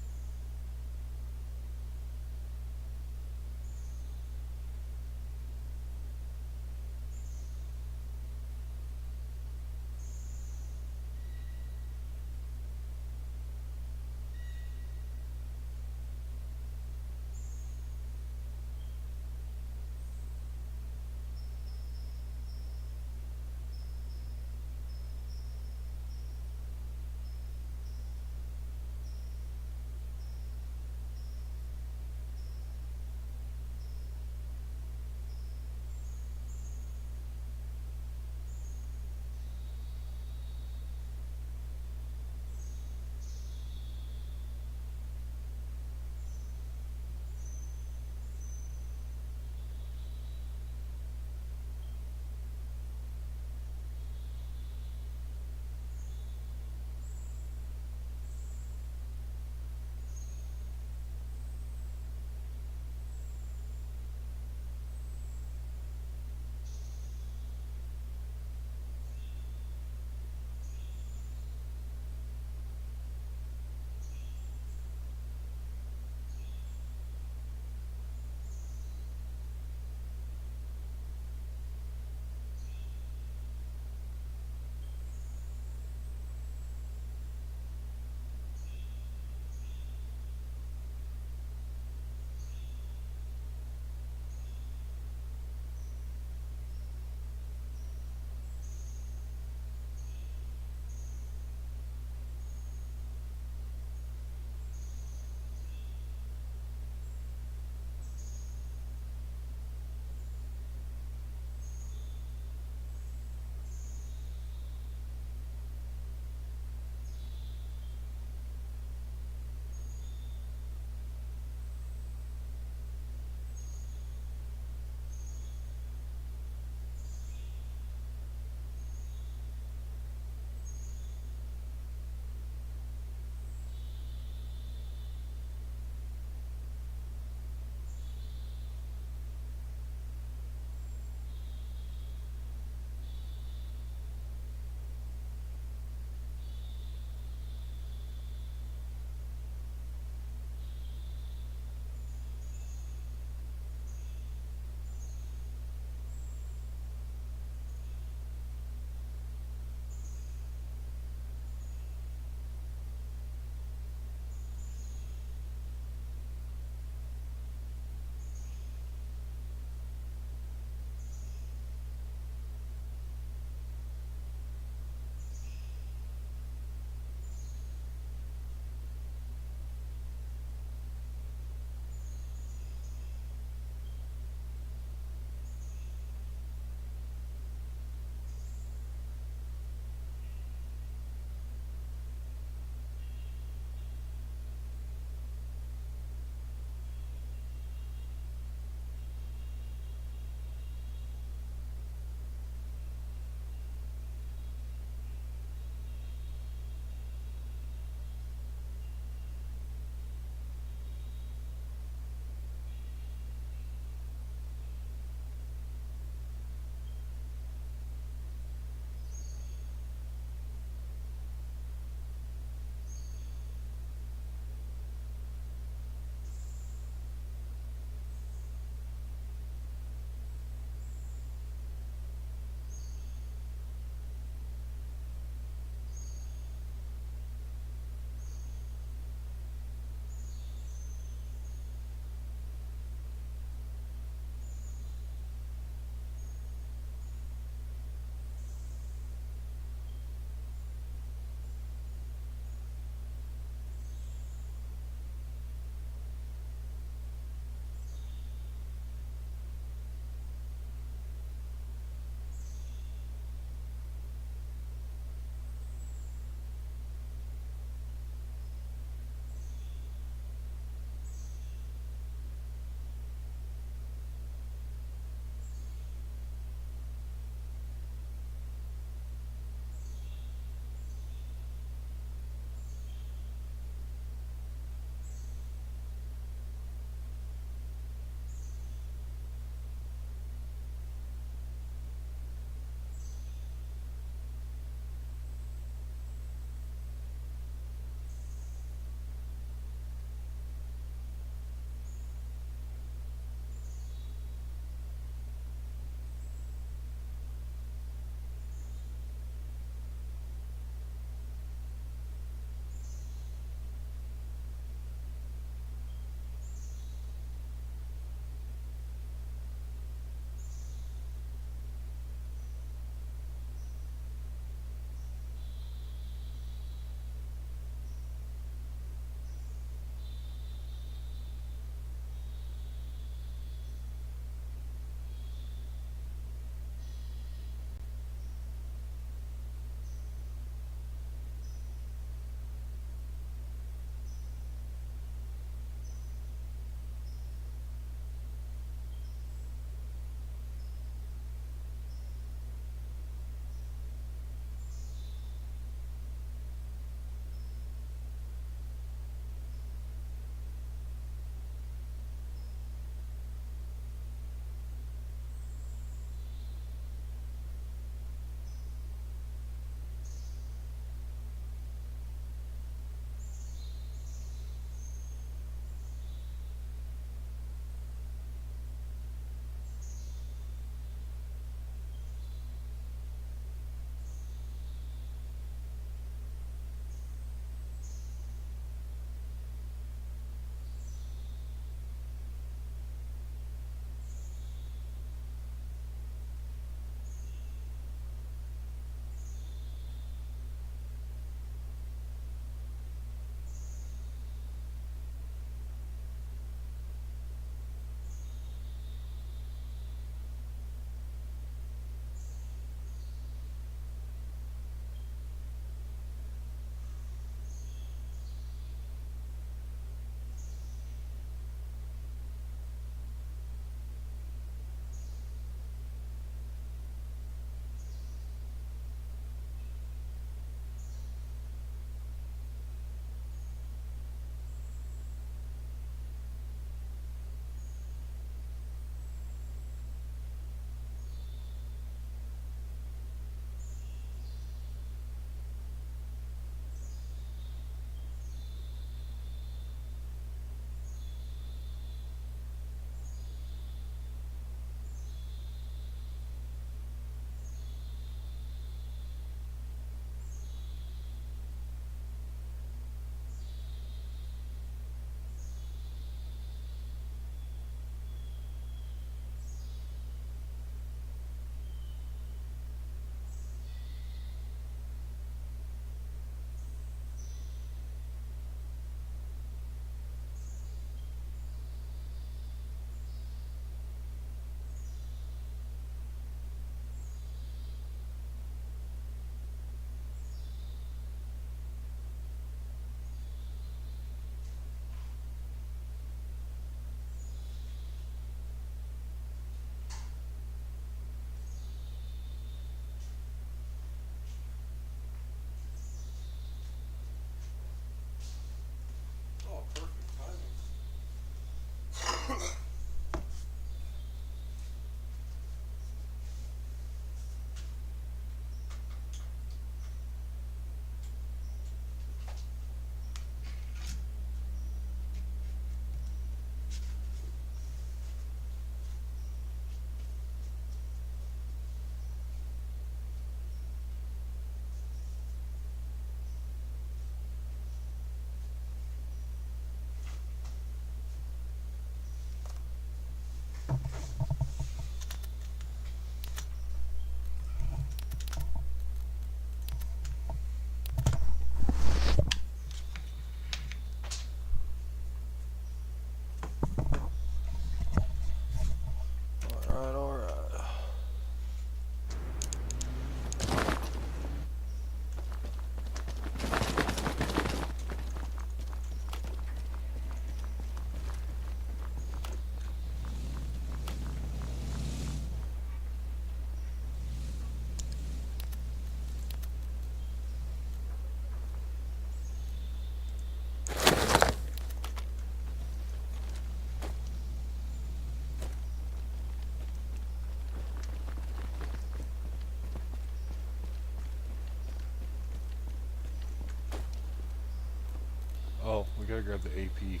S1: grab the AP.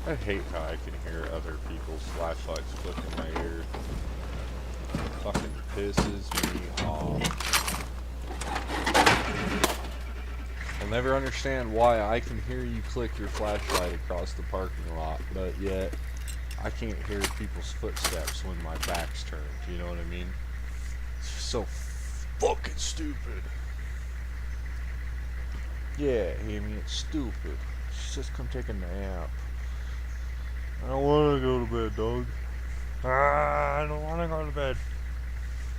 S1: I hate how I can hear other people's flashlights click in my ear. Fucking pisses me off. I'll never understand why I can hear you click your flashlight across the parking lot, but yet I can't hear people's footsteps when my back's turned. You know what I mean? It's just so fucking stupid. Yeah, Amy, it's stupid. Just come take a nap. I don't want to go to bed, dog. I don't want to go to bed.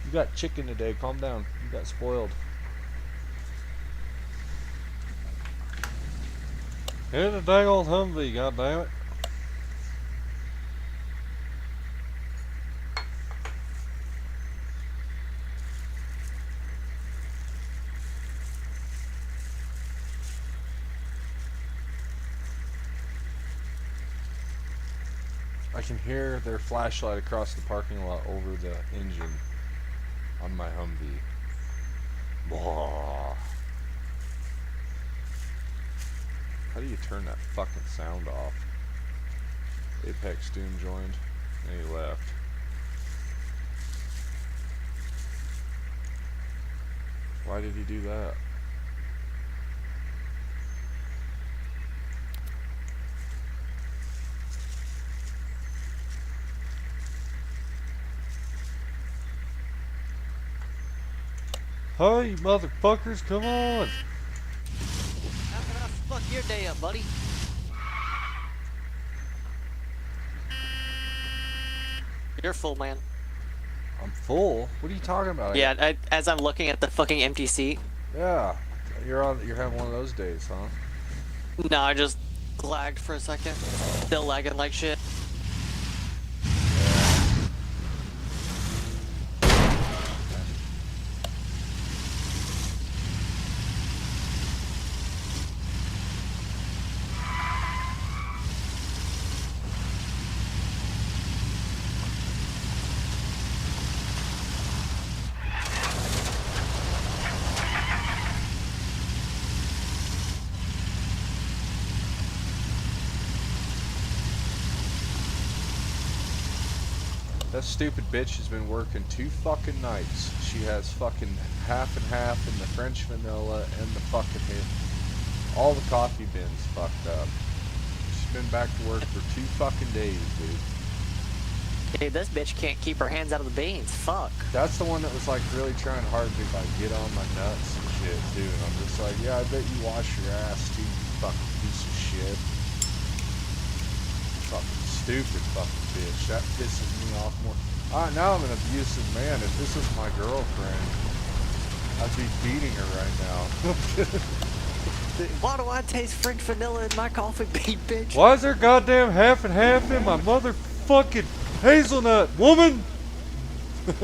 S1: You got chicken today. Calm down. You got spoiled. Here's a dang old Humvee, goddammit. I can hear their flashlight across the parking lot over the engine on my Humvee. Blah. How do you turn that fucking sound off? Apex Doom joined and he left. Why did he do that? Hey, motherfuckers, come on!
S2: How can I fuck your day up, buddy? You're full, man.
S1: I'm full? What are you talking about?
S2: Yeah, as I'm looking at the fucking empty seat.
S1: Yeah. You're having one of those days, huh?
S2: No, I just lagged for a second. Still lagging like shit.
S1: That stupid bitch has been working 2 fucking nights. She has fucking half and half in the French vanilla and the fucking hit. All the coffee bins fucked up. She's been back to work for 2 fucking days, dude.
S2: Dude, this bitch can't keep her hands out of the beans. Fuck.
S1: That's the one that was like really trying hard to like get on my nuts and shit too. And I'm just like, yeah, I bet you wash your ass too, you fucking piece of shit. Fucking stupid fucking bitch. That pisses me off more. Alright, now I'm an abusive man. If this was my girlfriend, I'd be beating her right now.
S2: Why do I taste French vanilla in my coffee bean, bitch?
S1: Why is there goddamn half and half in my motherfucking hazelnut, woman?
S3: You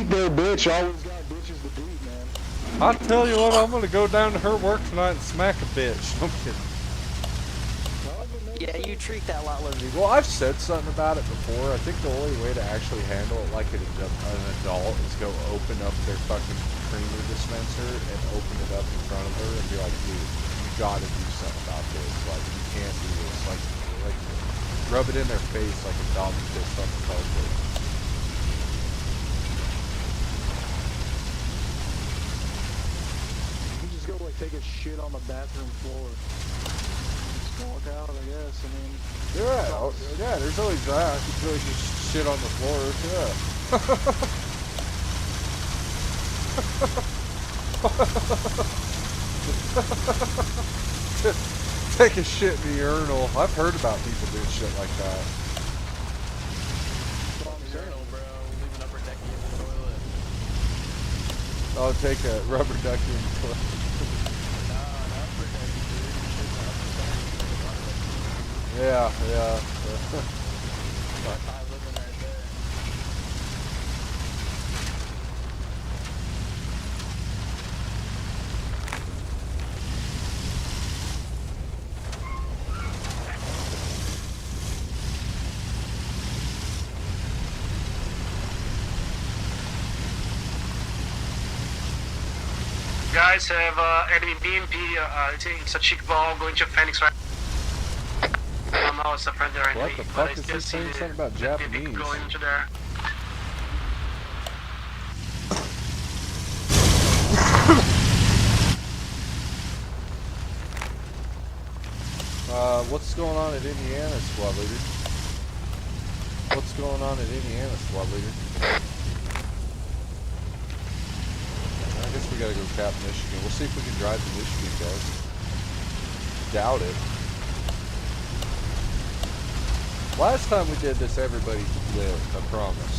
S3: bad bitch always got bitches to beat, man.
S1: I tell you what, I'm gonna go down to her work tonight and smack a bitch. I'm kidding.
S2: Yeah, you treat that lot lizard.
S1: Well, I've said something about it before. I think the only way to actually handle it like an adult is go open up their fucking creamer dispenser and open it up in front of her and be like, dude, you gotta do something about this. Like, you can't do this. Like rub it in their face like a dog pissed off the carpet.
S3: You just go like take a shit on the bathroom floor. Just walk out, I guess. I mean.
S1: Yeah, yeah. There's always that. You can always just shit on the floor. Yeah. Take a shit in the urinal. I've heard about people doing shit like that.
S4: Urinal, bro. Leave an upper decky in the toilet.
S1: I'll take a rubber ducky in the toilet.
S4: Nah, an upper decky, dude. Shit's an upper decky.
S1: Yeah, yeah.
S4: That's high living right there.
S5: Guys have enemy BMP, it's a chick ball going to Phoenix right now. It's a friend there.
S1: What the fuck is he saying something about Japanese?
S5: Going into there.
S1: What's going on at Indiana, squad leader? What's going on at Indiana, squad leader? I guess we gotta go cap Michigan. We'll see if we can drive to Michigan, guys. Doubt it. Last time we did this, everybody lived, I promise.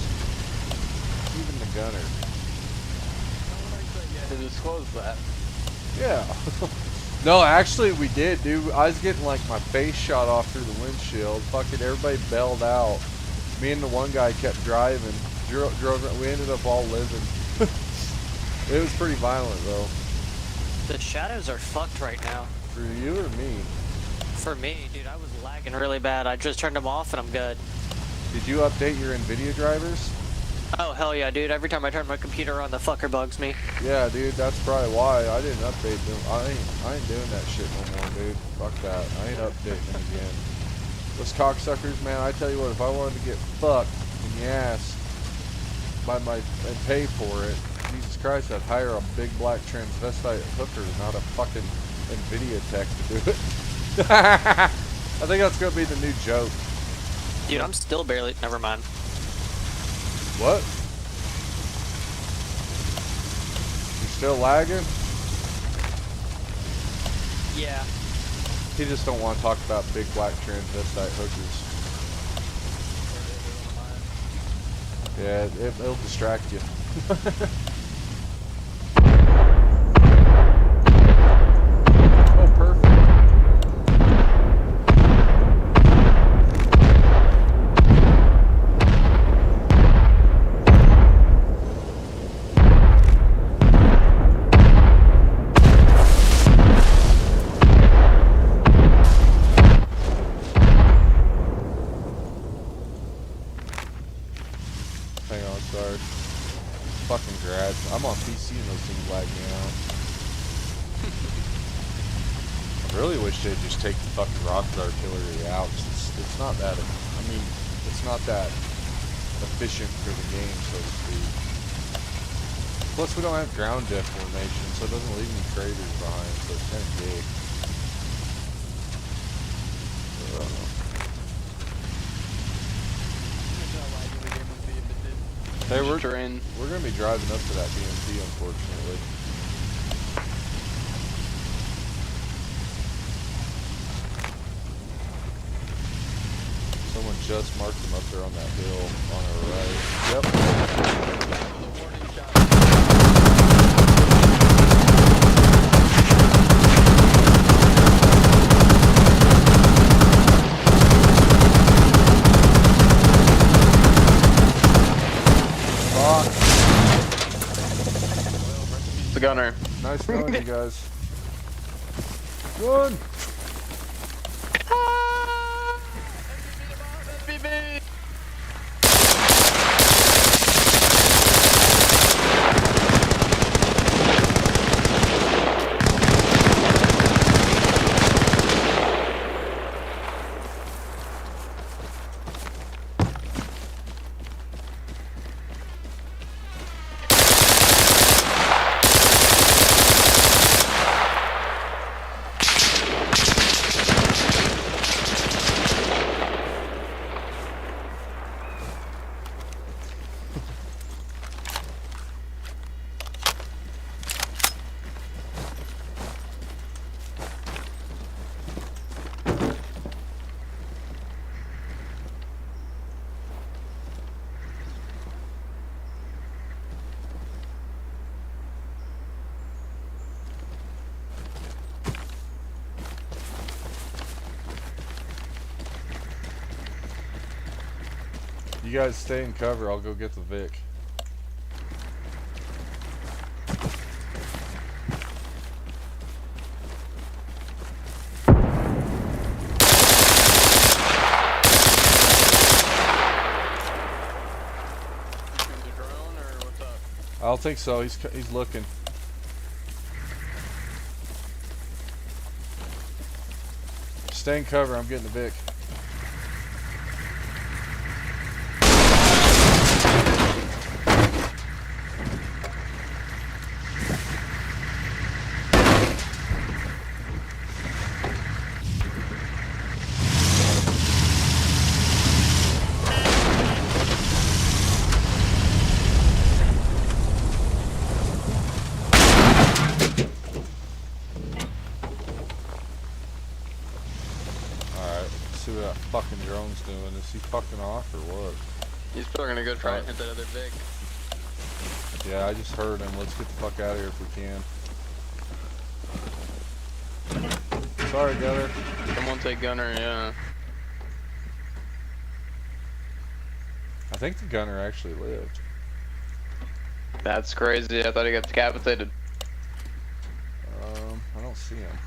S1: Even the gunner.
S4: To disclose that.
S1: Yeah. No, actually we did, dude. I was getting like my face shot off through the windshield. Fucking everybody bailed out. Me and the one guy kept driving. We ended up all living. It was pretty violent though.
S2: The shadows are fucked right now.
S1: For you or me?
S2: For me, dude, I was lagging really bad. I just turned them off and I'm good.
S1: Did you update your NVIDIA drivers?
S2: Oh, hell yeah, dude. Every time I turn my computer on, the fucker bugs me.
S1: Yeah, dude, that's probably why I didn't update them. I ain't doing that shit no more, dude. Fuck that. I ain't updating them again. Those cocksuckers, man, I tell you what, if I wanted to get fucked in the ass and pay for it, Jesus Christ, I'd hire a big black transvestite hooker, not a fucking NVIDIA tech to do it. I think that's gonna be the new joke.
S2: Dude, I'm still barely... Never mind.
S1: What? You still lagging?
S2: Yeah.
S1: He just don't want to talk about big black transvestite hookers. Yeah, it'll distract you. Oh, perfect. Hang on, sorry. Fucking grad. I'm on PC and those things lag me out. I really wish they'd just take the fucking rocket artillery out. It's not that, I mean, it's not that efficient for the game, so to speak. Plus, we don't have ground deformation, so it doesn't leave any craters behind, so it's kind of big. Hey, we're gonna be driving up to that BMP, unfortunately. Someone just marked them up there on that hill on our right. Yep.
S4: The gunner.
S1: Nice knowing you guys. Run! You guys stay in cover. I'll go get the Vic.
S4: The drone or what's up?
S1: I don't think so. He's looking. Stay in cover. I'm getting the Vic. See what that fucking drone's doing. Is he fucking off or what?
S4: He's still gonna go try and hit that other Vic.
S1: Yeah, I just heard him. Let's get the fuck out of here if we can. Sorry, Gunner.
S4: Someone take Gunner, yeah.
S1: I think the Gunner actually lived.
S4: That's crazy. I thought he got decapitated.
S1: I don't see him.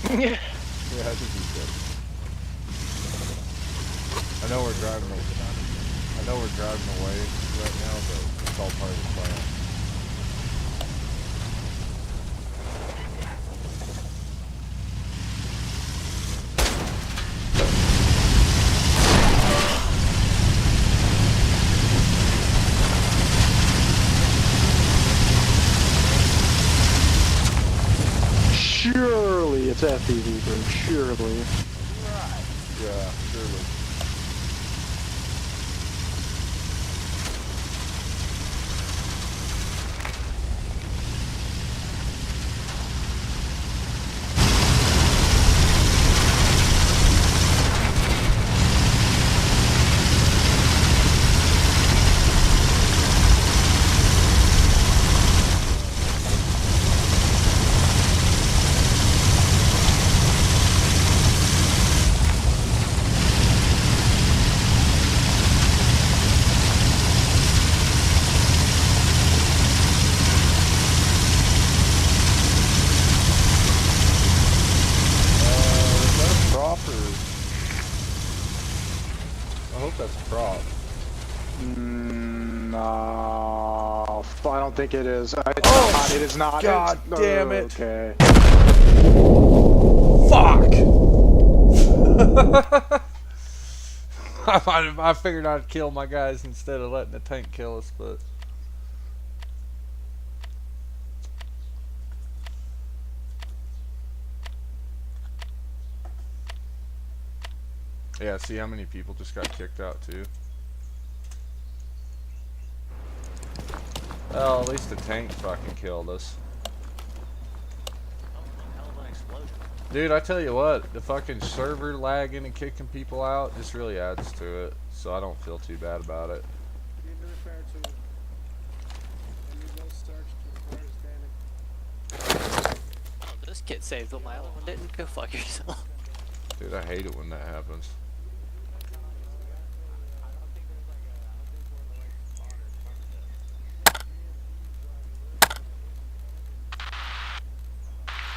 S4: Yeah.
S1: Yeah, I think he's dead. I know we're driving away right now, but it's all part of the plan.
S3: Surely it's FPV, bro. Surely.
S1: Yeah, surely. I hope that's a prop.
S3: No, I don't think it is. It is not.
S1: God damn it.
S3: Okay.
S1: Fuck! I figured I'd kill my guys instead of letting the tank kill us, but... Yeah, see how many people just got kicked out too? Well, at least the tank fucking killed us. Dude, I tell you what, the fucking server lagging and kicking people out just really adds to it, so I don't feel too bad about it.
S2: Oh, this kid saved what my other one didn't. Go fuck yourself.
S1: Dude, I hate it when that happens.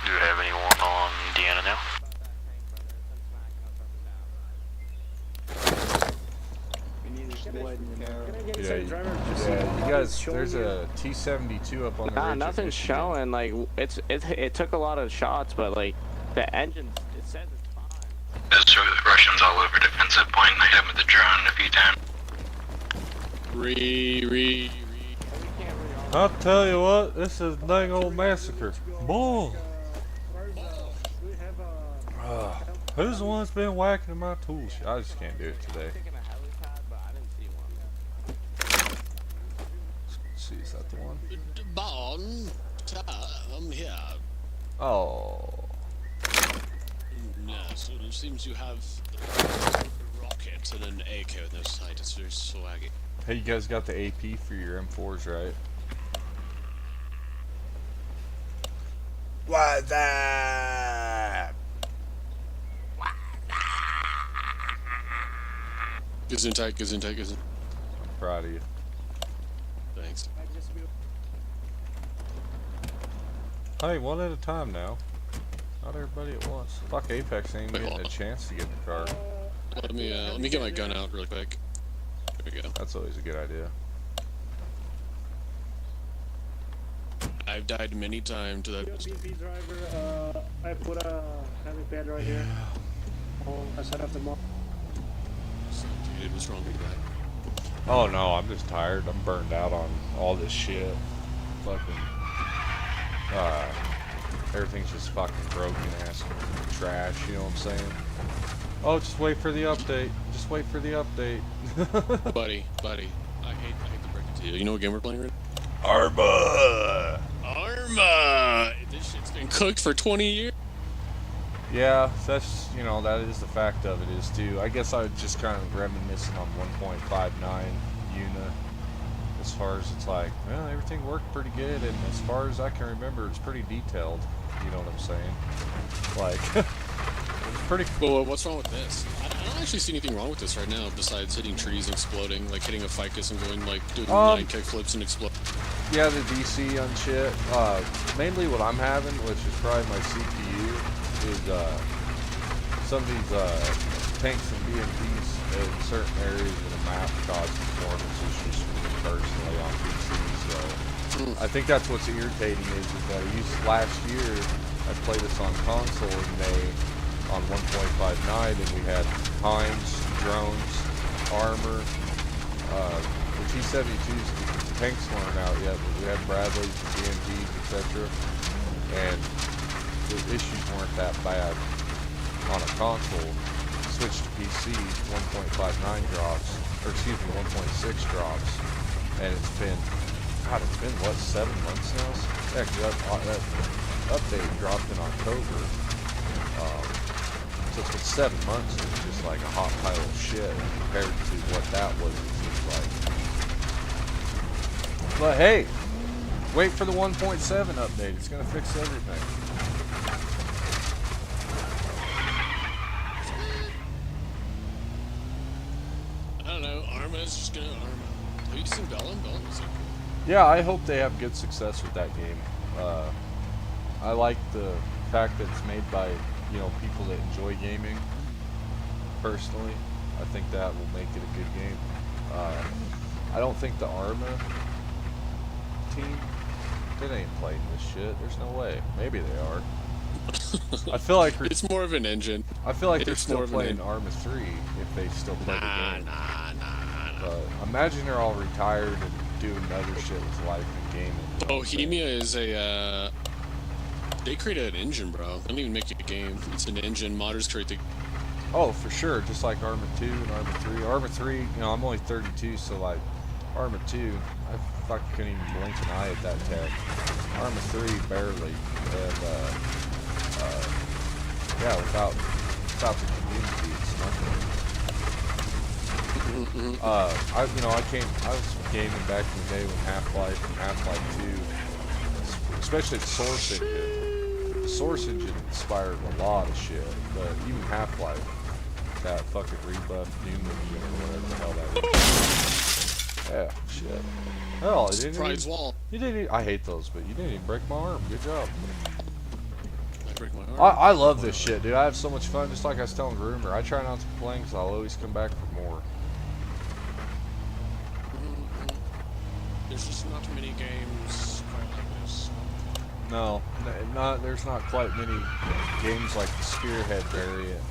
S6: Do you have anyone on Deanna now?
S1: Yeah, you guys, there's a T-72 up on the ridge.
S7: Nothing's showing. Like it took a lot of shots, but like the engine, it says it's fine.
S6: There's Russians all over defensive point. I hit him with the drone a few times.
S1: I'll tell you what, this is a dang old massacre. Bull. Who's the one that's been whacking my tools? I just can't do it today. Let's see, is that the one?
S8: Barn, I'm here.
S1: Oh.
S8: Yes, it seems you have a rocket and an AK on their side. It's very swaggy.
S1: Hey, you guys got the AP for your M4s, right? What's up?
S8: Gesundheit, Gesundheit, Gesundheit.
S1: Proud of you.
S8: Thanks.
S1: Hey, one at a time now. Not everybody at once. Fuck, Apex ain't
S8: Wait,
S1: getting
S8: hold
S1: a
S8: on.
S1: chance to get in the car.
S8: Let me get my gun out really quick. There we go.
S1: That's always a good idea.
S8: I've died many times to that.
S9: BB driver, I put a helipad right here. Oh, I set up the mall.
S8: What's wrong with that?
S1: Oh no, I'm just tired. I'm burned out on all this shit. Fucking, everything's just fucking broken ass trash, you know what I'm saying? Oh, just wait for the update. Just wait for the update.
S8: buddy, I hate to break it to you. You know what game we're playing right now? Arma! This shit's been cooked for 20 years.
S1: Yeah, that's, you know, that is the fact of it is too. I guess I was just kind of reminiscing on 1.59 Una. As far as it's like, well, everything worked pretty good, and as far as I can remember, it's pretty detailed. You know what I'm saying? Like, it's pretty cool.
S8: Well, what's wrong with this? I don't actually see anything wrong with this right now, besides hitting trees and exploding, like hitting a ficus and going like doing 9 kickflips and explode.
S1: Yeah, the DC on shit. Mainly what I'm having, which is probably my CPU, is some of these tanks and BMPs in certain areas of the map cause performance issues for me personally on PC. So I think that's what's irritating is that I used last year. I played this on console in May on 1.59, and we had Himes, drones, armor, the T-72s. The tanks weren't out yet, but we had Bradleys, BMPs, etc. And the issues weren't that bad on a console. Switched to PC, 1.59 drops, or excuse me, 1.6 drops, and it's been, God, it's been what, 7 months now? Heck, that update dropped in October, so it's been 7 months. And it's just like a hot pile of shit compared to what that was. It seems like. But hey, wait for the 1.7 update. It's gonna fix everything.
S8: I don't know. Arma's just gonna Arma. Have you seen Bellum? Bellum is so cool.
S1: Yeah, I hope they have good success with that game. I like the fact that it's made by, you know, people that enjoy gaming. Personally, I think that will make it a good game. I don't think the Arma team, they ain't playing this shit. There's no way. Maybe they are. I feel like
S8: it's more of an engine.
S1: I feel like they're
S8: It's
S1: still
S8: more of an
S1: playing Arma 3 if they still play the game.
S8: Nah.
S1: But imagine they're all retired and doing other shit with life and gaming. You know what I'm saying?
S8: Bohemia is a, they created an engine, bro. They don't even make it a game. It's an engine. Modders create the...
S1: Oh, for sure. Just like Arma 2 and Arma 3. Arma 3, you know, I'm only 32, so like, Arma 2, I fucking couldn't even blink an eye at that tech. Arma 3, barely. And, yeah, without the community, it's nothing. I was gaming back in the day when Half-Life and Half-Life 2, especially the Source engine. The Source engine inspired a lot of shit, but even Half-Life, that fucking rebuffed Doom engine or whatever the hell that is. Yeah, shit. Hell, it didn't
S8: Surprise
S1: even,
S8: wall.
S1: you didn't even, I hate those, but you didn't even break my arm. Good job.
S8: I break my arm.
S1: I love this shit, dude. I have so much fun. Just like I was telling Groomer, I try not to complain because I'll always come back for more.
S8: There's just not many games quite like this.
S1: No, there's not quite many games like the Spearhead variant.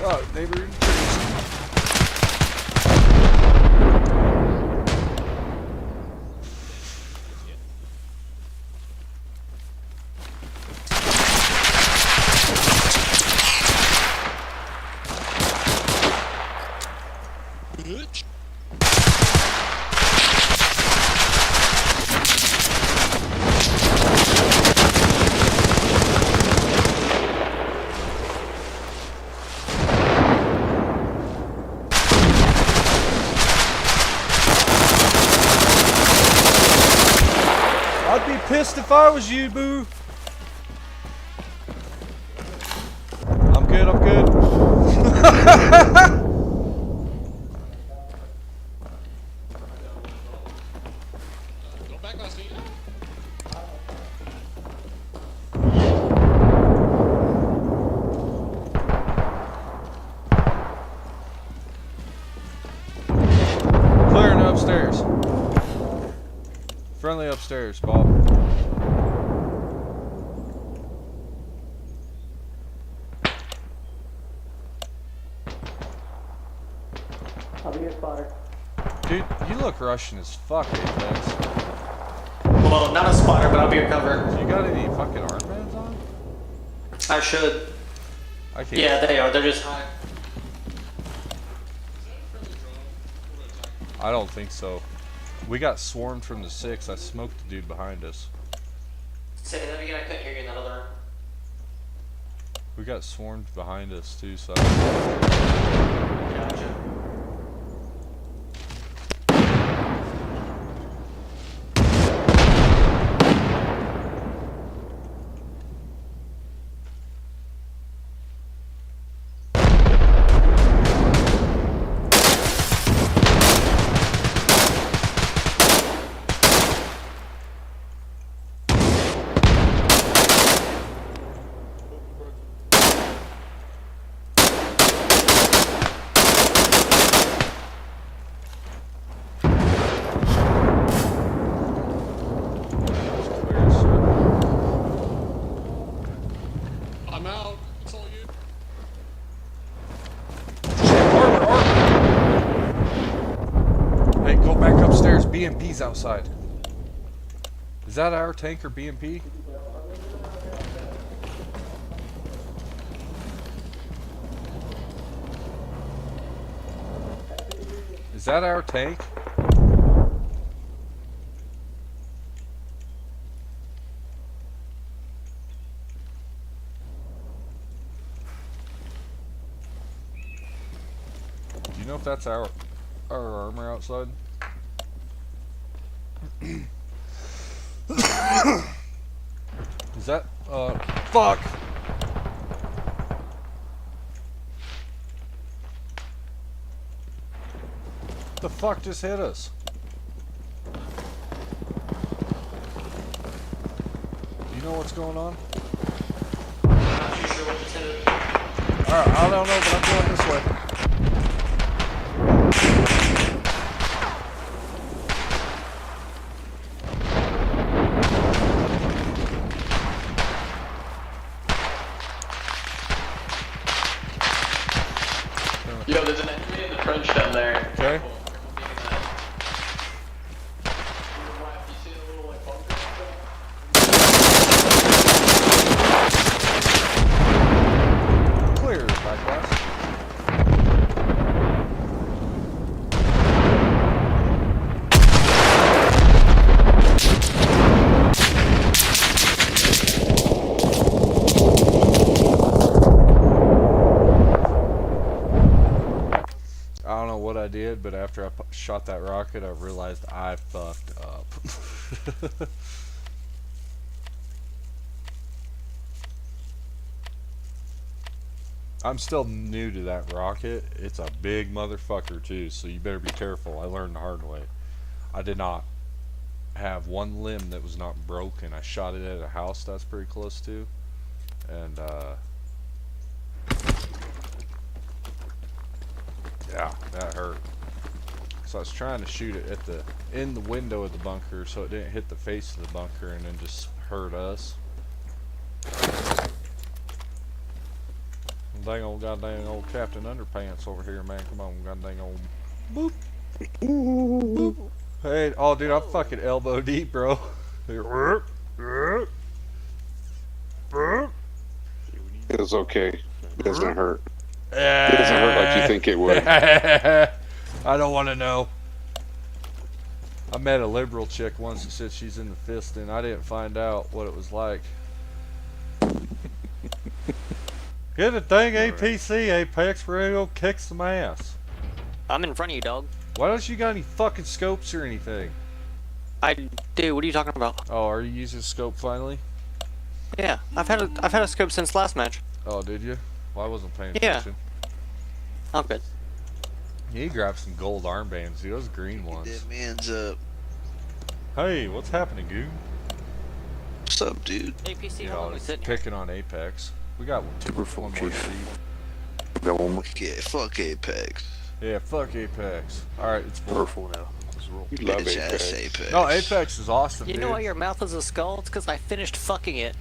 S1: Oh, neighbor.
S8: Bitch.
S1: I was you, boo. I'm good, I'm good.
S8: Go back last week.
S1: Clearing upstairs. Friendly upstairs, Bob.
S9: I'll be your spotter.
S1: Dude, you look Russian as fuck, Apex.
S2: Well, not a spotter, but I'll be your cover.
S1: You got any fucking armbands on?
S2: I should.
S1: I can't.
S2: Yeah, they are. They're just high.
S1: I don't think so. We got swarmed from the 6. I smoked the dude behind us.
S2: Say that again. I couldn't hear you in that other room.
S1: We got swarmed behind us too, so.
S2: Gotcha.
S8: I'm out. It's all you.
S1: Hey, go back upstairs. BMP's outside. Is that our tank or BMP? Is that our tank? Do you know if that's our armor outside? Is that fuck? The fuck just hit us? Do you know what's going on?
S2: I'm not too sure what just hit it.
S1: Alright, I don't know, but I'm going this way.
S4: Yo, there's an enemy in the trench down there.
S1: Okay.
S4: You see the little like bunker?
S1: Clear, back glass. I don't know what I did, but after I shot that rocket, I realized I fucked up. I'm still new to that rocket. It's a big motherfucker too, so you better be careful. I learned the hard way. I did not have one limb that was not broken. I shot it at a house that's pretty close to, and yeah, that hurt. So I was trying to shoot it at in the window of the bunker so it didn't hit the face of the bunker and then just hurt us. Dang old goddamn old Captain Underpants over here, man. Come on, goddamn old boop. Boop. Hey, oh dude, I'm fucking elbow deep, bro.
S10: It's okay. It doesn't hurt. It doesn't hurt like you think it would.
S1: I don't want to know. I met a liberal chick once that said she's in the fist, and I didn't find out what it was like. Get the thing, APC, Apex, we're gonna go kick some ass.
S2: I'm in front of you, dog.
S1: Why don't you got any fucking scopes or anything?
S2: I do. What are you talking about?
S1: Oh, are you using scope finally?
S2: Yeah, I've had a scope since last match.
S1: Oh, did you? Well, I wasn't paying
S2: Yeah.
S1: attention.
S2: I'm good.
S1: He grabbed some gold armbands, dude. Those green ones.
S4: That man's up.
S1: Hey, what's happening, dude?
S4: What's up, dude?
S2: APC,
S1: You
S2: how
S1: know,
S2: long we
S1: it's
S2: sitting here?
S1: picking on Apex. We got one more seed.
S10: Got one more.
S4: Yeah, fuck Apex.
S1: Yeah, fuck Apex. Alright, it's full.
S10: Purple now. Let's roll. You love
S4: Bitch ass
S10: Apex.
S4: Apex.
S1: No, Apex is awesome,
S2: You
S1: dude.
S2: know why your mouth is a skull? It's because I finished fucking it.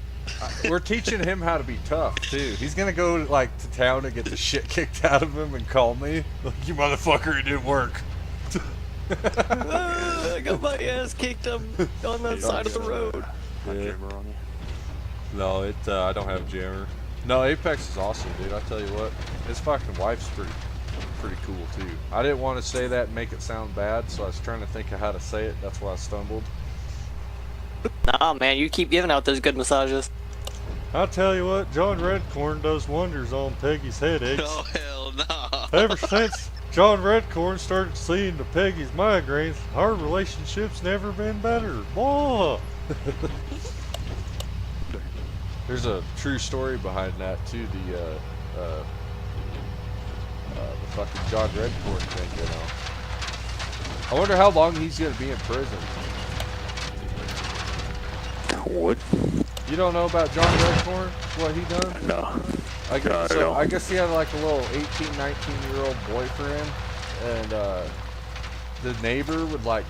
S1: We're teaching him how to be tough, too. He's gonna go, like, to town and get the shit kicked out of him and call me. Like, you motherfucker, it didn't work.
S2: I got my ass kicked on the side of the road.
S1: Yeah. No, I don't have a jammer. No, Apex is awesome, dude. I tell you what, his fucking wife's pretty cool too. I didn't want to say that and make it sound bad, so I was trying to think of how to say it. That's why I stumbled.
S2: Nah, man, you keep giving out those good massages.
S1: I'll tell you what, John Redcorn does wonders on Peggy's headaches.
S4: Oh hell no.
S1: Ever since John Redcorn started seeing to Peggy's migraines, our relationship's never been better. Boy. There's a true story behind that too. The fucking John Redcorn thing, you know. I wonder how long he's gonna be in prison.
S10: What?
S1: You don't know about John Redcorn? What he done?
S10: No.
S1: I guess,
S10: No, I
S1: so
S10: don't.
S1: I guess he had like a little 18, 19-year-old boyfriend, and the neighbor would like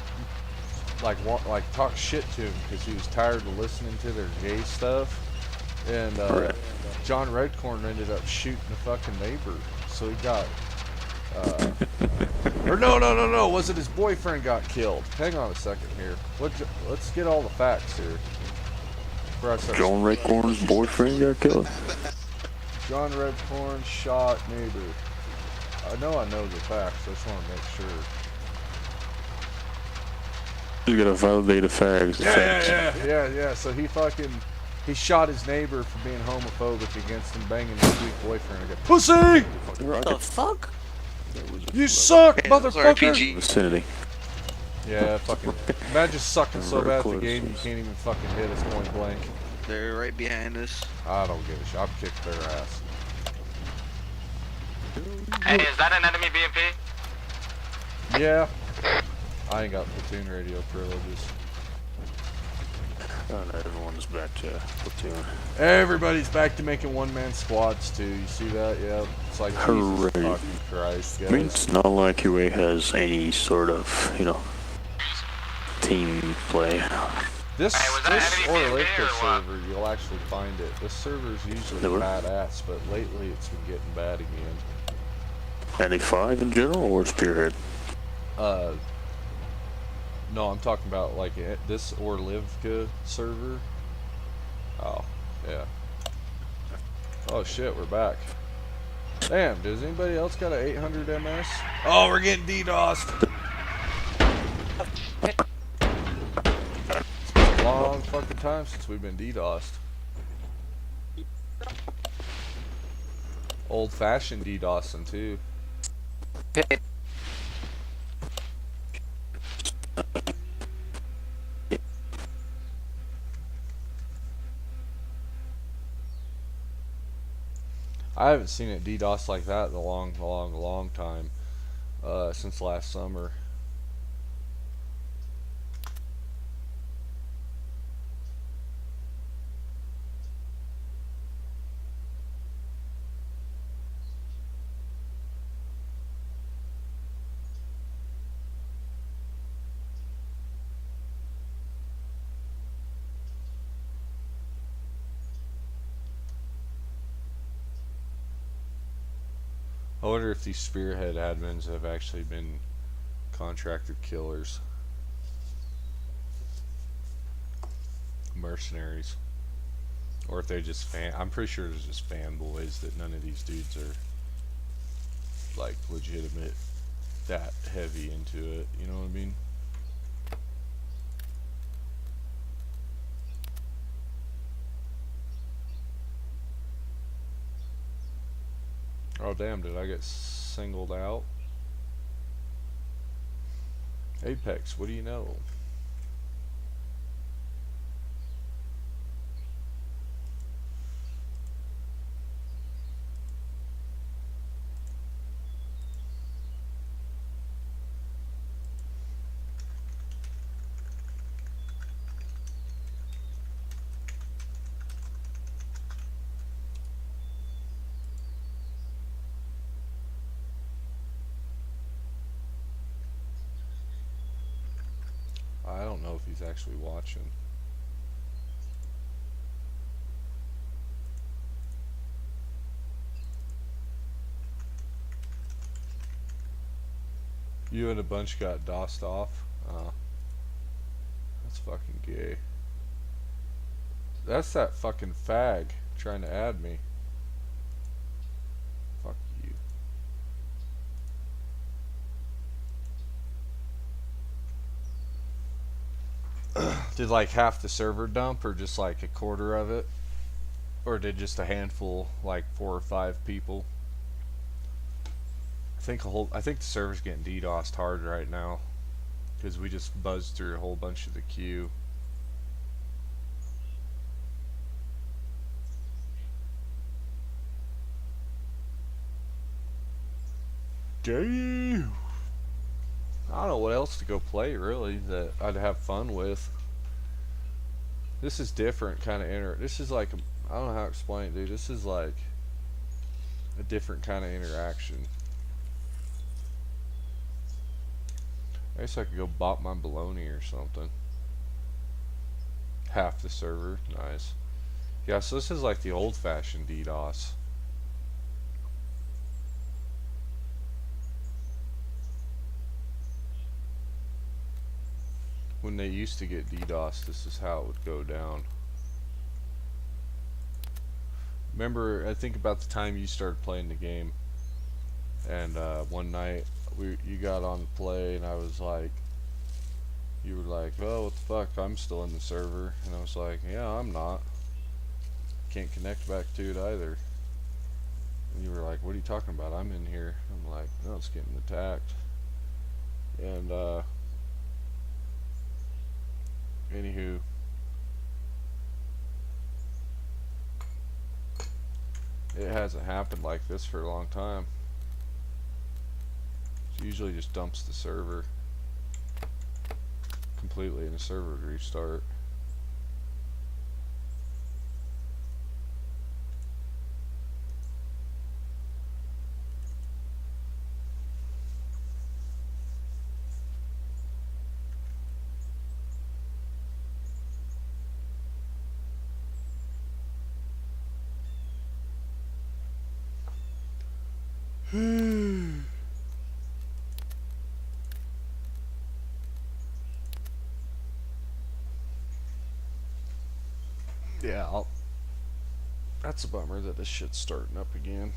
S1: talk shit to him because he was tired of listening to their gay stuff. And
S10: Right.
S1: John Redcorn ended up shooting the fucking neighbor, so he got. Or no! Was it his boyfriend got killed? Hang on a second here. Let's get all the facts here. Before I start-
S10: John Redcorn's boyfriend got killed?
S1: John Redcorn shot neighbor. I know the facts. I just want to make sure.
S10: You gotta validate the facts.
S1: Yeah. So he shot his neighbor for being homophobic against him banging his weak boyfriend again. Pussy!
S2: What the fuck?
S1: You suck,
S4: Hey, those
S1: motherfucker!
S4: RPG.
S10: Vicinity.
S1: Yeah, fucking. Imagine sucking so bad at the
S10: Reckless.
S1: game you can't even fucking hit us point blank.
S4: They're right behind us.
S1: I don't give a shit. I've kicked their ass.
S5: Hey, is that an enemy BMP?
S1: Yeah. I ain't got platoon radio privileges.
S10: Oh, no, everyone's back to platoon.
S1: Everybody's back to making one-man squads too. You see that? Yeah. It's like Jesus
S10: Hooray.
S1: fucking Christ,
S10: I mean,
S1: guys.
S10: it's not like UA has any sort of, team play.
S1: This
S5: Hey, was that enemy
S1: Orlando
S5: PvP or what?
S1: server, you'll actually find it. This server's usually
S10: Never.
S1: badass, but lately it's been getting bad again.
S10: Any 5 in general, or Spearhead?
S1: No, I'm talking about like this Orlivka server. Oh, yeah. Oh shit, we're back. Damn, does anybody else got an 800 MS? Oh, we're getting DDoSed. It's been a long fucking time since we've been DDoSed. Old-fashioned DDoSing too. I haven't seen it DDoS like that in a long time. Since last summer. I wonder if these spearhead admins have actually been contracted killers. Mercenaries. Or if they just I'm pretty sure it's just fanboys that none of these dudes are like legitimate that heavy into it, you know what I mean? Oh damn, did I get singled out? Apex, what do you know? he's actually watching. You and a bunch got DOSed off? That's fucking gay. That's that fucking fag trying to add me. Fuck you. Did like half the server dump, or just like a quarter of it? Or did just a handful, like 4 or 5 people? I think the server's getting DDoSed hard right now, because we just buzzed through a whole bunch of the queue. Damn. I don't know what else to go play really that I'd have fun with. This is different kind of this is like I don't know how to explain it, dude. This is like a different kind of interaction. I guess I could go bop my bologna or something. Half the server, nice. Yeah, so this is like the old-fashioned DDoS. When they used to get DDoS, this is how it would go down. Remember, I think about the time you started playing the game, and one night you got on to play, and I was like, you were like, oh, what the fuck, I'm still in the server, and I was like, yeah, I'm not. Can't connect back to it either. And you were like, what are you talking about? I'm in here. I'm like, no, it's getting attacked. And anywho, it hasn't happened like this for a long time. It usually just dumps the server completely and the server would restart. Yeah, that's a bummer that this shit's starting up again.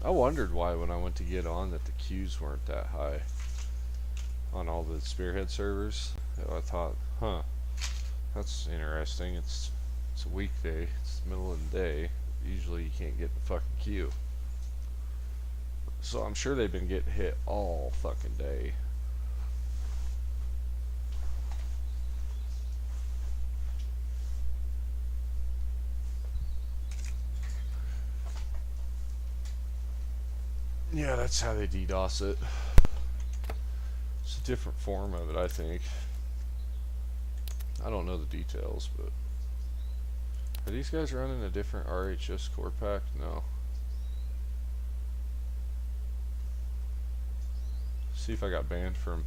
S1: I wondered why when I went to get on that the queues weren't that high on all the Spearhead servers. I thought, huh, that's interesting. It's a weekday, it's the middle of the day. Usually you can't get the fucking queue. So I'm sure they've been getting hit all fucking day. Yeah, that's how they DDoS it. It's a different form of it, I think. I don't know the details, but are these guys running a different RHS core pack? No. See if I got banned from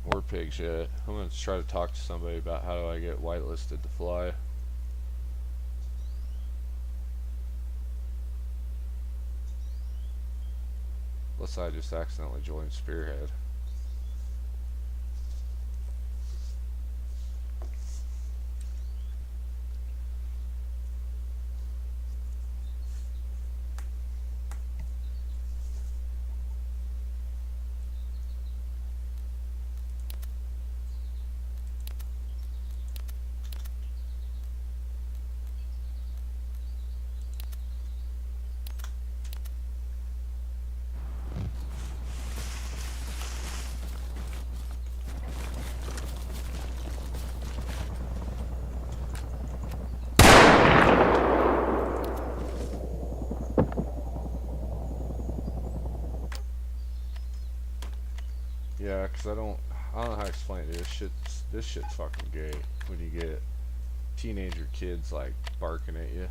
S1: War Pigs yet. I'm gonna try to talk to somebody about how do I get whitelisted to fly. Unless I just accidentally joined Spearhead. Yeah, cause I don't know how to explain it. This shit's fucking gay when you get teenager kids like barking at you,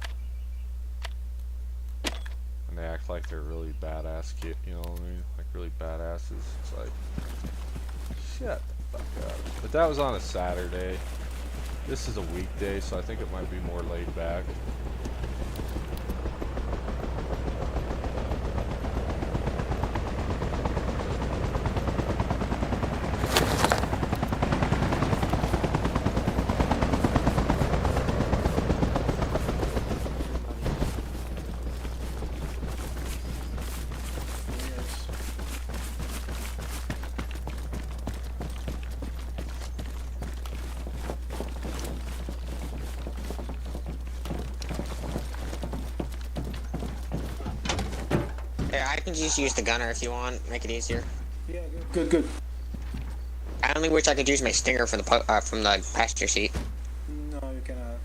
S1: and they act like they're really badass kid. You know what I mean? Like really badasses. It's like, shut the Fuck out. But that was on a Saturday. This is a weekday, so I think it might be more laid back.
S11: Yeah, I can just use the gunner if you want. Make it easier.
S9: Yeah, good.
S11: I only wish I could use my stinger from the passenger seat.
S9: No, you cannot.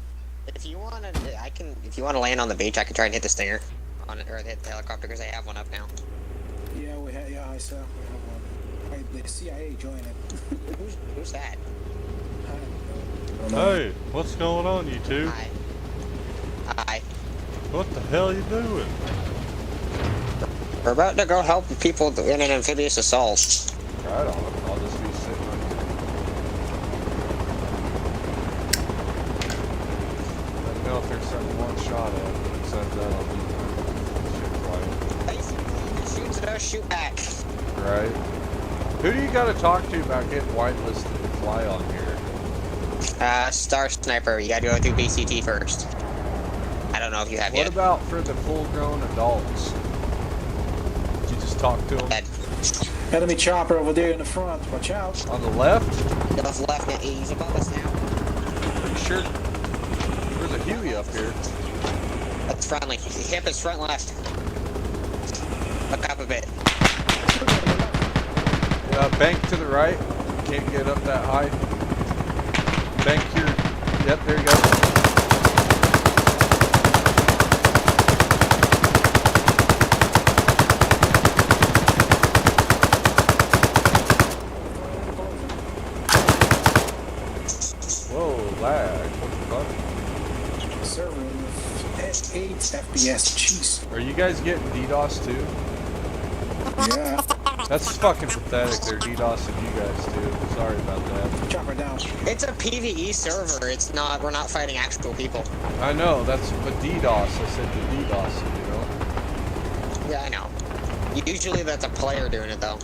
S11: If you want to, I can. If you want to land on the beach, I can try and hit the stinger on it, or hit the helicopter because I have one up now.
S9: Yeah, we have. Yeah, I saw. We have one. The CIA joined it.
S11: Who's that?
S1: Hey, what's going on, you two?
S11: Hi. Hi.
S1: What the hell you doing?
S11: We're about to go help people in an amphibious assault.
S1: Right on. I'll just be sitting on here. Let me know if there's something one shot at. Besides that, I'll be shit flying.
S11: Basically, shoots at us, shoot back.
S1: Right. Who do you gotta talk to about getting whitelisted to fly on here?
S11: Star Sniper, you gotta go through BCT first. I don't know if you have
S1: What
S11: yet.
S1: about for the full-grown adults? Did you just talk to them?
S9: Enemy chopper over there in the front. Watch out.
S1: On the left?
S11: Goes left, now. He's above us now.
S1: Pretty sure. There's a Huey up here.
S11: That's friendly. Hip is front left. Look up a bit.
S1: Bank to the right. Can't get up that high. Bank here. Yep, there you go. Whoa, lag. What the fuck?
S9: Server with 8 FPS. Jeez.
S1: Are you guys getting DDoS too?
S9: Yeah.
S1: That's fucking pathetic. They're DDoSing you guys too. Sorry about that.
S9: Chopper down.
S11: It's a PvE server. It's not. We're not fighting actual people.
S1: I know. That's a DDoS. I said the DDoS, you know?
S11: Yeah, I know. Usually that's a player doing it though.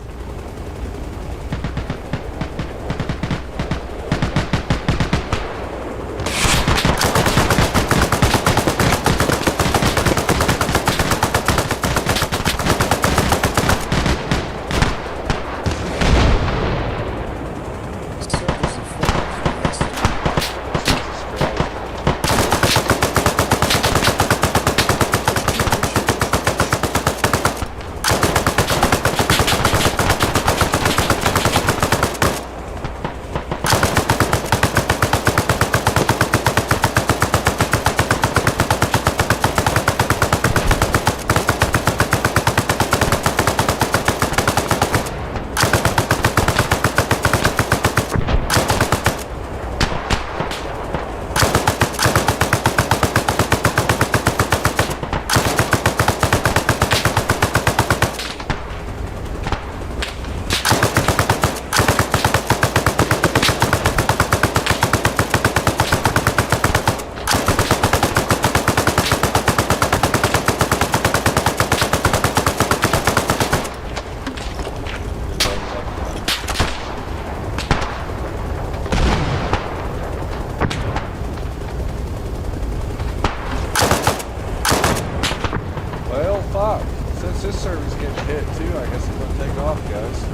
S11: Well, fuck. Since this server's getting hit too, I guess I'm gonna take off, guys.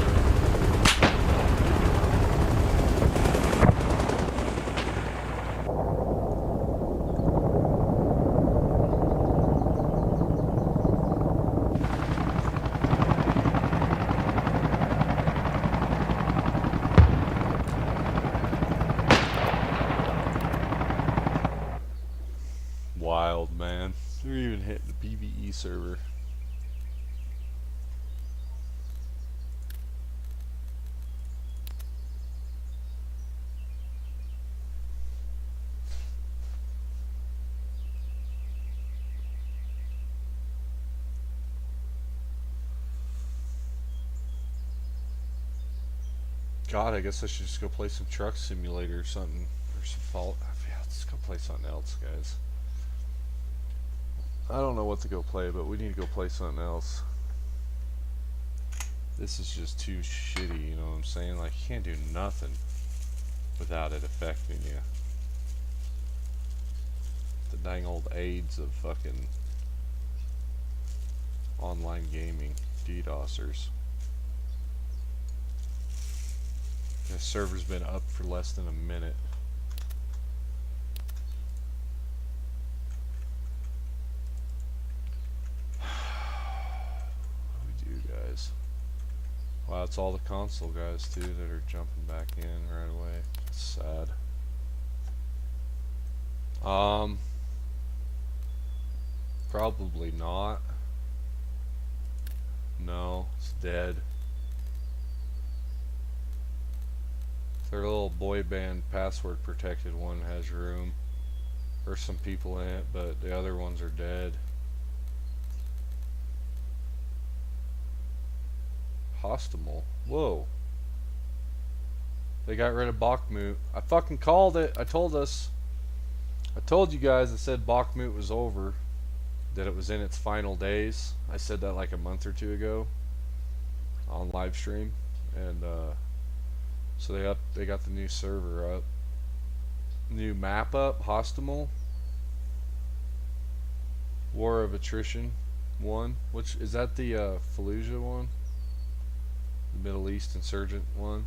S11: Wild, man. They're even hitting the PvE server.
S1: God, I guess I should just go play some Truck Simulator or something. Or some Fall. Yeah, let's go play something else, guys. I don't know what to go play, but we need to go play something else. This is just too shitty, you know what I'm saying? Like, you can't do nothing without it affecting you. The dang old AIDS of fucking online gaming DDoSers. The server's been up for less than a minute. What do we do, guys? Wow, it's all the console guys too that are jumping back in right away. It's sad. Probably not. No, it's dead. Their little boy band password protected one has room. There's some people in it, but the other ones are dead. Hostimal. Whoa. They got rid of Bakhmut. I fucking called it. I told you guys, I said Bakhmut was over. That it was in its final days. I said that like a month or two ago on live stream, and so they got the new server up, new map up, Hostimal, War of Attrition 1, which is that the Fallujah one, the Middle East insurgent one.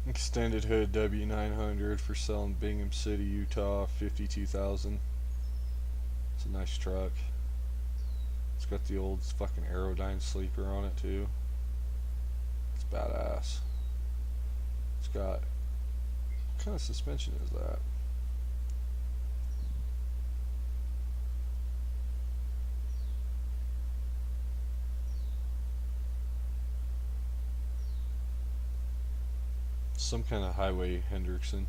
S1: Extended hood W900 for selling Bingham City, Utah, 52,000. It's a nice truck. It's got the old fucking Aerodyne sleeper on it too. It's badass. It's got, what kind of suspension is that? Some kind of highway Hendrickson.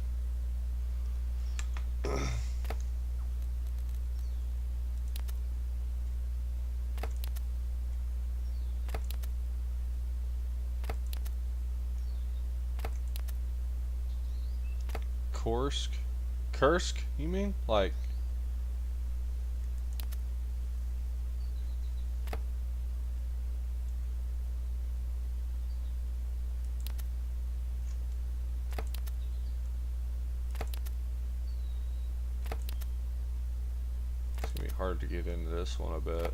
S1: Kursk, you mean? Like it's gonna be hard to get into this one, I bet.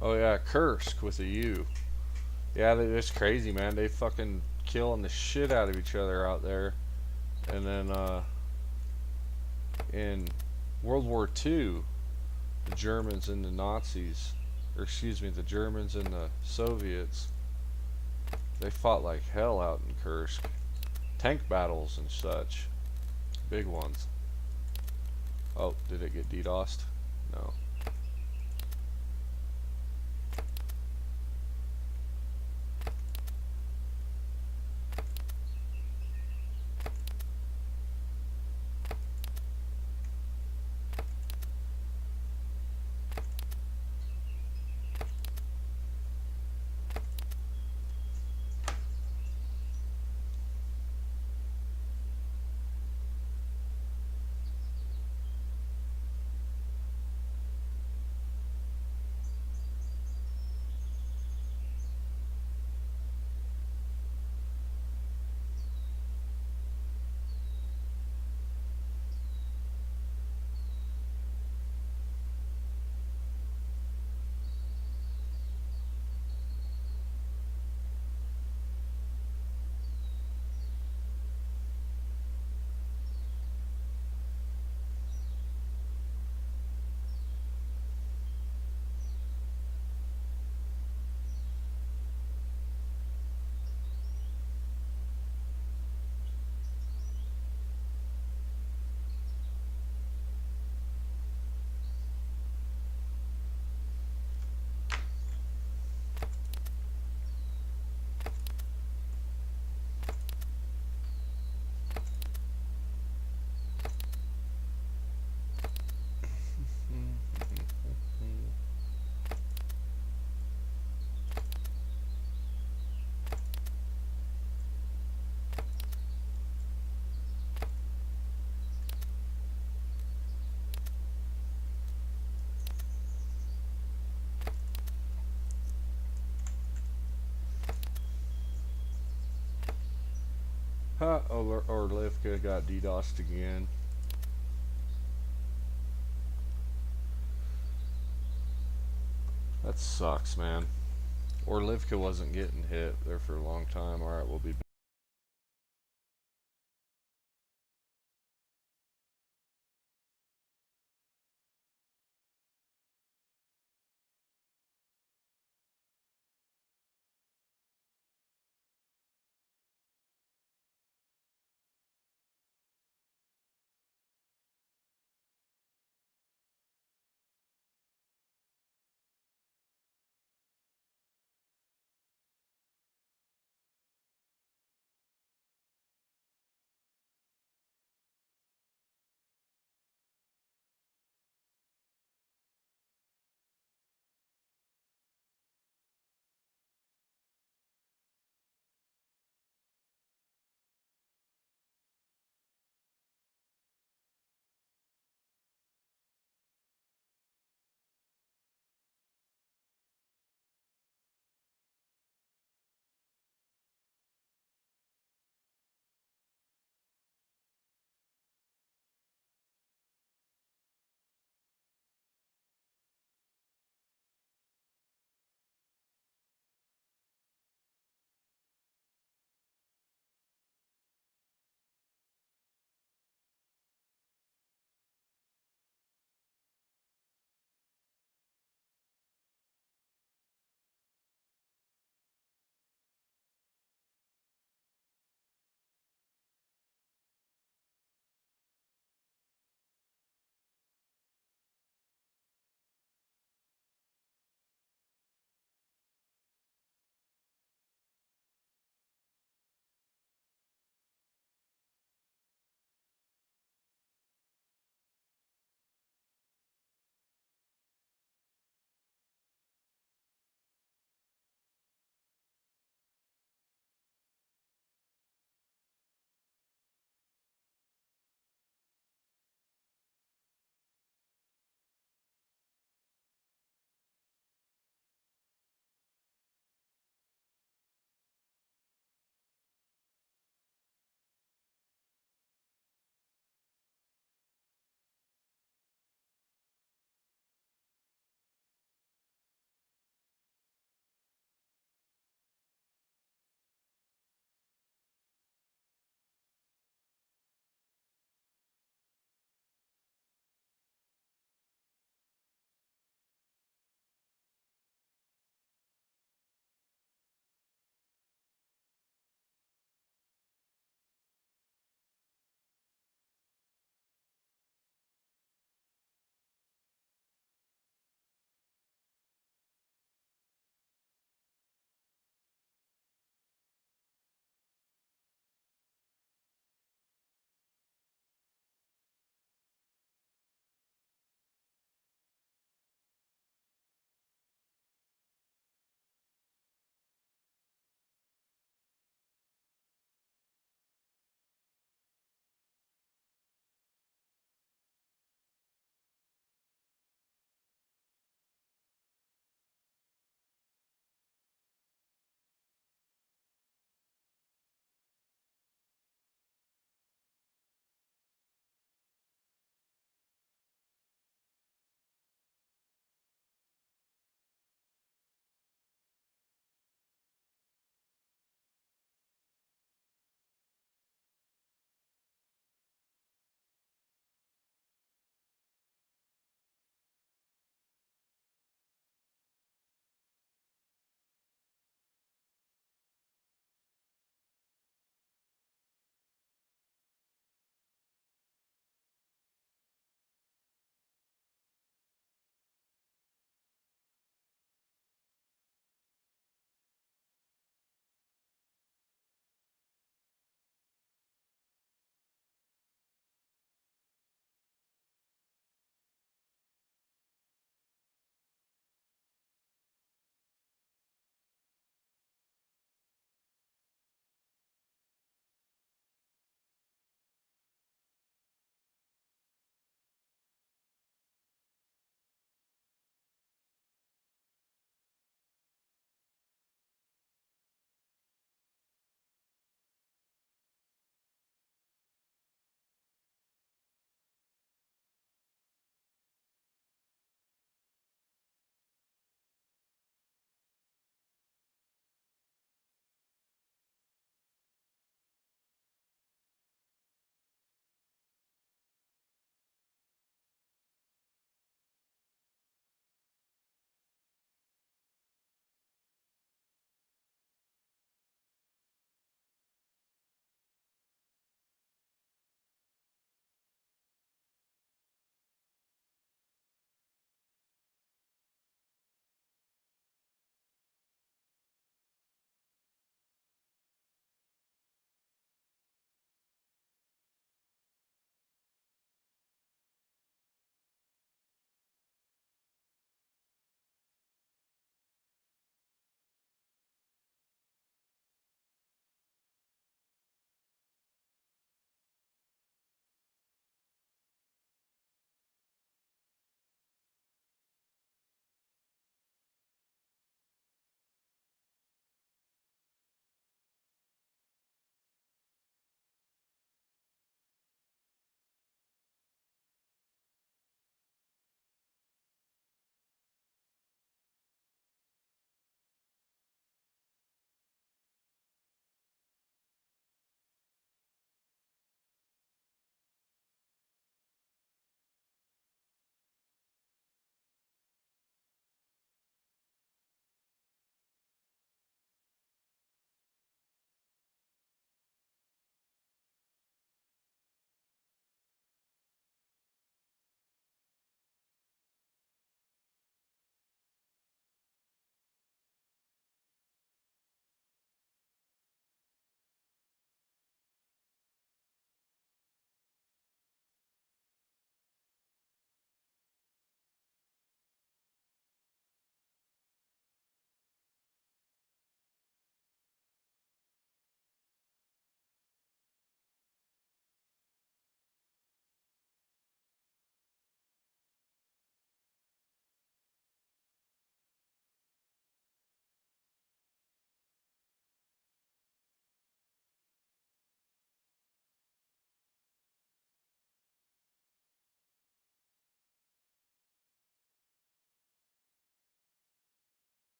S1: Oh yeah, Kursk with a U. Yeah, it's crazy, man. They fucking killing the shit out of each other out there. And then in World War II, the Germans and the Nazis, or excuse me, the Germans and the Soviets, they fought like hell out in Kursk. Tank battles and such. Big ones. Oh, did it get DDoSed? No. Huh, Orlivka got DDoSed again. That sucks, man. Orlivka wasn't getting hit there for a long time. Alright, we'll be back.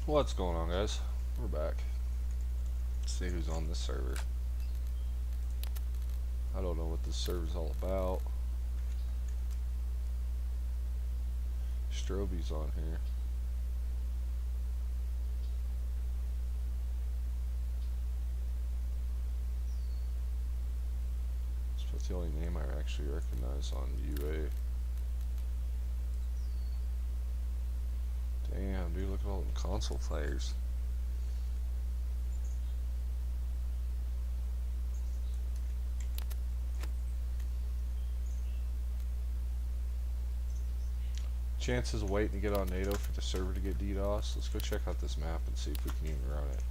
S1: What's going on, guys? We're back. Let's see who's on this server. I don't know what this server's all about. Stroby's on here. That's the only name I actually recognize on UA. Damn, dude, look at all them console players. Chances of waiting to get on NATO for the server to get DDoS. Let's go check out this map and see if we can even run it.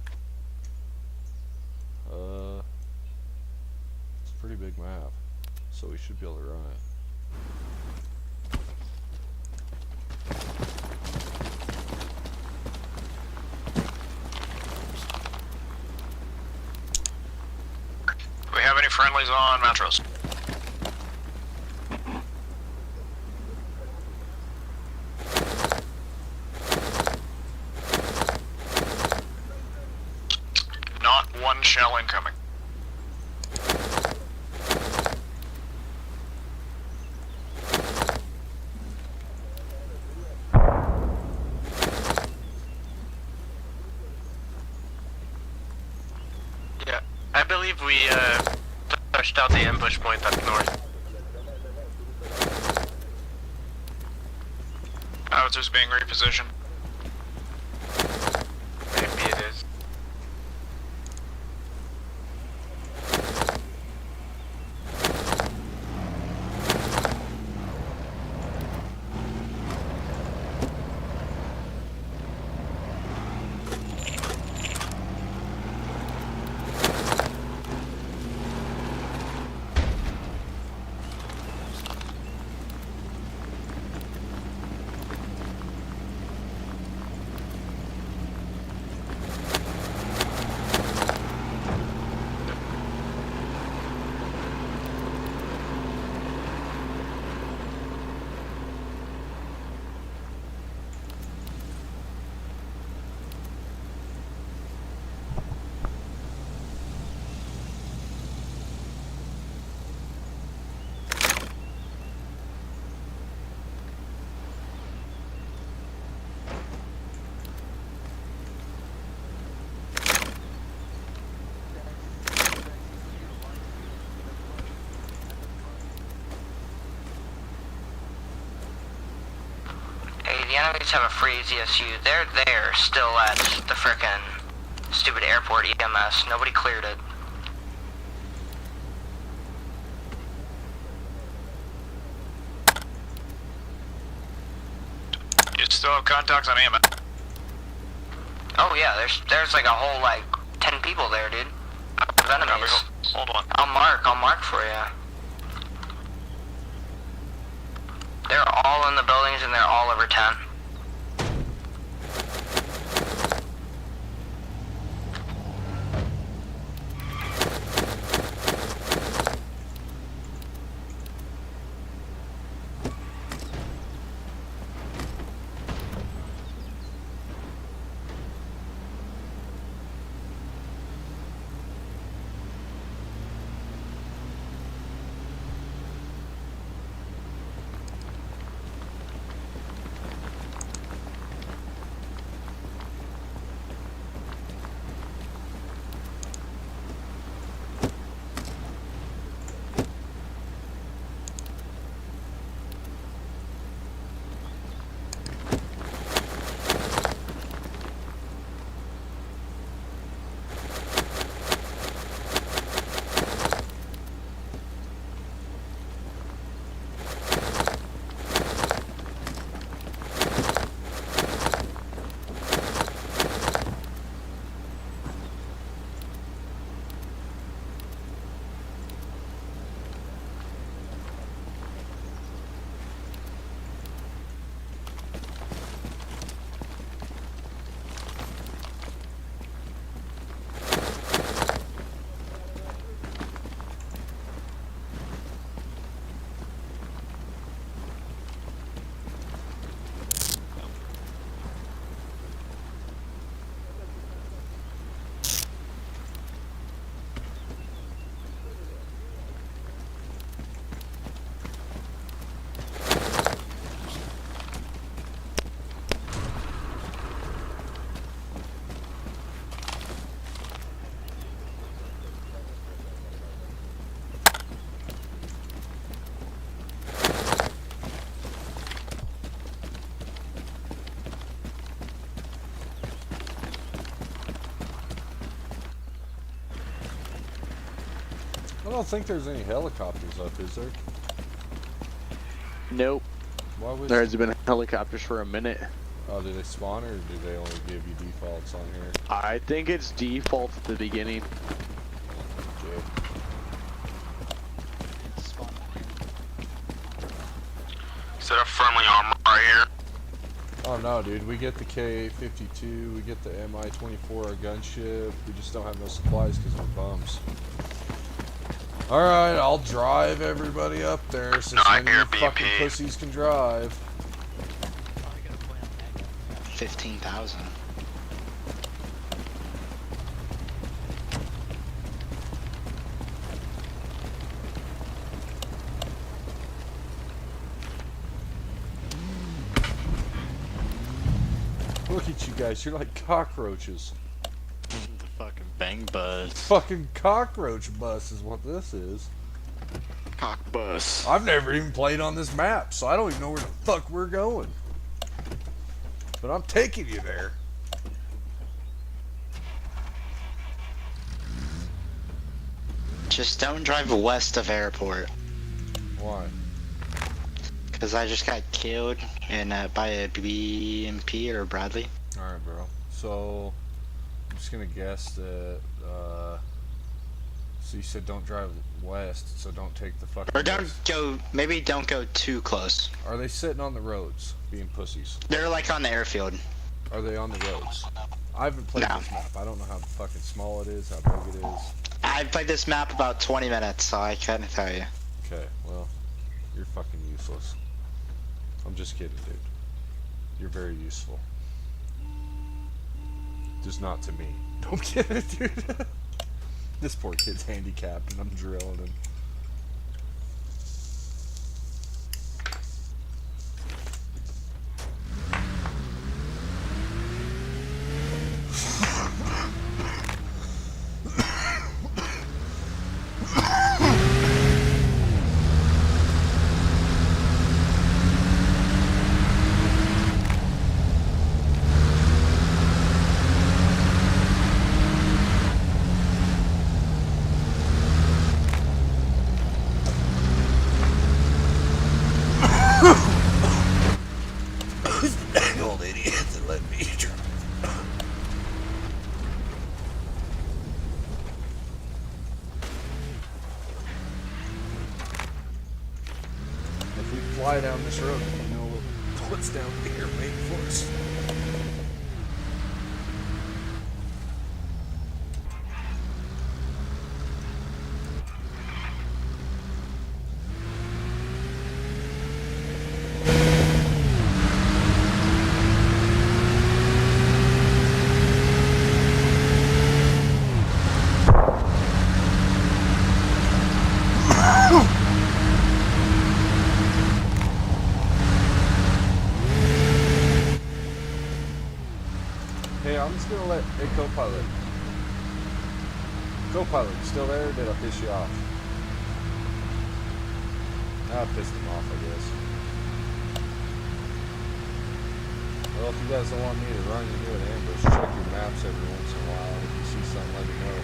S1: It's a pretty big map, so we should be able to run it.
S6: Do we have any friendlies on Metros? Not one shell incoming.
S5: Yeah, I believe we pushed out the ambush point up north.
S6: Howitzers being repositioned.
S5: Maybe it is.
S11: The enemies have a freeze ESU. They're there still at the frickin' stupid airport EMS. Nobody cleared it.
S6: You still have contacts on AMS?
S11: Oh yeah, there's like a whole like 10 people there, dude. Of enemies.
S6: Hold on.
S11: I'll mark for you. They're all in the buildings and they're all over 10.
S1: don't think there's any helicopters up, is there?
S4: Nope.
S1: Why was
S4: There has been helicopters for a minute.
S1: Oh, do they spawn or do they only give you defaults on here?
S4: I think it's default at the beginning.
S1: Okay.
S6: Set up friendly armor right here.
S1: Oh no, dude, we get the K-52, we get the Mi-24, our gunship, we just don't have no supplies because we're bums. Alright, I'll drive everybody up there since none of you fucking pussies can drive.
S11: 15,000.
S1: Look at you guys, you're like cockroaches.
S12: The fucking bang buzz.
S1: Fucking cockroach bus is what this is.
S12: Cock bus.
S1: I've never even played on this map, so I don't even know where the fuck we're going. But I'm taking you there.
S11: Just don't drive west of airport.
S1: Why?
S11: Because I just got killed by a BMP or Bradley.
S1: Alright, bro. So, I'm just gonna guess that, so you said don't drive west, so don't take the fucking
S11: Or don't
S1: west.
S11: maybe don't go too close.
S1: Are they sitting on the roads, being pussies?
S11: They're like on the airfield.
S1: Are they on the roads? I haven't played this map. I don't know how fucking small it is, how big it is.
S11: I've played this map about 20 minutes, so I can't tell you.
S1: Okay, well, you're fucking useless. I'm just kidding, dude. You're very useful. Just not to me. Don't get it, dude. This poor kid's handicapped and I'm drilling him. Old idiots that let me drive. If we fly down this road, you know what's down here waiting for us. Hey, I'm just gonna let. Hey, co-pilot. Co-pilot, you still there? Or did I piss you off? I pissed him off, I guess. Well, if you guys don't want me to run into an ambush, check your maps every once in a while. If you see something, let me know.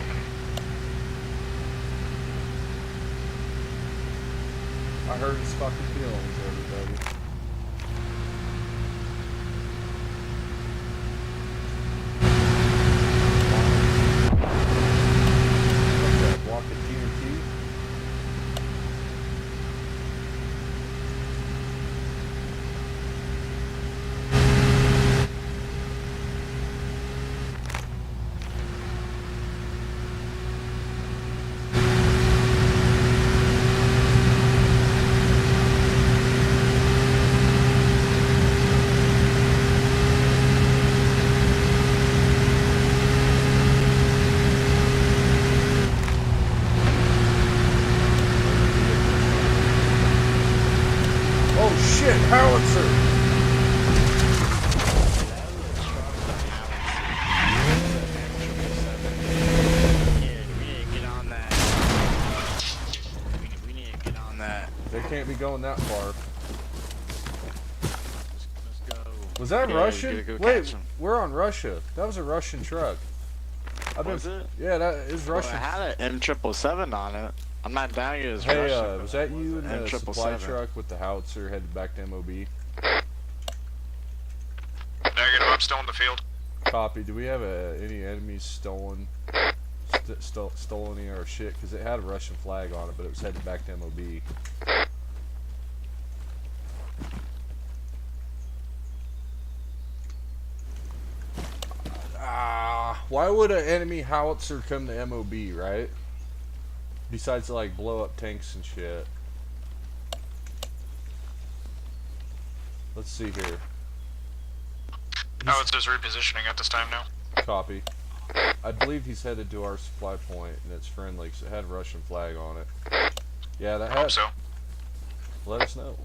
S1: I heard his fucking feelings, everybody. Walk at TNT. Oh shit, howitzer! They can't be going that far.
S12: Let's go.
S1: Was that
S12: Yeah,
S1: Russian?
S12: we gotta go
S1: Wait,
S12: catch 'em.
S1: we're on Russia. That was a Russian truck.
S12: Was it?
S1: Yeah, that is
S12: Well,
S1: Russian.
S12: it had an M777 on it. I'm not down here as
S1: Hey,
S12: Russian.
S1: was that you in the supply
S12: 777.
S1: truck with the howitzer headed back to MOB?
S6: Negative, I'm still in the field.
S1: Copy. Do we have any enemies stolen any of our shit? Because it had a Russian flag on it, but it was headed back to MOB. Why would an enemy howitzer come to MOB, right? Besides to like blow up tanks and shit. Let's see here.
S6: Howitzer's repositioning at this time now.
S1: Copy. I believe he's headed to our supply point, and it's friendly, because it had a Russian flag on it. Yeah, that
S6: I hope
S1: had...
S6: so.
S1: Let us know.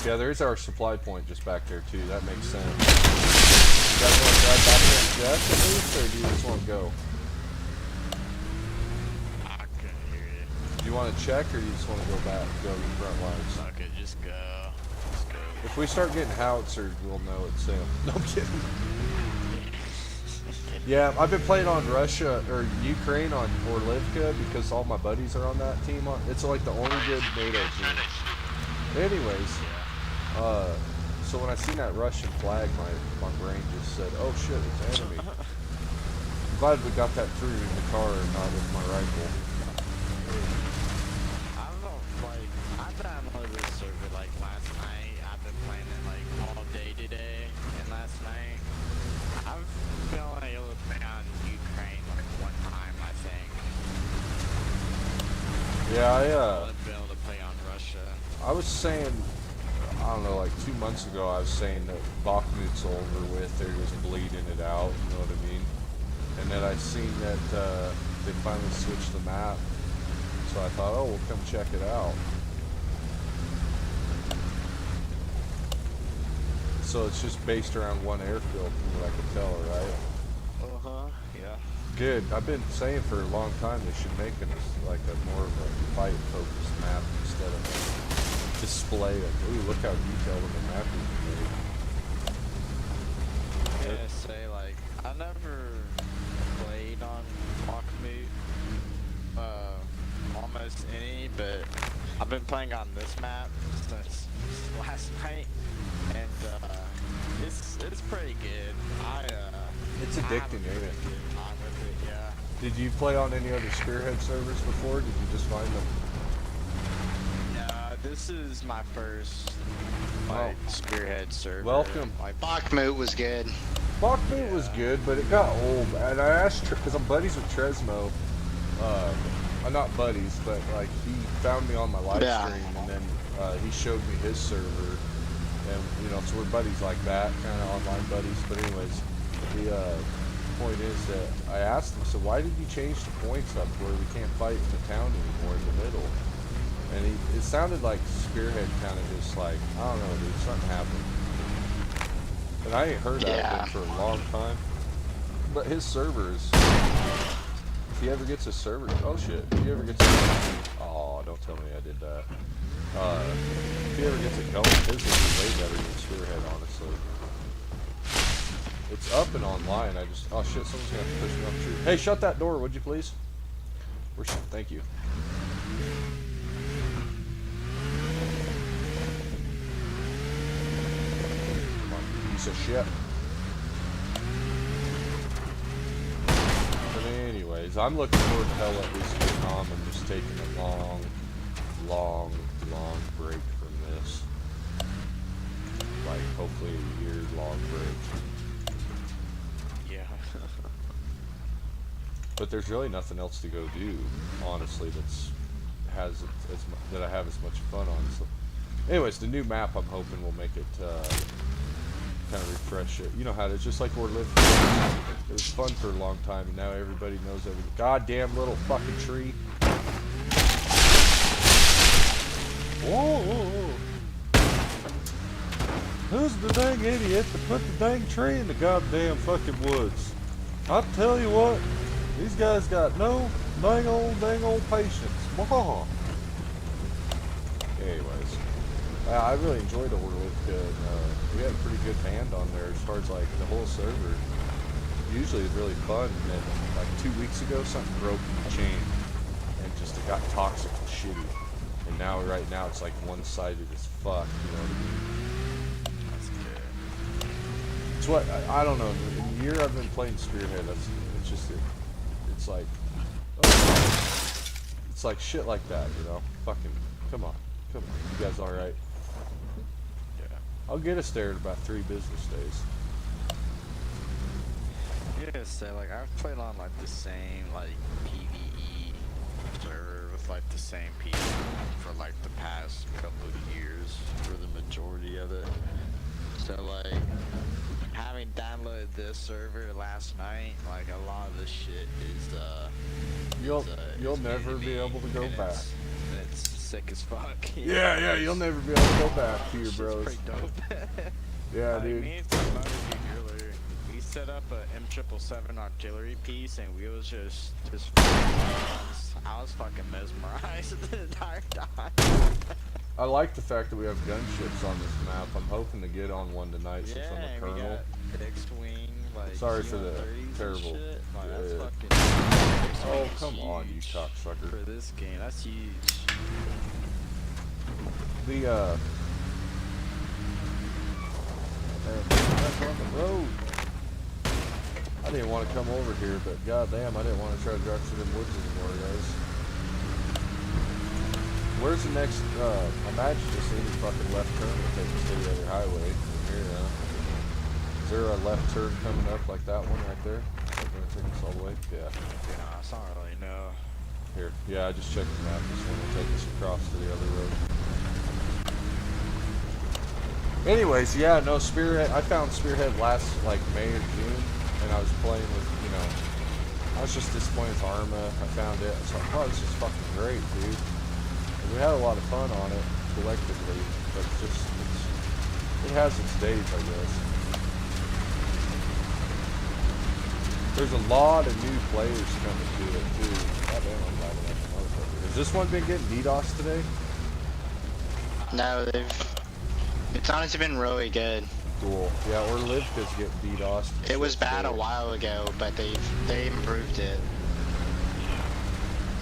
S1: Yeah, there's our supply point just back there, too. That makes sense. You guys want to drive back there and jet at least, or do you just want to go?
S12: I couldn't hear you.
S1: Do you want to check, or do you just want to go back, go to the front lines?
S12: Fuck it, just go. Just go.
S1: If we start getting howitzers, we'll know it's him. No, I'm kidding. Yeah, I've been playing on Russia, or Ukraine on Orlivka, because all my buddies are on that team. It's like the only good NATO team. Anyways, so when I seen that Russian flag, my brain just said, oh shit, it's enemy. I'm glad we got that through in the car and not with my rifle.
S12: I don't know, like, I downloaded this server like last night. I've been playing it like all day today and last night. I've been able to play on Ukraine like one time, I think.
S1: Yeah,
S12: I've been able to play on Russia.
S1: I was saying, I don't know, like 2 months ago, I was saying that Bakhmut's over with, they're just bleeding it out, you know what I mean? And then I seen that they finally switched the map, so I thought, oh, we'll come check it out. So it's just based around one airfield, from what I could tell, right?
S12: Yeah.
S1: Good. I've been saying for a long time they should make it like a more of a fight-focused map instead of a display of, ooh, look how detailed of a map we made.
S12: I'm gonna say, like, I never played on Bakhmut, almost any, but I've been playing on this map since last night, and it's pretty good.
S1: It's addicting, ain't it?
S12: Time with it, yeah.
S1: Did you play on any other Spearhead servers before? Or did you just find them?
S12: This is my first like Spearhead server.
S1: Welcome.
S13: Bakhmut was good.
S1: Bakhmut was good, but it got old. And I asked, because I'm buddies with Tresmo. I'm not buddies, but like he found me on my live stream, and then he showed me his server, and you know, so we're buddies like that, kind of online buddies. But anyways, the point is that I asked him, so why did you change the points up where we can't fight in the town anymore in the middle? And it sounded like Spearhead kind of just like, I don't know, dude, something happened. And I ain't heard that of him for a long time. But his servers, if he ever gets a server, oh shit, if he ever gets a, oh, don't tell me I did that. If he ever gets it going, his will be way better than Spearhead, honestly. It's up and online, I just, oh shit, someone's gonna have to push me off the tree. Hey, shut that door, would you please? Thank you. Piece of shit. But anyways, I'm looking forward to hell at least Vietnam and just taking a long break from this. Like hopefully a year-long break.
S12: Yeah.
S1: But there's really nothing else to go do, honestly, that I have as much fun on. So, anyways, the new map I'm hoping will make it kind of refresh it. You know how it is, just like we're living. It was fun for a long time, and now everybody knows every goddamn little fucking tree. Whoa. Who's the dang idiot that put the dang tree in the goddamn fucking woods? I'll tell you what, these guys got no dang old patience. Whoa. Anyways, I really enjoyed Orlivka. We had a pretty good band on there as far as like the whole server. usually is really fun, and then like 2 weeks ago something broke in the chain and just it got toxic and shitty. And now right now it's like one-sided as fuck, you know what I mean?
S12: That's good.
S1: It's what I don't know. In the year I've been playing Spearhead, it's just it's like it's like shit like that, you know? Fucking come on. You guys all right?
S12: Yeah.
S1: I'll get us there in about 3 business days.
S12: Yeah, so like I've played on like the same like PvE server with like the same people for like the past couple of years for the majority of it. So like having downloaded this server last night, like a lot of this shit is
S1: You'll never be able to go back.
S12: It's sick as fuck.
S1: Yeah, you'll never be able to go back to your bros.
S12: Pretty dope.
S1: Yeah,
S12: like,
S1: dude.
S12: Me and some other dude earlier, we set up a M777 artillery piece and we was just I was fucking mesmerized the entire time.
S1: I like the fact that we have gunships on this map. I'm hoping to get on one tonight since I'm a
S12: we
S1: colonel.
S12: got X-wing, like
S1: Sorry for the
S12: C-130s
S1: terrible.
S12: and shit. Like,
S1: Yeah.
S12: that's fucking
S1: Oh,
S12: X-wing's
S1: come on, you
S12: huge
S1: cocksucker.
S12: for this game, that's huge.
S1: The that's on the road. I didn't want to come over here, but goddamn, I didn't want to try to drive through them woods anymore, guys. Where's the next? Imagine just any fucking left turn will take us to the other highway from here. Is there a left turn coming up like that one right there? Is that gonna take us all the way? Yeah.
S12: Nah, it's not really, no.
S1: Here, yeah, I just checked the map. This one will take us across to the other road. Anyways, yeah, no, Spearhead. I found Spearhead last, like, May or June, and I was playing with, you know, I was just disappointed with Arma. I found it. I was like, oh, this is fucking great, dude. And we had a lot of fun on it, collectively, but it has its days, I guess. There's a lot of new players coming to it, too. Goddamn, I'm glad I left the motherfucker. Has this one been getting DDoS today?
S11: No, it's honestly been really good.
S1: Cool. Yeah, or Livka's getting DDoS.
S11: It was bad a while ago, but they improved it.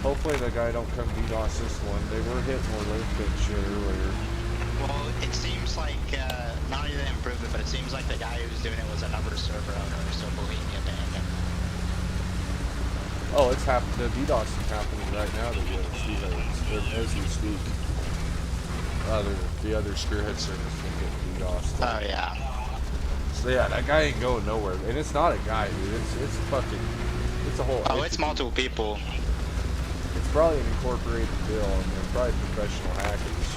S1: Hopefully the guy don't come DDoS this one. They were hitting more Livka and shit earlier.
S11: Well, it seems like, not only did they improve it, but it seems like the guy who was doing it was another server owner, so Bohemia abandoned.
S1: Oh, it's happening. The DDoS is happening right now to the other Spearheads, as we speak. The other Spearhead servers can get DDoS.
S11: Oh, yeah.
S1: So yeah, that guy ain't going nowhere. And it's not a guy, dude. It's fucking, it's a whole
S11: Oh,
S1: entity.
S11: it's multiple people.
S1: It's probably an incorporated bill, and they're probably professional hackers.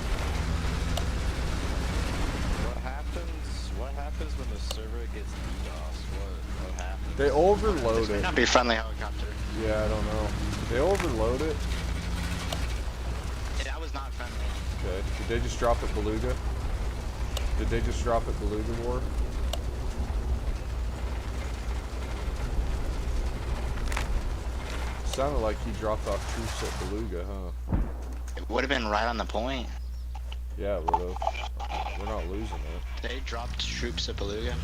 S12: What happens when the server gets DDoS? What happens?
S1: They overload
S11: This may
S1: it.
S11: not be friendly helicopter.
S1: Yeah, I don't know. They overload it.
S11: Yeah, that was not friendly.
S1: Okay. Did they just drop at Beluga? Did they just drop at Beluga War? Sounded like he dropped off troops at Beluga, huh?
S11: It would have been right on the point.
S1: Yeah, it would have. We're not losing it.
S11: They dropped troops at Beluga.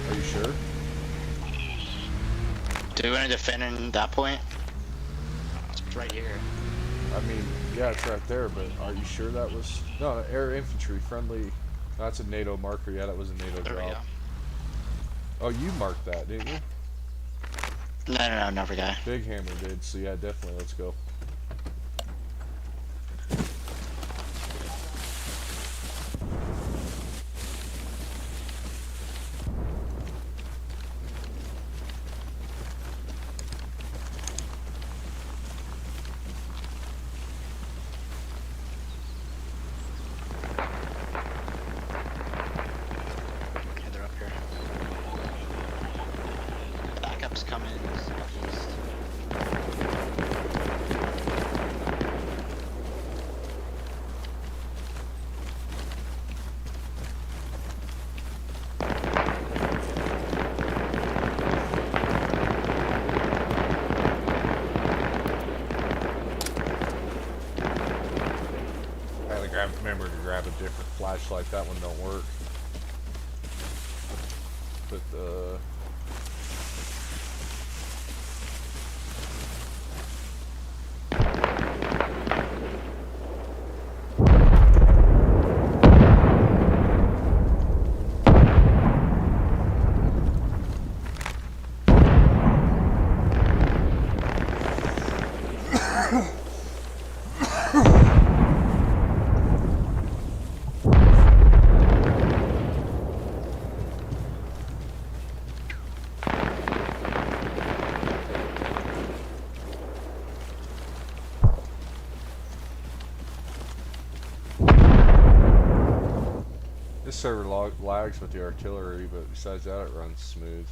S1: Are you sure?
S11: Do we want to defend in that point? It's right here.
S1: I mean, yeah, it's right there, but are you sure that was... No, air infantry, friendly... That's a NATO marker. Yeah, that was a NATO
S11: There we
S1: drop.
S11: go.
S1: Oh, you marked that, didn't you?
S11: No, never guy.
S1: Big Hammer did, so yeah, definitely, let's go.
S11: Okay, they're up here. Backup's coming southeast.
S1: I had to remember to grab a different flashlight. That one don't work. But This server lags with the artillery, but besides that, it runs smooth.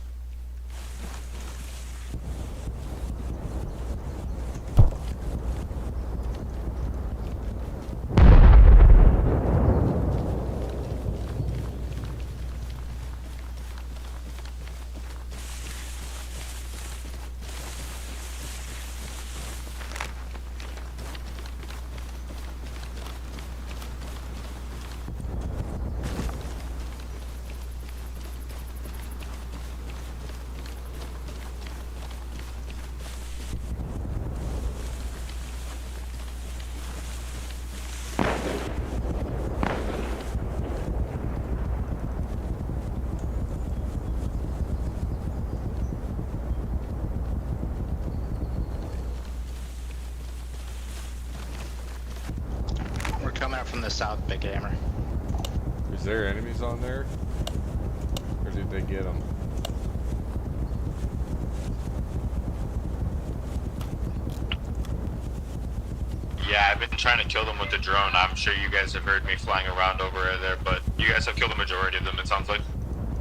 S4: We're coming up from the south, Big Hammer.
S1: Is there enemies on there? Or did they get them?
S13: Yeah, I've been trying to kill them with the drone. I'm sure you guys have heard me flying around over there, but you guys have killed the majority of them, it sounds like.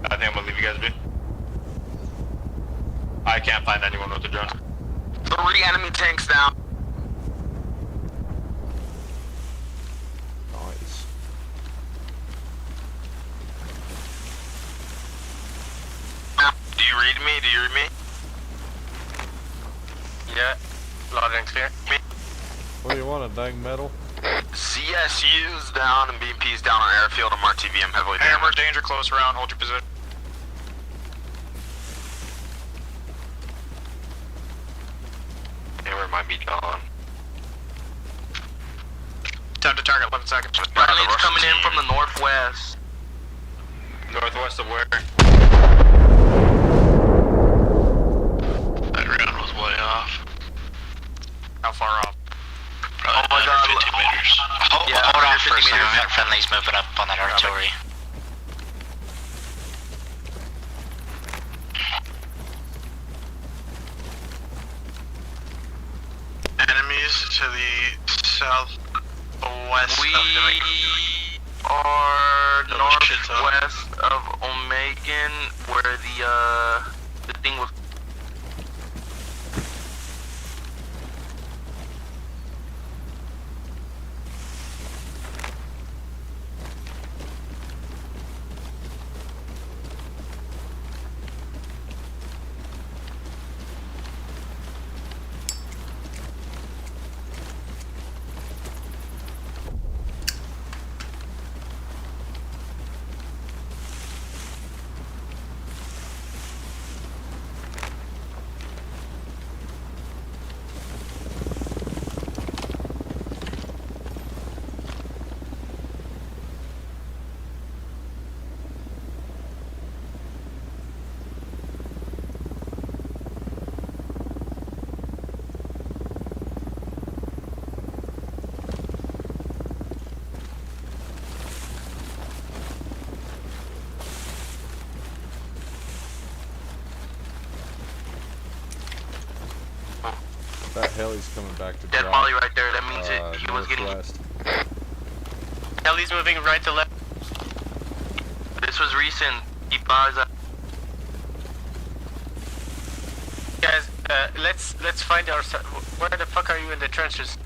S13: I think I'm gonna leave you guys be. I can't find anyone with the drone.
S6: 3 enemy tanks down.
S1: Nice.
S6: Do you read me? Do you read me? Yeah, loud and clear. Me.
S1: What do you want, a dang metal?
S6: CSU's down and BMP's down on airfield and RTVM heavily damaged.
S13: Hammer, danger close around, hold your position.
S6: Hammer might be gone.
S13: Time to target, 11 seconds.
S6: Friendly's coming in from the northwest.
S13: Northwest of where?
S6: That round was way off.
S13: How far off?
S6: Oh my god.
S11: 50 meters. Hold on for a second, we got friendlies moving up on that artillery.
S6: Enemies to the southwest of the are northwest of Omegan, where the thing was.
S1: That heli's coming back to
S6: Dead
S1: drop.
S6: Molly right there, that means he was getting.
S1: Northwest.
S5: Heli's moving right to left.
S6: This was recent. Keep eyes out.
S5: Guys, let's find our. Where the fuck are you in the trenches?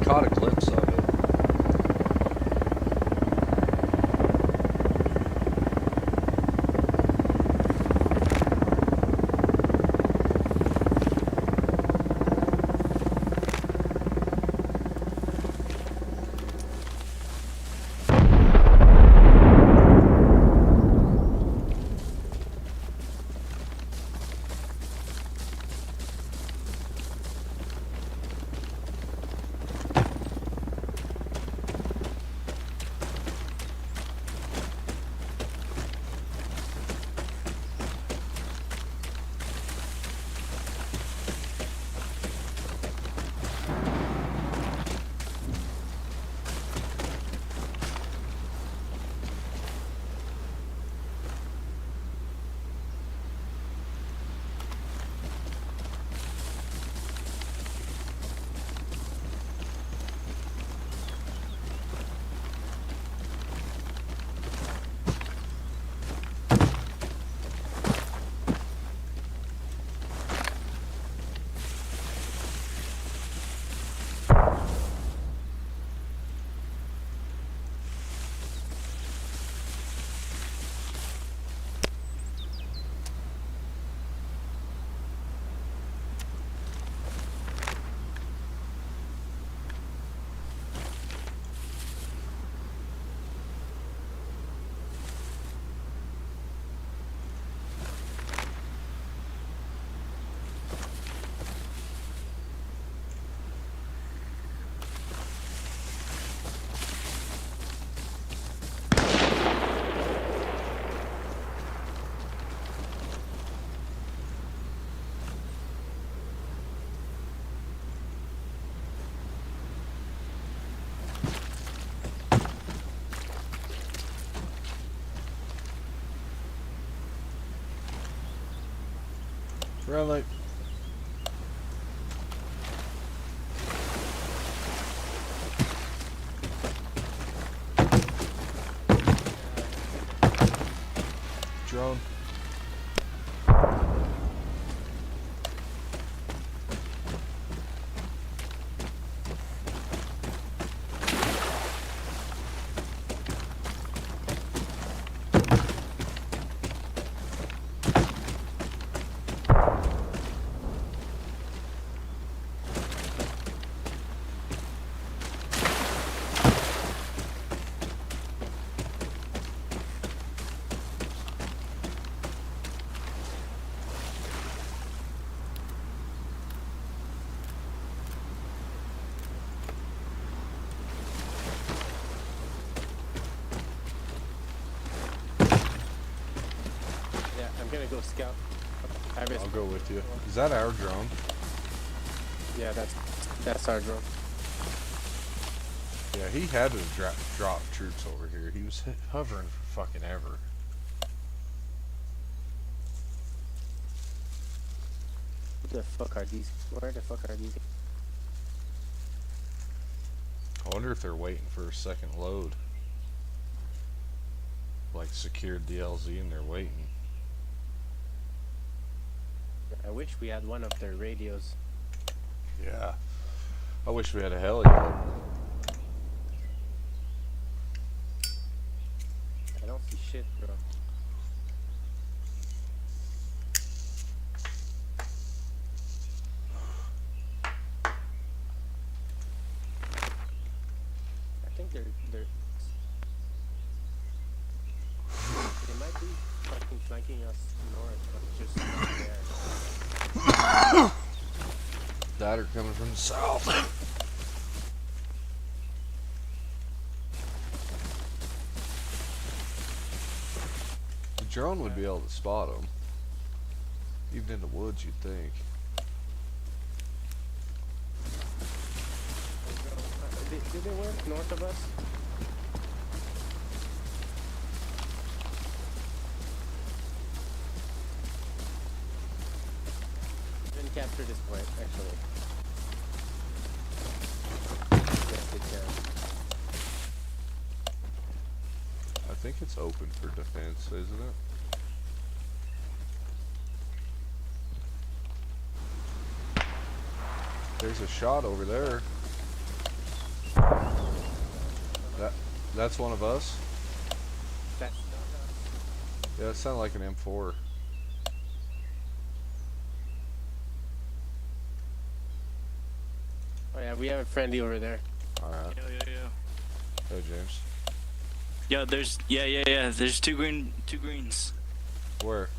S1: caught a glimpse of it. Really? Drone.
S7: I'm gonna go scout.
S1: I'll go with you. Is that our drone?
S7: Yeah, that's our drone.
S1: Yeah, he had to drop troops over here. He was hovering for fucking ever.
S7: What the fuck are these? Where the fuck are these?
S1: I wonder if they're waiting for a second load. Like secured the LZ and they're waiting.
S7: I wish we had one of their radios.
S1: Yeah. I wish we had a heli. I
S7: don't see shit, bro. I think they might be fucking flanking us north, but just not there.
S1: That are coming from the south. The drone would be able to spot them. Even in the woods, you'd think.
S7: Did they work north of us? Didn't capture this point, actually. Yes, they can.
S1: I think it's open for defense, isn't it? There's a shot over there. That's one of us?
S7: That's
S1: Yeah, it sounded like an M4.
S14: Oh yeah, we have a friendly over there.
S1: Alright.
S4: Yeah.
S1: Go, James.
S4: Yeah, there's there's two greens.
S1: Where?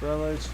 S1: Friendlies.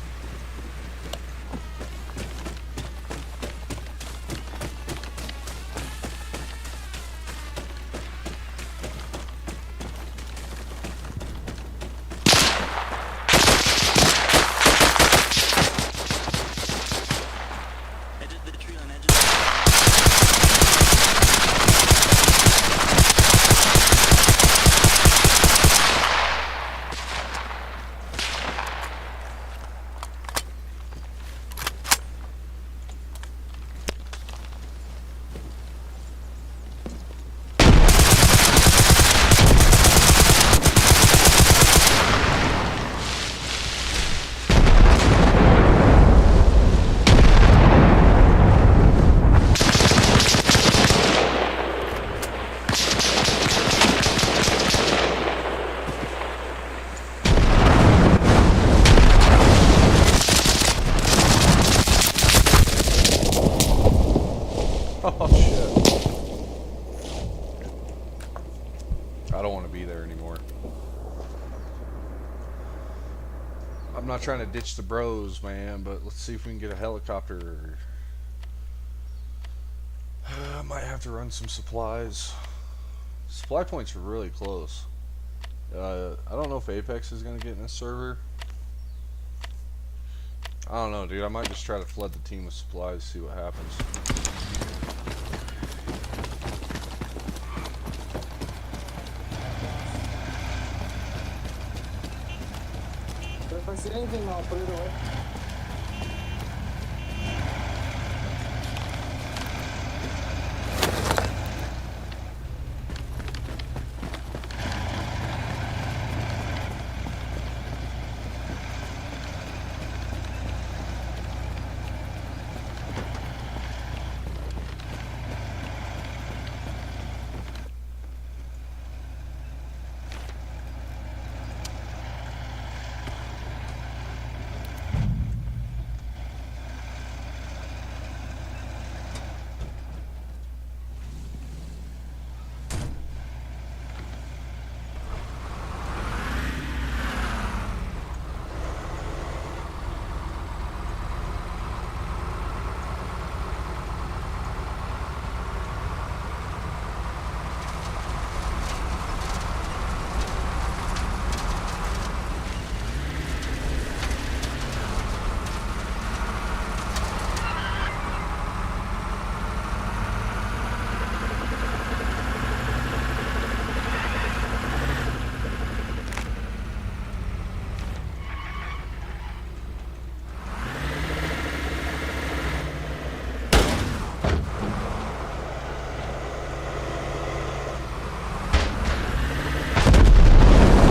S1: Oh shit. I don't want to be there anymore. I'm not trying to ditch the bros, man, but let's see if we can get a helicopter. I might have to run some supplies. Supply points are really close. I don't know if Apex is going to get in this server. I don't know, dude. I might just try to flood the team with supplies, see what happens.
S14: If I see anything, I'll put it away.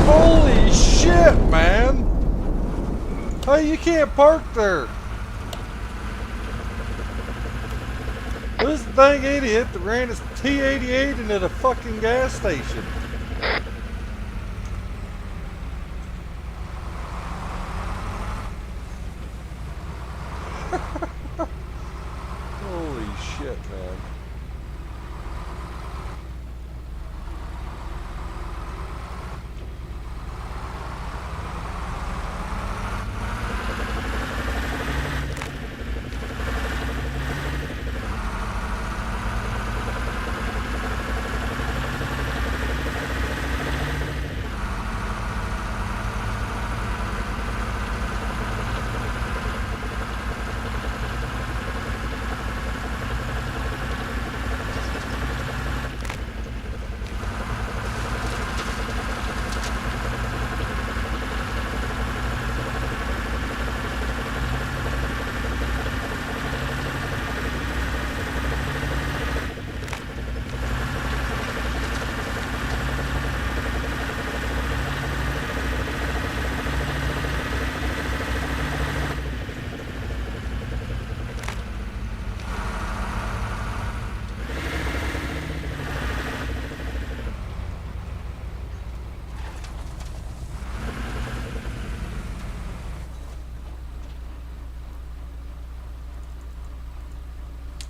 S14: Holy shit, man! Hey, you can't park there!
S1: This dang idiot that ran his T-88 into the fucking gas station. Holy shit, man.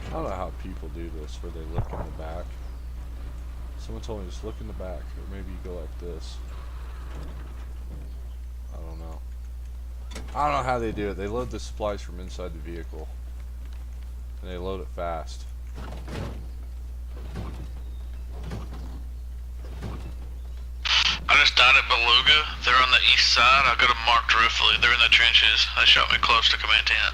S1: I don't know how people do this where they look in the back. Someone told me just look in the back, or maybe you go like this. I don't know. I don't know how they do it. They load the supplies from inside the vehicle. And they load it fast.
S6: I just died at Beluga. They're on the east side. I got them marked roofly. They're in the trenches. They shot me close to command tent.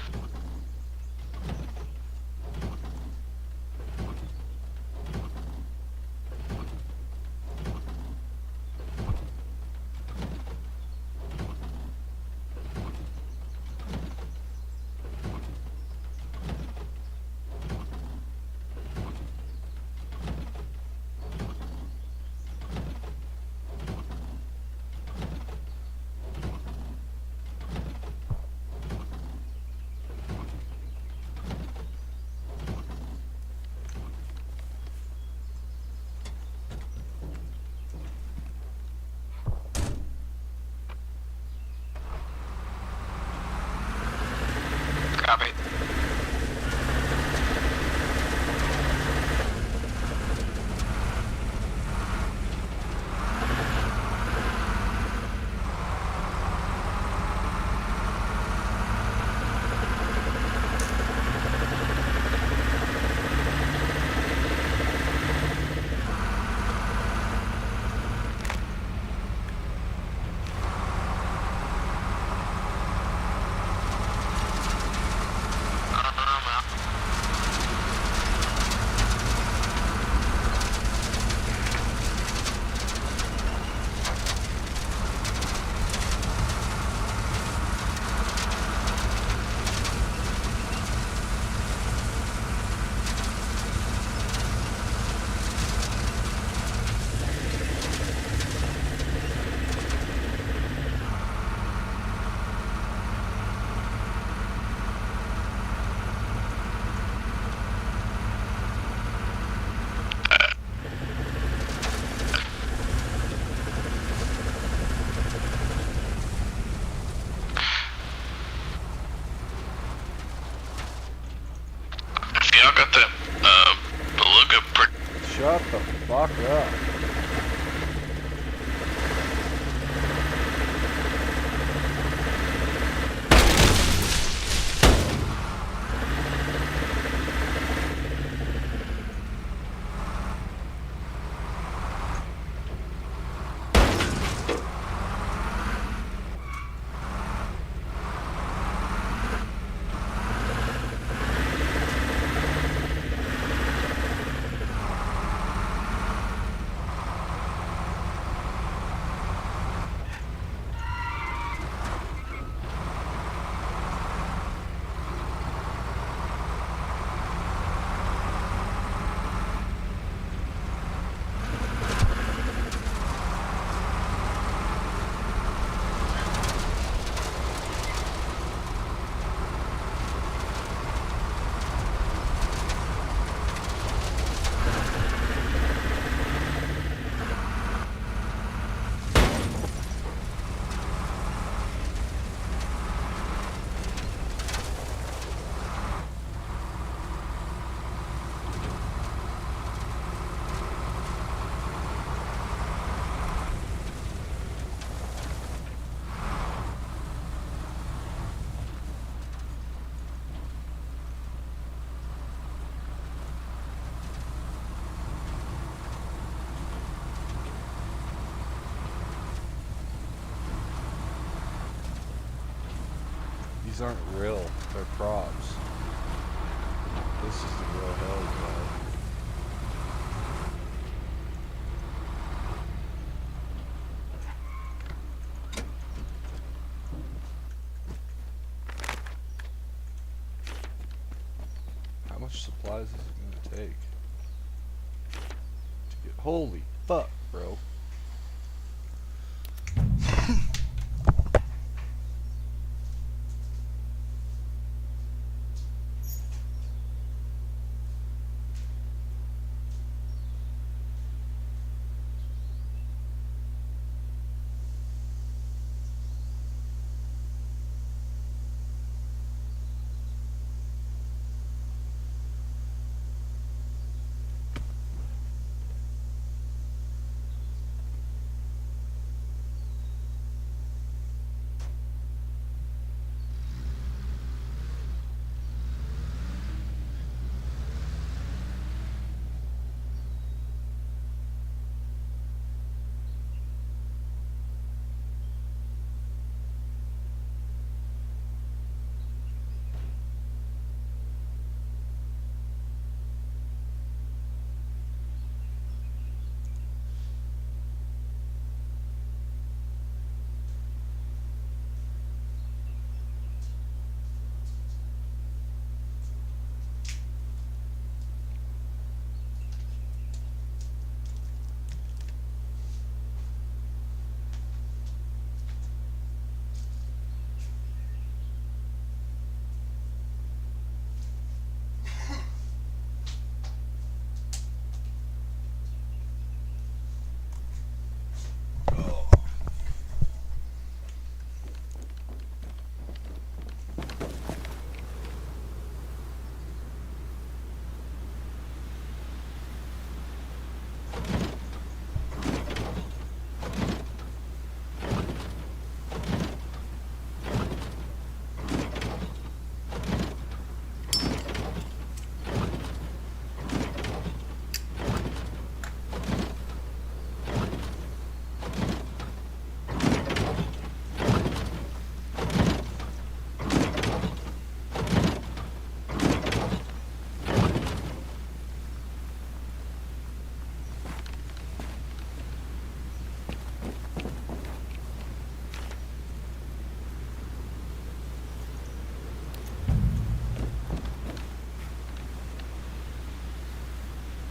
S11: Copy.
S6: Y'all got that Beluga
S1: Shut the fuck up. These aren't real. They're props. This is the real helipad. How much supplies is it gonna take to get? Holy fuck, bro.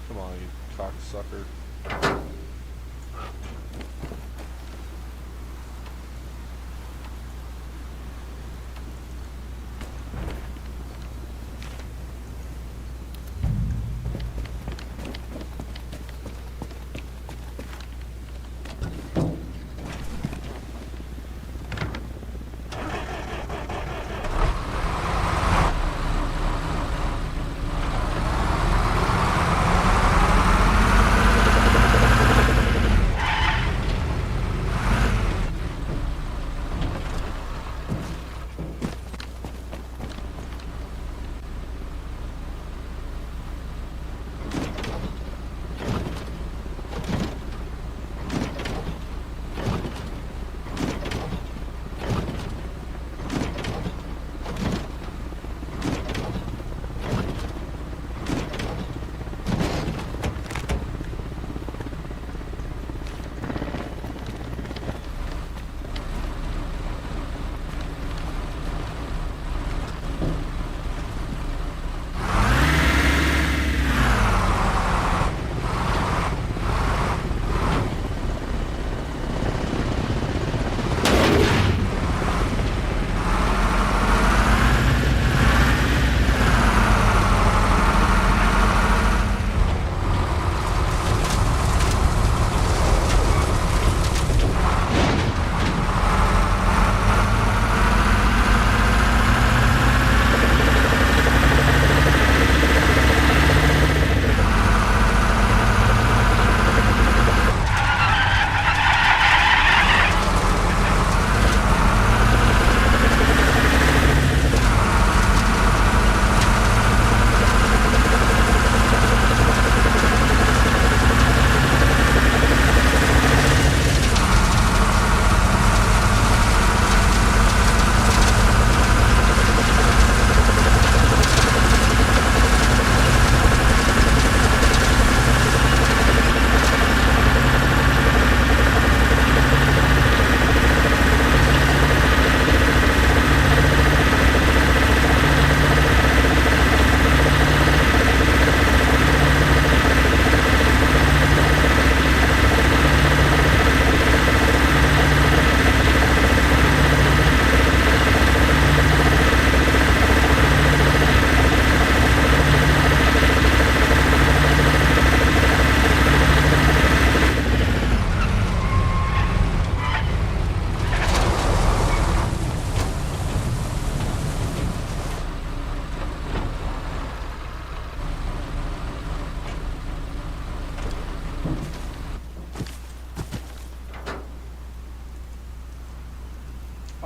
S1: Come on, you cocksucker.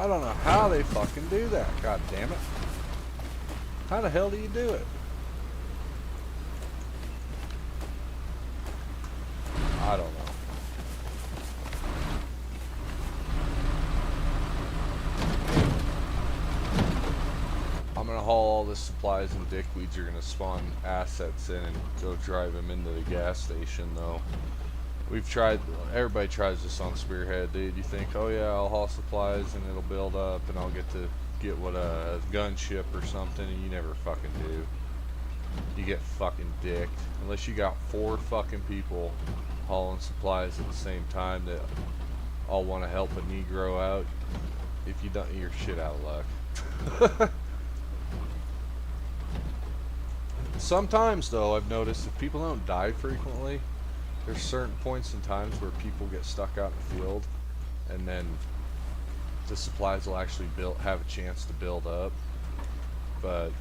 S1: I don't know how they fucking do that. God damn it. How the hell do you do it? I don't know. I'm gonna haul all the supplies and dickweeds are gonna spawn assets in and go drive them into the gas station though. We've tried, everybody tries this on Spearhead, dude. You think, oh yeah, I'll haul supplies and it'll build up and I'll get to get what a gunship or something, and you never fucking do. You get fucking dicked. Unless you got 4 fucking people hauling supplies at the same time that all want to help a Negro out. If you don't, you're shit out of luck. Sometimes though, I've noticed if people don't die frequently, there's certain points in times where people get stuck out in the field, and then the supplies will actually have a chance to build up. But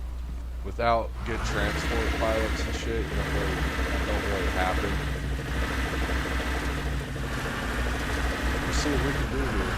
S1: without good transport pilots and shit, don't really happen. Let's see what we can do here.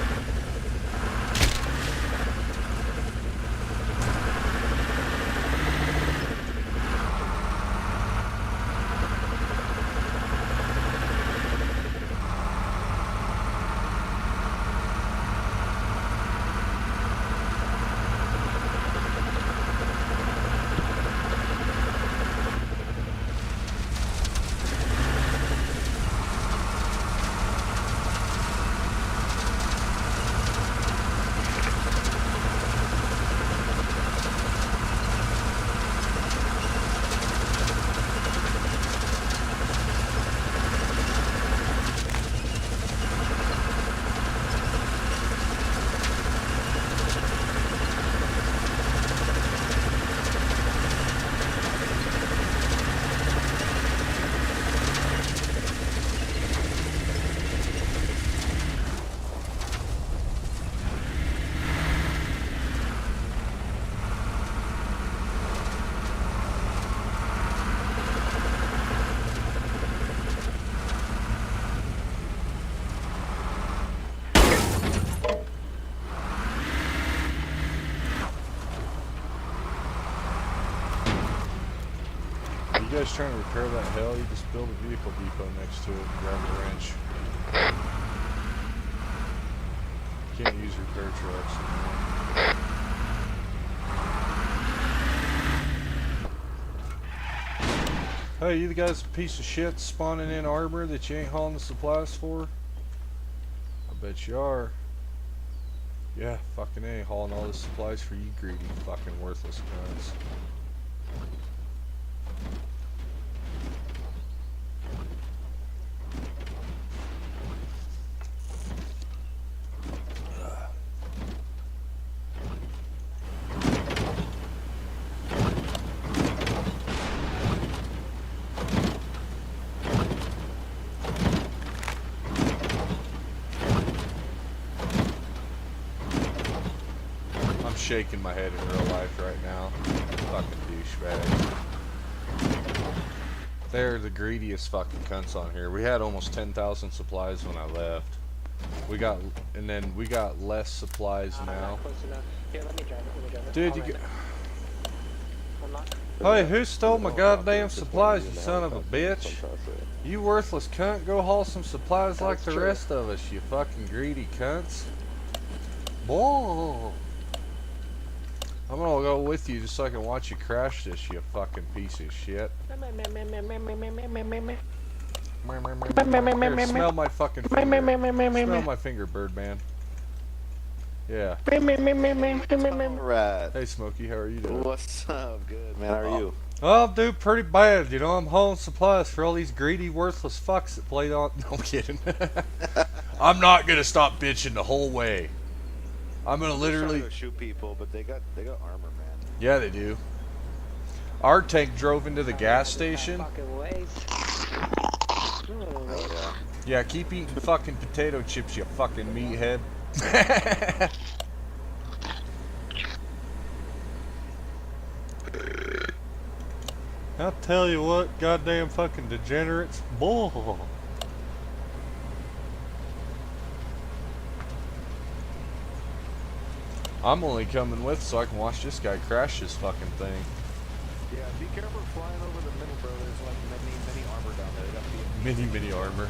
S1: You guys trying to repair that hell? You just build a vehicle depot next to it and grab a wrench. Can't use repair trucks anymore. Hey, you the guys a piece of shit spawning in armor that you ain't hauling the supplies for? I bet you are. Yeah, fucking A, hauling all the supplies for you greedy fucking worthless guys. Shaking my head in real life right now. Fucking douchebags. They're the greediest fucking cunts on here. We had almost 10,000 supplies when I left. We got less supplies now.
S14: Here, let me drive it.
S1: Dude, you get. Hey, who stole my goddamn supplies, you son of a bitch? You worthless cunt, go haul some supplies like the rest of us, you fucking greedy cunts. Boy. I'm gonna go with you just so I can watch you crash this, you fucking piece of shit. Here, smell my fucking finger. Smell my finger, Birdman. Yeah.
S15: Right.
S1: Hey, Smokey, how are you doing?
S15: What's up? Good, man. How are you?
S1: Oh, I'm doing pretty bad. You know, I'm hauling supplies for all these greedy, worthless fucks that played on. No, I'm kidding. I'm not gonna stop bitching the whole way. I'm gonna literally
S15: go shoot people, but they got armor, man.
S1: Yeah, they do. Our tank drove into the gas station.
S15: Oh,
S1: Yeah, keep eating fucking potato chips, you fucking meathead. I'll tell you what, goddamn fucking degenerates. Bull. I'm only coming with so I can watch this guy crash this fucking thing.
S15: Yeah, be careful flying over the middle, bro. There's like mini armor down there. Gotta be
S1: Mini armor.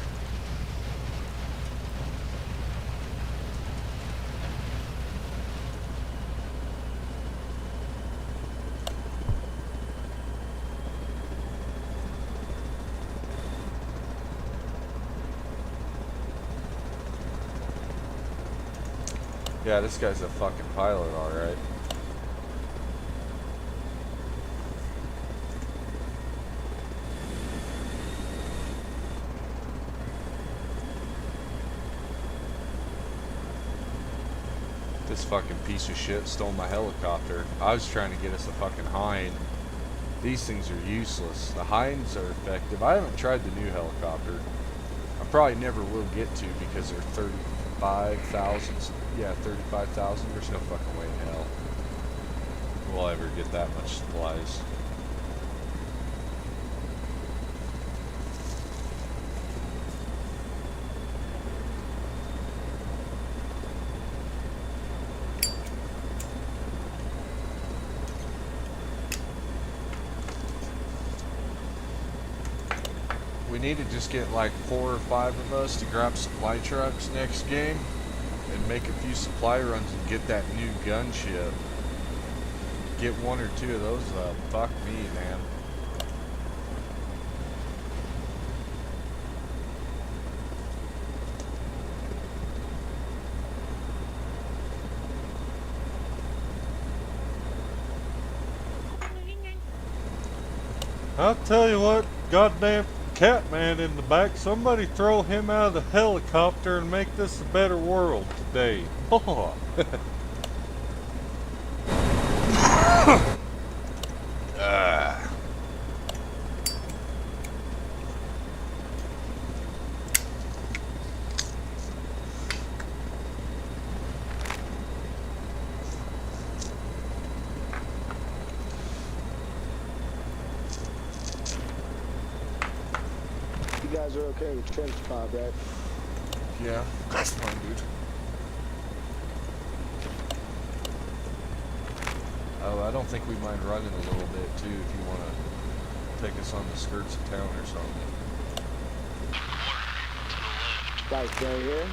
S1: Yeah, this guy's a fucking pilot, alright. This fucking piece of shit stole my helicopter. I was trying to get us a fucking Hind. These things are useless. The Hinds are effective. I haven't tried the new helicopter. I probably never will get to because they're 35,000. Yeah, 35,000. There's no fucking way in hell we'll ever get that much supplies. We need to just get like 4 or 5 of us to grab supply trucks next game and make a few supply runs and get that new gunship. Get 1 or 2 of those up. Fuck me, man. I'll tell you what, goddamn Catman in the back, somebody throw him out of the helicopter and make this a better world today. Oh.
S14: You guys are okay with trench mob, right?
S1: Yeah, that's fine, dude. Oh, I don't think we mind running a little bit too if you want to take us on the skirts of town or something.
S14: Like right here?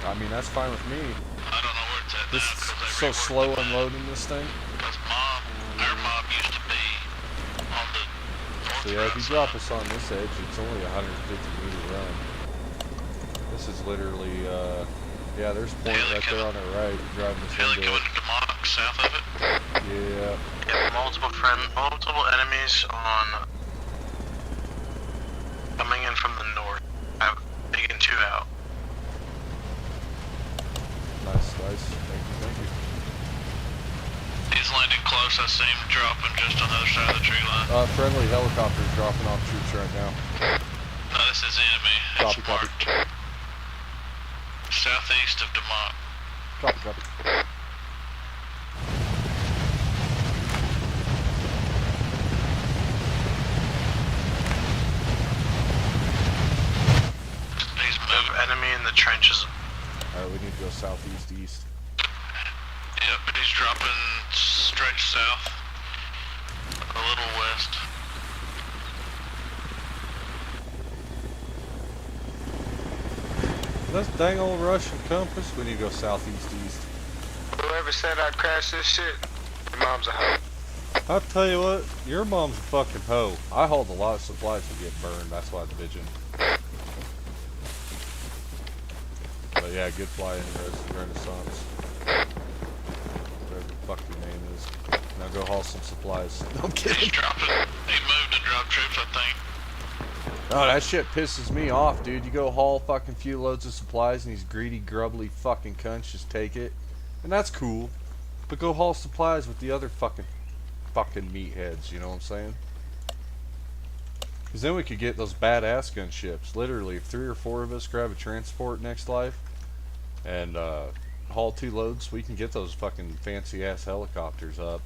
S1: I mean, that's fine with me.
S6: I don't know where it's at
S1: This
S6: now,
S1: is so slow unloading this thing.
S6: our mob used to be on the
S1: So yeah, if you drop us on this edge, it's only a 150-meter run. This is literally, yeah, there's point right there on our right. You're driving us into it.
S6: south of it.
S1: Yeah.
S6: Yeah, multiple enemies on coming in from the north. I've taken 2 out.
S1: Nice. Thank you.
S6: He's landing close. I see him dropping just on the other side of the tree line.
S1: Friendly helicopters dropping off troops right now.
S6: No, this is the enemy.
S1: Copy,
S6: It's marked. Southeast of Demont.
S1: Copy.
S6: He's moved enemy in the trenches.
S1: Alright, we need to go southeast, east.
S6: Yep, but he's dropping straight south. A little west.
S1: This dang old Russian compass. We need to go southeast, east.
S5: Whoever said I'd crash this shit, your mom's a hoe.
S1: I'll tell you what, your mom's a fucking hoe. I hauled a lot of supplies to get burned, that's why I'm bitching. But yeah, good flying, Renaissance. Whatever the fuck your name is. Now go haul some supplies. No, I'm kidding.
S6: He's dropping. He moved to drop troops, I think.
S1: Oh, that shit pisses me off, dude. You go haul fucking few loads of supplies and these greedy, grubbly fucking cunts just take it. And that's cool. But go haul supplies with the other fucking meatheads, you know what I'm saying? Because then we could get those badass gunships. Literally, if 3 or 4 of us grab a transport next life and haul 2 loads, we can get those fucking fancy ass helicopters up.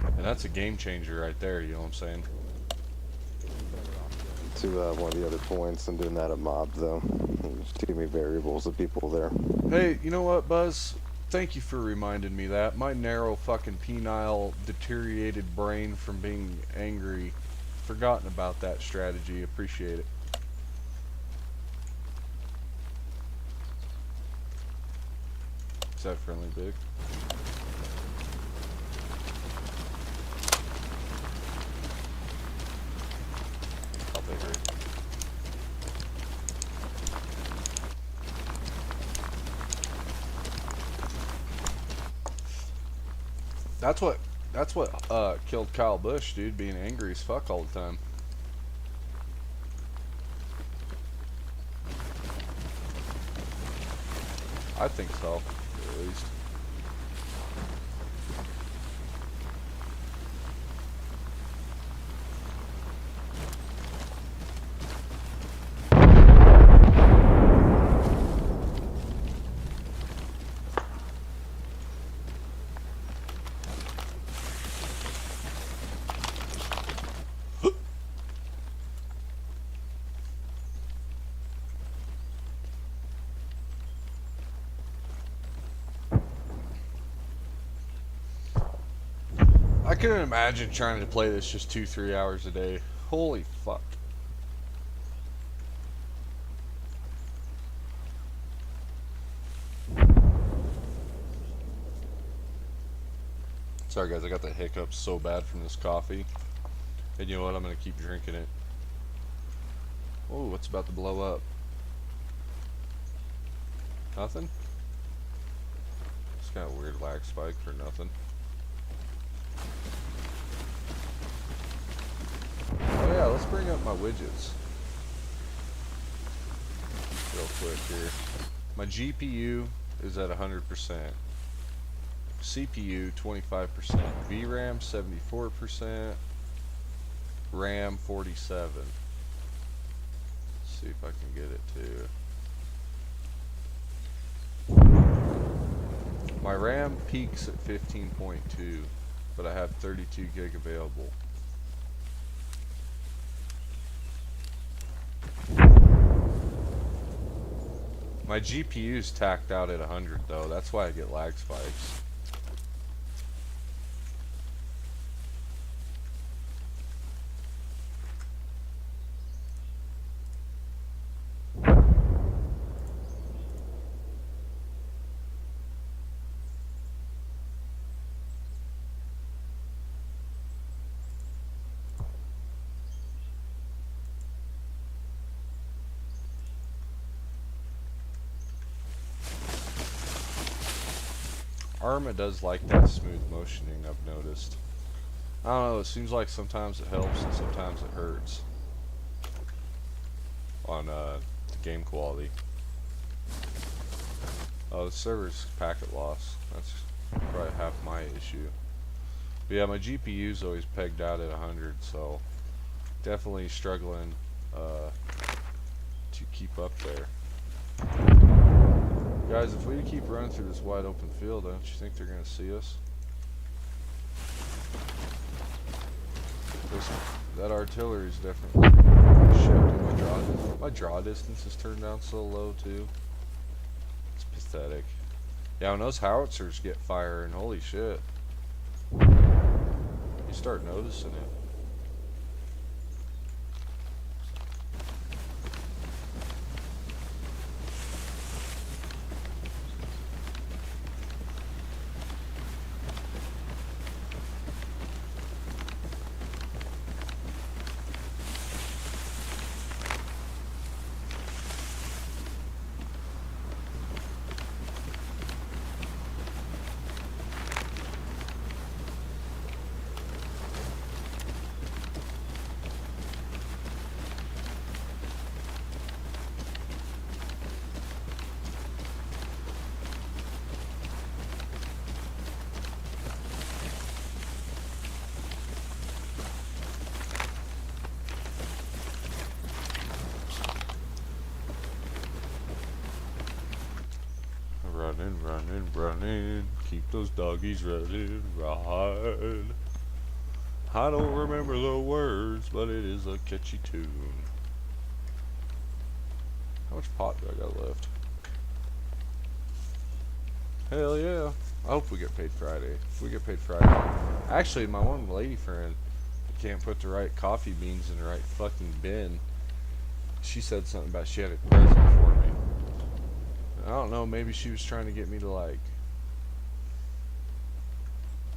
S1: And that's a game changer right there, you know what I'm saying?
S15: To one of the other points and doing that at mob though. There's too many variables of people there.
S1: Hey, you know what, Buzz? Thank you for reminding me that. My narrow fucking penile deteriorated brain from being angry. Forgotten about that strategy. Appreciate it. Is that friendly big? I'll take her. That's what killed Kyle Busch, dude, being angry as fuck all the time. I think so, at least. I couldn't imagine trying to play this just 2-3 hours a day. Holy fuck. Sorry guys, I got the hiccups so bad from this coffee. And you know what, I'm gonna keep drinking it. Oh, what's about to blow up? Nothing? Just got a weird lag spike for nothing. Oh yeah, let's bring up my widgets real quick here. My GPU is at 100%, CPU 25%, VRAM 74%, RAM 47. Let's see if I can get it to. My RAM peaks at 15.2, but I have 32 gig available. My GPU's tacked out at 100 though, that's why I get lag spikes. Arma does like that smooth motioning, I've noticed. I don't know, it seems like sometimes it helps and sometimes it hurts on the game quality. Oh, the server's packet loss. That's probably half my issue. But yeah, my GPU's always pegged out at 100, so definitely struggling to keep up there. Guys, if we keep running through this wide open field, don't you think they're going to see us? That artillery is definitely shit. My draw distance is turned down so low too. It's pathetic. Yeah, when those howitzers get firing, holy shit. You start noticing it. Running, keep those doggies running, ride. I don't remember the words, but it is a catchy tune. How much pot do I got left? Hell yeah. I hope we get paid Friday. If we get paid Friday. Actually, my one lady friend can't put the right coffee beans in the right fucking bin. She said something about she had a present for me. I don't know, maybe she was trying to get me to like,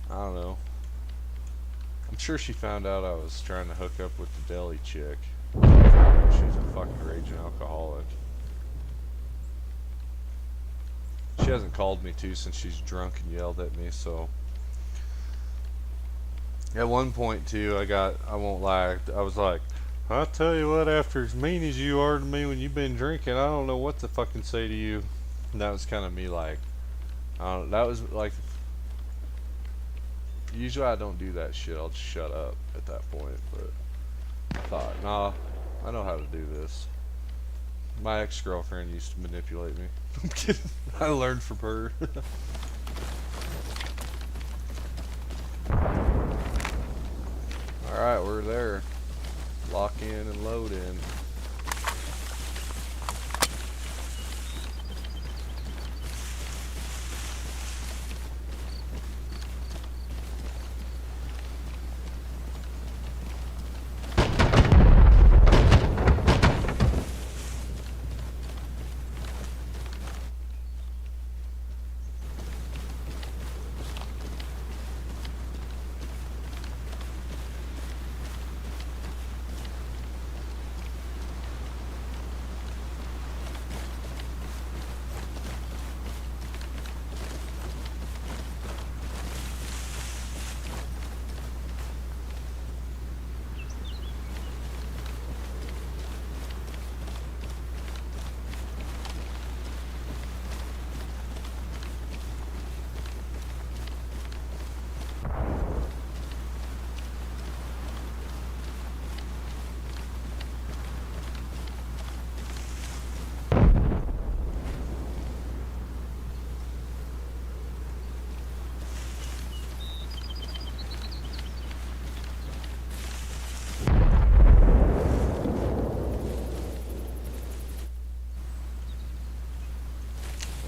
S1: I don't know. I'm sure she found out I was trying to hook up with the deli chick. She's a fucking raging alcoholic. She hasn't called me to since she's drunk and yelled at me, so. At one point too, I won't lie, I was like, I'll tell you what, after as mean as you are to me when you've been drinking, I don't know what to fucking say to you. And that was kind of me like, that was like, usually I don't do that shit, I'll just shut up at that point, but I thought, nah, I know how to do this. My ex-girlfriend used to manipulate me. I'm kidding, I learned from her. Alright, we're there. Lock in and load in.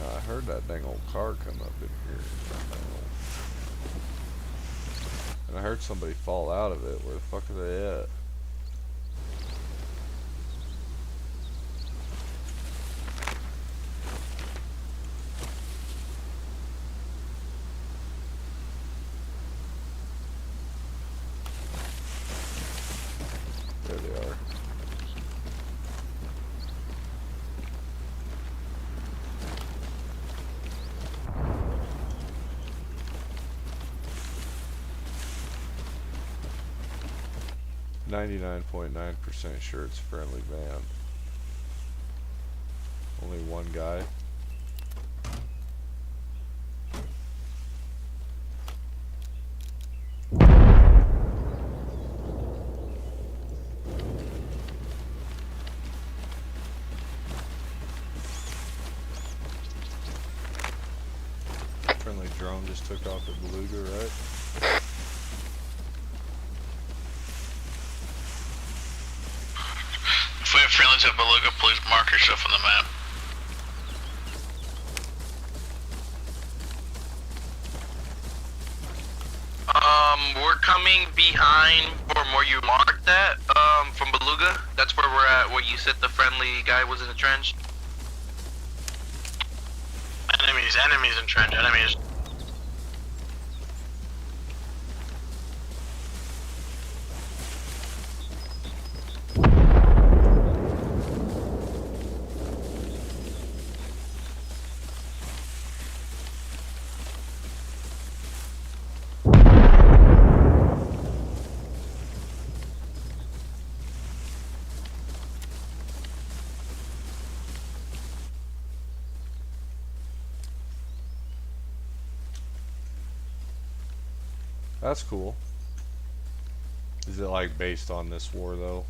S1: I heard that dang old car come up in here. And I heard somebody fall out of it. Where the fuck are they at? There they are. .9% sure it's a friendly van. Only one guy. Friendly drone just took off at Beluga, right?
S6: If we have friendlies at Beluga, please mark yourself on the map.
S16: We're coming behind from where you marked that, from Beluga. That's where we're at, where you said the friendly guy was in the trench.
S6: Enemies in trench, enemies.
S1: That's cool. Is it like based on this war though?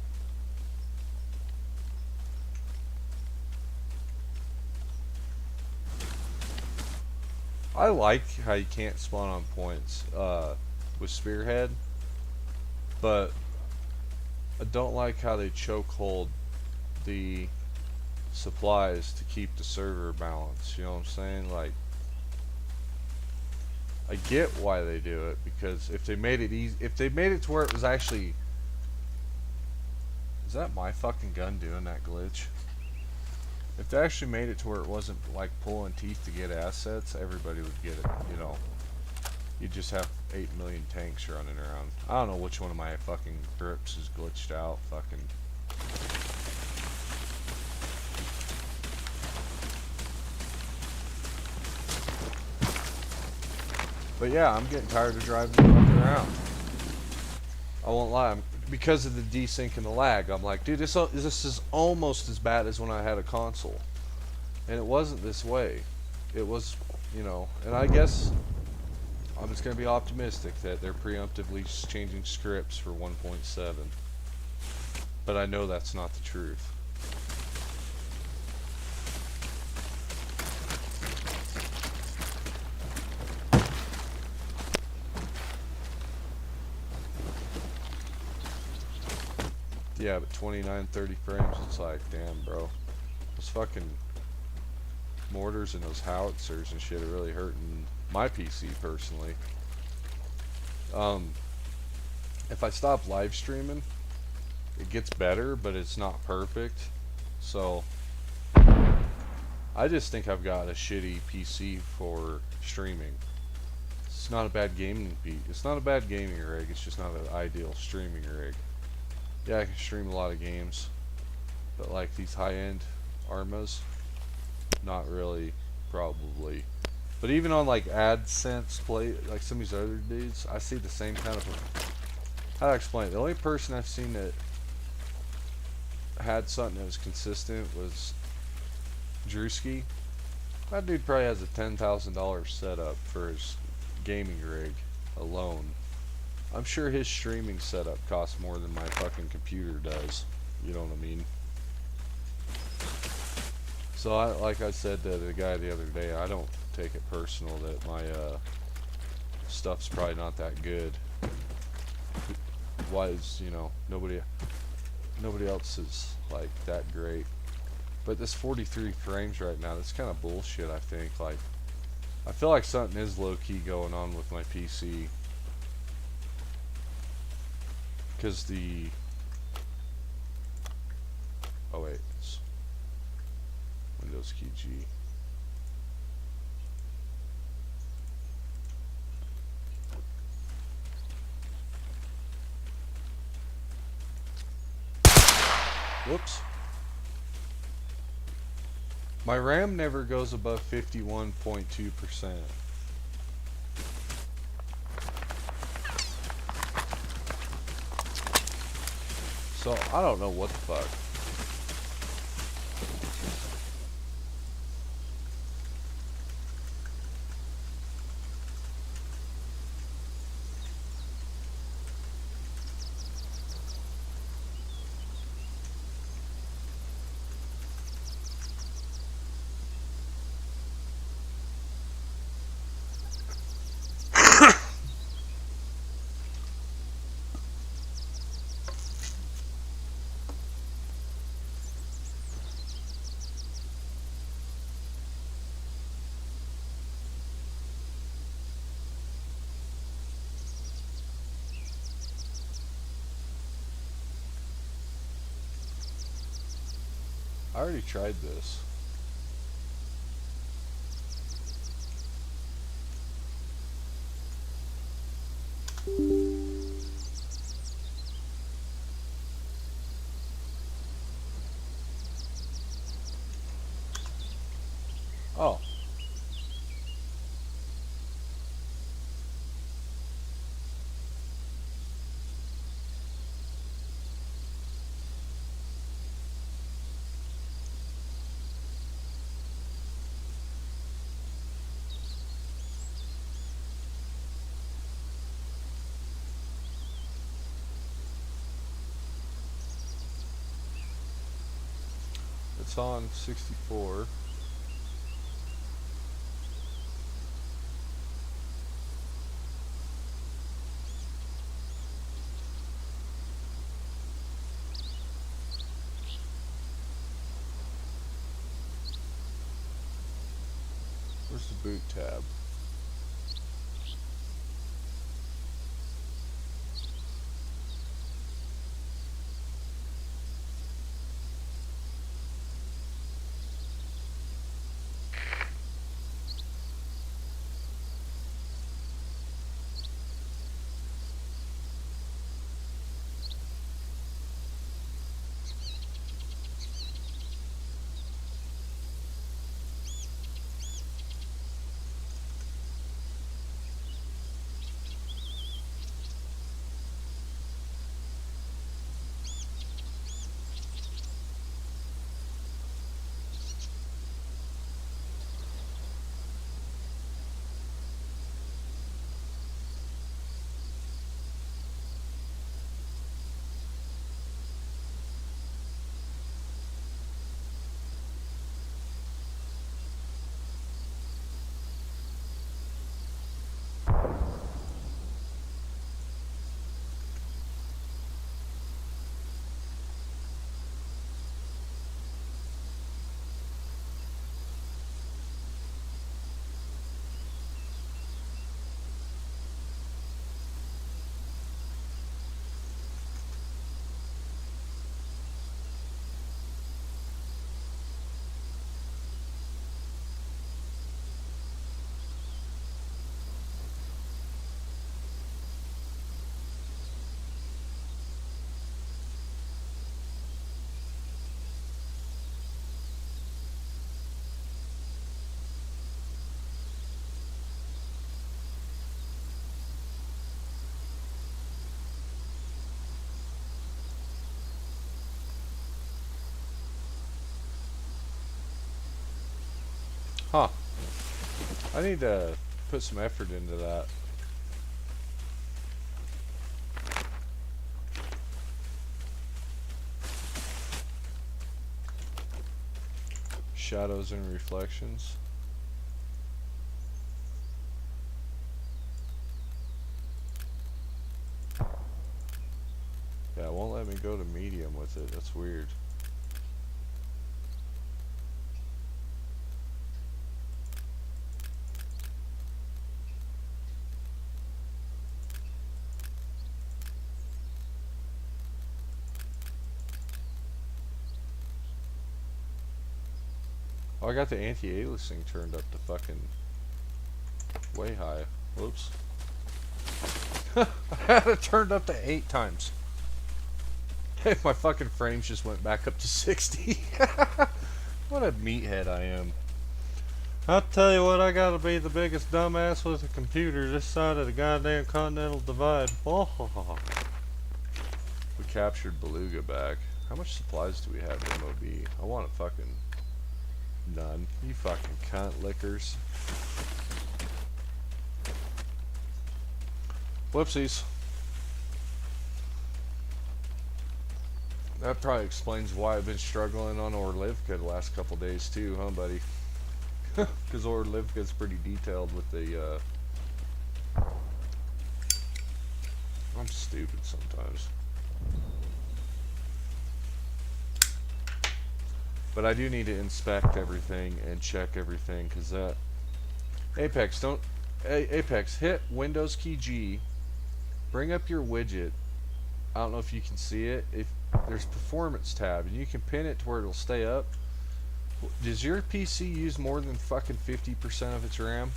S1: I like how you can't spawn on points with Spearhead, but I don't like how they chokehold the supplies to keep the server balanced. You know what I'm saying? Like, I get why they do it, because if they made it easy, if they made it to where it was actually, is that my fucking gun doing that glitch? If they actually made it to where it wasn't like pulling teeth to get assets, everybody would get it, you know. You just have 8 million tanks running around. I don't know which one of my fucking grips is glitched out. Fucking. But yeah, I'm getting tired of driving fucking around. I won't lie. Because of the desync and the lag, I'm like, dude, this is almost as bad as when I had a console. And it wasn't this way. It was, you know, and I guess I'm just going to be optimistic that they're preemptively changing scripts for 1.7. But I know that's not the truth. Yeah, but 29, 30 frames, it's like, damn, bro. Those fucking mortars and those howitzers and shit are really hurting my PC personally. If I stop live streaming, it gets better, but it's not perfect. So I just think I've got a shitty PC for streaming. It's not a bad gaming It's not a bad gaming rig. It's just not an ideal streaming rig. Yeah, I can stream a lot of games, but like these high-end Armas, not really, probably. But even on like AdSense play, like some of these other dudes, I see the same kind of. How do I explain it? The only person I've seen that had something that was consistent was Drewski. That dude probably has a $10,000 setup for his gaming rig alone. I'm sure his streaming setup costs more than my fucking computer does. You know what I mean? So like I said to the guy the other day, I don't take it personal that my stuff's probably not that good. Why is, you know, nobody else is like that great. But this 43 frames right now, that's kind of bullshit, I think. Like, I feel like something is low-key going on with my PC. Because the... Oh wait, it's Windows key G. Whoops. My RAM never goes above 51.2%. So, I don't know what the fuck. I already tried this. Oh. It's on 64. Where's the boot tab? Huh. I need to put some effort into that. Shadows and reflections. Yeah, it won't let me go to medium with it. That's weird. Oh, I got the anti-aliasing turned up to fucking way high. Whoops. I had it turned up to 8 times. My fucking frames just went back up to 60. What a meathead I am. I'll tell you what, I gotta be the biggest dumbass with a computer this side of the goddamn Continental Divide. Oh. We captured Beluga back. How much supplies do we have in MOB? I want a fucking none. You fucking cunt lickers. Whoopsies. That probably explains why I've been struggling on Orlivka the last couple days too, huh, buddy? Because Orlivka's pretty detailed with the, I'm stupid sometimes. But I do need to inspect everything and check everything, because that... Apex, don't... Apex, hit Windows key G, bring up your widget. I don't know if you can see it. If there's performance tab, and you can pin it to where it'll stay up. Does your PC use more than fucking 50% of its RAM?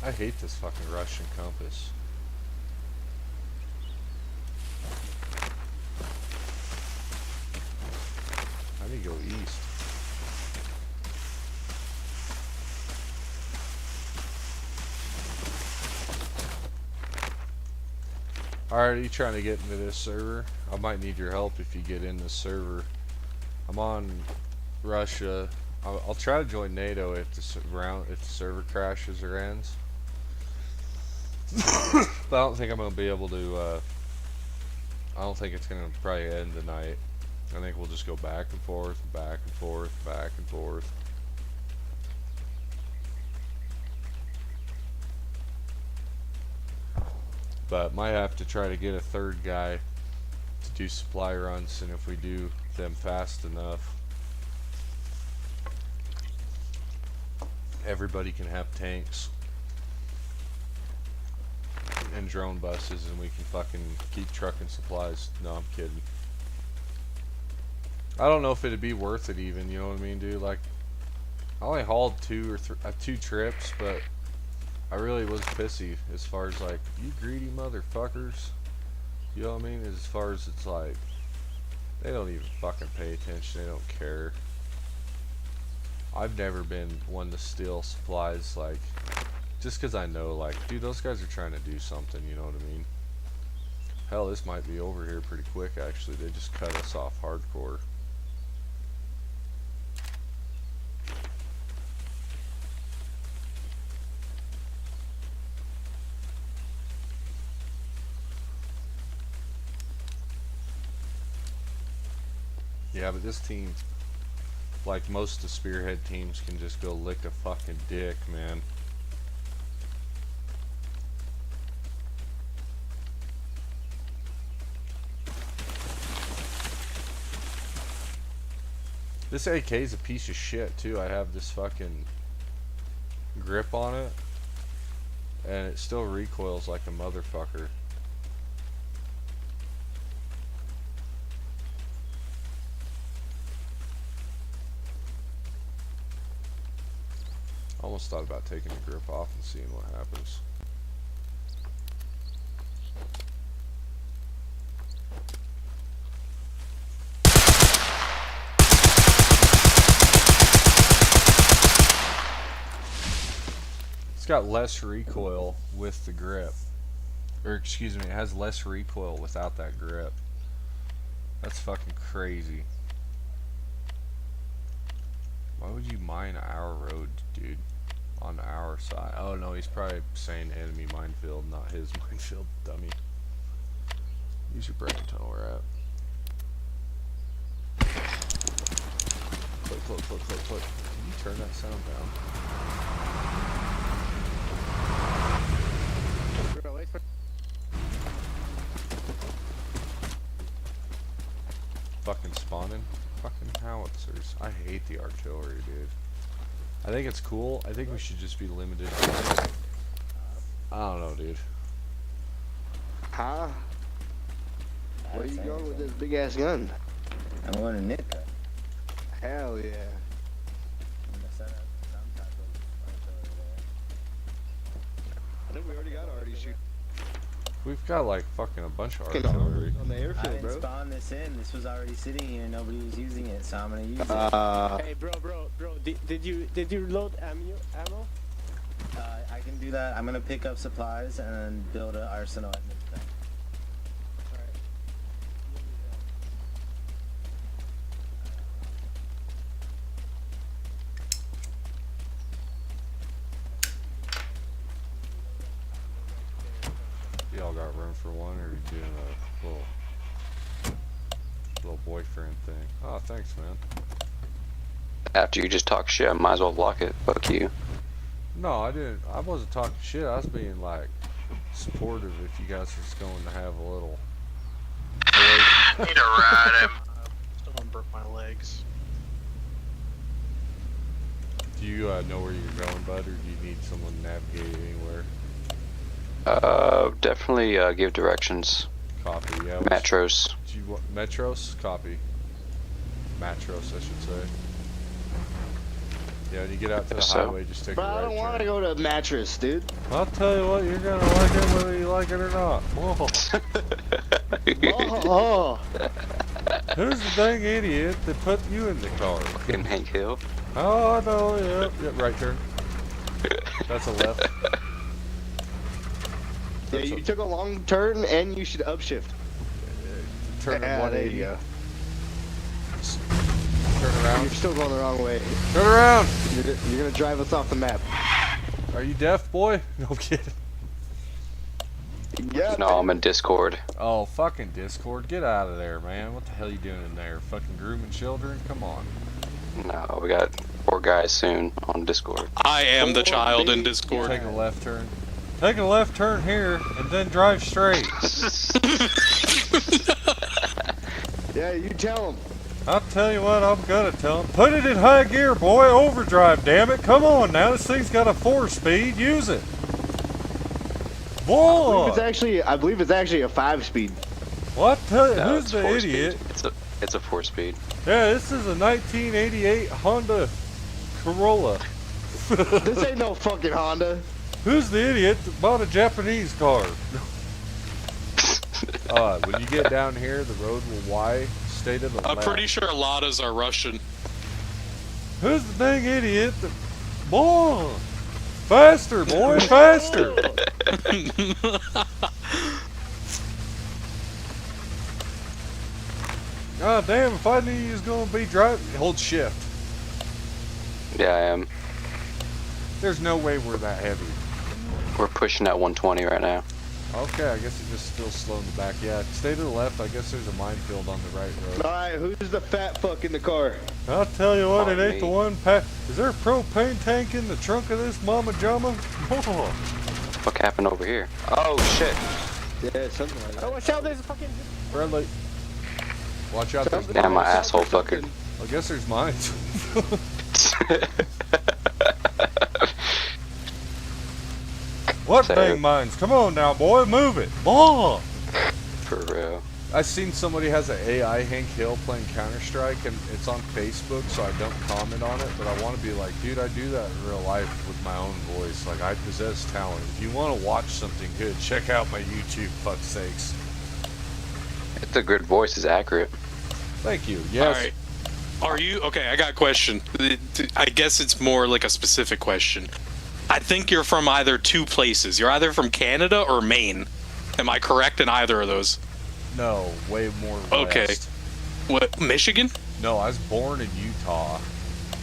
S1: I hate this fucking Russian compass. I need to go east. Alright, are you trying to get into this server? I might need your help if you get in this server. I'm on Russia. I'll try to join NATO if the server crashes or ends. But I don't think I'm going to be able to, I don't think it's going to probably end tonight. I think we'll just go back and forth, back and forth, back and forth. But might have to try to get a third guy to do supply runs, and if we do them fast enough, everybody can have tanks and drone buses, and we can fucking keep trucking supplies. No, I'm kidding. I don't know if it'd be worth it even, you know what I mean, dude? Like, I only hauled two trips, but I really was pissy as far as like, you greedy motherfuckers. You know what I mean? As far as it's like, they don't even fucking pay attention, they don't care. I've never been one to steal supplies, like, just because I know, like, dude, those guys are trying to do something, you know what I mean? Hell, this might be over here pretty quick, actually. They just cut us off hardcore. Yeah, but this team, like most of the Spearhead teams, can just go lick a fucking dick, man. This AK is a piece of shit too. I have this fucking grip on it, and it still recoils like a motherfucker. Almost thought about taking the grip off and seeing what happens. It's got less recoil with the grip. Or excuse me, it has less recoil without that grip. That's fucking crazy. Why would you mine our road, dude? On our side. Oh no, he's probably saying enemy minefield, not his minefield, dummy. Use your brain to know where we're at. Click. Can you turn that sound down? Fucking spawning. Fucking howitzers. I hate the artillery, dude. I think it's cool. I think we should just be limited to I don't know, dude.
S17: Huh? Where are you going with this big ass gun?
S12: I'm going to Nika.
S17: Hell yeah.
S12: I'm gonna set up some type of artillery there.
S17: I think we already got already shoot.
S1: We've got like fucking a bunch of artillery.
S17: On the
S12: I
S17: airfield,
S12: didn't
S17: bro.
S12: spawn this in. This was already sitting here. Nobody was using it, so I'm gonna use it.
S9: Hey, bro. Did you load ammo?
S12: I can do that. I'm gonna pick up supplies and build an arsenal at this thing.
S1: Y'all got room for one, or are you doing a little boyfriend thing? Oh, thanks, man.
S18: After you just talk shit, I might as well block it. Fuck you.
S1: No, I didn't. I wasn't talking shit. I was being like supportive. If you guys was going to have a little.
S16: Need to ride him.
S3: Someone broke my legs.
S1: Do you know where you're going, bud, or do you need someone to navigate anywhere?
S18: Definitely give directions.
S1: Copy. Yeah.
S18: Metros.
S1: Do you want Metros? Copy. Matros, I should say. Yeah, when you get out to the highway, just take
S17: Bro,
S1: a right
S17: I don't want to
S1: turn.
S17: go to Mattress, dude.
S1: I'll tell you what, you're gonna like it whether you like it or not. Whoa.
S17: Oh.
S1: Who's the dang idiot that put you in the car?
S18: Fucking Hank Hill.
S1: Oh, I know. Yep, right turn. That's a left.
S17: Yeah, you took a long turn and you should upshift.
S1: Turn
S17: Yeah,
S1: 180.
S17: there you go.
S1: Turn around.
S17: You're still going the wrong way.
S1: Turn around.
S17: You're gonna drive us off the map.
S1: Are you deaf, boy? No kidding.
S17: Yeah.
S18: No, I'm in Discord.
S1: Oh, fucking Discord. Get out of there, man. What the hell you doing in there? Fucking grooming children? Come on.
S18: No, we got 4 guys soon on Discord.
S8: I am the child in Discord.
S1: Take a left turn. Take a left turn here, and then drive straight.
S17: Yeah, you tell him.
S1: I'll tell you what, I'm gonna tell him. Put it in high gear, boy. Overdrive, damn it. Come on now. This thing's got a 4-speed. Use it. Boy.
S17: I believe it's actually a 5-speed.
S1: What?
S18: No,
S1: Who's
S18: it's
S1: the
S18: 4-speed.
S1: idiot?
S18: It's a 4-speed.
S1: Yeah, this is a 1988 Honda Corolla.
S17: This ain't no fucking Honda.
S1: Who's the idiot that bought a Japanese car? When you get down here, the road will Y. Stay to the
S8: I'm
S1: left.
S8: pretty sure Ladas are Russian.
S1: Who's the dang idiot that... Boy! Faster, boy, faster! God damn, if I knew you was gonna be driving... Hold shift.
S18: Yeah, I am.
S1: There's no way we're that heavy.
S18: We're pushing at 120 right now.
S1: Okay, I guess it just still slow in the back. Yeah, stay to the left. I guess there's a minefield on the right road.
S17: Alright, who's the fat fuck in the car?
S1: I'll tell you what, it
S18: Oh,
S1: ain't
S18: me.
S1: the one Is there a propane tank in the trunk of this mama jama? Oh.
S18: What happened over here? Oh, shit.
S17: Yeah, something like that.
S9: Oh, watch out, there's a fucking...
S1: Friendly. Watch out, there's
S18: Damn, my asshole fucker.
S1: I guess there's mines. What
S18: Say
S1: dang
S18: it.
S1: mines? Come on now, boy, move it. Boy.
S18: For real.
S1: I seen somebody has an AI Hank Hill playing Counter-Strike, and it's on Facebook, so I don't comment on it, but I want to be like, dude, I do that in real life with my own voice. Like, I possess talent. If you want to watch something good, check out my YouTube, fuck's sakes.
S18: It's a good voice, is accurate.
S1: Thank you. Yes.
S8: Alright. Are you... Okay, I got a question. I guess it's more like a specific question.
S19: I think you're from either two places. You're either from Canada or Maine. Am I correct in either of those?
S1: No, way more
S19: Okay.
S1: west.
S19: What, Michigan?
S1: No, I was born in Utah.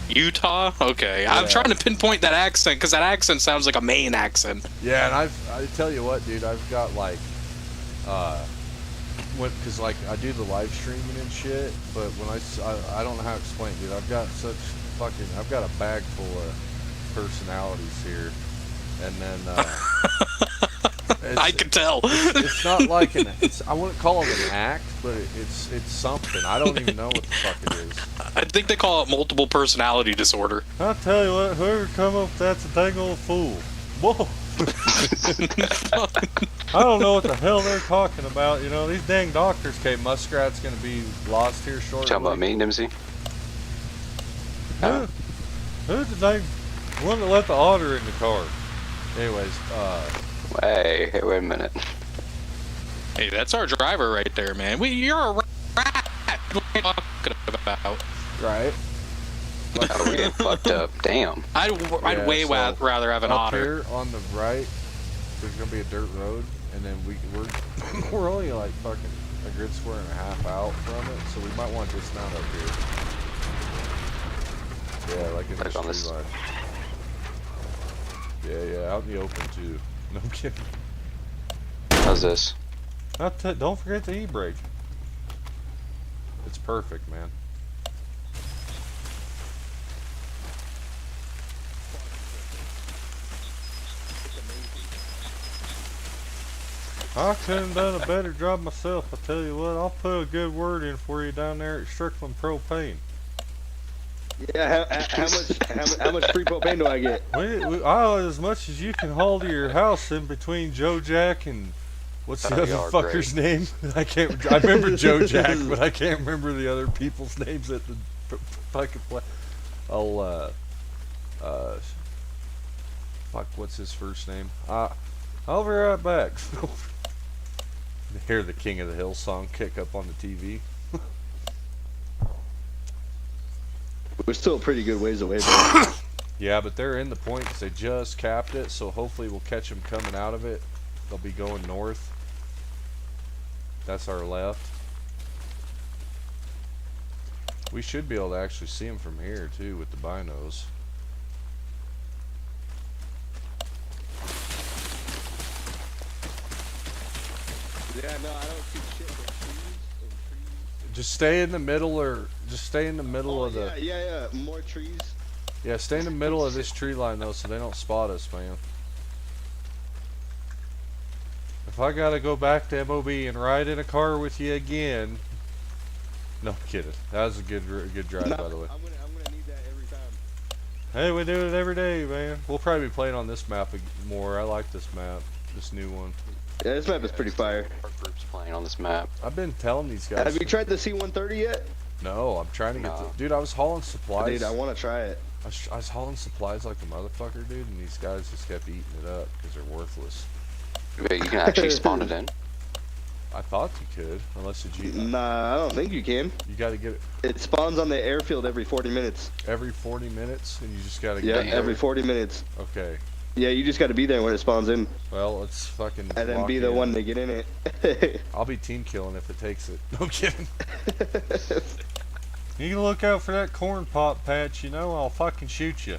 S19: Utah? Okay. I'm
S1: Yeah.
S19: trying to pinpoint that accent, because that accent sounds like a Maine accent.
S1: Yeah, and I tell you what, dude, I've got like, because like I do the live streaming and shit, but when I don't know how to explain it, dude. I've got I've got a bag full of personalities here, and then
S19: I could tell.
S1: It's not like I wouldn't call it an act, but it's something. I don't even know what the fuck it is.
S19: I think they call it multiple personality disorder.
S1: I'll tell you what, whoever come up with that's a dang old fool. Whoa. I don't know what the hell they're talking about. You know, these dang doctors came. Muskrat's gonna be lost here shortly.
S18: Talking about me, Nimsy?
S1: Who's the dang one that let the otter in the car? Anyways,
S18: Hey, wait a minute.
S19: Hey, that's our driver right there, man. You're a rat. What are you talking about?
S1: Right.
S18: Oh, we're getting fucked up. Damn.
S19: I'd way rather have an
S1: up
S19: otter.
S1: Here on the right, there's gonna be a dirt road, and then we're only like fucking a good square and a half out from it, so we might want to dismount up here. Yeah, like in this
S18: on this.
S1: tree line. Yeah, out in the open too. No kidding.
S18: How's this?
S1: Don't forget the e-brake. It's perfect, man. I couldn't have done a better job myself. I tell you what, I'll put a good word in for you down there at Strickland Propane.
S17: Yeah, how much free propane do I get?
S1: As much as you can haul to your house in between Joe Jack and what's the other fucker's name? I remember Joe Jack, but I can't remember the other people's names at the fucking place. Fuck, what's his first name? I'll be right back. Hear the King of the Hill song kick up on the TV.
S17: We're still a pretty good ways away, bro.
S1: Yeah, but they're in the point because they just capped it, so hopefully we'll catch them coming out of it. They'll be going north. That's our left. We should be able to actually see them from here too with the binos.
S17: Yeah, no, I don't see shit but trees and trees.
S1: Just stay in the middle, or just stay in the middle of the.
S17: Yeah, more trees.
S1: Yeah, stay in the middle of this tree line though, so they don't spot us, man. If I gotta go back to MOB and ride in a car with you again, no kidding. That was a good drive, by the way.
S17: I'm gonna need that every time.
S1: Hey, we do it every day, man. We'll probably be playing on this map more. I like this map, this new one.
S17: Yeah, this map is pretty fire.
S18: Our group's playing on this map.
S1: I've been telling these guys.
S17: Have you tried the C-130 yet?
S1: No, I'm trying to get the... Dude, I was hauling supplies.
S17: Dude, I want to try it.
S1: I was hauling supplies like a motherfucker, dude, and these guys just kept eating it up because they're worthless.
S18: Wait, you can actually spawn it in?
S1: I thought you could, unless you...
S17: Nah, I don't think you can.
S1: You gotta get it...
S17: It spawns on the airfield every 40 minutes.
S1: Every 40 minutes, and you just gotta get
S17: Yeah, every 40 minutes.
S1: Okay.
S17: Yeah, you just gotta be there when it spawns in.
S1: Well, let's fucking...
S17: And then be the one to get in it.
S1: I'll be team killing if it takes it. No kidding. You can look out for that corn pop patch, you know, I'll fucking shoot you.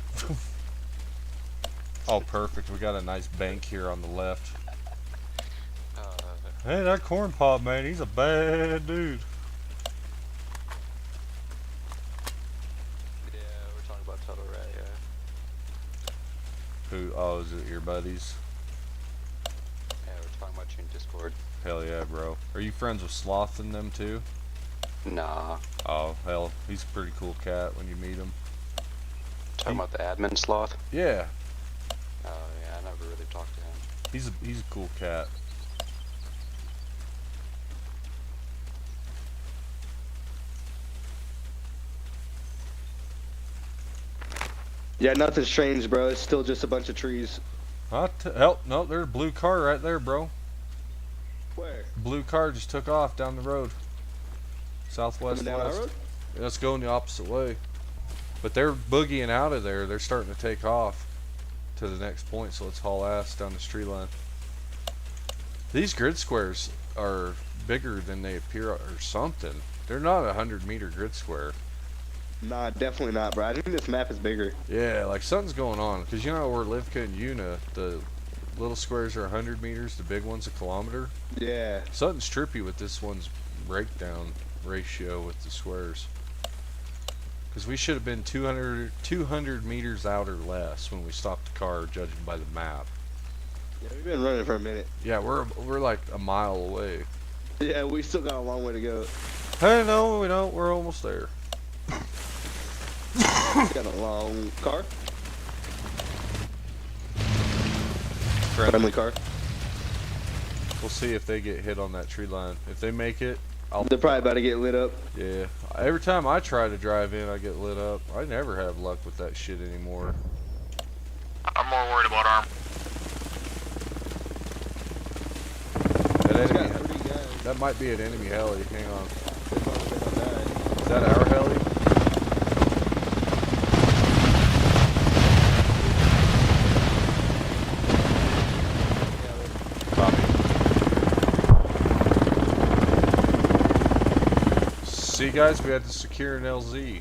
S1: Oh, perfect. We got a nice bank here on the left. Hey, that corn pop, man, he's a bad dude.
S18: Yeah, we're talking about Total Rat, yeah.
S1: Who? Oh, is it your buddies?
S18: Yeah, we're talking about you in Discord.
S1: Hell yeah, bro. Are you friends with Sloth and them too?
S18: Nah.
S1: Oh, hell, he's a pretty cool cat when you meet him.
S18: Talking about the admin Sloth?
S1: Yeah.
S18: Oh, yeah, I never really talked to him.
S1: He's a cool cat.
S17: Yeah, nothing's changed, bro. It's still just a bunch of trees.
S1: Help! No, there's a blue car right there, bro.
S17: Where?
S1: Blue car just took off down the road. Southwest
S17: Coming down
S1: west.
S17: that road?
S1: Let's go in the opposite way. But they're boogieing out of there. They're starting to take off. to the next point, so let's haul ass down this tree line. These grid squares are bigger than they appear or something. They're not a 100-meter grid square.
S17: Nah, definitely not, bro. I think this map is bigger.
S1: Yeah, like something's going on. Because you know where Livka and Una, the little squares are 100 meters, the big one's a kilometer?
S17: Yeah.
S1: Something's trippy with this one's breakdown ratio with the squares. Because we should have been 200 meters out or less when we stopped the car, judging by the map.
S17: Yeah, we've been running for a minute.
S1: Yeah, we're like a mile away.
S17: Yeah, we still got a long way to go.
S1: Hey, no, we don't. We're almost there.
S17: Got a long car.
S1: Friendly.
S17: Friendly car.
S1: We'll see if they get hit on that tree line. If they make it,
S17: They're probably about to get lit up.
S1: Yeah. Every time I try to drive in, I get lit up. I never have luck with that shit anymore.
S6: I'm more worried about Arm.
S1: That enemy, that might be an enemy heli. Hang on. Is that our heli? See, guys, we had to secure an LZ.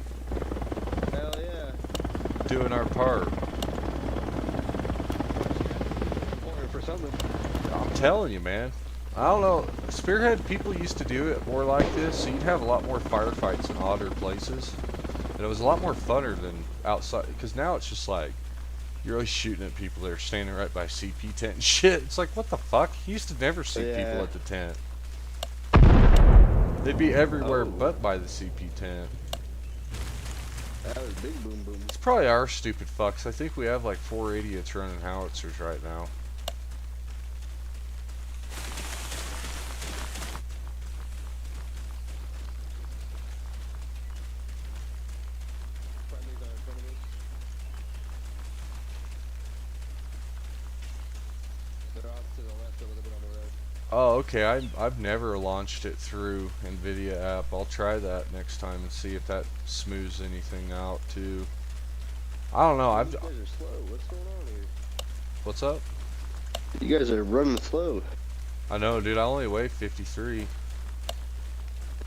S17: Hell yeah.
S1: Doing our part.
S17: For something.
S1: I'm telling you, man. I don't know. Spearhead people used to do it more like this, so you'd have a lot more firefights in odder places. And it was a lot more funner than outside, because now it's just like, you're always shooting at people that are standing right by CP tent and shit. It's like, what the fuck? You used to never see people at the tent. They'd be everywhere but by the CP tent.
S17: That was big boom boom.
S1: It's probably our stupid fucks. I think we have like 4 idiots running howitzers right now. Oh, okay. I've never launched it through NVIDIA app. I'll try that next time and see if that smooths anything out too. I don't know.
S17: You guys are slow. What's going on here?
S1: What's up?
S17: You guys are running slow.
S1: I know, dude. I only weigh 53.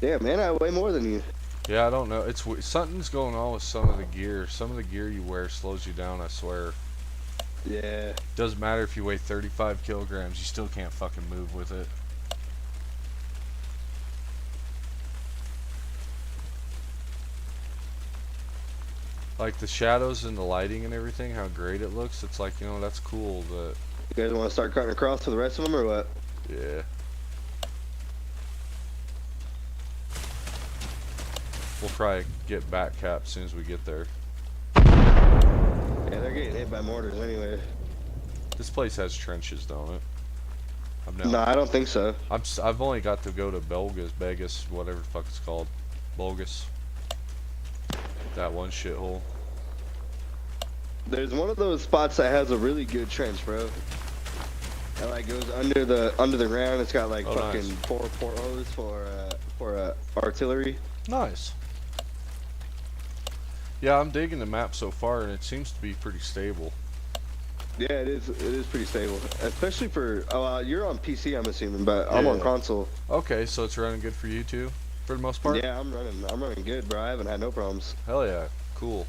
S17: Damn, man, I weigh more than you.
S1: Yeah, I don't know. It's something's going on with some of the gear. Some of the gear you wear slows you down, I swear.
S17: Yeah.
S1: Doesn't matter if you weigh 35 kilograms, you still can't fucking move with it. Like the shadows and the lighting and everything, how great it looks. It's like, you know, that's cool, but...
S17: You guys want to start cutting across for the rest of them, or what?
S1: Yeah. We'll probably get back cap as soon as we get there.
S17: Yeah, they're getting hit by mortars anyway.
S1: This place has trenches, don't it?
S17: No, I don't think so.
S1: I've only got to go to Vegas, whatever the fuck it's called. Bogus. That one shithole.
S17: There's one of those spots that has a really good trench, bro. That like goes under the ground. It's got like fucking
S1: nice.
S17: four portholes for artillery.
S1: Nice. Yeah, I'm digging the map so far, and it seems to be pretty stable.
S17: Yeah, it is. It is pretty stable, especially for. You're on PC, I'm assuming, but I'm on console.
S1: Okay, so it's running good for you too, for the most part.
S17: Yeah, I'm running good, bro. I haven't had no problems.
S1: Hell yeah, cool.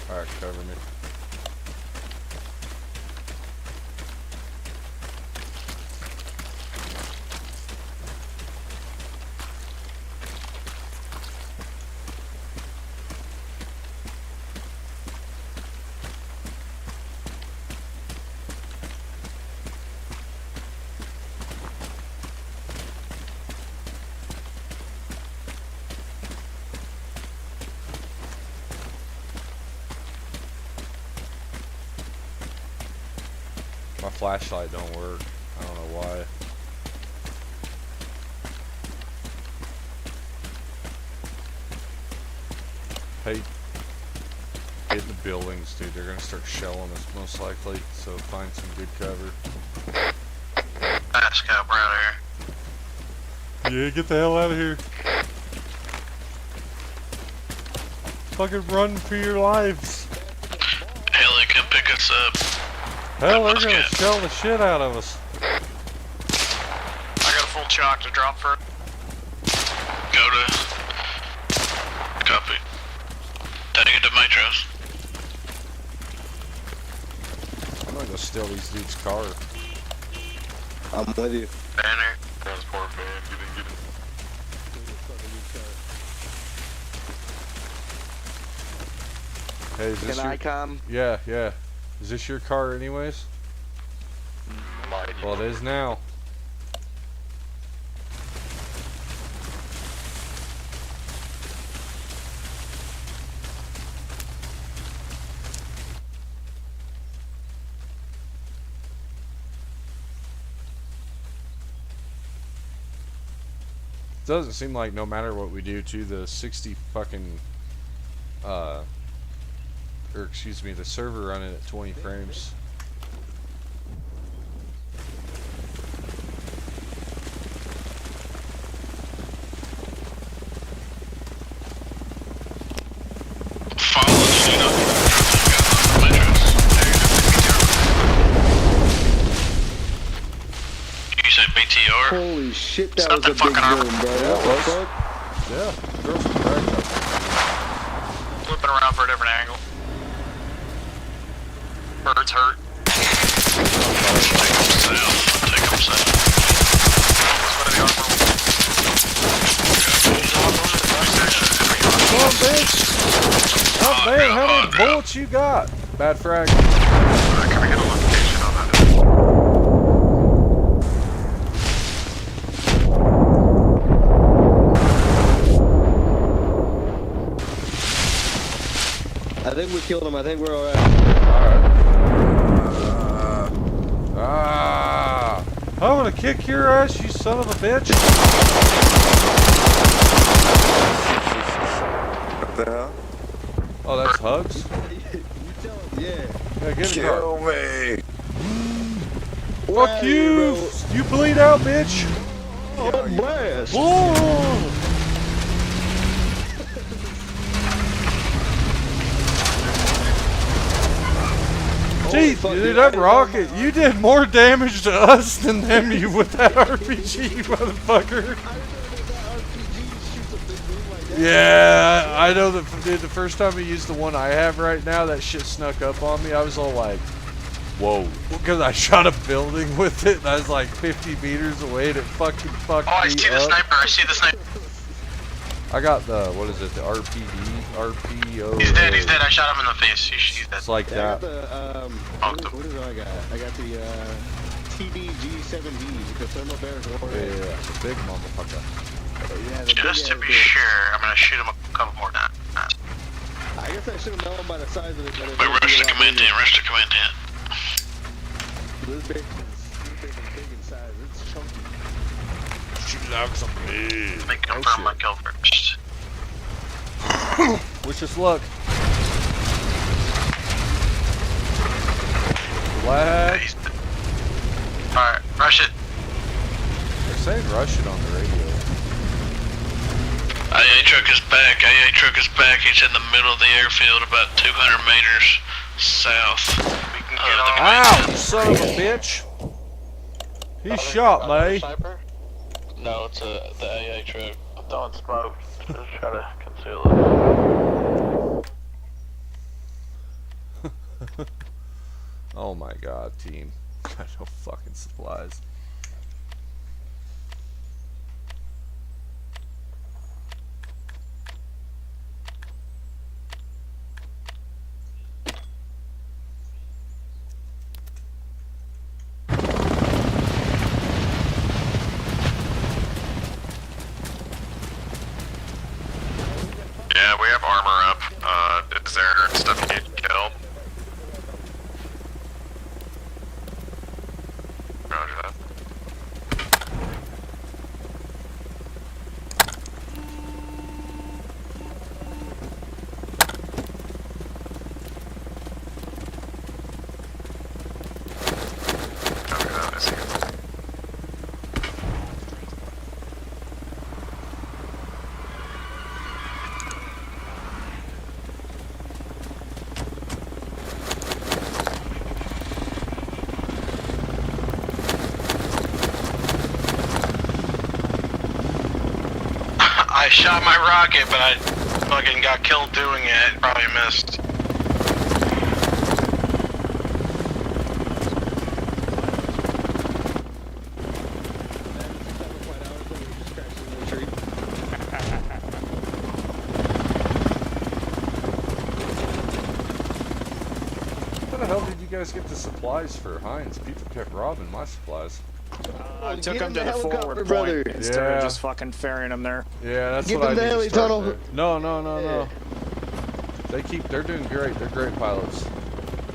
S1: Alright, cover me. My flashlight don't work. I don't know why. Hey, get in the buildings, dude. They're gonna start shelling us most likely. So find some good cover.
S16: Fast scout, we're out of here.
S1: Yeah, get the hell out of here. Fucking run for your lives.
S6: Haley, come pick us up.
S1: Hell, they're gonna shell the shit out of us.
S16: I got a full chalk to drop for.
S6: Go to. Copy. Heading into Mitros.
S1: I'm gonna go steal these dudes' car.
S17: I'm with you.
S13: Banner. Transport van. Get in.
S1: Hey, is this
S7: Can
S1: your...
S7: I come?
S1: Yeah, yeah. Is this your car anyways? Well, it is now. Doesn't seem like no matter what we do to the 60 fucking or excuse me, the server running at 20 frames.
S6: You said BTR?
S17: Holy shit, that was a big room, bro.
S1: Yeah,
S17: What the fuck?
S1: Yeah, throw some frags up.
S16: Flipping around for a different angle. Bird's hurt.
S6: Take them south.
S1: Come on, bitch! Oh, man, how many bullets you got? Bad frag.
S13: Can we get a location on that?
S17: I think we killed him. I think we're alright.
S1: I'm gonna kick your ass, you son of a bitch!
S10: What the hell?
S1: Oh, that's Hugs?
S17: Yeah.
S1: Yeah, get him.
S10: Kill me!
S1: Fuck you! You bleed out, bitch!
S17: Oh, blast!
S1: Oh! Gee, dude, that rocket, you did more damage to us than them you with that RPG, motherfucker. Yeah, I know that, dude, the first time I used the one I have right now, that shit snuck up on me. I was all like, whoa. Because I shot a building with it, and I was like 50 meters away, and it fucking fucked me up.
S16: Oh, I see the sniper, I see the sniper.
S1: I got the, what is it, the RPO.
S16: He's dead, I shot him in the face. He's dead.
S1: It's like
S17: I got
S1: that.
S17: the, what is it I got? I got the, TDG-7D, the thermal barrels war.
S1: Yeah, it's a big motherfucker.
S17: Yeah,
S16: Just to be sure, I'm gonna shoot him a couple more times.
S17: I guess I should have known by the size of it.
S6: Wait, rush the commandant, rush the commandant.
S17: This big is big in size. It's chunky.
S1: She likes some meat.
S16: Let me confirm my kill first.
S1: Wish us luck. Flag.
S16: Alright, rush it.
S1: They're saying rush it on the radio.
S6: AA truck is back. AA truck is back. He's in the middle of the airfield, about 200 meters south. We can get on.
S1: Ow, you son of a bitch! He shot me.
S16: No, it's the AA truck. Don't smoke. Just try to conceal it.
S1: Oh my god, team. Got no fucking supplies.
S13: Yeah, we have armor up. Is there stuff you need killed?
S16: shot my rocket, but I fucking got killed doing it. Probably missed.
S1: Where the hell did you guys get the supplies for Heinz? People kept robbing my supplies.
S15: I took him to the
S17: helicopter,
S15: forward
S17: brother.
S15: point instead of just fucking ferrying him there.
S1: Yeah, that's
S17: Give
S1: what I
S17: them the
S1: need
S17: heli
S1: to start
S17: tunnel.
S1: doing. No. They're doing great. They're great pilots.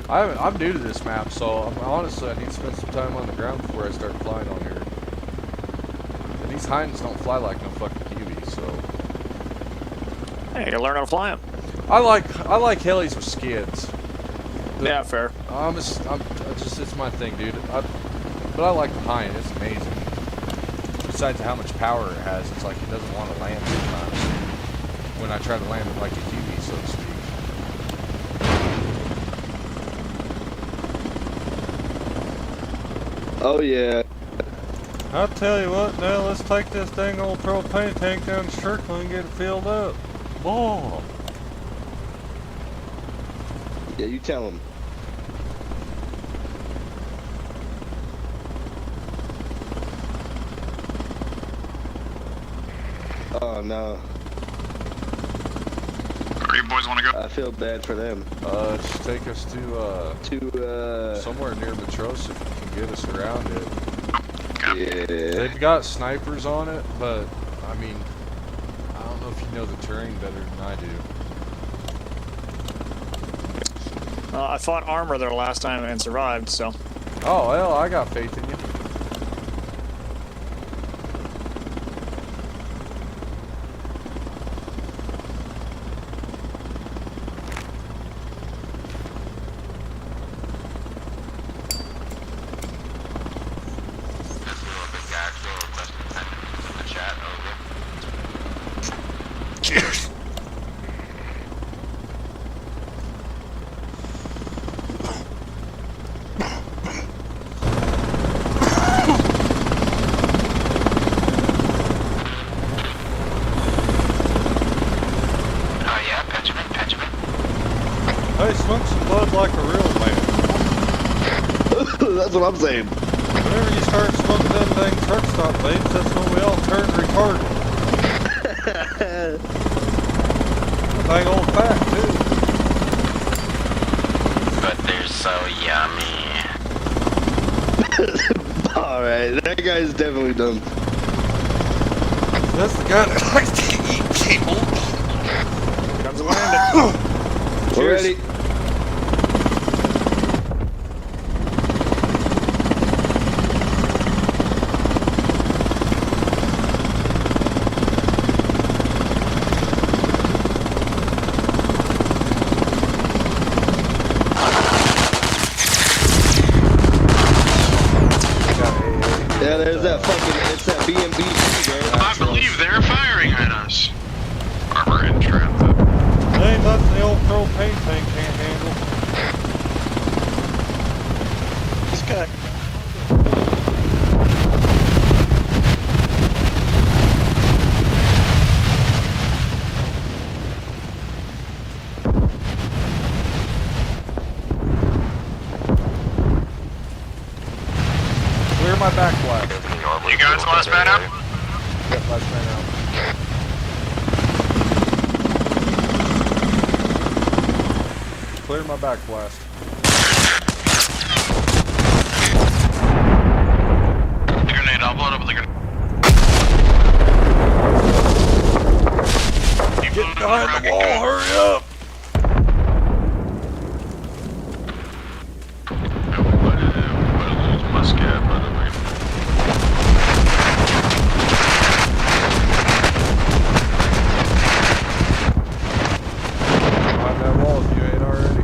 S1: I'm new to this map, so honestly I need to spend some time on the ground before I start flying on here. And these Heinz don't fly like no fucking Kiwi, so.
S15: Hey, you learn how to fly them.
S1: I like helis with skids.
S15: Yeah, fair.
S1: It's my thing, dude. But I like the Heinz. It's amazing. Besides how much power it has, it's like it doesn't want to land sometimes. When I try to land it like a Kiwi, so to speak.
S17: Oh yeah.
S1: I'll tell you what, now let's take this dang old propane tank down to Strickland and get it filled up. Boy.
S17: Yeah, you tell him. Oh no.
S16: Where you boys want to go?
S17: I feel bad for them.
S1: Just take us to somewhere near Matros if you can get us around it.
S17: Yeah.
S1: They've got snipers on it, but I mean, I don't know if you know the terrain better than I do.
S15: I fought armor there last time and survived, so.
S1: Oh well, I got faith in you. Hey, swim some blood like a real man.
S17: That's what I'm saying.
S1: Whenever you start smoking them dang truck stop babes, that's when we all turn retarded. Dang old fact, too.
S16: But they're so yummy.
S17: Alright, that guy's definitely done.
S1: That's the guy that likes to eat people.
S15: Comes to land.
S17: We're ready. Yeah, there's that fucking, it's that BMB,
S16: I believe they're firing at us. Armor in transit.
S1: There ain't nothing the old propane tank can't handle.
S15: This guy.
S1: Clear my back blast.
S16: You guys last man out?
S1: Yep, last man out. Clear my back blast.
S16: Grenade, I'll blow it up with a grenade.
S1: Get behind the wall, hurry up! Behind that wall if you ain't already.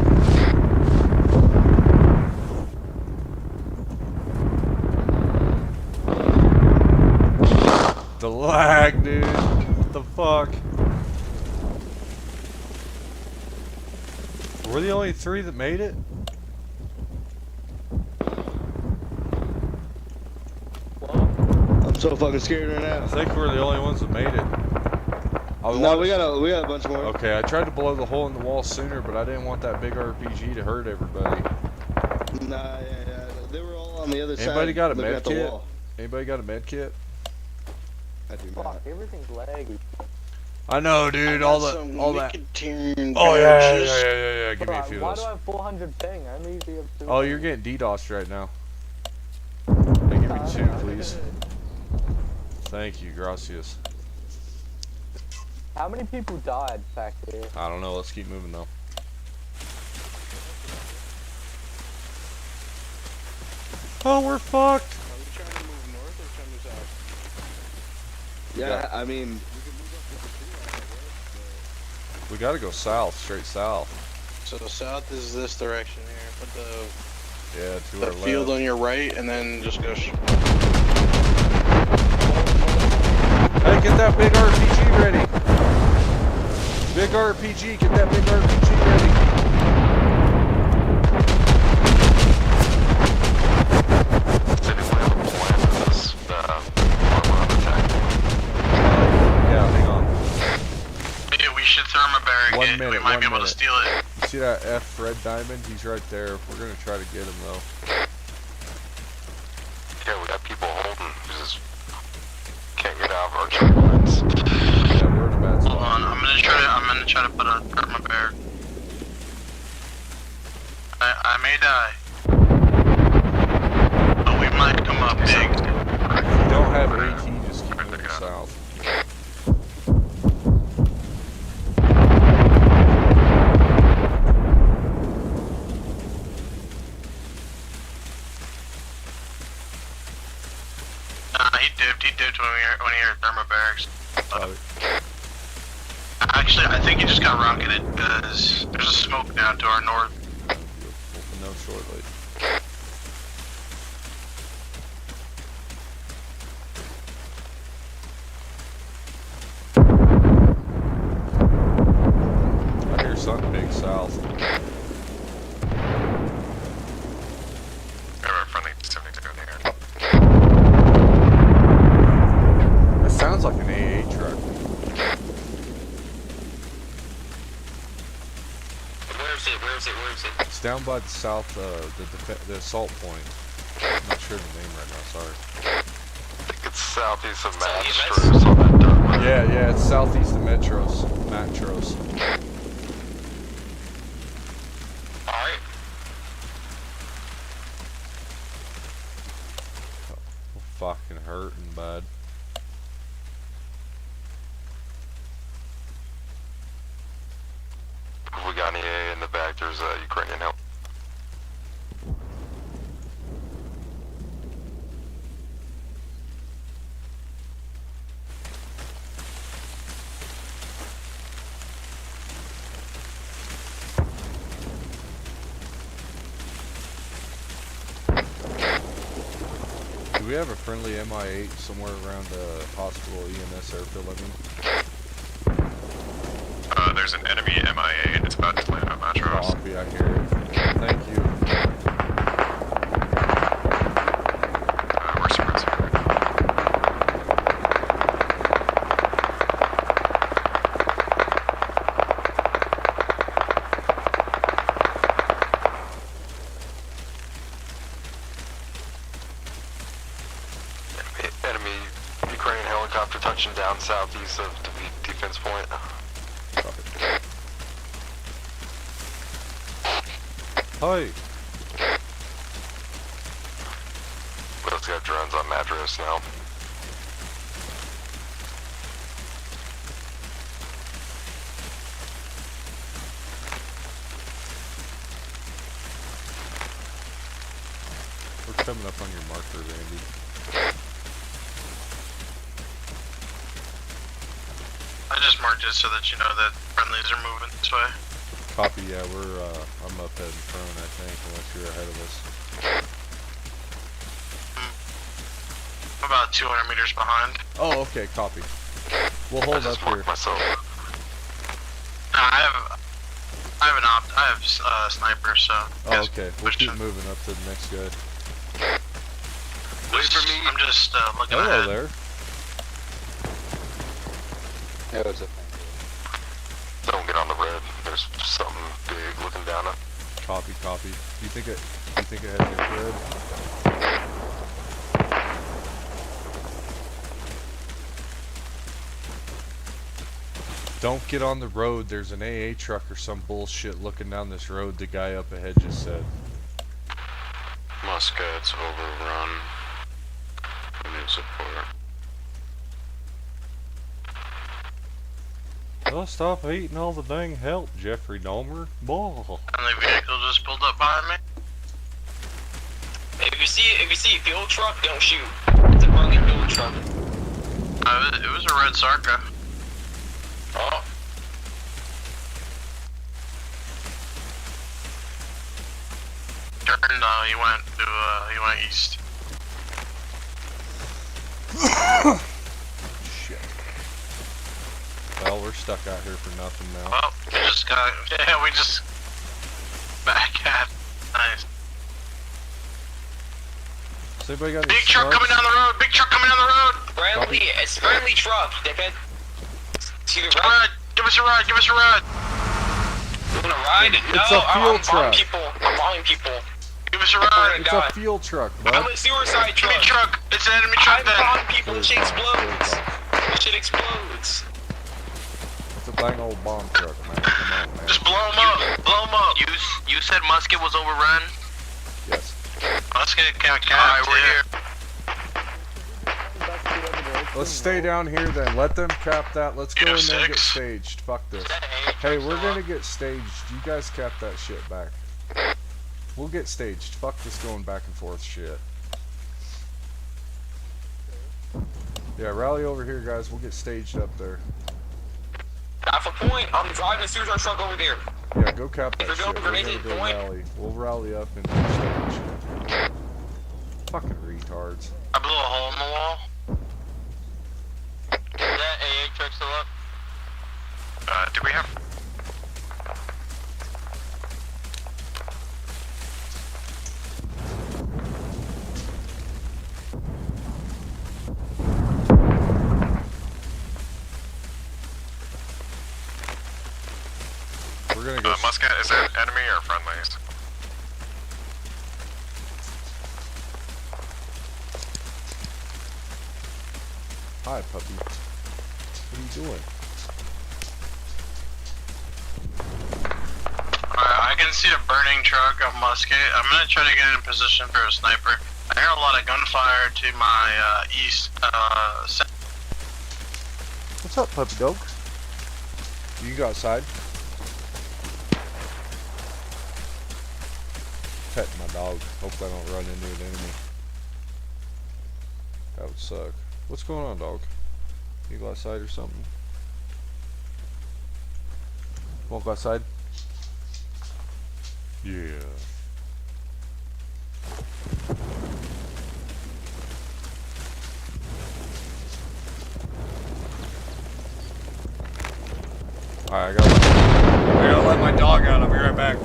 S1: The lag, dude. What the fuck? We're the only three that made it?
S17: I'm so fucking scared right now.
S1: I think we're the only ones that made it.
S17: No, we got a bunch more.
S1: Okay, I tried to blow the hole in the wall sooner, but I didn't want that big RPG to hurt everybody.
S17: Nah, yeah. They were all on the other side.
S1: Anybody got a
S17: looking
S1: med
S17: at the
S1: kit?
S17: wall.
S1: Anybody got a med kit?
S17: I do
S12: Fuck,
S17: not.
S12: everything's laggy.
S1: I know, dude. All that.
S12: Nicotine
S1: Oh yeah. Give me a few
S12: Why
S1: of
S12: do
S1: those.
S12: I have 400 ping? I need to have 200.
S1: Oh, you're getting DDoSed right now. Hey, give me 2, please. Thank you, gracias.
S12: How many people died back there?
S1: I don't know. Let's keep moving though. Oh, we're fucked.
S15: Are we trying to move north or trying to south?
S17: Yeah, I mean,
S1: We gotta go south, straight south.
S15: So south is this direction here. Put
S1: Yeah, to
S15: the
S1: our
S15: field
S1: left.
S15: on your right, and then just go.
S1: Hey, get that big RPG ready. Big RPG, get that big RPG ready. Yeah, hang on.
S16: Yeah, we should thermobaric
S1: 1
S16: it.
S1: minute,
S16: We might
S1: 1
S16: be able to
S1: minute.
S16: steal it.
S1: You see that F red diamond? He's right there. We're gonna try to get him though.
S13: Yeah, we got people holding. We just can't get out of our checkpoints.
S1: Yeah, we're in a bad spot.
S16: Hold on, I'm gonna try to put a thermobaric. I may die. But we might come up big.
S1: If you don't have AT, just keep moving south.
S16: He dipped when he heard thermobarics.
S1: Got it.
S16: Actually, I think he just got rocketed because there's a smoke down to our north.
S1: We'll know shortly. I hear something big south. That sounds like an AA truck.
S13: Where is it?
S1: It's down by the south, the assault point. I'm not sure the name right now, sorry.
S13: I think it's southeast of Matros on that dirt road.
S1: Yeah, it's southeast of Matros.
S13: Alright.
S1: We're fucking hurting, bud.
S13: If we got any AA in the back, there's Ukrainian help.
S1: Do we have a friendly MI8 somewhere around the hospital EMS airfield, I mean?
S13: There's an enemy MIA and it's about to land on Matros.
S1: Copy, I hear it. Thank you.
S13: We're spreads. Enemy Ukrainian helicopter touching down southeast of the defense point.
S1: Hi.
S13: Let's got drones on Matros now.
S1: We're coming up on your marker, Randy.
S16: I just marked it so that you know that friendlies are moving this way.
S1: Copy, yeah, I'm up heading prone, I think, unless you're ahead of us.
S16: I'm about 200 meters behind.
S1: Oh, okay, copy. We'll hold up here.
S13: Myself.
S16: I have sniper, so.
S1: Oh, okay, we'll keep moving up to the next guy.
S16: Wait for me. I'm just looking
S1: Hello
S16: ahead.
S1: there.
S18: Hey, what's up?
S20: get on the red. There's something big looking down it.
S1: Copy. You think it has infrared? Don't get on the road. There's an AA truck or some bullshit looking down this road. The guy up ahead just said.
S20: Muscat's overrun. We need support.
S1: Oh, stop eating all the dang help, Jeffrey Dahmer. Ball.
S16: And the vehicle just pulled up behind me.
S21: If you see a fuel truck, don't shoot. It's a broken fuel truck.
S16: It was a red Sarka.
S21: Oh.
S16: Turned, he went east.
S1: Shit. Well, we're stuck out here for nothing now.
S16: Well, we just back at. Nice.
S1: Has anybody got
S16: Big truck coming down the road. Big truck coming down the road.
S21: It's friendly truck, dickhead. See the
S16: ride. Give us a ride. Give us a ride.
S21: You wanna ride?
S1: It's a fuel truck.
S21: I'm following people.
S16: Give us a ride.
S1: It's a fuel truck, bud.
S21: I'm a suicide truck.
S16: Enemy truck. It's an enemy truck.
S21: I'm following people. The shit explodes. The shit explodes.
S1: It's a dang old bomb truck, man. Come on, man.
S16: Just blow them up. Blow them up. You said Musket was overrun?
S1: Yes.
S16: Musket can't count. Alright, we're here.
S1: Let's stay down here then. Let them cap that. Let's go in there and get staged. Fuck this. Hey, we're gonna get staged. You guys cap that shit back. We'll get staged. Fuck this going back and forth shit. Yeah, rally over here, guys. We'll get staged up there.
S21: Half a point. I'm driving a suicide truck over there.
S1: Yeah, go cap that
S21: If
S1: shit.
S21: you're
S1: We're
S21: going
S1: gonna
S21: for
S1: go
S21: point.
S1: rally. We'll rally up and stage. Fucking retards.
S16: I blew a hole in the wall. Is that AA truck still up? Do we have...
S1: We're gonna go...
S20: Muscat, is that enemy or friendlies?
S1: Hi, puppy. What are you doing?
S16: I can see a burning truck on Musket. I'm gonna try to get in position for a sniper. I hear a lot of gunfire to my east.
S1: What's up, puppy dog? You go outside. Petting my dog. Hopefully I don't run into an enemy. That would suck. What's going on, dog? You go outside or something? Won't go outside? Yeah. Alright, I gotta let my dog out. I'll be right back.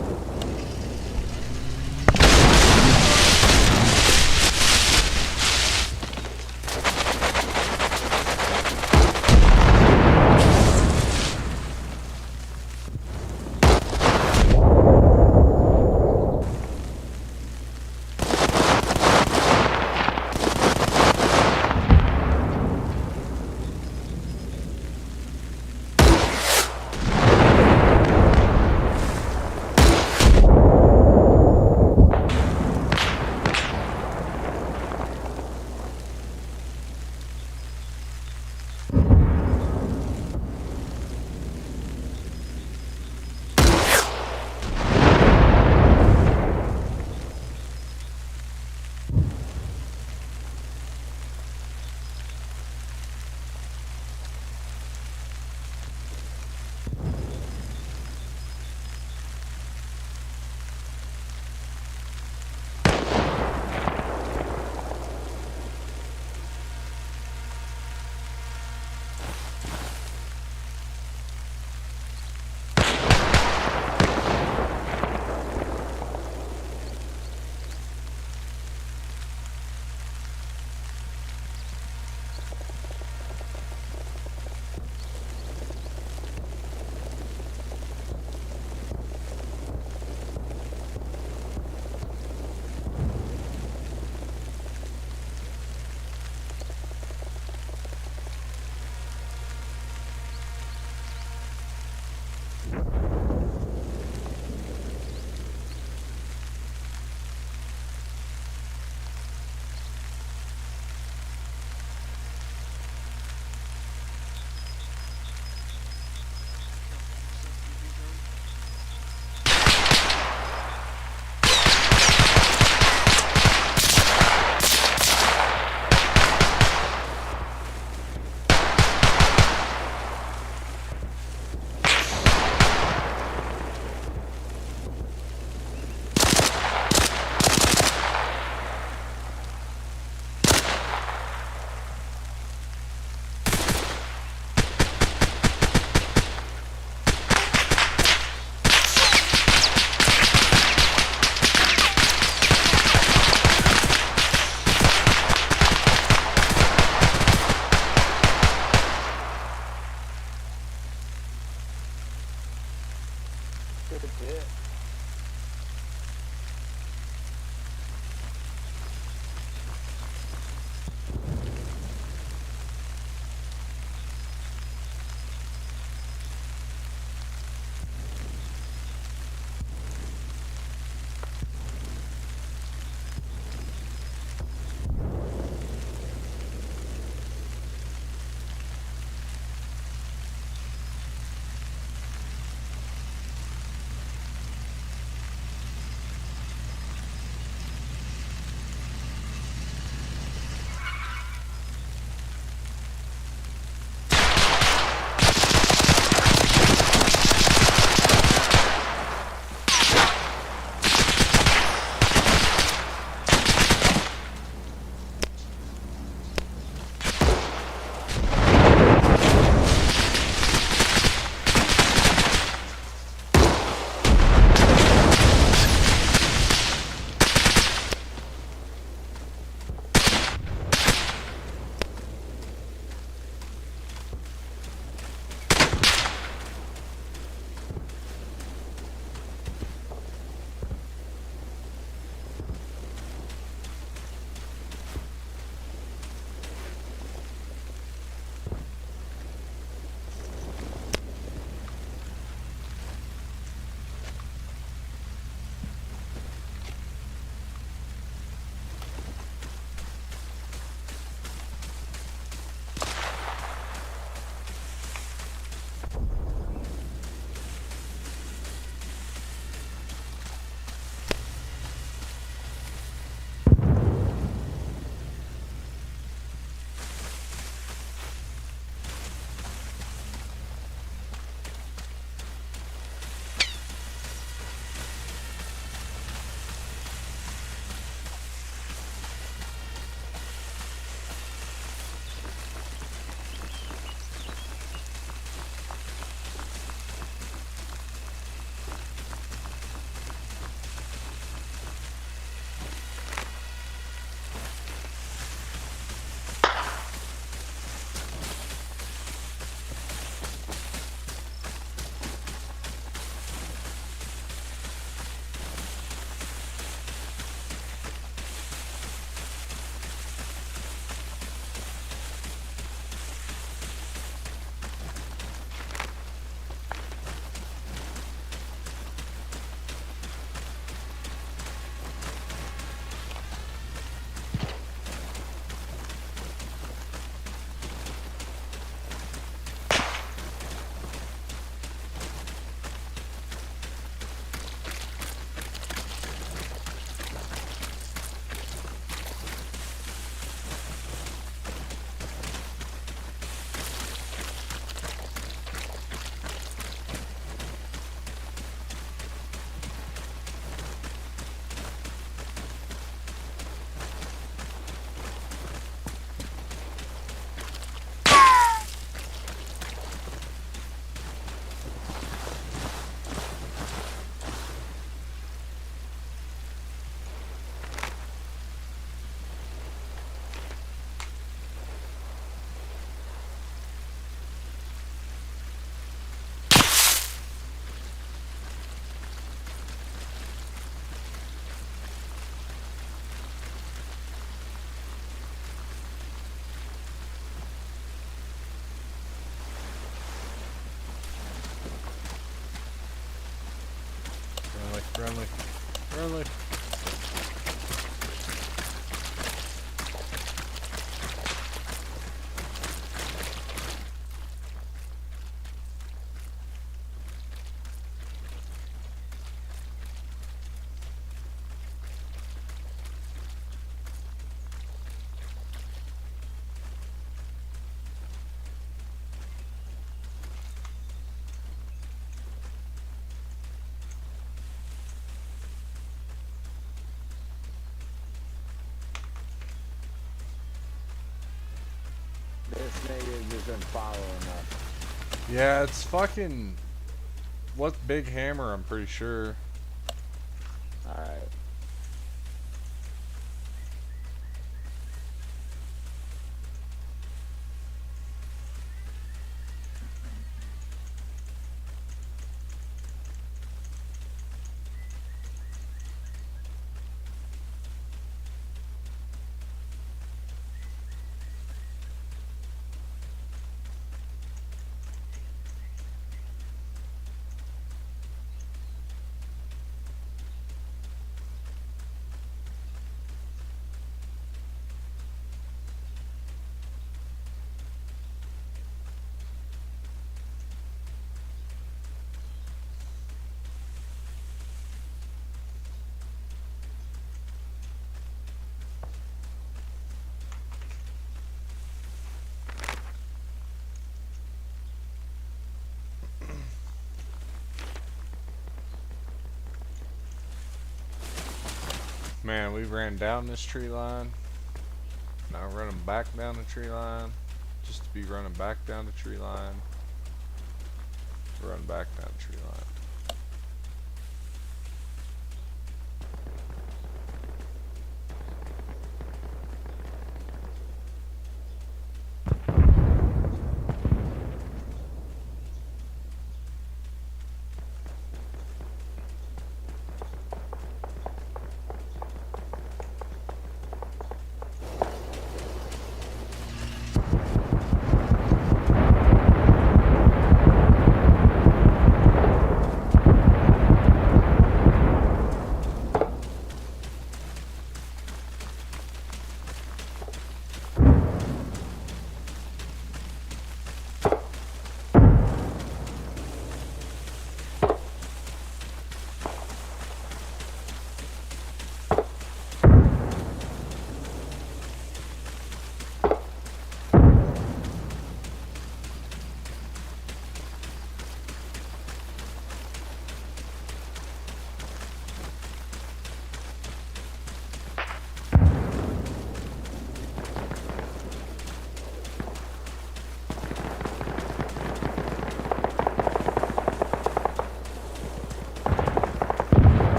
S1: Friendly.
S15: This nigga just been following us.
S1: Yeah, it's fucking... What Big Hammer, I'm pretty sure.
S15: Alright.
S1: Man, we ran down this tree line. Now running back down the tree line. Just to be running back down the tree line. Run back down the tree line.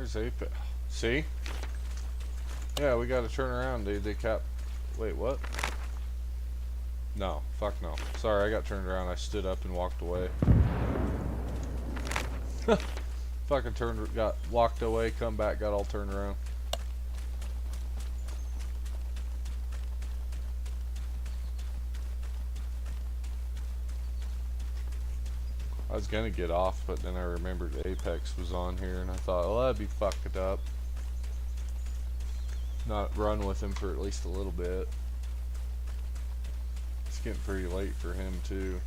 S1: Where's Apex? See? Yeah, we gotta turn around, dude. They kept. Wait, what? No, fuck no. Sorry, I got turned around. I stood up and walked away. Fucking walked away, come back, got all turned around. I was gonna get off, but then I remembered Apex was on here, and I thought, well, that'd be fucked up. Not run with him for at least a little bit. It's getting pretty late for him too.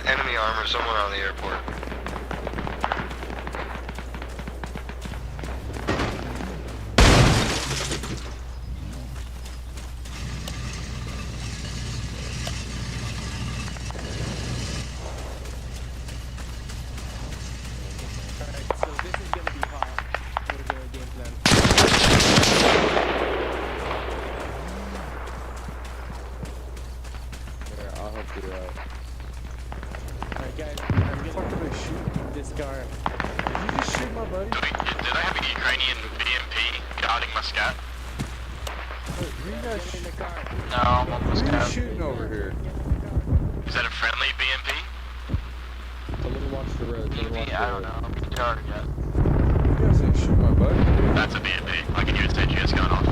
S20: Enemy armor somewhere on the airport.
S15: Alright, so this is gonna be hot for the game plan.
S7: Here, I'll help you out.
S15: Alright guys, I'm gonna shoot this car.
S3: Did you just shoot my buddy?
S13: Did I have a Ukrainian BMP guarding my scat?
S3: Wait, who you guys
S15: in the car.
S13: No, I'm on the
S3: Who are you
S13: scat.
S3: shooting over here?
S13: Is that a friendly BMP?
S7: Someone watch the road. Someone watch
S13: I
S7: the
S13: don't
S7: road.
S13: know. I'm guarding yet.
S3: You guys ain't shooting my buddy.
S13: That's a BMP. I can hear its AGS going off.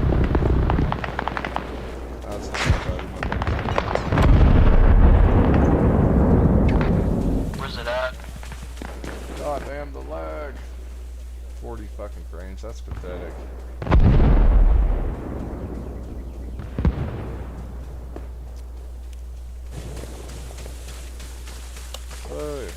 S1: That's not my buddy.
S13: Where's it at?
S1: God damn the lag. 40 fucking frames. That's pathetic. Hey.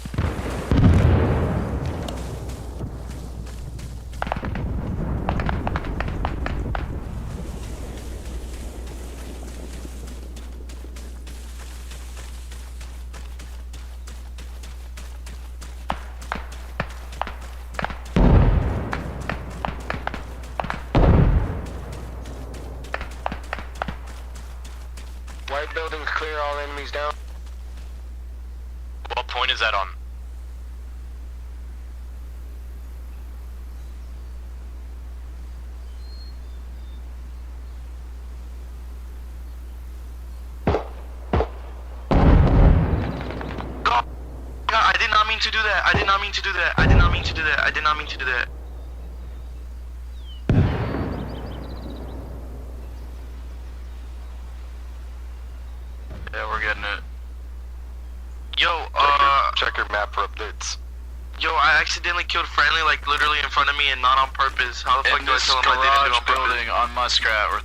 S20: White buildings clear, all enemies down.
S13: What point is that on?
S16: mean to do that. I did not mean to do that. I did not mean to do that. I did not mean to do that. Yeah, we're getting it. Yo,
S20: check your map for updates.
S16: Yo, I accidentally killed friendly, like literally in front of me and not on purpose. How the fuck do I tell him I didn't do it on purpose?
S13: building on Muskrat or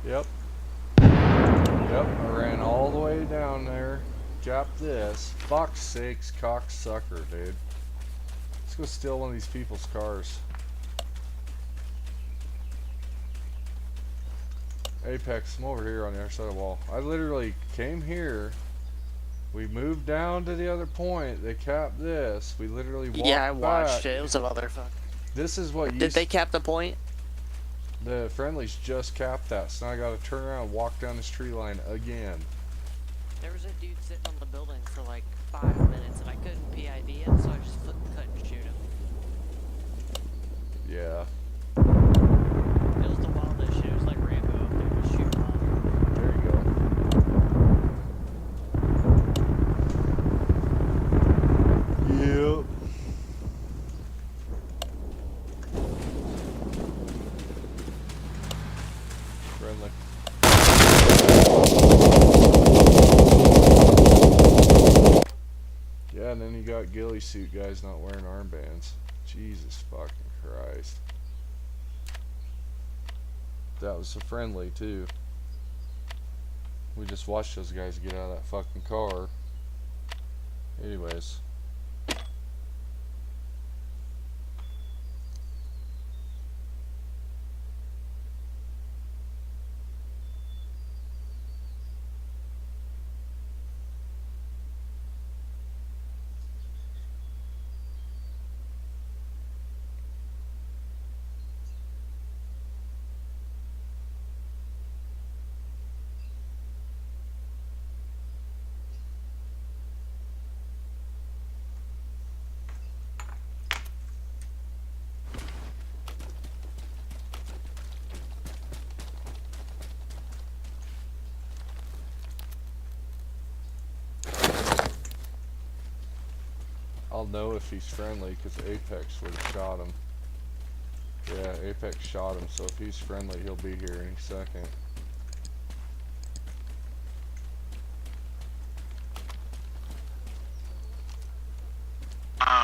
S1: Yep. Yep, I ran all the way down there. Dropped this. Fuck's sakes, cocksucker, dude. Let's go steal one of these people's cars. Apex, I'm over here on the other side of the wall. I literally came here. We moved down to the other point. They capped this. We literally walked
S12: Yeah, I watched
S1: back.
S12: it. It was a motherfucker.
S1: This is what you...
S12: Did they cap the point?
S1: The friendlies just capped that, so now I gotta turn around and walk down this tree line again.
S12: There was a dude sitting on the building for like 5 minutes and I couldn't PID him, so I just cut and shoot him.
S1: Yeah.
S12: It was the wildest shit. It was like Rambo up there just shooting on.
S1: There you go. Yep. Friendly. Yeah, and then you got ghillie suit guys not wearing armbands. Jesus fucking Christ. That was a friendly too. We just watched those guys get out of that fucking car. Anyways. I'll know if he's friendly because Apex would have shot him. Yeah, Apex shot him, so if he's friendly, he'll be here any second.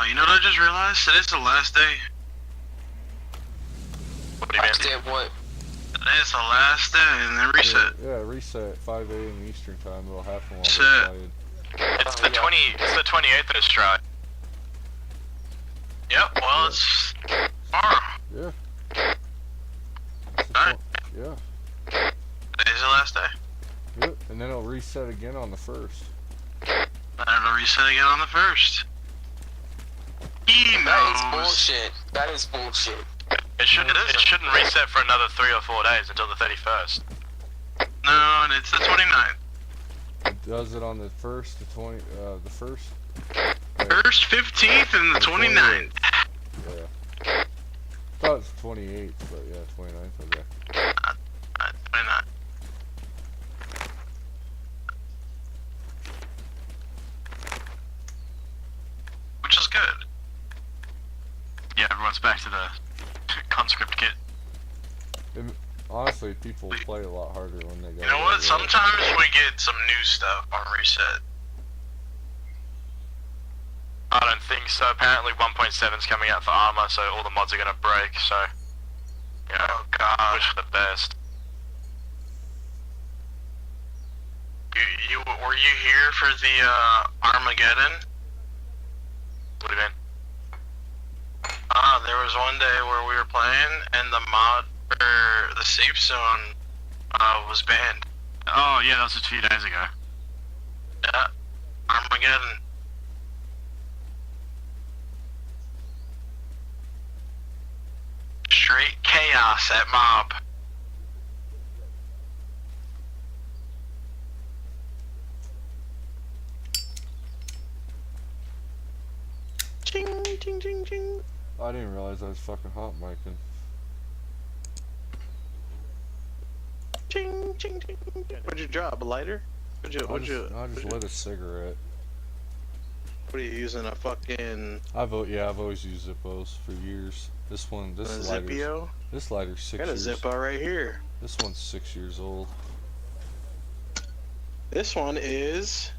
S16: You know what I just realized? Today's the last day. What do you mean?
S20: Last day of what?
S16: Today's the last day and then reset.
S1: Yeah, reset at 5 a.m. Eastern time. It'll happen while
S16: Reset.
S1: we're excited.
S13: It's the 28th of this try.
S16: Yep, well, it's tomorrow.
S1: Yeah.
S16: Alright.
S1: Yeah.
S16: Today's the last day.
S1: Yep. And then it'll reset again on the 1st.
S16: And it'll reset again on the 1st. He knows.
S20: That is bullshit. That is bullshit.
S13: It shouldn't reset for another 3 or 4 days until the 31st.
S16: No, it's the 29th.
S1: It does it on the 1st, the 1st?
S16: 1st, 15th, and the 29th.
S1: Yeah. I thought it was 28th, but yeah, 29th, okay.
S16: 29th. Which is good.
S13: Yeah, everyone's back to the conscript kit.
S1: Honestly, people play a lot harder when they go.
S16: You know what? Sometimes we get some new stuff on reset.
S13: I don't think so. Apparently 1.7's coming out for Armor, so all the mods are gonna break, so... You know,
S16: oh god.
S13: wish for the best.
S16: Were you here for the, Armageddon?
S13: What do you mean?
S16: There was one day where we were playing, and the mod for the safe zone, was banned.
S13: Oh, yeah, that was a few days ago.
S16: Yeah. Armageddon. Straight chaos at mob.
S1: Ching, ching, ching, ching. I didn't realize I was fucking hot micing.
S4: Ching, ching, ching. What'd you drop? A lighter?
S1: I just lit a cigarette.
S4: What are you using? A fucking
S1: I've always used Zippos for years. This
S4: Zippio?
S1: lighter's 6
S4: I got a
S1: years.
S4: Zippo right here.
S1: This one's 6 years old.
S4: This one is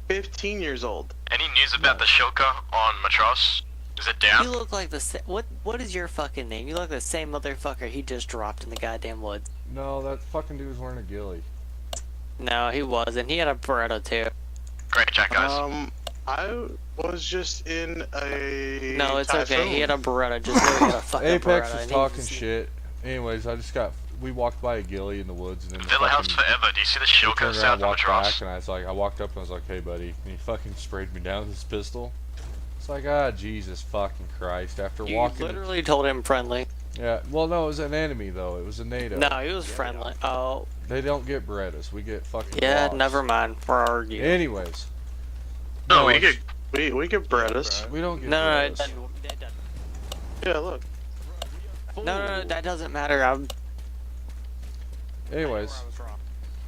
S4: 15 years old.
S13: Any news about the Shoka on Matros? Is it down?
S2: You look like what is your fucking name? You look like the same motherfucker he just dropped in the goddamn woods.
S1: No, that fucking dude was wearing a ghillie.
S2: No, he wasn't. He had a Beretta too.
S13: Great check, guys.
S4: I was just in a
S2: No, it's
S4: typhoon.
S2: okay. He had a Beretta. Just know he had a fucking
S1: Apex
S2: Beretta.
S1: was
S2: and he
S1: talking
S2: was-
S1: shit. Anyways, we walked by a ghillie in the woods, and then
S13: Villa House forever. Do you see the Shoka
S1: turned around,
S13: south of
S1: walked back,
S13: Matros?
S1: and I walked up and I was like, "Hey, buddy," and he fucking sprayed me down with his pistol. It's like, Jesus fucking Christ! After
S2: You
S1: walking,
S2: literally told him friendly.
S1: yeah. Well, no, it was an enemy though. It was a NATO.
S2: No, he was friendly. Oh.
S1: They don't get Berettas. We get fucking.
S2: Yeah,
S1: Glocks.
S2: never mind. We're arguing.
S1: Anyways.
S4: No, we
S1: it's-
S4: get Berettas.
S1: We don't get
S2: No,
S1: Berettas.
S2: it doesn't.
S4: Yeah, look.
S2: No, that doesn't matter.
S1: Anyways.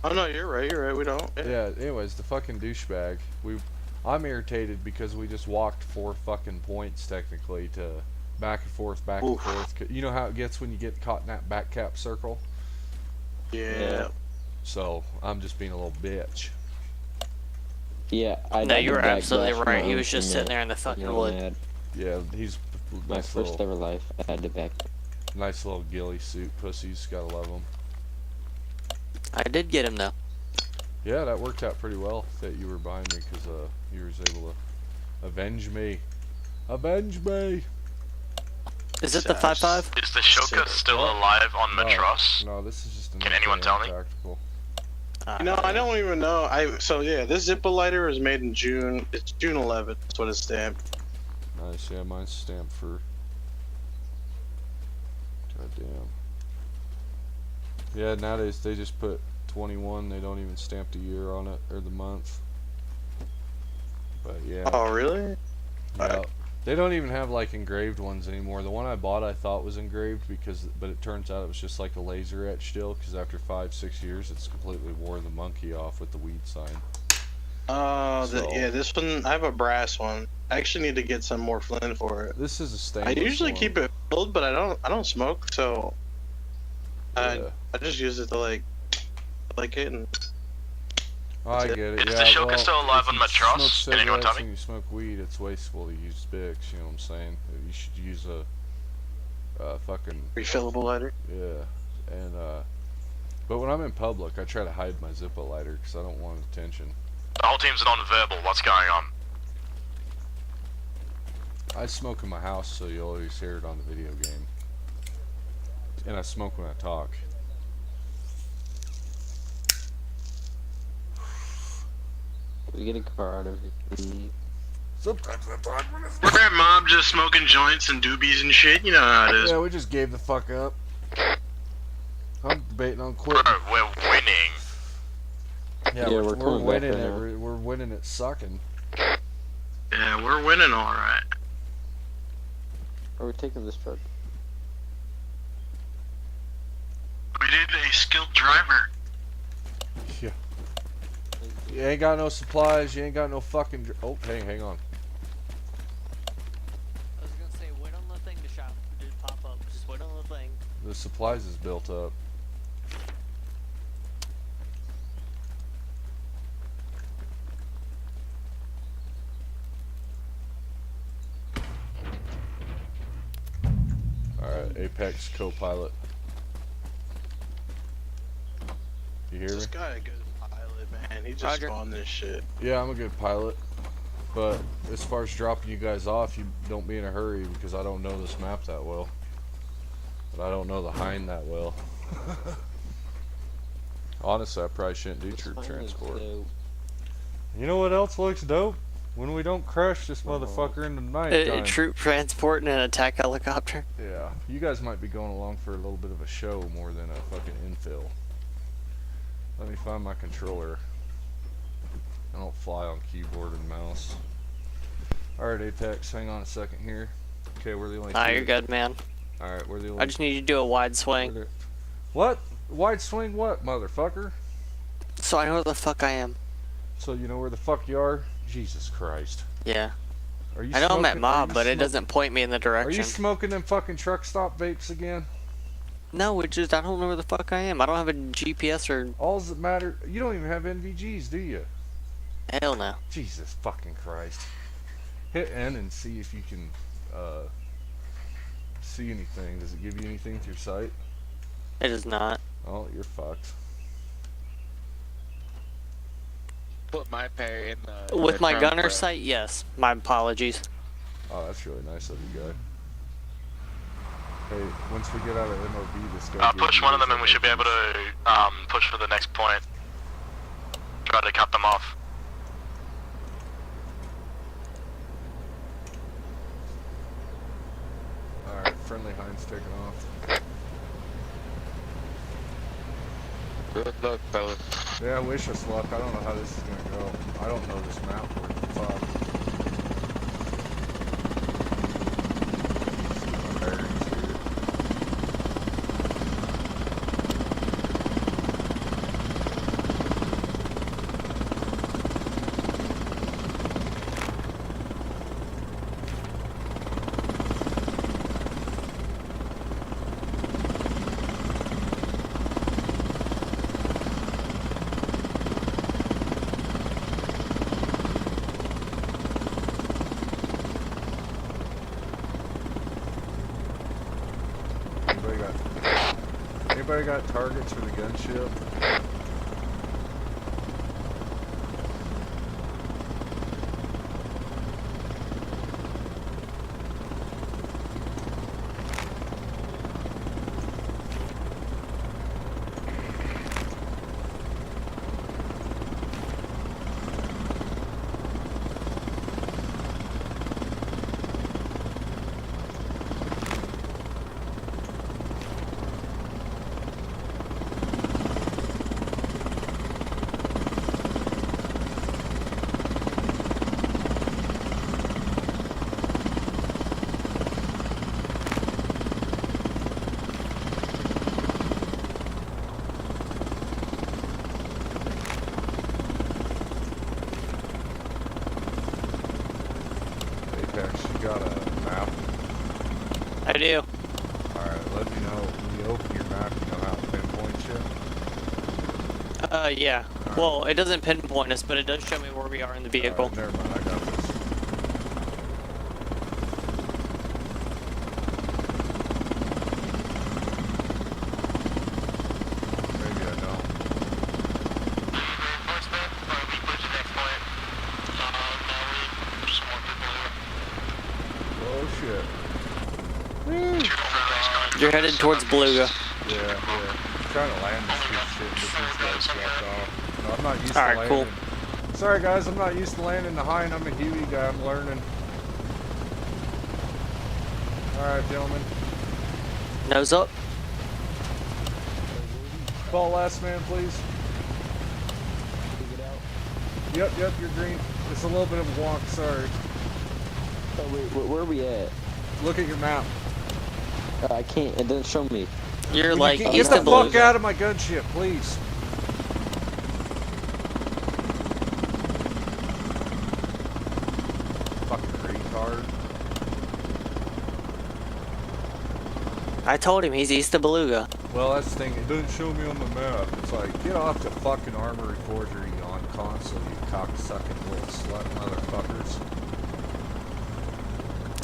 S4: Oh no, you're right. We don't.
S1: Yeah. Anyways, the fucking douchebag. I'm irritated because we just walked 4 fucking points technically to back and forth. You know how it gets when you get caught in that back cap circle?
S4: Yeah.
S1: So I'm just being a little bitch.
S7: Yeah,
S2: No, you were absolutely right. He was just sitting there in the fucking wood.
S1: Yeah, he's
S7: My
S1: nice
S7: first
S1: little,
S7: ever life. I had to back.
S1: nice little ghillie suit pussies. Gotta love them.
S2: I did get him though.
S1: Yeah, that worked out pretty well that you were behind me because you was able to avenge me. Avenge me!
S2: Is it the 5.5?
S13: Is the Shoka still alive on Matros?
S1: No, this is just a
S13: Can anyone tell me?
S1: tactical.
S4: No, I don't even know. So yeah, this Zippo lighter was made in June. It's June 11th. That's what it's stamped.
S1: Nice, yeah, mine's stamped for. Goddamn. Yeah, nowadays they just put 21. They don't even stamp the year on it or the month. But yeah.
S4: Oh really?
S1: Yeah. They don't even have like engraved ones anymore. The one I bought I thought was engraved but it turns out it was just like a laser etch still because after 5-6 years it's completely wore the monkey off with the weed sign.
S4: Yeah, this one, I have a brass one. I actually need to get some more flint for it.
S1: This is a
S4: I
S1: stainless
S4: usually
S1: one.
S4: keep it filled, but I don't smoke, so I just use it to like it and.
S1: I get it.
S13: Is
S1: Yeah,
S13: the Shoka
S1: well,
S13: still alive
S1: if
S13: on
S1: you
S13: Matros?
S1: smoke
S13: Can anyone tell
S1: cigarettes
S13: me?
S1: and you smoke weed, it's wasteful to use Bix. You know what I'm saying? You should use a fucking
S4: refillable lighter.
S1: Yeah, and but when I'm in public, I try to hide my Zippo lighter because I don't want attention.
S13: The whole team's non-verbal. What's going on?
S1: I smoke in my house, so you always hear it on the video game. And I smoke when I talk.
S7: We get a car out of here, please.
S1: Sometimes I talk when it's
S5: We're at mob just smoking joints and doobies and shit. You know how it is.
S1: Yeah, we just gave the fuck up. I'm debating on quitting.
S13: Bro, we're winning.
S1: Yeah,
S7: Yeah,
S1: we're
S7: coming back
S1: winning
S7: right
S1: it.
S7: now.
S1: We're winning it sucking.
S5: Yeah, we're winning all right.
S7: Are we taking this truck?
S5: We need a skilled driver.
S1: Yeah. You ain't got no supplies. You ain't got no fucking. Oh, hang on.
S2: I was gonna say, wait on the thing to shop. Just pop up. Just wait on the thing.
S1: The supplies is built up. Alright, Apex co-pilot. You hear me?
S4: This guy a good pilot, man. He just
S2: Roger.
S4: spawned this shit.
S1: Yeah, I'm a good pilot. But as far as dropping you guys off, you don't be in a hurry because I don't know this map that well. But I don't know the Hind that well. Honestly, I probably shouldn't do troop transport. You know what else looks dope? When we don't crush this motherfucker in the night
S2: A
S1: time.
S2: troop transport and an attack helicopter.
S1: Yeah, you guys might be going along for a little bit of a show more than a fucking infill. Let me find my controller. I don't fly on keyboard and mouse. Alright, Apex, hang on a second here. Okay, we're the only
S2: Ah,
S1: two.
S2: you're good, man.
S1: Alright, we're the only...
S2: I just need you to do a wide swing.
S1: What? Wide swing what, motherfucker?
S2: So I know where the fuck I am.
S1: So you know where the fuck you are? Jesus Christ.
S2: Yeah.
S1: Are you
S2: I know I'm at
S1: smoking-
S2: Mob,
S1: are you
S2: but it
S1: smoking-
S2: doesn't point me in the
S1: Are
S2: direction.
S1: you smoking them fucking truck stop vapes again?
S2: No, it just, I don't know where the fuck I am. I don't have a GPS or...
S1: All that matter, you don't even have NVGs, do you?
S2: Hell no.
S1: Jesus fucking Christ. Hit N and see if you can, see anything. Does it give you anything to your sight?
S2: It is not.
S1: Oh, you're fucked.
S12: Put my pair in the...
S2: With
S12: the
S2: my
S12: trunk,
S2: gunner
S12: bro.
S2: sight, yes. My apologies.
S1: Oh, that's really nice of you, guy. Hey, once we get out of MOB, this guy...
S13: Push one of them and we should be able to push for the next point. Try to cut them off.
S1: Alright, friendly Heinz taking off.
S12: Good luck, fellas.
S1: Yeah, wish us luck. I don't know how this is gonna go. I don't know this map worth the fuck. See my bearings here. Anybody got targets for the gunship? Apex, you got a map?
S2: I do.
S1: Alright, let me know when you open your map, you know how to pinpoint shit.
S2: Yeah. Well, it doesn't pinpoint us, but it does show me where we are in the vehicle.
S1: Never mind, I got this. Maybe I don't. Oh shit.
S2: You're headed towards Beluga.
S1: Yeah, yeah. I'm trying to land this good shit, but these guys dropped off. No, I'm not used to
S2: Alright,
S1: landing.
S2: cool.
S1: Sorry guys, I'm not used to landing the high and I'm a Huey guy, I'm learning. Alright, gentlemen.
S2: Nose up.
S1: Call last man, please. Yep, you're green. It's a little bit of a wonk, sorry.
S17: Oh, wait, where are we at?
S1: Look at your map.
S17: I can't, it doesn't show me.
S2: You're like
S1: Get
S2: east
S1: the
S2: of
S1: fuck
S2: Beluga.
S1: out of my gunship, please. Fucking retard.
S2: I told him he's east of Beluga.
S1: Well, that's the thing. It doesn't show me on the map. It's like, get off the fucking armory forgery on console, you cocksucking little slut motherfuckers.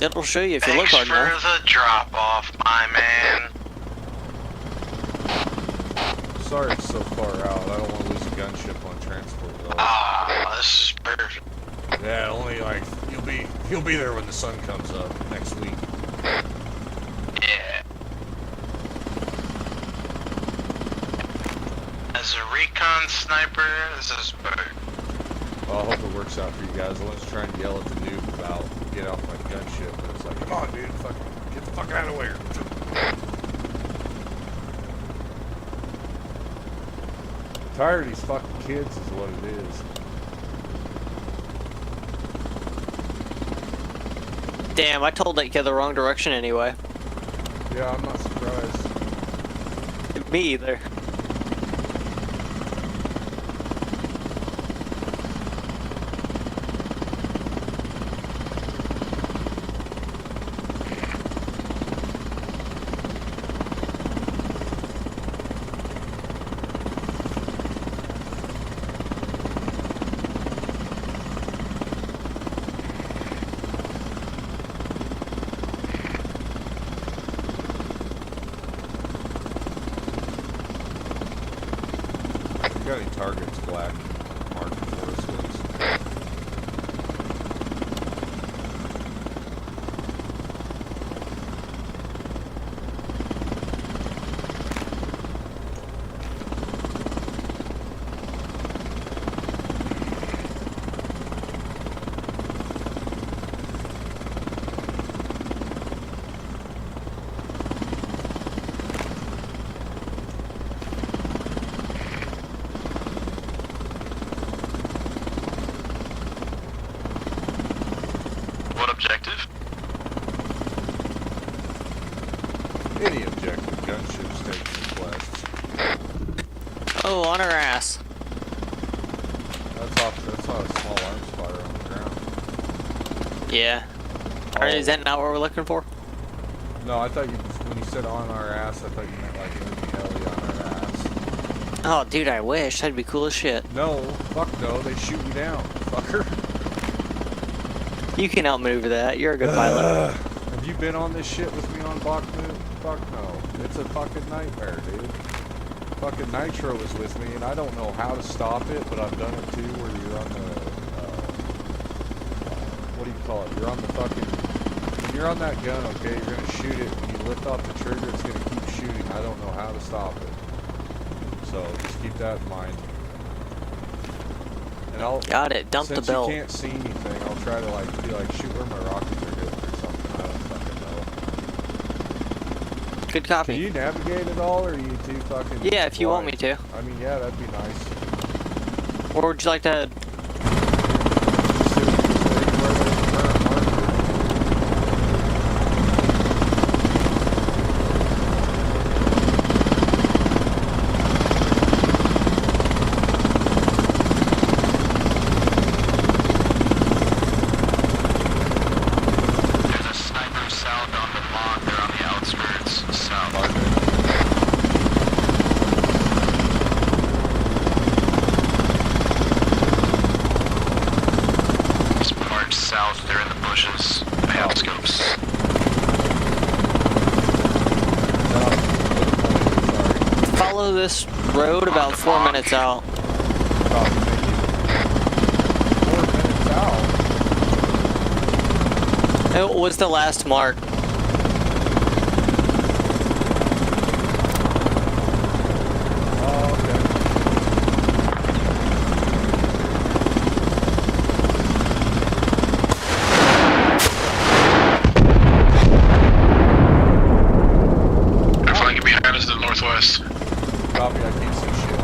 S2: It'll show you if you
S16: Thanks
S2: look hard
S16: for
S2: enough.
S16: the drop off, my man.
S1: Sorry it's so far out. I don't want to lose a gunship on transport though.
S16: Ah, this is perfect.
S1: Yeah, only like you'll be there when the sun comes up next week.
S16: Yeah. As a recon sniper, this is perfect.
S1: Well, I hope it works out for you guys. I was trying to yell at the noob about get off my gunship, but it's like, come on, dude, fucking get the fuck out of here. Tired of these fucking kids is what it is.
S2: Damn, I told that kid the wrong direction anyway.
S1: Yeah, I'm not surprised.
S2: Me either.
S1: You got any targets, Black? Mark for us, please.
S16: What objective?
S1: Any objective. Gunships taking requests.
S2: Oh, on her ass.
S1: That's not a small arms fire on the ground.
S2: Yeah.
S1: Oh.
S2: Is that not what we're looking for?
S1: No, I thought when you said on our ass, I thought you meant like enemy heli on our ass.
S2: Oh, dude, I wish. That'd be cool as shit.
S1: No, fuck no, they shoot you down, fucker.
S2: You can outmaneuver that. You're a good pilot.
S1: Have you been on this shit with me on Bakhmut? Fuck no. It's a fucking nightmare, dude. Fucking Nitro was with me, and I don't know how to stop it, but I've done it too, where you're on the, what do you call it? You're on the fucking, when you're on that gun, okay, you're gonna shoot it. When you lift off the trigger, it's gonna keep shooting. I don't know how to stop it. So, just keep that in mind. And I'll,
S2: got it. Dump the belt.
S1: Since you can't see anything, I'll try to like be like, shoot where my rockets are hitting or something. I don't fucking know.
S2: Good copy.
S1: Can you navigate at all, or are you too fucking?
S2: Yeah, if you want me to.
S1: I mean, yeah, that'd be nice.
S2: Or would you like to?
S16: There's a sniper south on the block. They're on the outskirts south. Just march south. They're in the bushes. I have scopes.
S2: Follow this road about 4 minutes out.
S1: 4 minutes out.
S2: It was the last mark.
S1: Oh, okay.
S6: They're flanking behind us to the northwest.
S1: Copy, I can't see shit.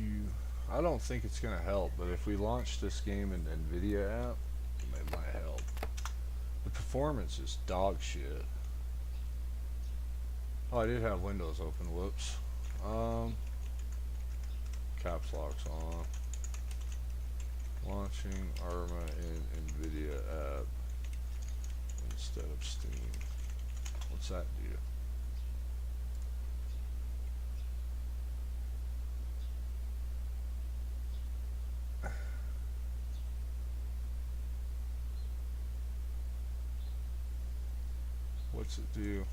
S1: you, I don't think it's gonna help, but if we launch this game in the NVIDIA app, it might help. The performance is dog shit. Oh, I did have Windows open. Whoops. Caps lock's on. Launching Arma in NVIDIA app instead of Steam. What's that do? What's it do?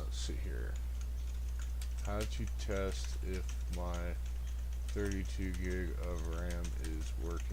S1: Let's see here. How to test if my 32 gig of RAM is working.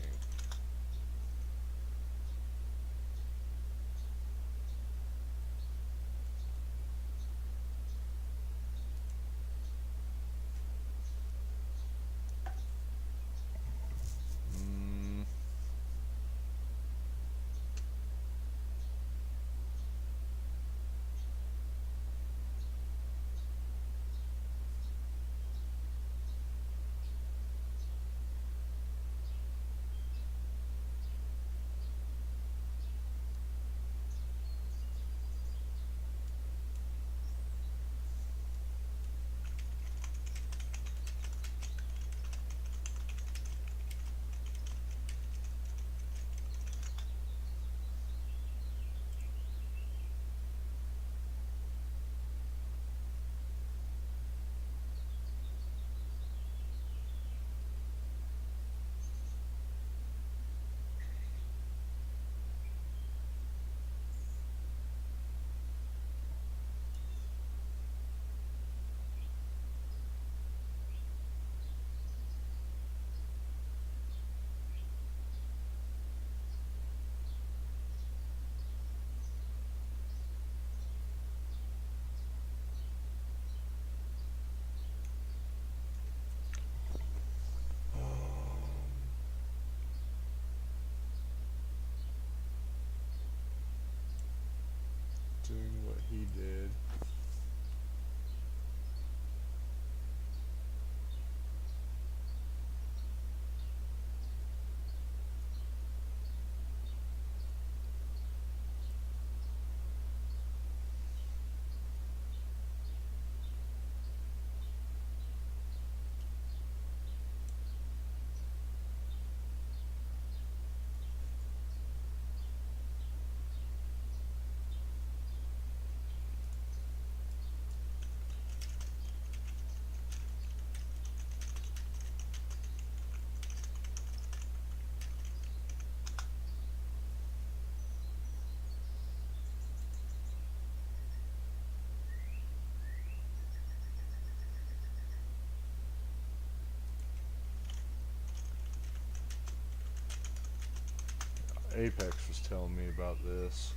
S1: Doing what he did. Apex was telling me about this.